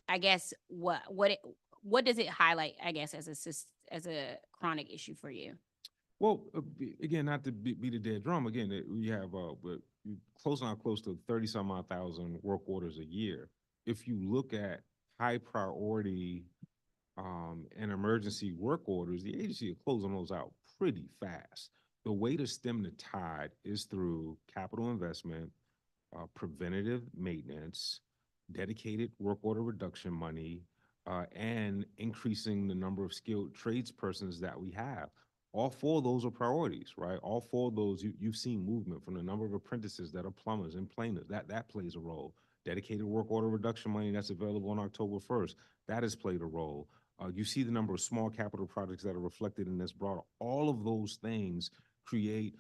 I guess what does it highlight, I guess, as a chronic issue for you? Well, again, not to beat a dead drum. Again, we have close to 30-some odd thousand work orders a year. If you look at high priority and emergency work orders, the agency is closing those out pretty fast. The way to stem the tide is through capital investment, preventative maintenance, dedicated work order reduction money, and increasing the number of skilled tradespersons that we have. All four of those are priorities, right? All four of those, you've seen movement from the number of apprentices that are plumbers and planers. That plays a role. dedicated work order reduction money that's available on October 1st. That has played a role. You see the number of small capital projects that are reflected in this broad. All of those things create,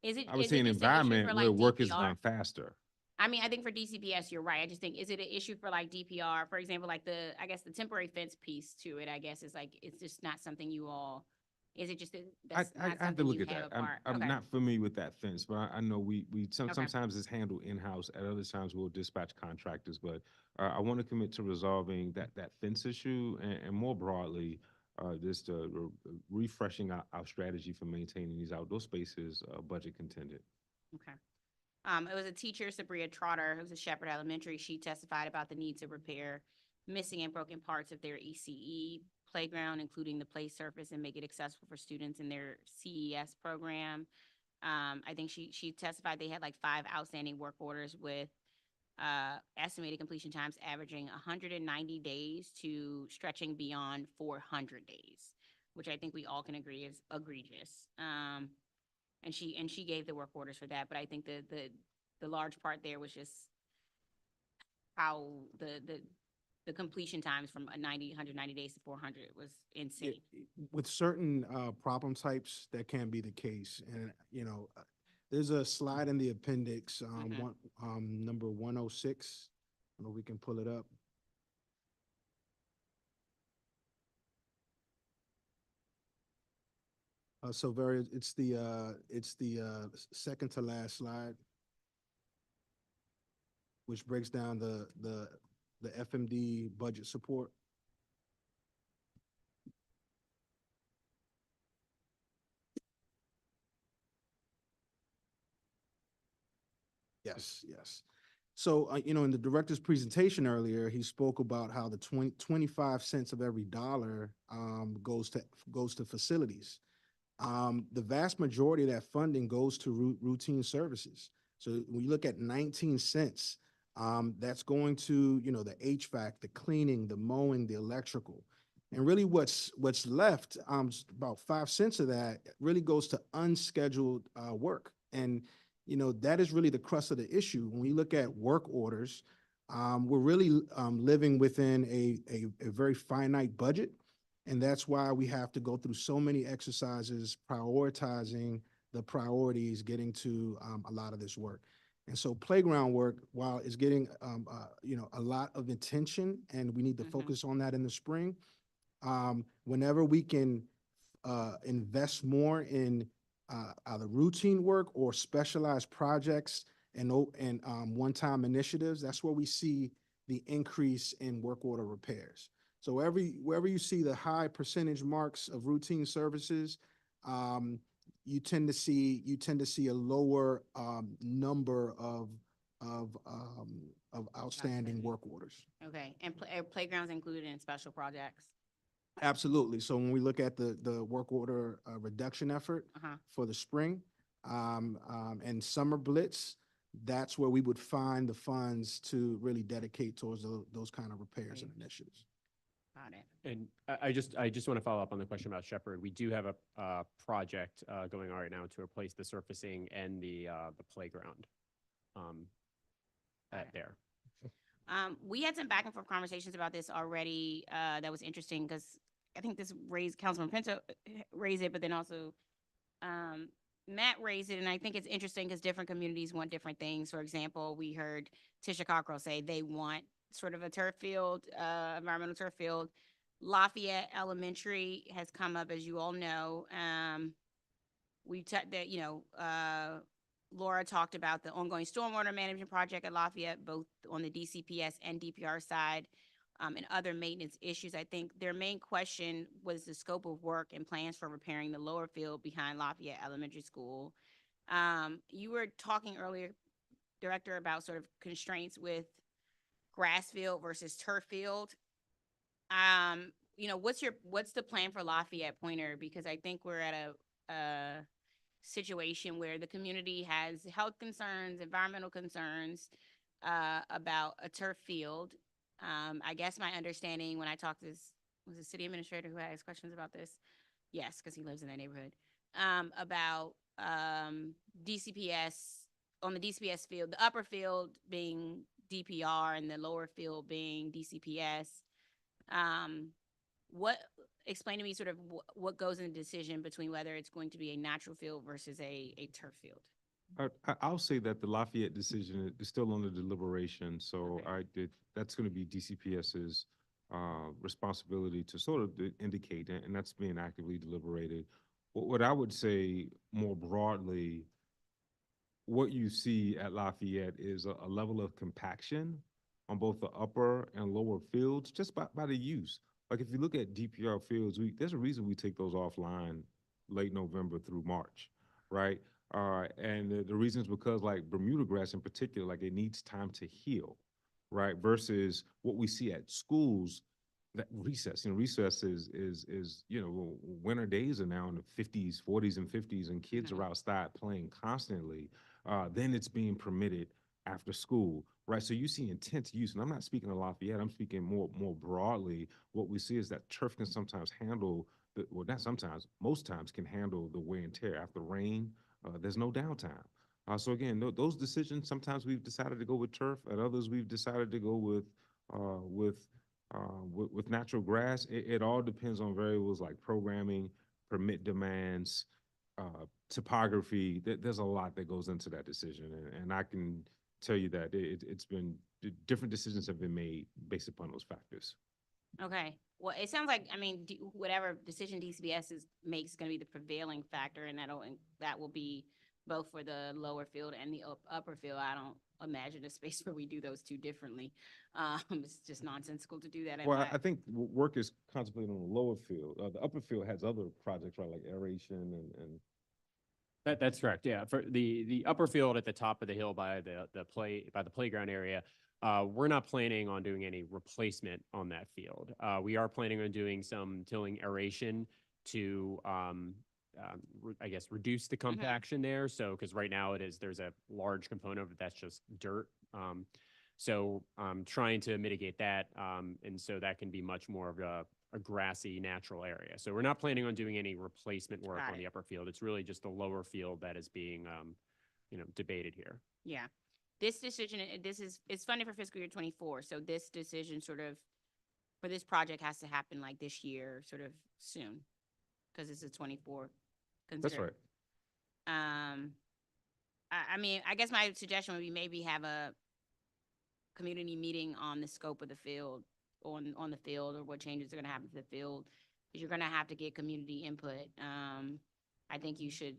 Is it, I would is say, it an just an issue environment for where like work is DPR? done faster. I mean, I think for DCPS, you're right. I just think, is it an issue for like DPR? For example, like I guess the temporary fence piece to it, I guess, is like, it's just not something you all, is it just that that's I not have to something look you at have that. a part? I'm Okay. not familiar with that fence, but I know Okay. sometimes it's handled in-house. At other times, we'll dispatch contractors, but I want to commit to resolving that fence issue and more broadly, just refreshing our strategy for maintaining these outdoor spaces, budget contingent. Okay. It was a teacher, Sabria Trotter, who's a Shepherd Elementary. She testified about the need to repair missing and broken parts of their ECE playground, including the play surface, and make it accessible for students in their CES program. I think she testified they had like 5 outstanding work orders with estimated completion times averaging 190 days to stretching beyond 400 days, which I think we all can agree is egregious. And she gave the work orders for that, but I think the large part there was just how the completion times from 190 days to 400 was insane. With certain problem types, that can be the case. And, there's a slide in the appendix, number 106. I don't know if we can pull it up. It's the second to last slide, which breaks down the FMD budget support. Yes, yes. So, in the director's presentation earlier, he spoke about how the 25 cents of every dollar goes to facilities. The vast majority of that funding goes to routine services. So when you look at 19 cents, that's going to, the HVAC, the cleaning, the mowing, the electrical. And really what's left, about 5 cents of that really goes to unscheduled work. And, that is really the crux of the issue. When we look at work orders, we're really living within a very finite budget. And that's why we have to go through so many exercises, prioritizing the priorities, getting to a lot of this work. And so playground work, while it's getting, a lot of attention, and we need to focus on that in the spring, whenever we can invest more in either routine work or specialized projects and one-time initiatives, that's where we see the increase in work order repairs. So wherever you see the high percentage marks of routine services, you tend to see a lower number of outstanding work orders. Okay, and playgrounds included in special projects? Absolutely. So when we look at the work order reduction effort for the spring and summer blitz, that's where we would find the funds to really dedicate towards those kind of repairs and initiatives. Got it. And I just want to follow up on the question about Shepherd. We do have a project going on right now to replace the surfacing and the playground there. We had some back and forth conversations about this already. That was interesting because I think this Councilman Pinto raised it, but then also Matt raised it. And I think it's interesting because different communities want different things. For example, we heard Tisha Cockrell say they want sort of a turf field, environmental turf field. Lafayette Elementary has come up, as you all know. Laura talked about the ongoing stormwater management project at Lafayette, both on the DCPS and DPR side, and other maintenance issues. I think their main question was the scope of work and plans for repairing the lower field behind Lafayette Elementary School. You were talking earlier, Director, about sort of constraints with grass field versus turf field. What's the plan for Lafayette Pointer? Because I think we're at a situation where the community has health concerns, environmental concerns about a turf field. I guess my understanding when I talked to was the city administrator who asked questions about this. Yes, because he lives in that neighborhood. About DCPS on the DCPS field, the upper field being DPR and the lower field being DCPS. What, explain to me sort of what goes in the decision between whether it's going to be a natural field versus a turf field? I'll say that the Lafayette decision is still under deliberation, so Okay. that's gonna be DCPS's responsibility to sort of indicate, and that's being actively deliberated. What I would say more broadly, what you see at Lafayette is a level of compaction on both the upper and lower fields, just by the use. Like if you look at DPR fields, there's a reason we take those offline late November through March, right? And the reason is because like Bermuda grass in particular, like it needs time to heal, right? Versus what we see at schools, that recess, recess is, winter days are now in the 50s, 40s and 50s, and kids are outside playing constantly. Then it's being permitted after school, right? So you see intense use, and I'm not speaking of Lafayette, I'm speaking more broadly. What we see is that turf can sometimes handle well, not sometimes, most times can handle the wear and tear. After rain, there's no downtime. So again, those decisions, sometimes we've decided to go with turf, and others we've decided to go with natural grass. It all depends on variables like programming, permit demands, topography. There's a lot that goes into that decision, and I can tell you that it's been different decisions have been made based upon those factors. Okay, well, it sounds like, I mean, whatever decision DCPS makes is gonna be the prevailing factor, and that will be both for the lower field and the upper field. I don't imagine a space where we do those two differently. It's just nonsensical to do that. Well, I think work is contemplated on the lower field. The upper field has other projects, right, like aeration and. That's correct. Yeah, for the upper field at the top of the hill by the playground area, we're not planning on doing any replacement on that field. We are planning on doing some tilling aeration to, I guess, reduce the compaction there. So, because right now there's a large component of it that's just dirt. So trying to mitigate that, and so that can be much more of a grassy natural area. So we're not planning on doing any replacement work Got on it. the upper field. It's really just the lower field that is being, debated here. Yeah, this decision, it's funded for fiscal year 24, so this decision sort of, for this project has to happen like this year, sort of soon, because it's a 24. That's right. I mean, I guess my suggestion would be maybe have a community meeting on the scope of the field, on the field, or what changes are gonna happen to the field, because you're gonna have to get community input. I think you should,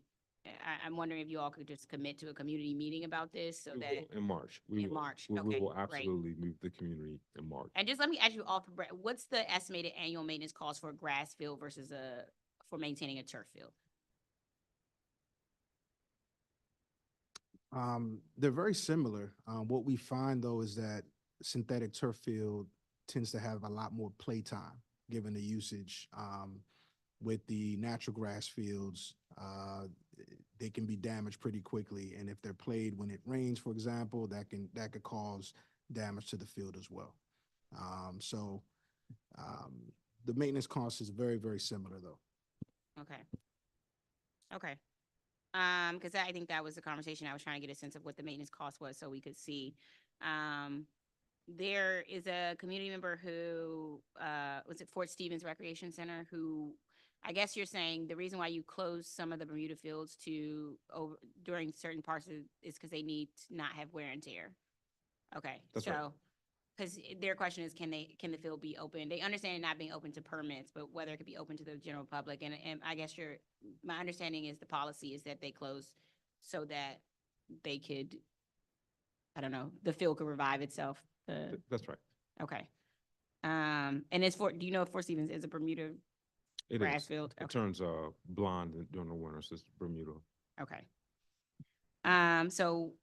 I'm wondering if you all could just commit to a community meeting about this, so We that, will in March. in March, We okay, will great. absolutely meet the community in March. And just let me ask you all, what's the estimated annual maintenance cost for a grass field versus for maintaining a turf field? They're very similar. What we find though is that synthetic turf field tends to have a lot more play time, given the usage. With the natural grass fields, they can be damaged pretty quickly, and if they're played when it rains, for example, that could cause damage to the field as well. So the maintenance cost is very, very similar though. Okay. Okay. Because I think that was the conversation. I was trying to get a sense of what the maintenance cost was so we could see. There is a community member who, was it Fort Stevens Recreation Center, who, I guess you're saying the reason why you closed some of the Bermuda fields during certain parts is because they need to not have wear and tear. Okay. That's right. So, because their question is, can the field be open? They understand it not being open to permits, but whether it could be open to the general public. And I guess my understanding is the policy is that they close so that they could, I don't know, the field could revive itself. That's right. Okay. And do you know if Fort Stevens is a Bermuda It grass is. field? It Okay. turns blonde during the winter, so it's Bermuda. Okay. So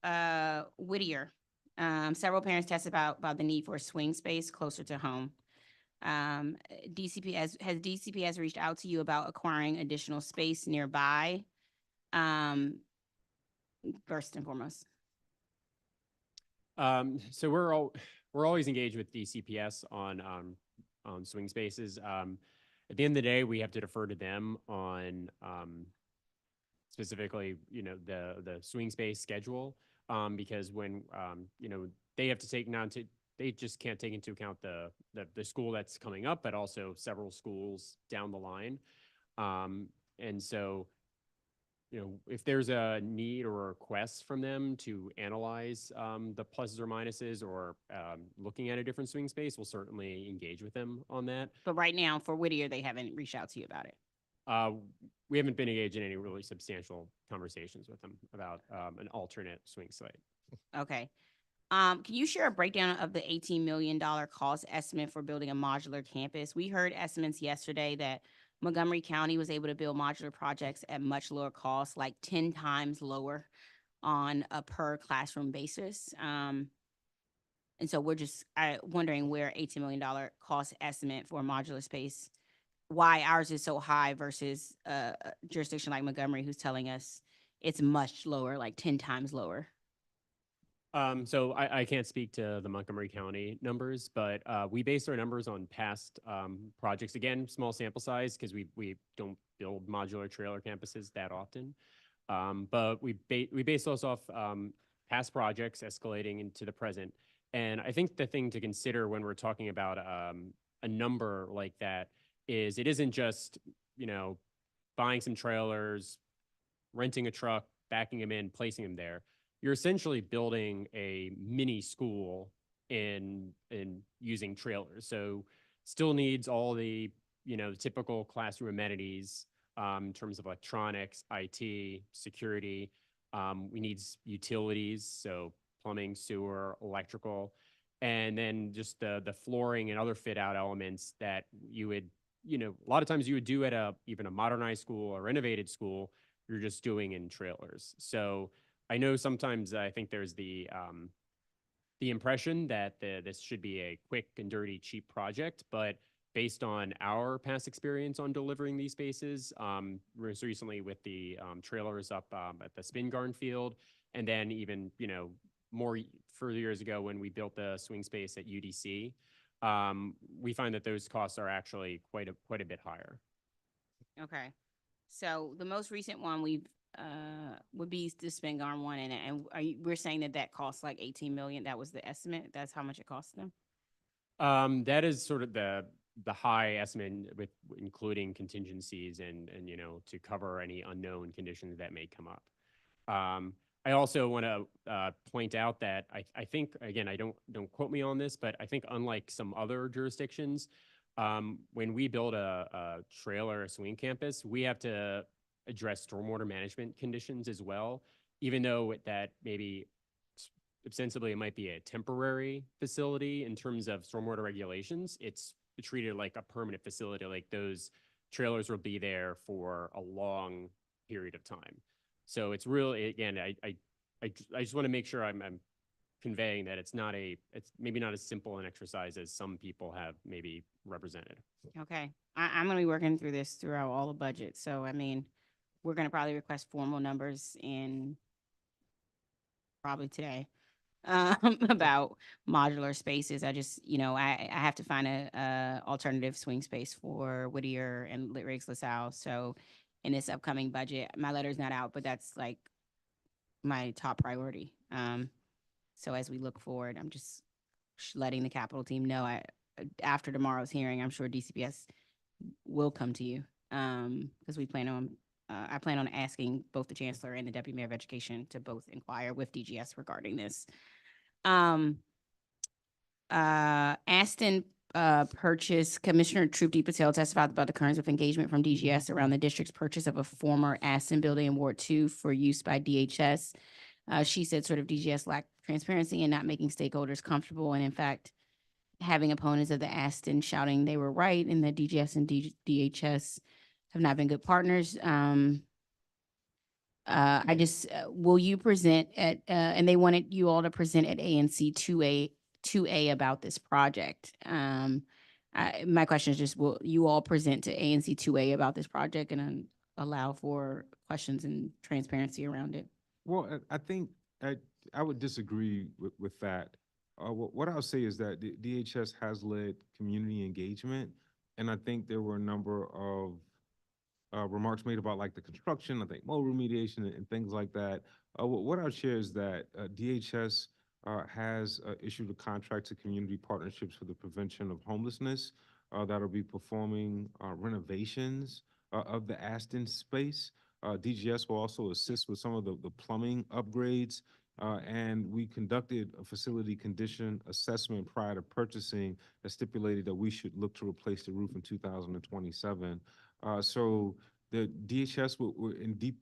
Whittier, several parents tested about the need for a swing space closer to home. Has DCPS reached out to you about acquiring additional space nearby? First and foremost. So we're always engaged with DCPS on swing spaces. At the end of the day, we have to defer to them on specifically, the swing space schedule. because when, you know, they have to take they just can't take into account the school that's coming up, but also several schools down the line. And so, you know, if there's a need or a request from them to analyze the pluses or minuses or looking at a different swing space, we'll certainly engage with them on that. But right now, for Whittier, they haven't reached out to you about it. We haven't been engaged in any really substantial conversations with them about an alternate swing site. Okay. Can you share a breakdown of the $18 million cost estimate for building a modular campus? We heard estimates yesterday that Montgomery County was able to build modular projects at much lower cost, like 10 times lower on a per classroom basis. And so we're just wondering where $18 million cost estimate for a modular space, why ours is so high versus a jurisdiction like Montgomery who's telling us it's much lower, like 10 times lower. So I can't speak to the Montgomery County numbers, but we base our numbers on past projects. Again, small sample size because we don't build modular trailer campuses that often. But we base those off past projects escalating into the present. And I think the thing to consider when we're talking about a number like that is it isn't just, you know, buying some trailers, renting a truck, backing them in, placing them there. You're essentially building a mini school in using trailers. So still needs all the, you know, typical classroom amenities in terms of electronics, IT, security. We need utilities, so plumbing, sewer, electrical, and then just the flooring and other fit out elements that you would, you know, a lot of times you would do at even a modernized school or renovated school, you're just doing in trailers. So I know sometimes I think there's the impression that this should be a quick and dirty, cheap project, but based on our past experience on delivering these spaces, most recently with the trailers up at the Spin Garden Field, and then even, you know, more further years ago when we built the swing space at UDC, we find that those costs are actually quite a bit higher. Okay. So the most recent one would be the Spin Garn one, and we're saying that costs like 18 million. That was the estimate. That's how much it cost them. That is sort of the high estimate with including contingencies and you know, to cover any unknown conditions that may come up. I also want to point out that I think, again, don't quote me on this, but I think unlike some other jurisdictions, when we build a trailer or swing campus, we have to address stormwater management conditions as well, even though that maybe ostensibly it might be a temporary facility in terms of stormwater regulations. It's treated like a permanent facility, like those trailers will be there for a long period of time. So it's really, again, I just want to make sure I'm conveying that it's maybe not as simple an exercise as some people have maybe represented. Okay. I'm going to be working through this throughout all the budgets. So, I mean, we're going to probably request formal numbers in probably today about modular spaces. I just, you know, I have to find a alternative swing space for Whittier and Lit Riggs LaSalle. So in this upcoming budget, my letter's not out, but that's like my top priority. So as we look forward, I'm just letting the Capitol team know after tomorrow's hearing, I'm sure DCPS will come to you because I plan on asking both the Chancellor and the Deputy Mayor of Education to both inquire with DGS regarding this. Aston purchase, Commissioner Trupti Patel testified about the currents of engagement from DGS around the district's purchase of a former Aston building in Ward 2 for use by DHS. She said sort of DGS lacked transparency and not making stakeholders comfortable, and in fact, having opponents of the Aston shouting they were right and that DGS and DHS have not been good partners. Will you present at, and they wanted you all to present at ANC 2A about this project. My question is just, will you all present to ANC 2A about this project and allow for questions and transparency around it? Well, I think I would disagree with that. What I'll say is that the DHS has led community engagement, and I think there were a number of remarks made about like the construction, I think mold remediation and things like that. What I'll share is that DHS has issued a contract to community partnerships for the prevention of homelessness that'll be performing renovations of the Aston space. DGS will also assist with some of the plumbing upgrades. And we conducted a facility condition assessment prior to purchasing that stipulated that we should look to replace the roof in 2027. So the DHS and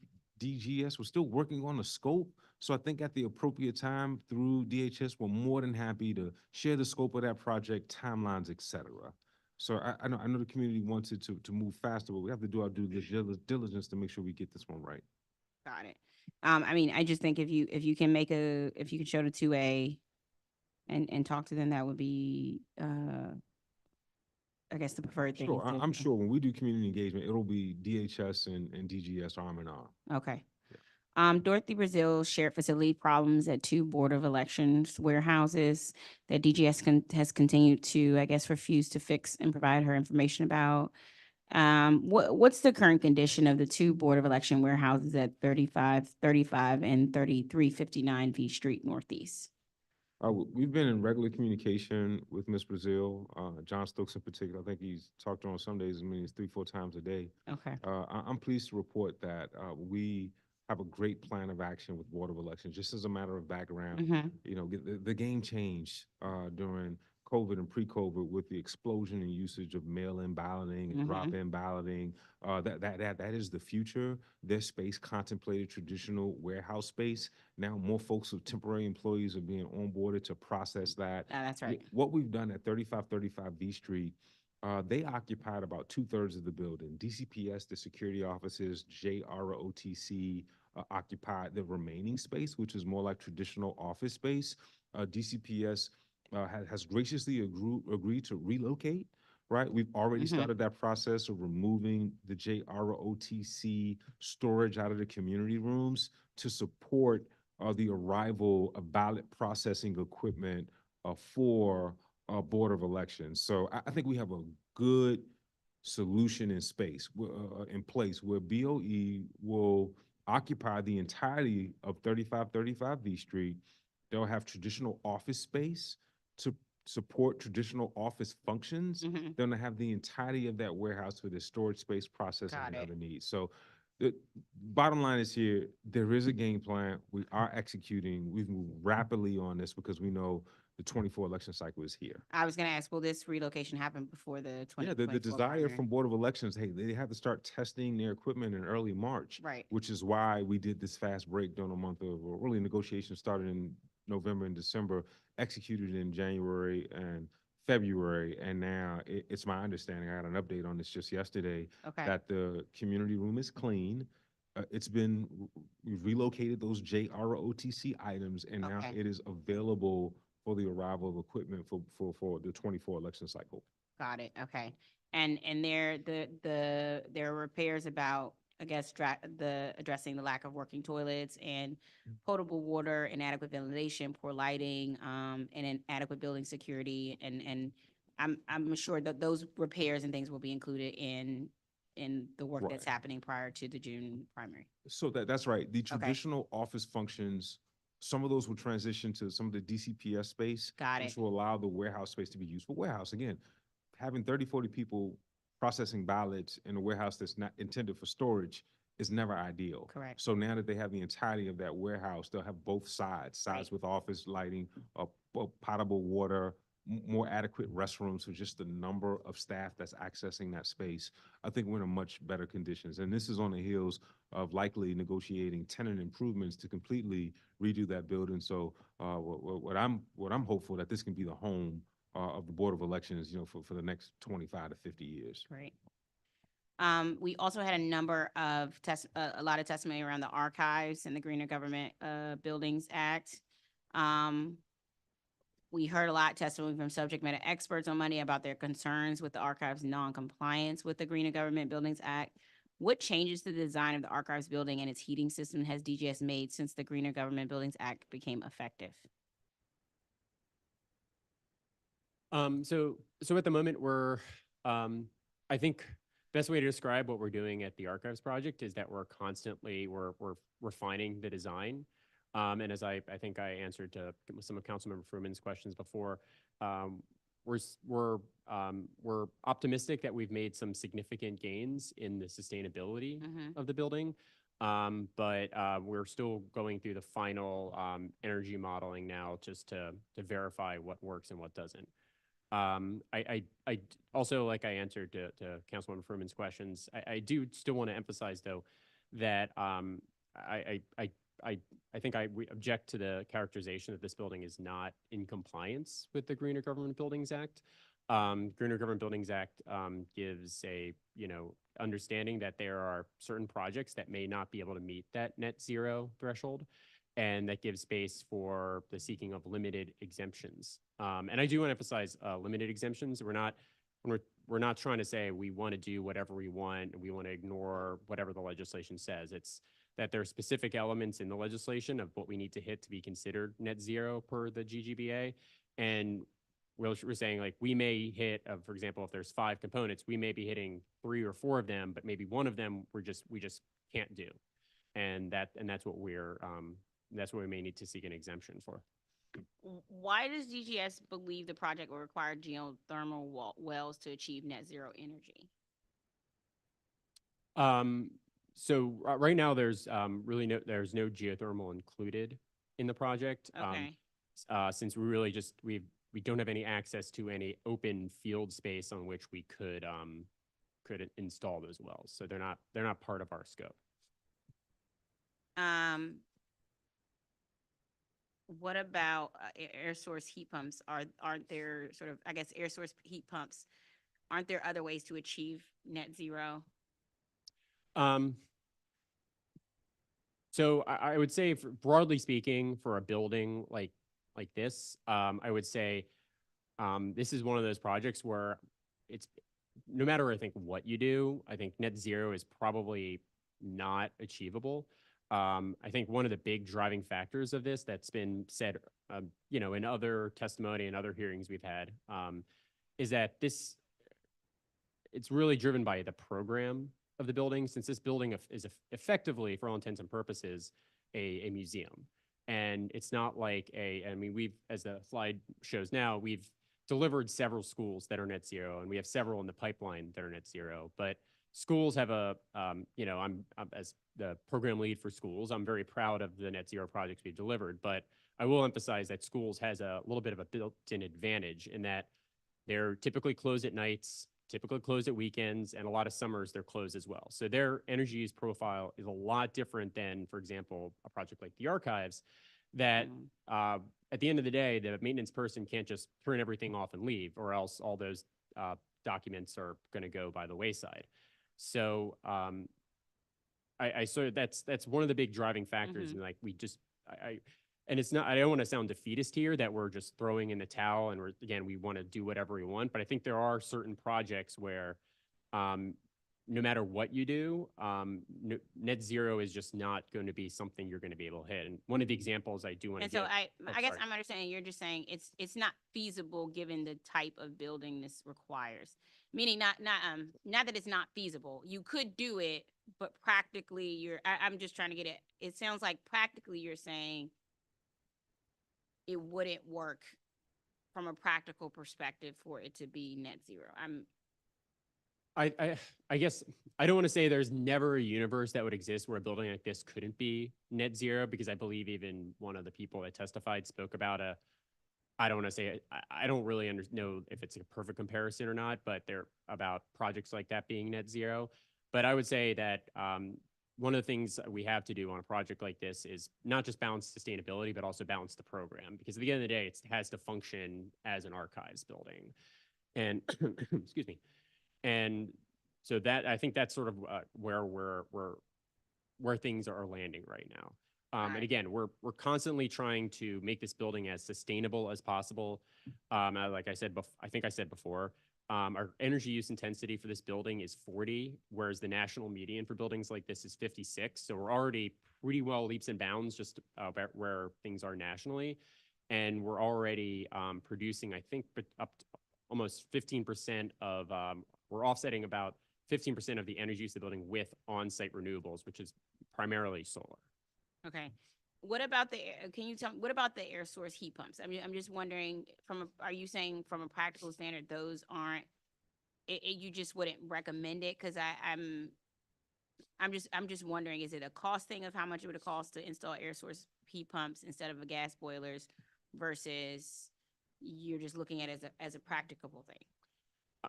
DGS were still working on the scope. So I think at the appropriate time through DHS, we're more than happy to share the scope of that project, timelines, et cetera. So I know the community wants it to move faster, but we have to do our due diligence to make sure we get this one right. Got it. I mean, I just think if you can if you can show the 2A and talk to them, that would be, I guess the preferred thing. Sure, I'm sure when we do community engagement, it'll be DHS and DGS arm in arm. Okay. Dorothy Brazil shared facility problems at 2 Board of Elections warehouses that DGS has continued to, I guess, refuse to fix and provide her information about. What's the current condition of the 2 Board of Election warehouses at 3535 and 3359 V Street Northeast? We've been in regular communication with Ms. Brazil, John Stokes in particular. I think he's talked to her on some days as many as 3-4 times a day. Okay. I'm pleased to report that we have a great plan of action with Board of Elections. Just as a matter of background, Mhm. you know, the game changed during COVID and pre-COVID with the explosion in usage of mail-in balloting and Mhm. drop-in balloting. That is the future. Their space contemplated traditional warehouse space. Now more folks with temporary employees are being onboarded to process that. That's right. What we've done at 3535 V Street, they occupied about 2/3 of the building. DCPS, the security offices, JROTC occupied the remaining space, which is more like traditional office space. DCPS has graciously agreed to relocate. Right, we've already Mhm. started that process of removing the JROTC storage out of the community rooms to support the arrival of ballot processing equipment for Board of Elections. So I think we have a good solution in place where BOE will occupy the entirety of 3535 V Street. They'll have traditional office space to support traditional office functions. Mhm. They're gonna have the entirety of that warehouse for their storage space, processing, Got and it. other needs. So the bottom line is here, there is a game plan. We are executing. We've moved rapidly on this because we know the 24 election cycle is here. I was gonna ask, will this relocation happen before the Yeah, 2024 the desire primary? from Board of Elections, hey, they have to start testing their equipment in early March. Right. Which is why we did this fast break during a month of, or really negotiations started in November and December, executed in January and February. And now it's my understanding, I got an update on this just yesterday, Okay. that the community room is clean. We've relocated those JROTC items and now Okay. it is available for the arrival of equipment for the 24 election cycle. Got it. Okay. And there are repairs about, I guess, addressing the lack of working toilets and potable water, inadequate ventilation, poor lighting, and inadequate building security. And I'm sure that those repairs and things will be included in the work that's Right. happening prior to the June primary. So that's right. The traditional office functions, some of those will transition to some of the DCPS space. Got Which it. will allow the warehouse space to be used for warehouse. Again, having 30, 40 people processing ballots in a warehouse that's not intended for storage is never ideal. Correct. So now that they have the entirety of that warehouse, they'll have both sides Right. with office lighting, potable water, more adequate restrooms for just the number of staff that's accessing that space. I think we're in a much better conditions. And this is on the heels of likely negotiating tenant improvements to completely redo that building. So what I'm hopeful that this can be the home of the Board of Elections, you know, for the next 25 to 50 years. Great. We also had a number of a lot of testimony around the archives and the Greener Government Buildings Act. We heard a lot testimony from subject matter experts on Monday about their concerns with the archives' non-compliance with the Greener Government Buildings Act. What changes to the design of the archives building and its heating system has DGS made since the Greener Government Buildings Act became effective? So at the moment I think best way to describe what we're doing at the Archives project is that we're constantly, we're refining the design. And as I think I answered to some of Councilmember Fruman's questions before, we're optimistic that we've made some significant gains in the sustainability of the building. But we're still going through the final energy modeling now just to verify what works and what doesn't. I also, like I answered to Councilwoman Fruman's questions, I do still want to emphasize though that I think we object to the characterization that this building is not in compliance with the Greener Government Buildings Act. Greener Government Buildings Act gives a, understanding that there are certain projects that may not be able to meet that net zero threshold, and that gives space for the seeking of limited exemptions. And I do want to emphasize limited exemptions. We're not trying to say we want to do whatever we want and we want to ignore whatever the legislation says. It's that there are specific elements in the legislation of what we need to hit to be considered net zero per the GGBA. And we're saying, like, we may hit, for example, if there's 5 components, we may be hitting 3 or 4 of them, but maybe one of them we just can't do. And that's what that's what we may need to seek an exemption for. Why does DGS believe the project will require geothermal wells to achieve net zero energy? So right now there's really there's no geothermal included in the project. Okay. Since we don't have any access to any open field space on which we could install those wells. So they're not part of our scope. What about air source heat pumps? Aren't there sort of, I guess, air source heat pumps? Aren't there other ways to achieve net zero? So I would say, broadly speaking, for a building like this, I would say this is one of those projects where it's, no matter I think what you do, I think net zero is probably not achievable. I think one of the big driving factors of this that's been said, in other testimony and other hearings we've had, is that it's really driven by the program of the building, since this building is effectively, for all intents and purposes, a museum. And it's not like as the slide shows now, we've delivered several schools that are net zero, and we have several in the pipeline that are net zero. But schools have I'm as the program lead for schools, I'm very proud of the net zero projects we've delivered. But I will emphasize that schools has a little bit of a built-in advantage in that they're typically closed at nights, typically closed at weekends, and a lot of summers they're closed as well. So their energy use profile is a lot different than, for example, a project like the Archives, that at the end of the day, the maintenance person can't just turn everything off and leave, or else all those documents are going to go by the wayside. So so that's one of the big driving factors. And like, and it's not, I don't want to sound defeatist here that we're just throwing in the towel and we want to do whatever we want. But I think there are certain projects where no matter what you do, net zero is just not going to be something you're going to be able to hit. And one of the examples I do want to And so I guess sorry. I'm understanding you're just saying it's not feasible given the type of building this requires. Meaning not that it's not feasible. You could do it, but practically I'm just trying to get it. It sounds like practically you're saying it wouldn't work from a practical perspective for it to be net zero. I guess I don't want to say there's never a universe that would exist where a building like this couldn't be net zero, because I believe even one of the people that testified spoke about I don't want to say, I don't really know if it's a perfect comparison or not, but they're about projects like that being net zero. But I would say that one of the things we have to do on a project like this is not just balance sustainability, but also balance the program, because at the end of the day, it has to function as an archives building. And excuse me. And so that, I think that's sort of where things are landing right now. And again, we're constantly trying to make this building as sustainable as possible. Like I said, I think I said before, our energy use intensity for this building is 40, whereas the national median for buildings like this is 56. So we're already pretty well leaps and bounds just about where things are nationally. And we're already producing, I think, up to almost 15% of, we're offsetting about 15% of the energy use of the building with on-site renewables, which is primarily solar. Okay. What about can you tell me, what about the air source heat pumps? I'm just wondering are you saying from a practical standard, those aren't, you just wouldn't recommend it? Cause I'm just wondering, is it a cost thing of how much it would cost to install air source heat pumps instead of a gas boilers versus you're just looking at it as a practicable thing?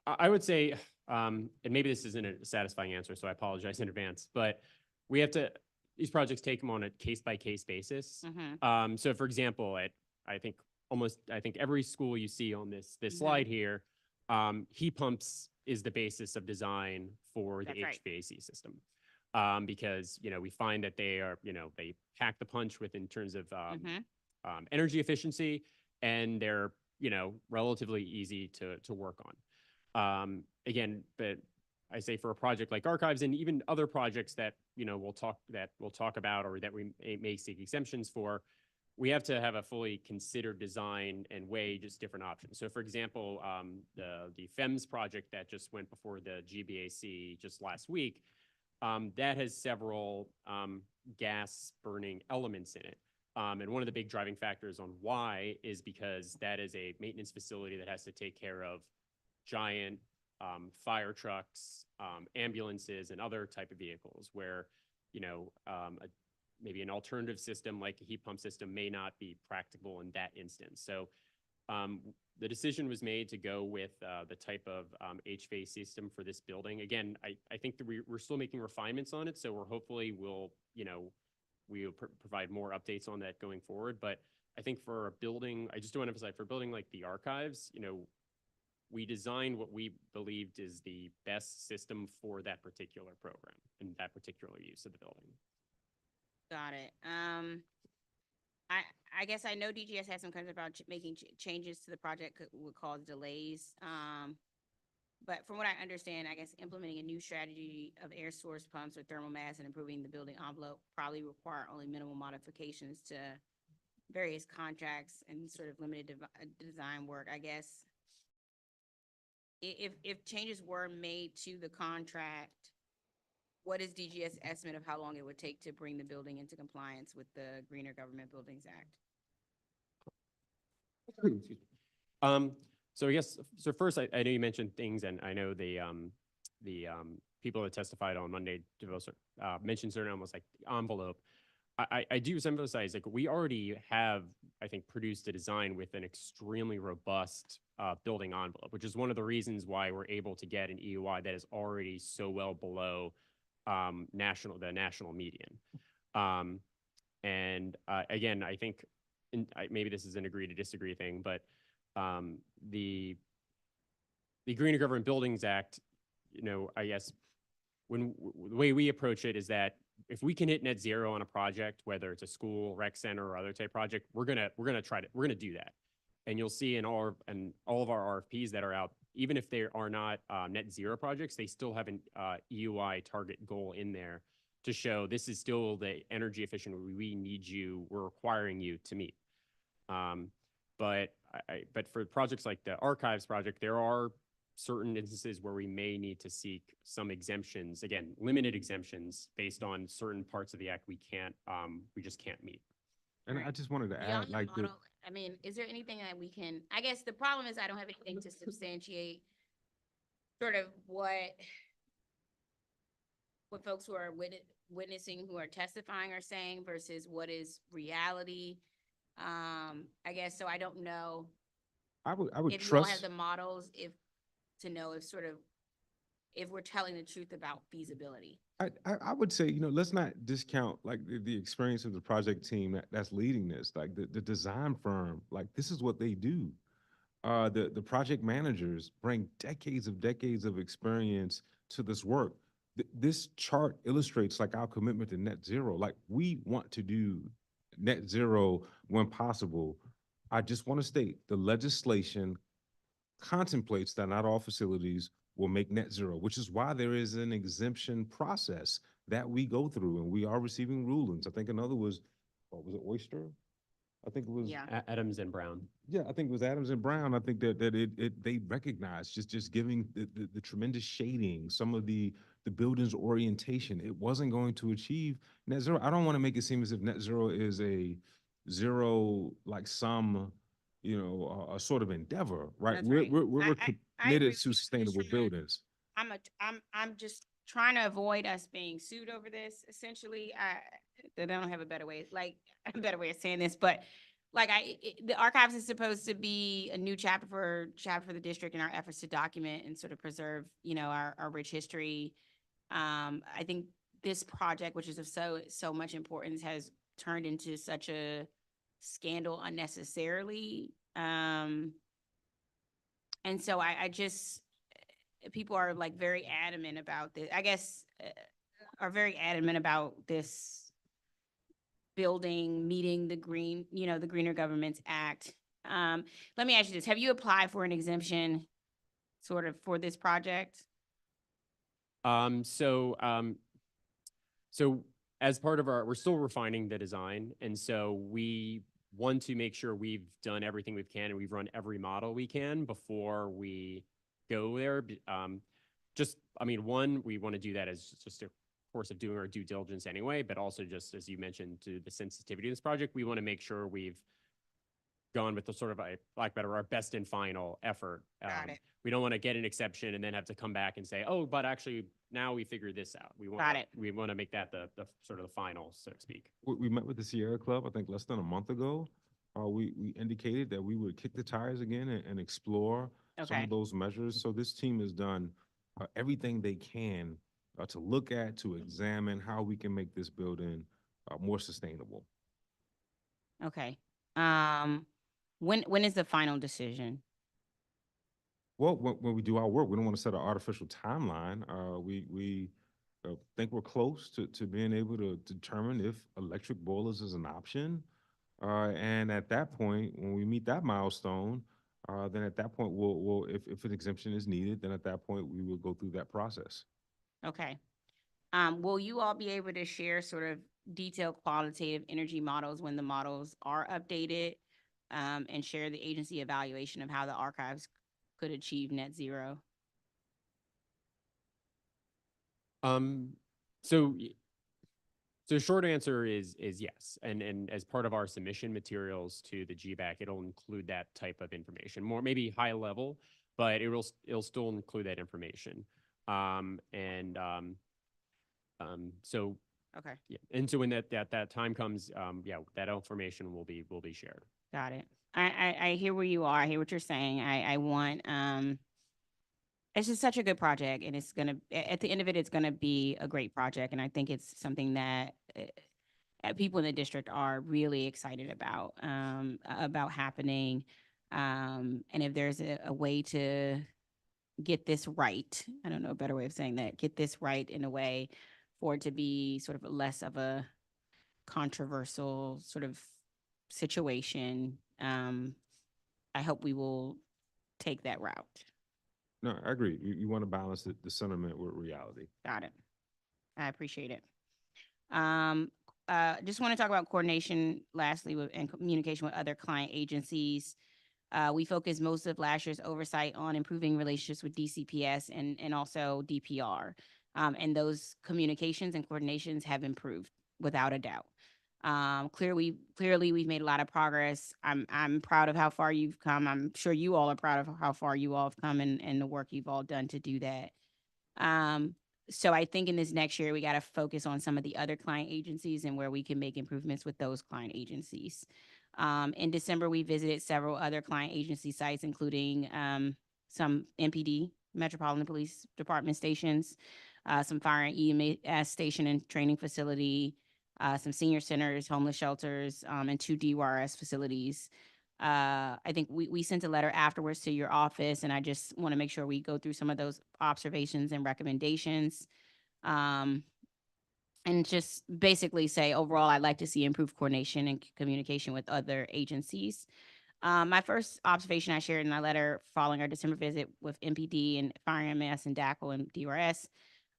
I would say, and maybe this isn't a satisfying answer, so I apologize in advance, but we have to, these projects take them on a case-by-case basis. Mm-hmm. So for example, I think every school you see on this Mhm. slide here, heat pumps is the basis of design for the That's right. HVAC system. Because, we find that they are, they pack the punch in terms of Mhm. energy efficiency, and they're, relatively easy to work on. Again, but I say for a project like archives and even other projects that, we'll talk about or that we may seek exemptions for, we have to have a fully considered design and weigh just different options. So for example, the FEMS project that just went before the GBAC just last week, that has several gas burning elements in it. And one of the big driving factors on why is because that is a maintenance facility that has to take care of giant fire trucks, ambulances, and other type of vehicles where, maybe an alternative system like a heat pump system may not be practicable in that instance. So the decision was made to go with the type of HVAC system for this building. Again, I think that we're still making refinements on it, so we'll provide more updates on that going forward. But I think for a building, I just want to emphasize, for a building like the archives, we designed what we believed is the best system for that particular program and that particular use of the building. Got it. I guess I know DGS has some concerns about making changes to the project would cause delays. But from what I understand, I guess implementing a new strategy of air source pumps or thermal mass and improving the building envelope probably require only minimal modifications to various contracts and sort of limited design work, I guess. If changes were made to the contract, what is DGS estimate of how long it would take to bring the building into compliance with the Greener Government Buildings Act? So I guess, so first, I know you mentioned things, and I know the people that testified on Monday mentioned certain almost like the envelope. I do emphasize, like, we already have, I think, produced a design with an extremely robust building envelope, which is one of the reasons why we're able to get an EUI that is already so well below the national median. Again, I think, maybe this is an agree to disagree thing, but the Greener Government Buildings Act, I guess the way we approach it is that if we can hit net zero on a project, whether it's a school, rec center, or other type project, we're gonna do that. And you'll see in all of our RFPs that are out, even if they are not net zero projects, they still have an EUI target goal in there to show this is still the energy efficient we're requiring you to meet. But for projects like the archives project, there are certain instances where we may need to seek some exemptions, again, limited exemptions based on certain parts of the act we just can't meet. And I just wanted to add, like, I mean, is there anything that we can, I guess the problem is I don't have anything to substantiate sort of what folks who are witnessing, who are testifying are saying versus what is reality. I guess, so I don't know I would if you all have trust. the models, to know if we're telling the truth about feasibility. I would say, let's not discount like the experience of the project team that's leading this, like the design firm, like this is what they do. The project managers bring decades of experience to this work. This chart illustrates like our commitment to net zero. Like we want to do net zero when possible. I just want to state the legislation contemplates that not all facilities will make net zero, which is why there is an exemption process that we go through, and we are receiving rulings. I think another was, what was it, Oyster? I think it was. Yeah. Adams and Brown. Yeah, I think it was Adams and Brown. I think that they recognized just giving the tremendous shading, some of the building's orientation. It wasn't going to achieve net zero. I don't want to make it seem as if net zero is a zero like some, a sort of endeavor, right? That's right. We're I agree committed with to you. sustainable Just trying to- buildings. I'm just trying to avoid us being sued over this, essentially. I don't have a better way, like, a better way of saying this, but like the archives is supposed to be a new chapter for the district in our efforts to document and sort of preserve, our rich history. I think this project, which is of so much importance, has turned into such a scandal unnecessarily. And so I just, people are like very adamant about this, I guess, are very adamant about this building meeting the the Greener Governments Act. Let me ask you this. Have you applied for an exemption sort of for this project? So as part of we're still refining the design. And so we want to make sure we've done everything we can and we've run every model we can before we go there. One, we want to do that as just a course of doing our due diligence anyway, but also just as you mentioned, to the sensitivity of this project, we want to make sure we've gone with the sort of, our best and final effort. Got it. We don't want to get an exception and then have to come back and say, oh, but actually now we figured this out. Got it. We want to make that the sort of the final, so to speak. We met with the Sierra Club, I think less than a month ago. We indicated that we would kick the tires again and explore some Okay. of those measures. So this team has done everything they can to look at, to examine how we can make this building more sustainable. Okay. When is the final decision? Well, when we do our work, we don't want to set an artificial timeline. We think we're close to being able to determine if electric boilers is an option. And at that point, when we meet that milestone, then at that point, we'll if an exemption is needed, then at that point, we will go through that process. Okay. Will you all be able to share sort of detailed qualitative energy models when the models are updated, and share the agency evaluation of how the archives could achieve net zero? So short answer is yes. And as part of our submission materials to the GBAC, it'll include that type of information, more maybe high level, but it'll still include that information. So Okay, yeah, and so when that time comes, that information will be shared. got it. I hear where you are. I hear what you're saying. I want, it's just such a good project, and it's gonna, at the end of it, it's gonna be a great project. And I think it's something that people in the district are really excited about happening. And if there's a way to get this right, I don't know a better way of saying that, get this right in a way for it to be sort of less of a controversial sort of situation. I hope we will take that route. No, I agree. You want to balance the sentiment with reality. Got it. I appreciate it. Just want to talk about coordination lastly and communication with other client agencies. We focused most of last year's oversight on improving relationships with DCPS and also DPR. And those communications and coordinations have improved without a doubt. Clearly we've made a lot of progress. I'm proud of how far you've come. I'm sure you all are proud of how far you all have come and the work you've all done to do that. So I think in this next year, we got to focus on some of the other client agencies and where we can make improvements with those client agencies. In December, we visited several other client agency sites, including some MPD, Metropolitan Police Department stations, some fire and EMS station and training facility, some senior centers, homeless shelters, and 2 DYRS facilities. I think we sent a letter afterwards to your office, and I just want to make sure we go through some of those observations and recommendations. And just basically say, overall, I'd like to see improved coordination and communication with other agencies. My first observation I shared in my letter following our December visit with MPD and Fire EMS and DACL and DRS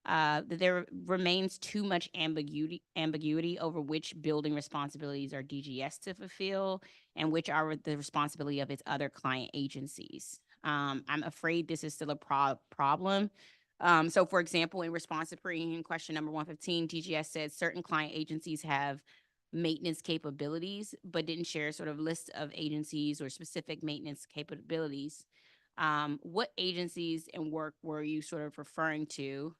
that there remains too much ambiguity over which building responsibilities are DGS to fulfill and which are the responsibility of its other client agencies. I'm afraid this is still a problem. So for example, in response to pre-hearing question number 115, DGS said certain client agencies have maintenance capabilities, but didn't share sort of list of agencies or specific maintenance capabilities. What agencies and work were you sort of referring to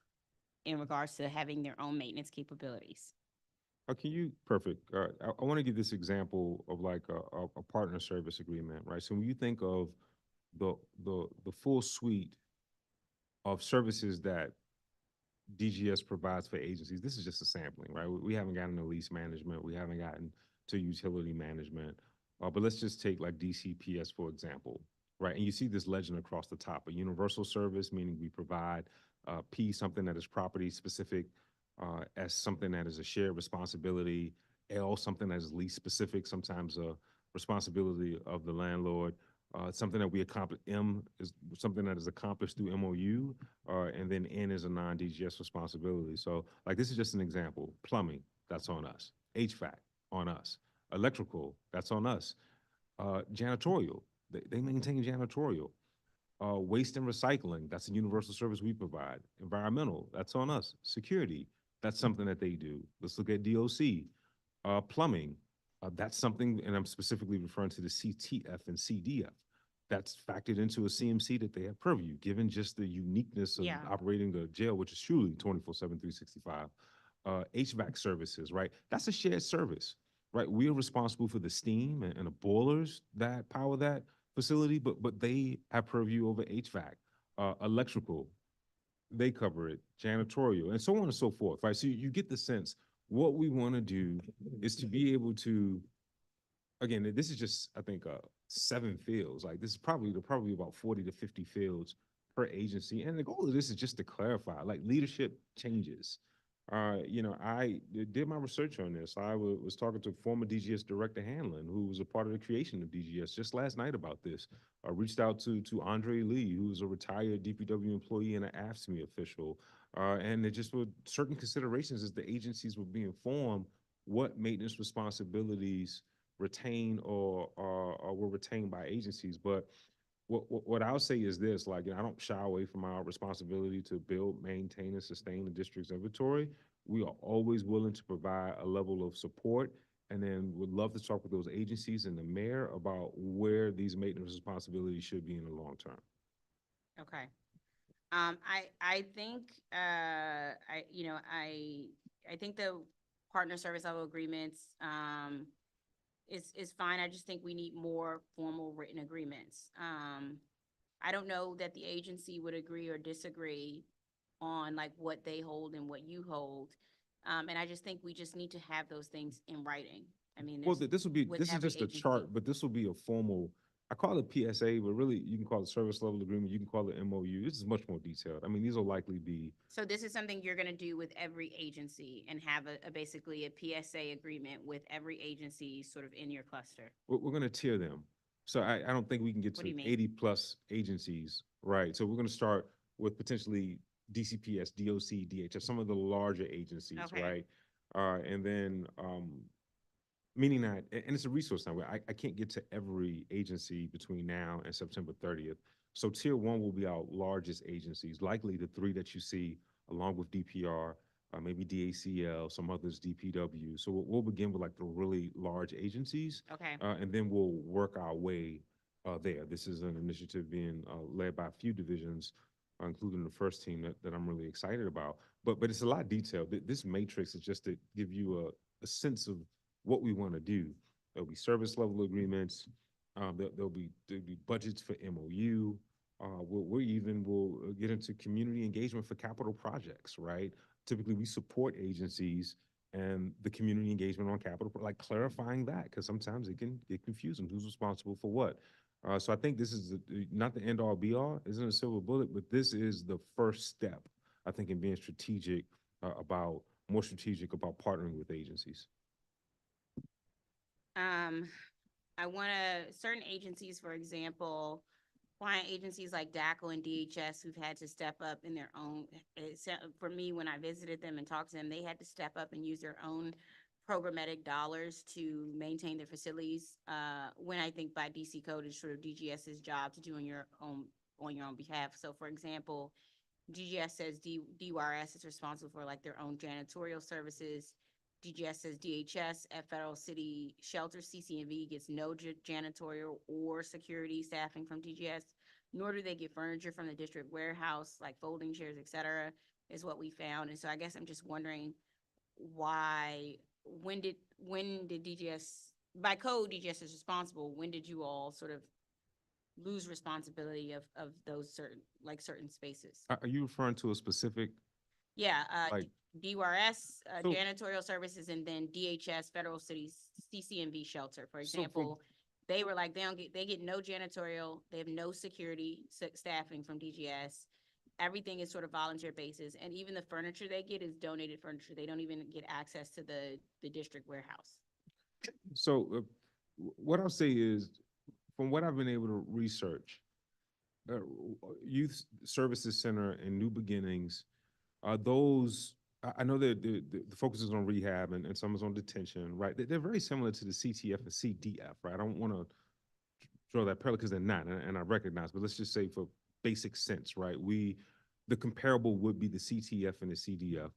in regards to having their own maintenance capabilities? Can you, perfect. I want to give this example of like a partner service agreement, right? So when you think of the full suite of services that DGS provides for agencies, this is just a sampling, right? We haven't gotten to lease management, we haven't gotten to utility management, but let's just take like DCPS, for example, right? And you see this legend across the top, a universal service, meaning we provide P, something that is property specific, S, something that is a shared responsibility, L, something that is lease specific, sometimes a responsibility of the landlord, something that we accomplish. M is something that is accomplished through MOU, and then N is a non-DGS responsibility. So like this is just an example. Plumbing, that's on us. HVAC, on us. Electrical, that's on us. Janitorial, they maintain janitorial. Waste and recycling, that's a universal service we provide. Environmental, that's on us. Security, that's something that they do. Let's look at DOC. Plumbing, that's something, and I'm specifically referring to the CTF and CDF. That's factored into a CMC that they have purview, given just the uniqueness of Yeah. operating the jail, which is truly 24/7, 365. HVAC services, right? That's a shared service, right? We are responsible for the steam and the boilers that power that facility, but they have purview over HVAC. Electrical, they cover it, janitorial, and so on and so forth, right? So you get the sense, what we want to do is to be able to, again, this is just, I think, 7 fields. Like this is probably about 40 to 50 fields per agency. And the goal of this is just to clarify, like leadership changes. I did my research on this. I was talking to former DGS Director Hanlon, who was a part of the creation of DGS just last night about this. I reached out to Andre Lee, who's a retired DPW employee and an AFSCME official. And there just were certain considerations as the agencies were being formed, what maintenance responsibilities retain or were retained by agencies. But what I'll say is this, like, I don't shy away from our responsibility to build, maintain, and sustain the district's inventory. We are always willing to provide a level of support, and then would love to talk with those agencies and the mayor about where these maintenance responsibilities should be in the long term. Okay. I think I think the partner service level agreements is fine. I just think we need more formal written agreements. I don't know that the agency would agree or disagree on like what they hold and what you hold. And I just think we just need to have those things in writing. I mean, Well, there's, this will be, with this is every just a agency. chart, but this will be a formal, I call it PSA, but really you can call it service level agreement, you can call it MOU. This is much more detailed. I mean, these will likely be, So this is something you're gonna do with every agency and have basically a PSA agreement with every agency sort of in your cluster. we're gonna tier them. So I don't think we can get What do to you mean? 80+ agencies, right? So we're gonna start with potentially DCPS, DOC, DHS, some of the larger agencies, Okay. right? And then, meaning that, and it's a resource now, I can't get to every agency between now and September 30th. So tier 1 will be our largest agencies, likely the 3 that you see, along with DPR, maybe DACL, some others, DPW. So we'll begin with like the really large agencies, Okay. and then we'll work our way there. This is an initiative being led by a few divisions, including the first team that I'm really excited about. But it's a lot detailed. This matrix is just to give you a sense of what we want to do. There'll be service level agreements. There'll be budgets for MOU. We'll get into community engagement for capital projects, right? Typically, we support agencies and the community engagement on capital, like clarifying that, because sometimes it can get confusing. Who's responsible for what? So I think this is not the end all be all, isn't a silver bullet, but this is the first step, I think, in being strategic more strategic about partnering with agencies. Certain agencies, for example, client agencies like DACO and DHS who've had to step up in their own, for me, when I visited them and talked to them, they had to step up and use their own programmatic dollars to maintain their facilities, when I think by DC code is sort of DGS's job to do on your own behalf. So for example, DGS says DYRS is responsible for like their own janitorial services. DGS says DHS at federal city shelters, CCNV gets no janitorial or security staffing from DGS, nor do they get furniture from the district warehouse, like folding chairs, et cetera, is what we found. And so I guess I'm just wondering why, when did DGS, by code, DGS is responsible, when did you all sort of lose responsibility of those certain spaces? Are you referring to a specific, Yeah, like, DYRS, So- janitorial services, and then DHS, Federal Cities, CCNV shelter, for So from- example. They were like, they get no janitorial, they have no security staffing from DGS. Everything is sort of volunteer basis, and even the furniture they get is donated furniture. They don't even get access to the district warehouse. So what I'll say is, from what I've been able to research, Youth Services Center and New Beginnings, those, I know that the focus is on rehab and some is on detention, right? They're very similar to the CTF and CDF, right? I don't want to draw that parallel because they're not, and I recognize, but let's just say for basic sense, right? The comparable would be the CTF and the CDF.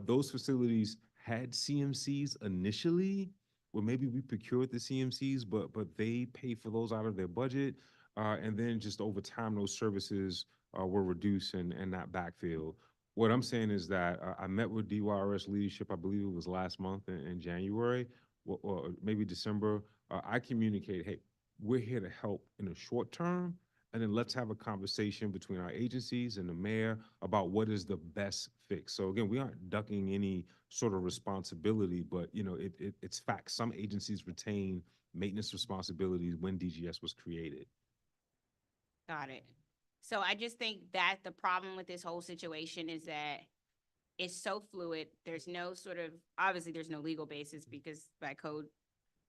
Those facilities had CMCs initially, well, maybe we procured the CMCs, but they paid for those out of their budget. And then just over time, those services were reduced and not backfilled. What I'm saying is that I met with DYRS leadership, I believe it was last month in January, or maybe December. I communicate, hey, we're here to help in the short term, and then let's have a conversation between our agencies and the mayor about what is the best fix. So again, we aren't ducking any sort of responsibility, but it's fact. Some agencies retain maintenance responsibilities when DGS was created. Got it. So I just think that the problem with this whole situation is that it's so fluid. There's no sort of, obviously there's no legal basis because by code,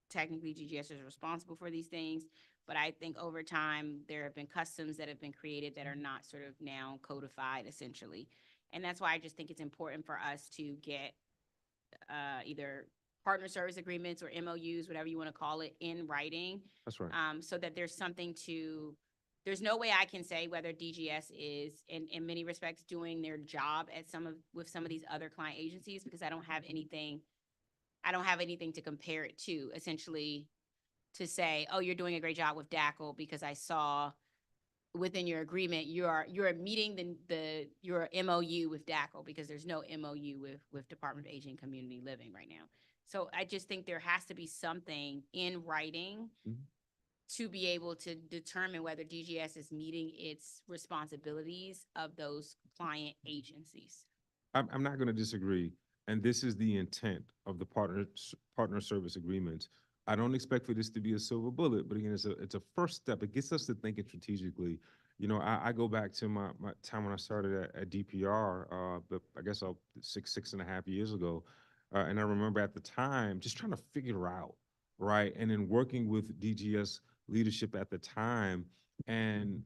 technically DGS is responsible for these things. But I think over time, there have been customs that have been created that are not sort of now codified essentially. And that's why I just think it's important for us to get either partner service agreements or MOUs, whatever you want to call it, in writing. That's right. So that there's something to, there's no way I can say whether DGS is in many respects doing their job at with some of these other client agencies, because I don't have anything to compare it to, essentially, to say, oh, you're doing a great job with DACL because I saw within your agreement, you're meeting your MOU with DACL, because there's no MOU with Department of Aging and Community Living right now. So I just think there has to be something in writing to be able to determine whether DGS is meeting its responsibilities of those client agencies. I'm not going to disagree, and this is the intent of the partner service agreements. I don't expect for this to be a silver bullet, but again, it's a first step. It gets us to thinking strategically. I go back to my time when I started at DPR, but I guess 6.5 years ago, and I remember at the time just trying to figure out, right, and then working with DGS leadership at the time, and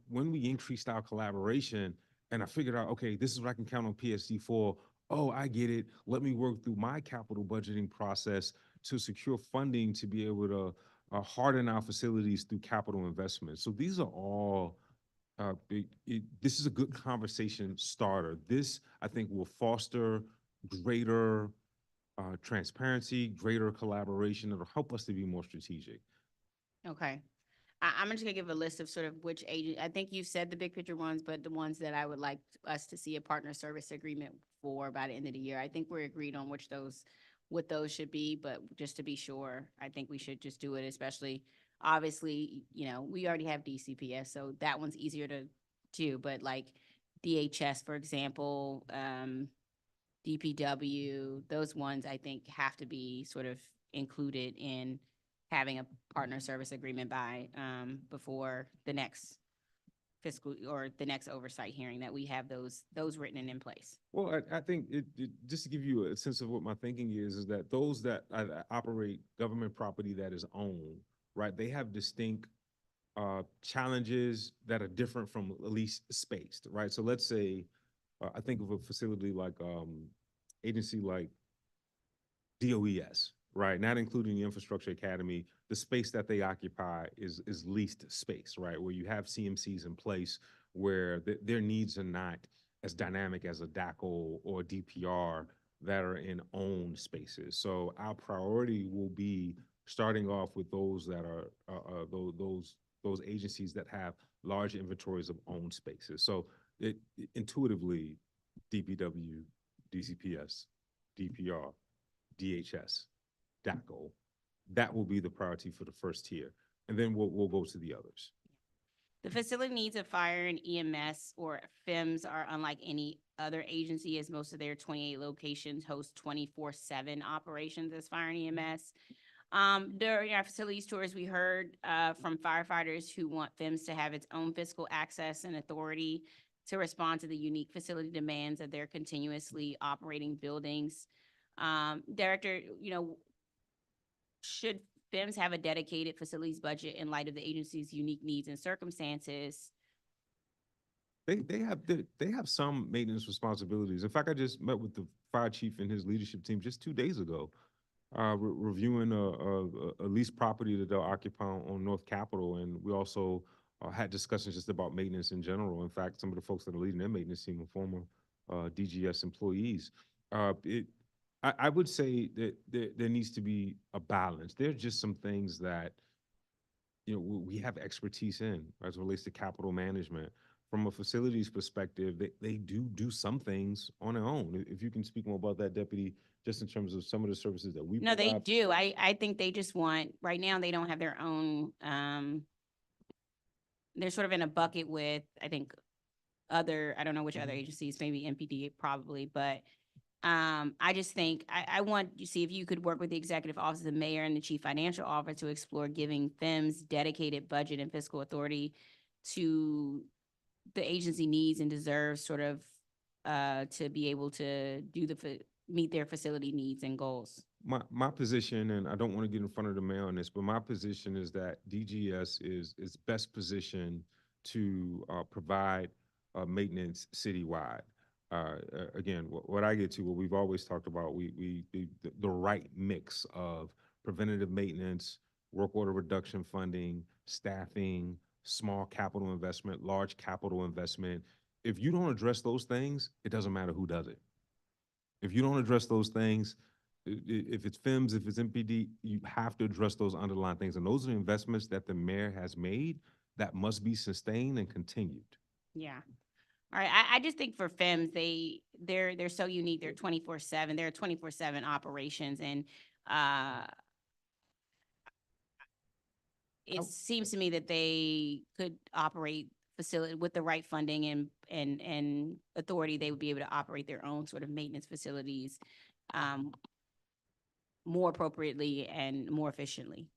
when we increased our collaboration, and I figured out, okay, this is what I can count on PSD for. Oh, I get it. Let me work through my capital budgeting process to secure funding to be able to harden our facilities through capital investments. So these are all this is a good conversation starter. This, I think, will foster greater transparency, greater collaboration. It'll help us to be more strategic. Okay. I'm just gonna give a list of sort of which agent, I think you said the big picture ones, but the ones that I would like us to see a partner service agreement for by the end of the year. I think we're agreed on what those should be, but just to be sure, I think we should just do it, especially, obviously, we already have DCPS, so that one's easier to do, but like DHS, for example, DPW, those ones I think have to be sort of included in having a partner service agreement by before the next fiscal or the next oversight hearing, that we have those written and in place. Well, I think just to give you a sense of what my thinking is that those that operate government property that is owned, right, they have distinct challenges that are different from at least spaced, right? So let's say, I think of a facility like, agency like DOES, right? Not including the Infrastructure Academy, the space that they occupy is leased space, right? Where you have CMCs in place where their needs are not as dynamic as a DACO or a DPR that are in owned spaces. So our priority will be starting off with those that are those agencies that have large inventories of owned spaces. So intuitively, DPW, DCPS, DPR, DHS, DACO, that will be the priority for the first tier. And then we'll go to the others. The facility needs of fire and EMS or FEMS are unlike any other agency, as most of their 28 locations host 24/7 operations as fire and EMS. During our facilities tours, we heard from firefighters who want FEMS to have its own fiscal access and authority to respond to the unique facility demands of their continuously operating buildings. Director, should FEMS have a dedicated facilities budget in light of the agency's unique needs and circumstances? They have some maintenance responsibilities. In fact, I just met with the fire chief and his leadership team just 2 days ago, reviewing a leased property that they'll occupy on North Capitol, and we also had discussions just about maintenance in general. In fact, some of the folks that are leading their maintenance team are former DGS employees. I would say that there needs to be a balance. There are just some things that we have expertise in as it relates to capital management. From a facilities perspective, they do some things on their own. If you can speak more about that, Deputy, just in terms of some of the services that we No, they provide. do. I think they just want, right now, they don't have their own, they're sort of in a bucket with, I think, I don't know which other agencies, maybe MPD probably, but I just think, I want you to see if you could work with the executive office of the mayor and the chief financial officer to explore giving FEMS dedicated budget and fiscal authority to the agency needs and deserves, sort of, to be able to meet their facility needs and goals. My position, and I don't want to get in front of the mayor on this, but my position is that DGS is best positioned to provide maintenance citywide. Again, what I get to, what we've always talked about, the right mix of preventative maintenance, work order reduction funding, staffing, small capital investment, large capital investment. If you don't address those things, it doesn't matter who does it. If you don't address those things, if it's FEMS, if it's MPD, you have to address those underlying things. And those are investments that the mayor has made that must be sustained and continued. Yeah. All right. I just think for FEMS, they're so unique. They're 24/7. They're 24/7 operations, and it seems to me that they could operate facility with the right funding and authority. They would be able to operate their own sort of maintenance facilities more appropriately and more efficiently.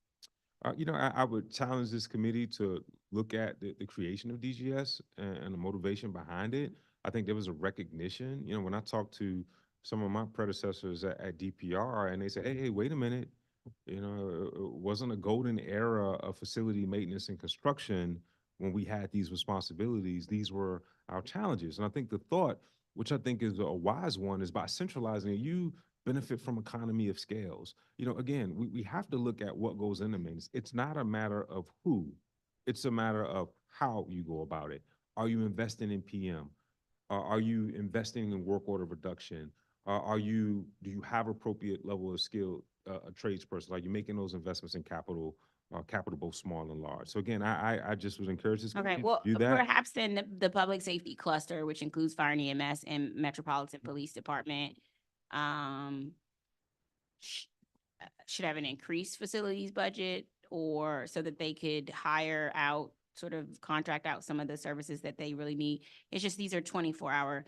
I would challenge this committee to look at the creation of DGS and the motivation behind it. I think there was a recognition, when I talked to some of my predecessors at DPR, and they said, hey, wait a minute, it wasn't a golden era of facility maintenance and construction when we had these responsibilities. These were our challenges. And I think the thought, which I think is a wise one, is by centralizing it, you benefit from economy of scales. Again, we have to look at what goes into maintenance. It's not a matter of who, it's a matter of how you go about it. Are you investing in PM? Are you investing in work order reduction? Do you have appropriate level of skill, a tradesperson? Are you making those investments in capital both small and large? So again, I just would encourage this Okay, committee well, to do that. perhaps then the public safety cluster, which includes fire and EMS and Metropolitan Police Department, should have an increased facilities budget, or so that they could hire out, sort of contract out some of the services that they really need. It's just, those are 24-hour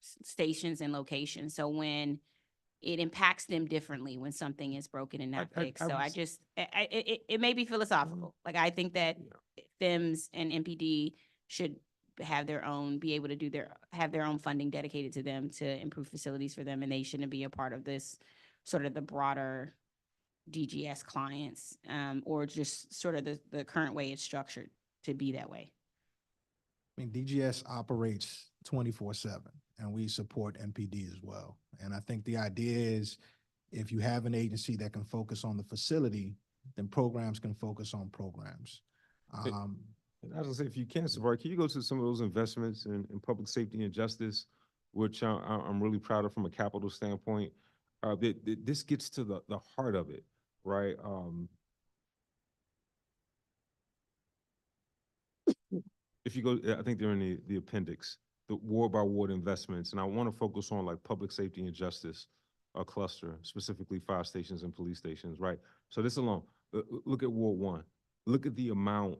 stations and locations. So when it impacts them differently when something is broken and not fixed. So it may be philosophical. Like, I think that FEMS and MPD should be able to have their own funding dedicated to them to improve facilities for them, and they shouldn't be a part of this sort of the broader DGS clients, or just sort of the current way it's structured to be that way? I mean, DGS operates 24/7 and we support MPD as well. And I think the idea is if you have an agency that can focus on the facility, then programs can focus on programs. Hey, And I was gonna say, if you can, Savar, can you go to some of those investments in public safety and justice, which I'm really proud of from a capital standpoint? This gets to the heart of it, right? If you go, I think they're in the appendix, the ward by ward investments, and I want to focus on like public safety and justice, cluster, specifically fire stations and police stations, right? So this alone, look at Ward 1. Look at the amount: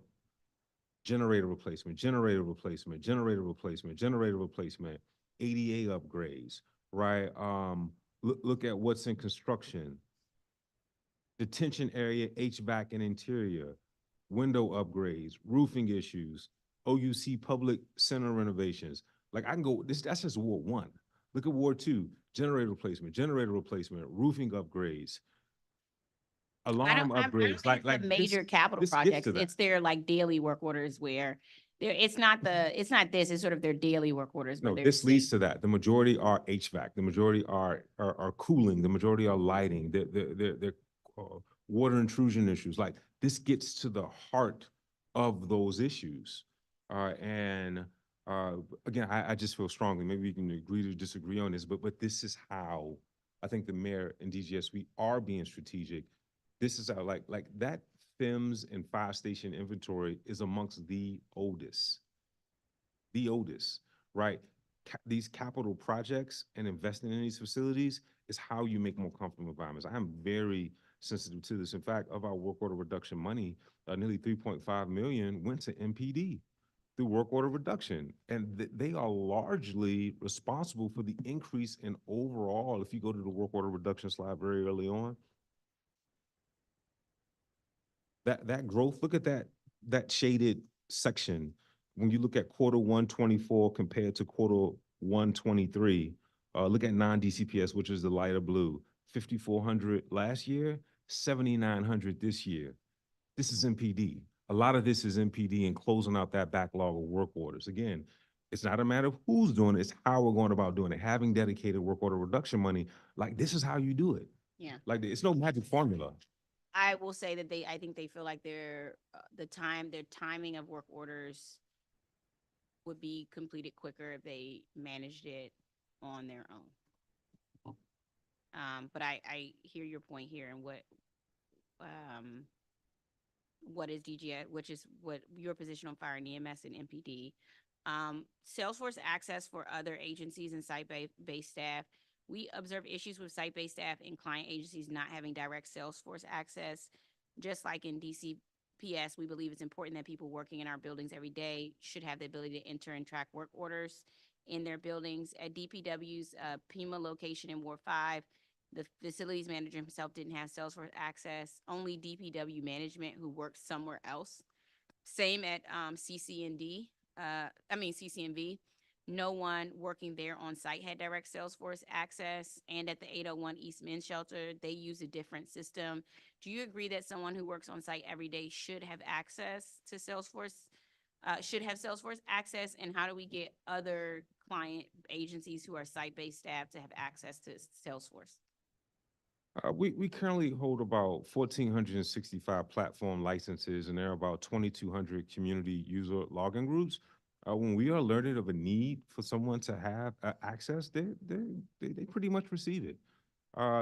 generator replacement, generator replacement, generator replacement, generator replacement, ADA upgrades, right? Look at what's in construction: detention area, HVAC and interior, window upgrades, roofing issues, OUC public center renovations. Like I can go, that's just Ward 1. Look at Ward 2, generator replacement, roofing upgrades, alarm I don't upgrades, think like the major capital this gets projects, to that. it's their like daily work orders where it's not this, it's sort of their daily work orders. No, where this leads to that. The majority are HVAC, the majority are cooling, the majority are lighting, they're water intrusion issues. Like this gets to the heart of those issues. And again, I just feel strongly, maybe we can agree to disagree on this, but this is how I think the mayor and DGS, we are being strategic. This is how like that FIMS and fire station inventory is amongst the oldest, right? These capital projects and investing in these facilities is how you make more comfortable environments. I am very sensitive to this. In fact, of our work order reduction money, nearly 3.5 million went to MPD through work order reduction. And they are largely responsible for the increase in overall, if you go to the work order reduction slide very early on, that growth, look at that shaded section. When you look at Q1 '24 compared to Q1 '23, look at non-DCPS, which is the lighter blue, 5,400 last year, 7,900 this year. This is MPD. A lot of this is MPD and closing out that backlog of work orders. Again, it's not a matter of who's doing it, it's how we're going about doing it. Having dedicated work order reduction money, like this is how you do it. Yeah. Like it's no magic formula. I will say that I think they feel like their timing of work orders would be completed quicker if they managed it on their own. But I hear your point here and what is DGS, which is what your position on fire and EMS and MPD. Salesforce access for other agencies and site-based staff. We observe issues with site-based staff and client agencies not having direct Salesforce access. Just like in DCPS, we believe it's important that people working in our buildings every day should have the ability to enter and track work orders in their buildings. At DPW's Pima location in Ward 5, the facilities manager himself didn't have Salesforce access. Only DPW management who works somewhere else. Same at CCNV. No one working there on site had direct Salesforce access. And at the 801 East Men's Shelter, they use a different system. Do you agree that someone who works on site every day should have access to Salesforce, should have Salesforce access? And how do we get other client agencies who are site-based staff to have access to Salesforce? We currently hold about 1,465 platform licenses, and there are about 2,200 community user login groups. When we are alerted of a need for someone to have access, they pretty much receive it.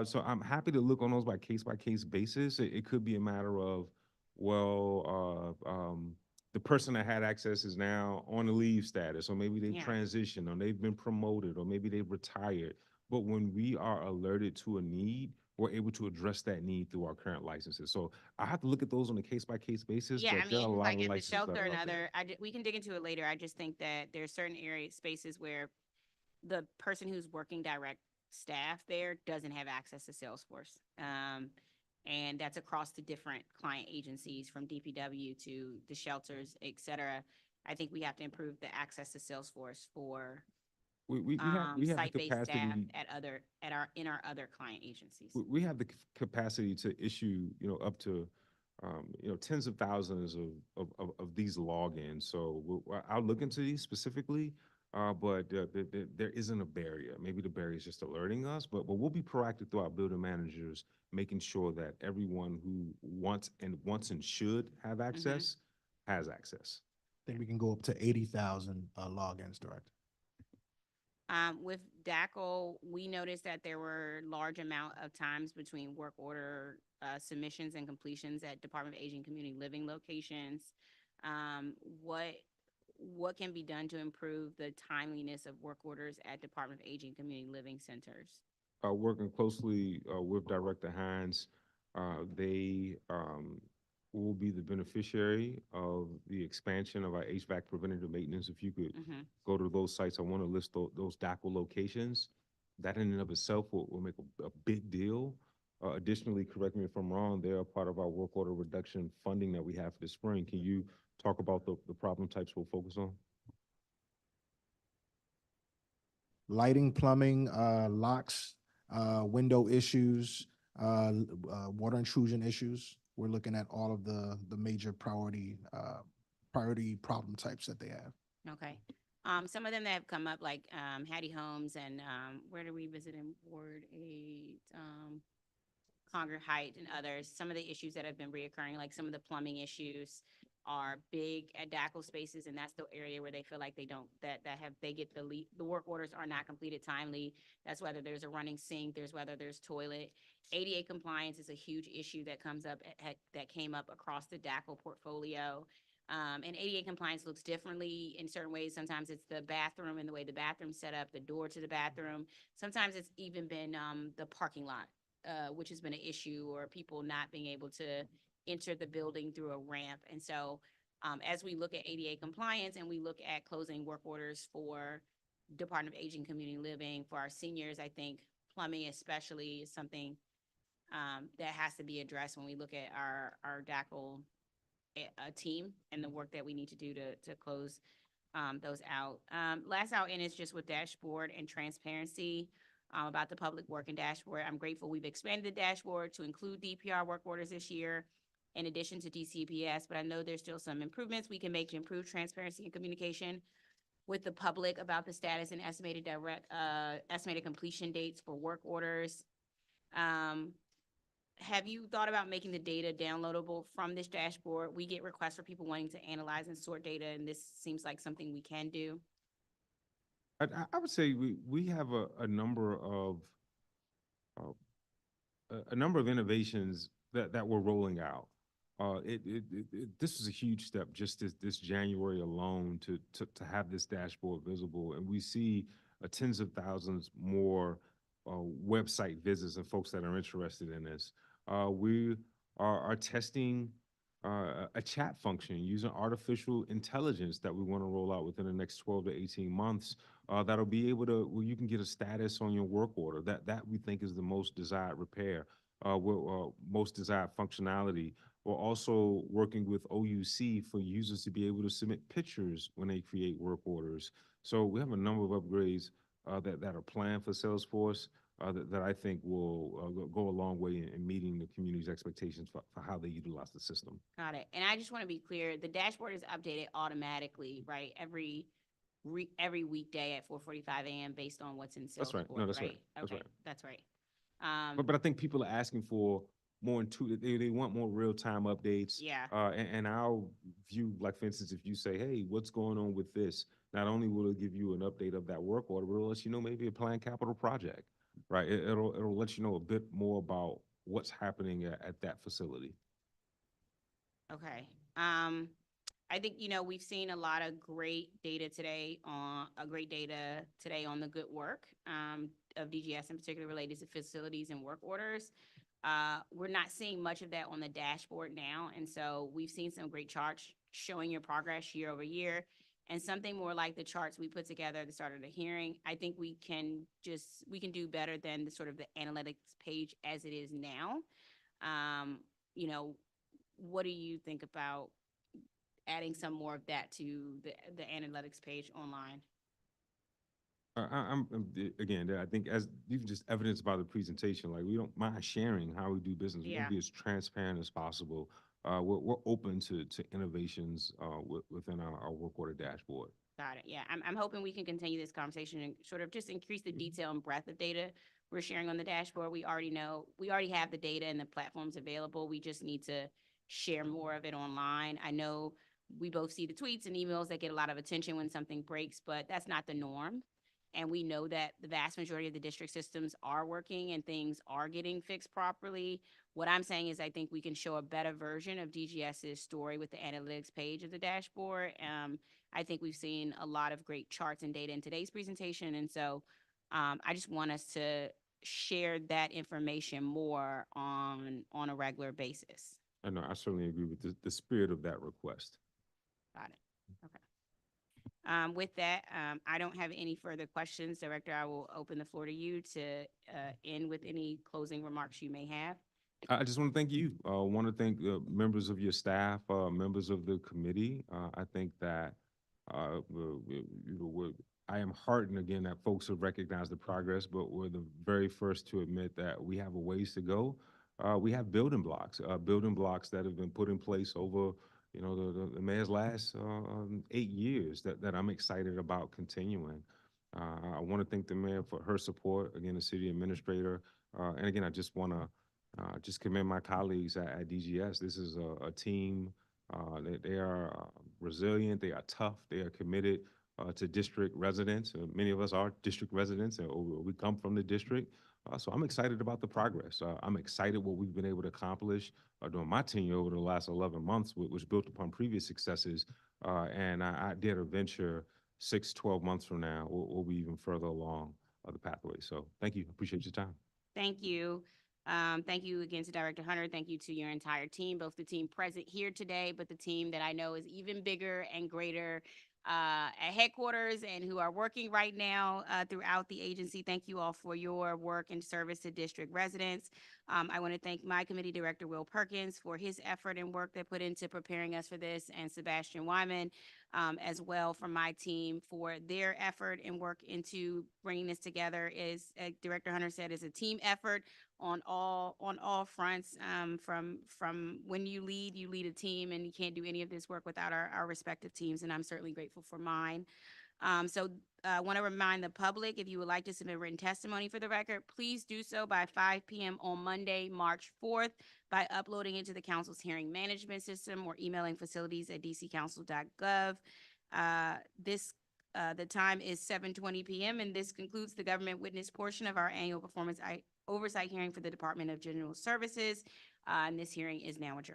So I'm happy to look on those by case basis. It could be a matter of, well, the person that had access is now on a leave status, or maybe they've transitioned, or they've been promoted, or maybe they've retired. But when we are alerted to a need, we're able to address that need through our current licenses. So I have to look at those on a case-by-case basis. Yeah, but I there are a mean, lot like of at the licenses that shelter are and out there. we can dig into it later. I just think that there are certain spaces where the person who's working direct staff there doesn't have access to Salesforce. And that's across the different client agencies from DPW to the shelters, et cetera. I think we have to improve the access to Salesforce for We have the site-based staff capacity. in our other client agencies. We have the capacity to issue, up to, tens of thousands of these logins. So I'll look into these specifically, but there isn't a barrier. Maybe the barrier is just alerting us, but we'll be proactive through our building managers, making sure that everyone who wants and should have access has access. I think we can go up to 80,000 logins, Director. With DACL, we noticed that there were large amount of times between work order submissions and completions at Department of Aging and Community Living locations. What can be done to improve the timeliness of work orders at Department of Aging and Community Living centers? Working closely with Director Hines, they will be the beneficiary of the expansion of our HVAC preventative maintenance. If you could go to those sites, I want to list those DACL locations. That in and of itself will make a big deal. Additionally, correct me if I'm wrong, they are part of our work order reduction funding that we have for the spring. Can you talk about the problem types we'll focus on? Lighting, plumbing, locks, window issues, water intrusion issues. We're looking at all of the major priority problem types that they have. Okay. Some of them that have come up, like Hattie Homes and where do we visit in Ward 8, Conger Heights and others. Some of the issues that have been reoccurring, like some of the plumbing issues, are big at DACL spaces, and that's the area where they feel like they don't they get the work orders are not completed timely. That's whether there's a running sink, whether there's toilet. ADA compliance is a huge issue that comes up that came up across the DACL portfolio. And ADA compliance looks differently in certain ways. Sometimes it's the bathroom and the way the bathroom's set up, the door to the bathroom. Sometimes it's even been the parking lot, which has been an issue, or people not being able to enter the building through a ramp. And so as we look at ADA compliance and we look at closing work orders for Department of Aging Community Living, for our seniors, I think plumbing especially is something that has to be addressed when we look at our DACL team and the work that we need to do to close those out. Last out in is just with dashboard and transparency about the public working dashboard. I'm grateful we've expanded the dashboard to include DPR work orders this year, in addition to DCPS, but I know there's still some improvements we can make to improve transparency and communication with the public about the status and estimated completion dates for work orders. Have you thought about making the data downloadable from this dashboard? We get requests for people wanting to analyze and sort data, and this seems like something we can do. I would say we have a number of innovations that we're rolling out. This is a huge step just this January alone to have this dashboard visible, and we see tens of thousands more website visits and folks that are interested in this. We are testing a chat function using artificial intelligence that we want to roll out within the next 12 to 18 months. That'll be able to, where you can get a status on your work order. That we think is the most desired repair, most desired functionality. We're also working with OUC for users to be able to submit pictures when they create work orders. So we have a number of upgrades that are planned for Salesforce that I think will go a long way in meeting the community's expectations for how they utilize the system. Got it. And I just want to be clear, the dashboard is updated automatically, right? Every weekday at 4:45 a.m. based on what's in Salesforce. That's right. No, that's right. That's Okay, right. that's right. But I think people are asking for more intuitive. They want more real-time updates. Yeah. And our view, like for instance, if you say, "Hey, what's going on with this?" Not only will it give you an update of that work order, but it'll let you know maybe a planned capital project, right? It'll let you know a bit more about what's happening at that facility. Okay. I think, we've seen a lot of great data today on the good work of DGS, in particular related to facilities and work orders. We're not seeing much of that on the dashboard now. And so we've seen some great charts showing your progress year over year, and something more like the charts we put together at the start of the hearing. I think we can do better than the sort of the analytics page as it is now. What do you think about adding some more of that to the analytics page online? Again, I think as even just evidenced by the presentation, like we don't mind sharing how we do business. We Yeah. want to be as transparent as possible. We're open to innovations within our work order dashboard. Got it. Yeah, I'm hoping we can continue this conversation and sort of just increase the detail and breadth of data we're sharing on the dashboard. We already have the data and the platforms available. We just need to share more of it online. I know we both see the tweets and emails that get a lot of attention when something breaks, but that's not the norm. And we know that the vast majority of the district systems are working and things are getting fixed properly. What I'm saying is I think we can show a better version of DGS's story with the analytics page of the dashboard. I think we've seen a lot of great charts and data in today's presentation. And so I just want us to share that information more on a regular basis. I know, I certainly agree with the spirit of that request. Got it. Okay. With that, I don't have any further questions. Director, I will open the floor to you to end with any closing remarks you may have. I just want to thank you. I want to thank members of your staff, members of the committee. I think that I am heartened again that folks have recognized the progress, but we're the very first to admit that we have a ways to go. We have building blocks that have been put in place over, the mayor's last 8 years that I'm excited about continuing. I want to thank the mayor for her support, again, the city administrator. And again, I just want to just commend my colleagues at DGS. This is a team. They are resilient. They are tough. They are committed to district residents. Many of us are district residents, and we come from the district. So I'm excited about the progress. I'm excited what we've been able to accomplish during my tenure over the last 11 months, which built upon previous successes. And I dare to venture 6-12 months from now, we'll be even further along the pathway. So thank you. Appreciate your time. Thank you. Thank you again to Director Hunter. Thank you to your entire team, both the team present here today, but the team that I know is even bigger and greater at headquarters and who are working right now throughout the agency. Thank you all for your work and service to district residents. I want to thank my committee director, Will Perkins, for his effort and work that put into preparing us for this, and Sebastian Wyman, as well from my team for their effort and work into bringing this together. Is Director Hunter said, is a team effort on all fronts. From when you lead a team, and you can't do any of this work without our respective teams, and I'm certainly grateful for mine. So I want to remind the public, if you would like to submit written testimony for the record, please do so by 5 p.m. on Monday, March 4th, by uploading it to the council's hearing management system or emailing facilities@dccouncil.gov. The time is 7:20 p.m. and this concludes the government witness portion of our annual performance oversight hearing for the Department of General Services. And this hearing is now adjourned.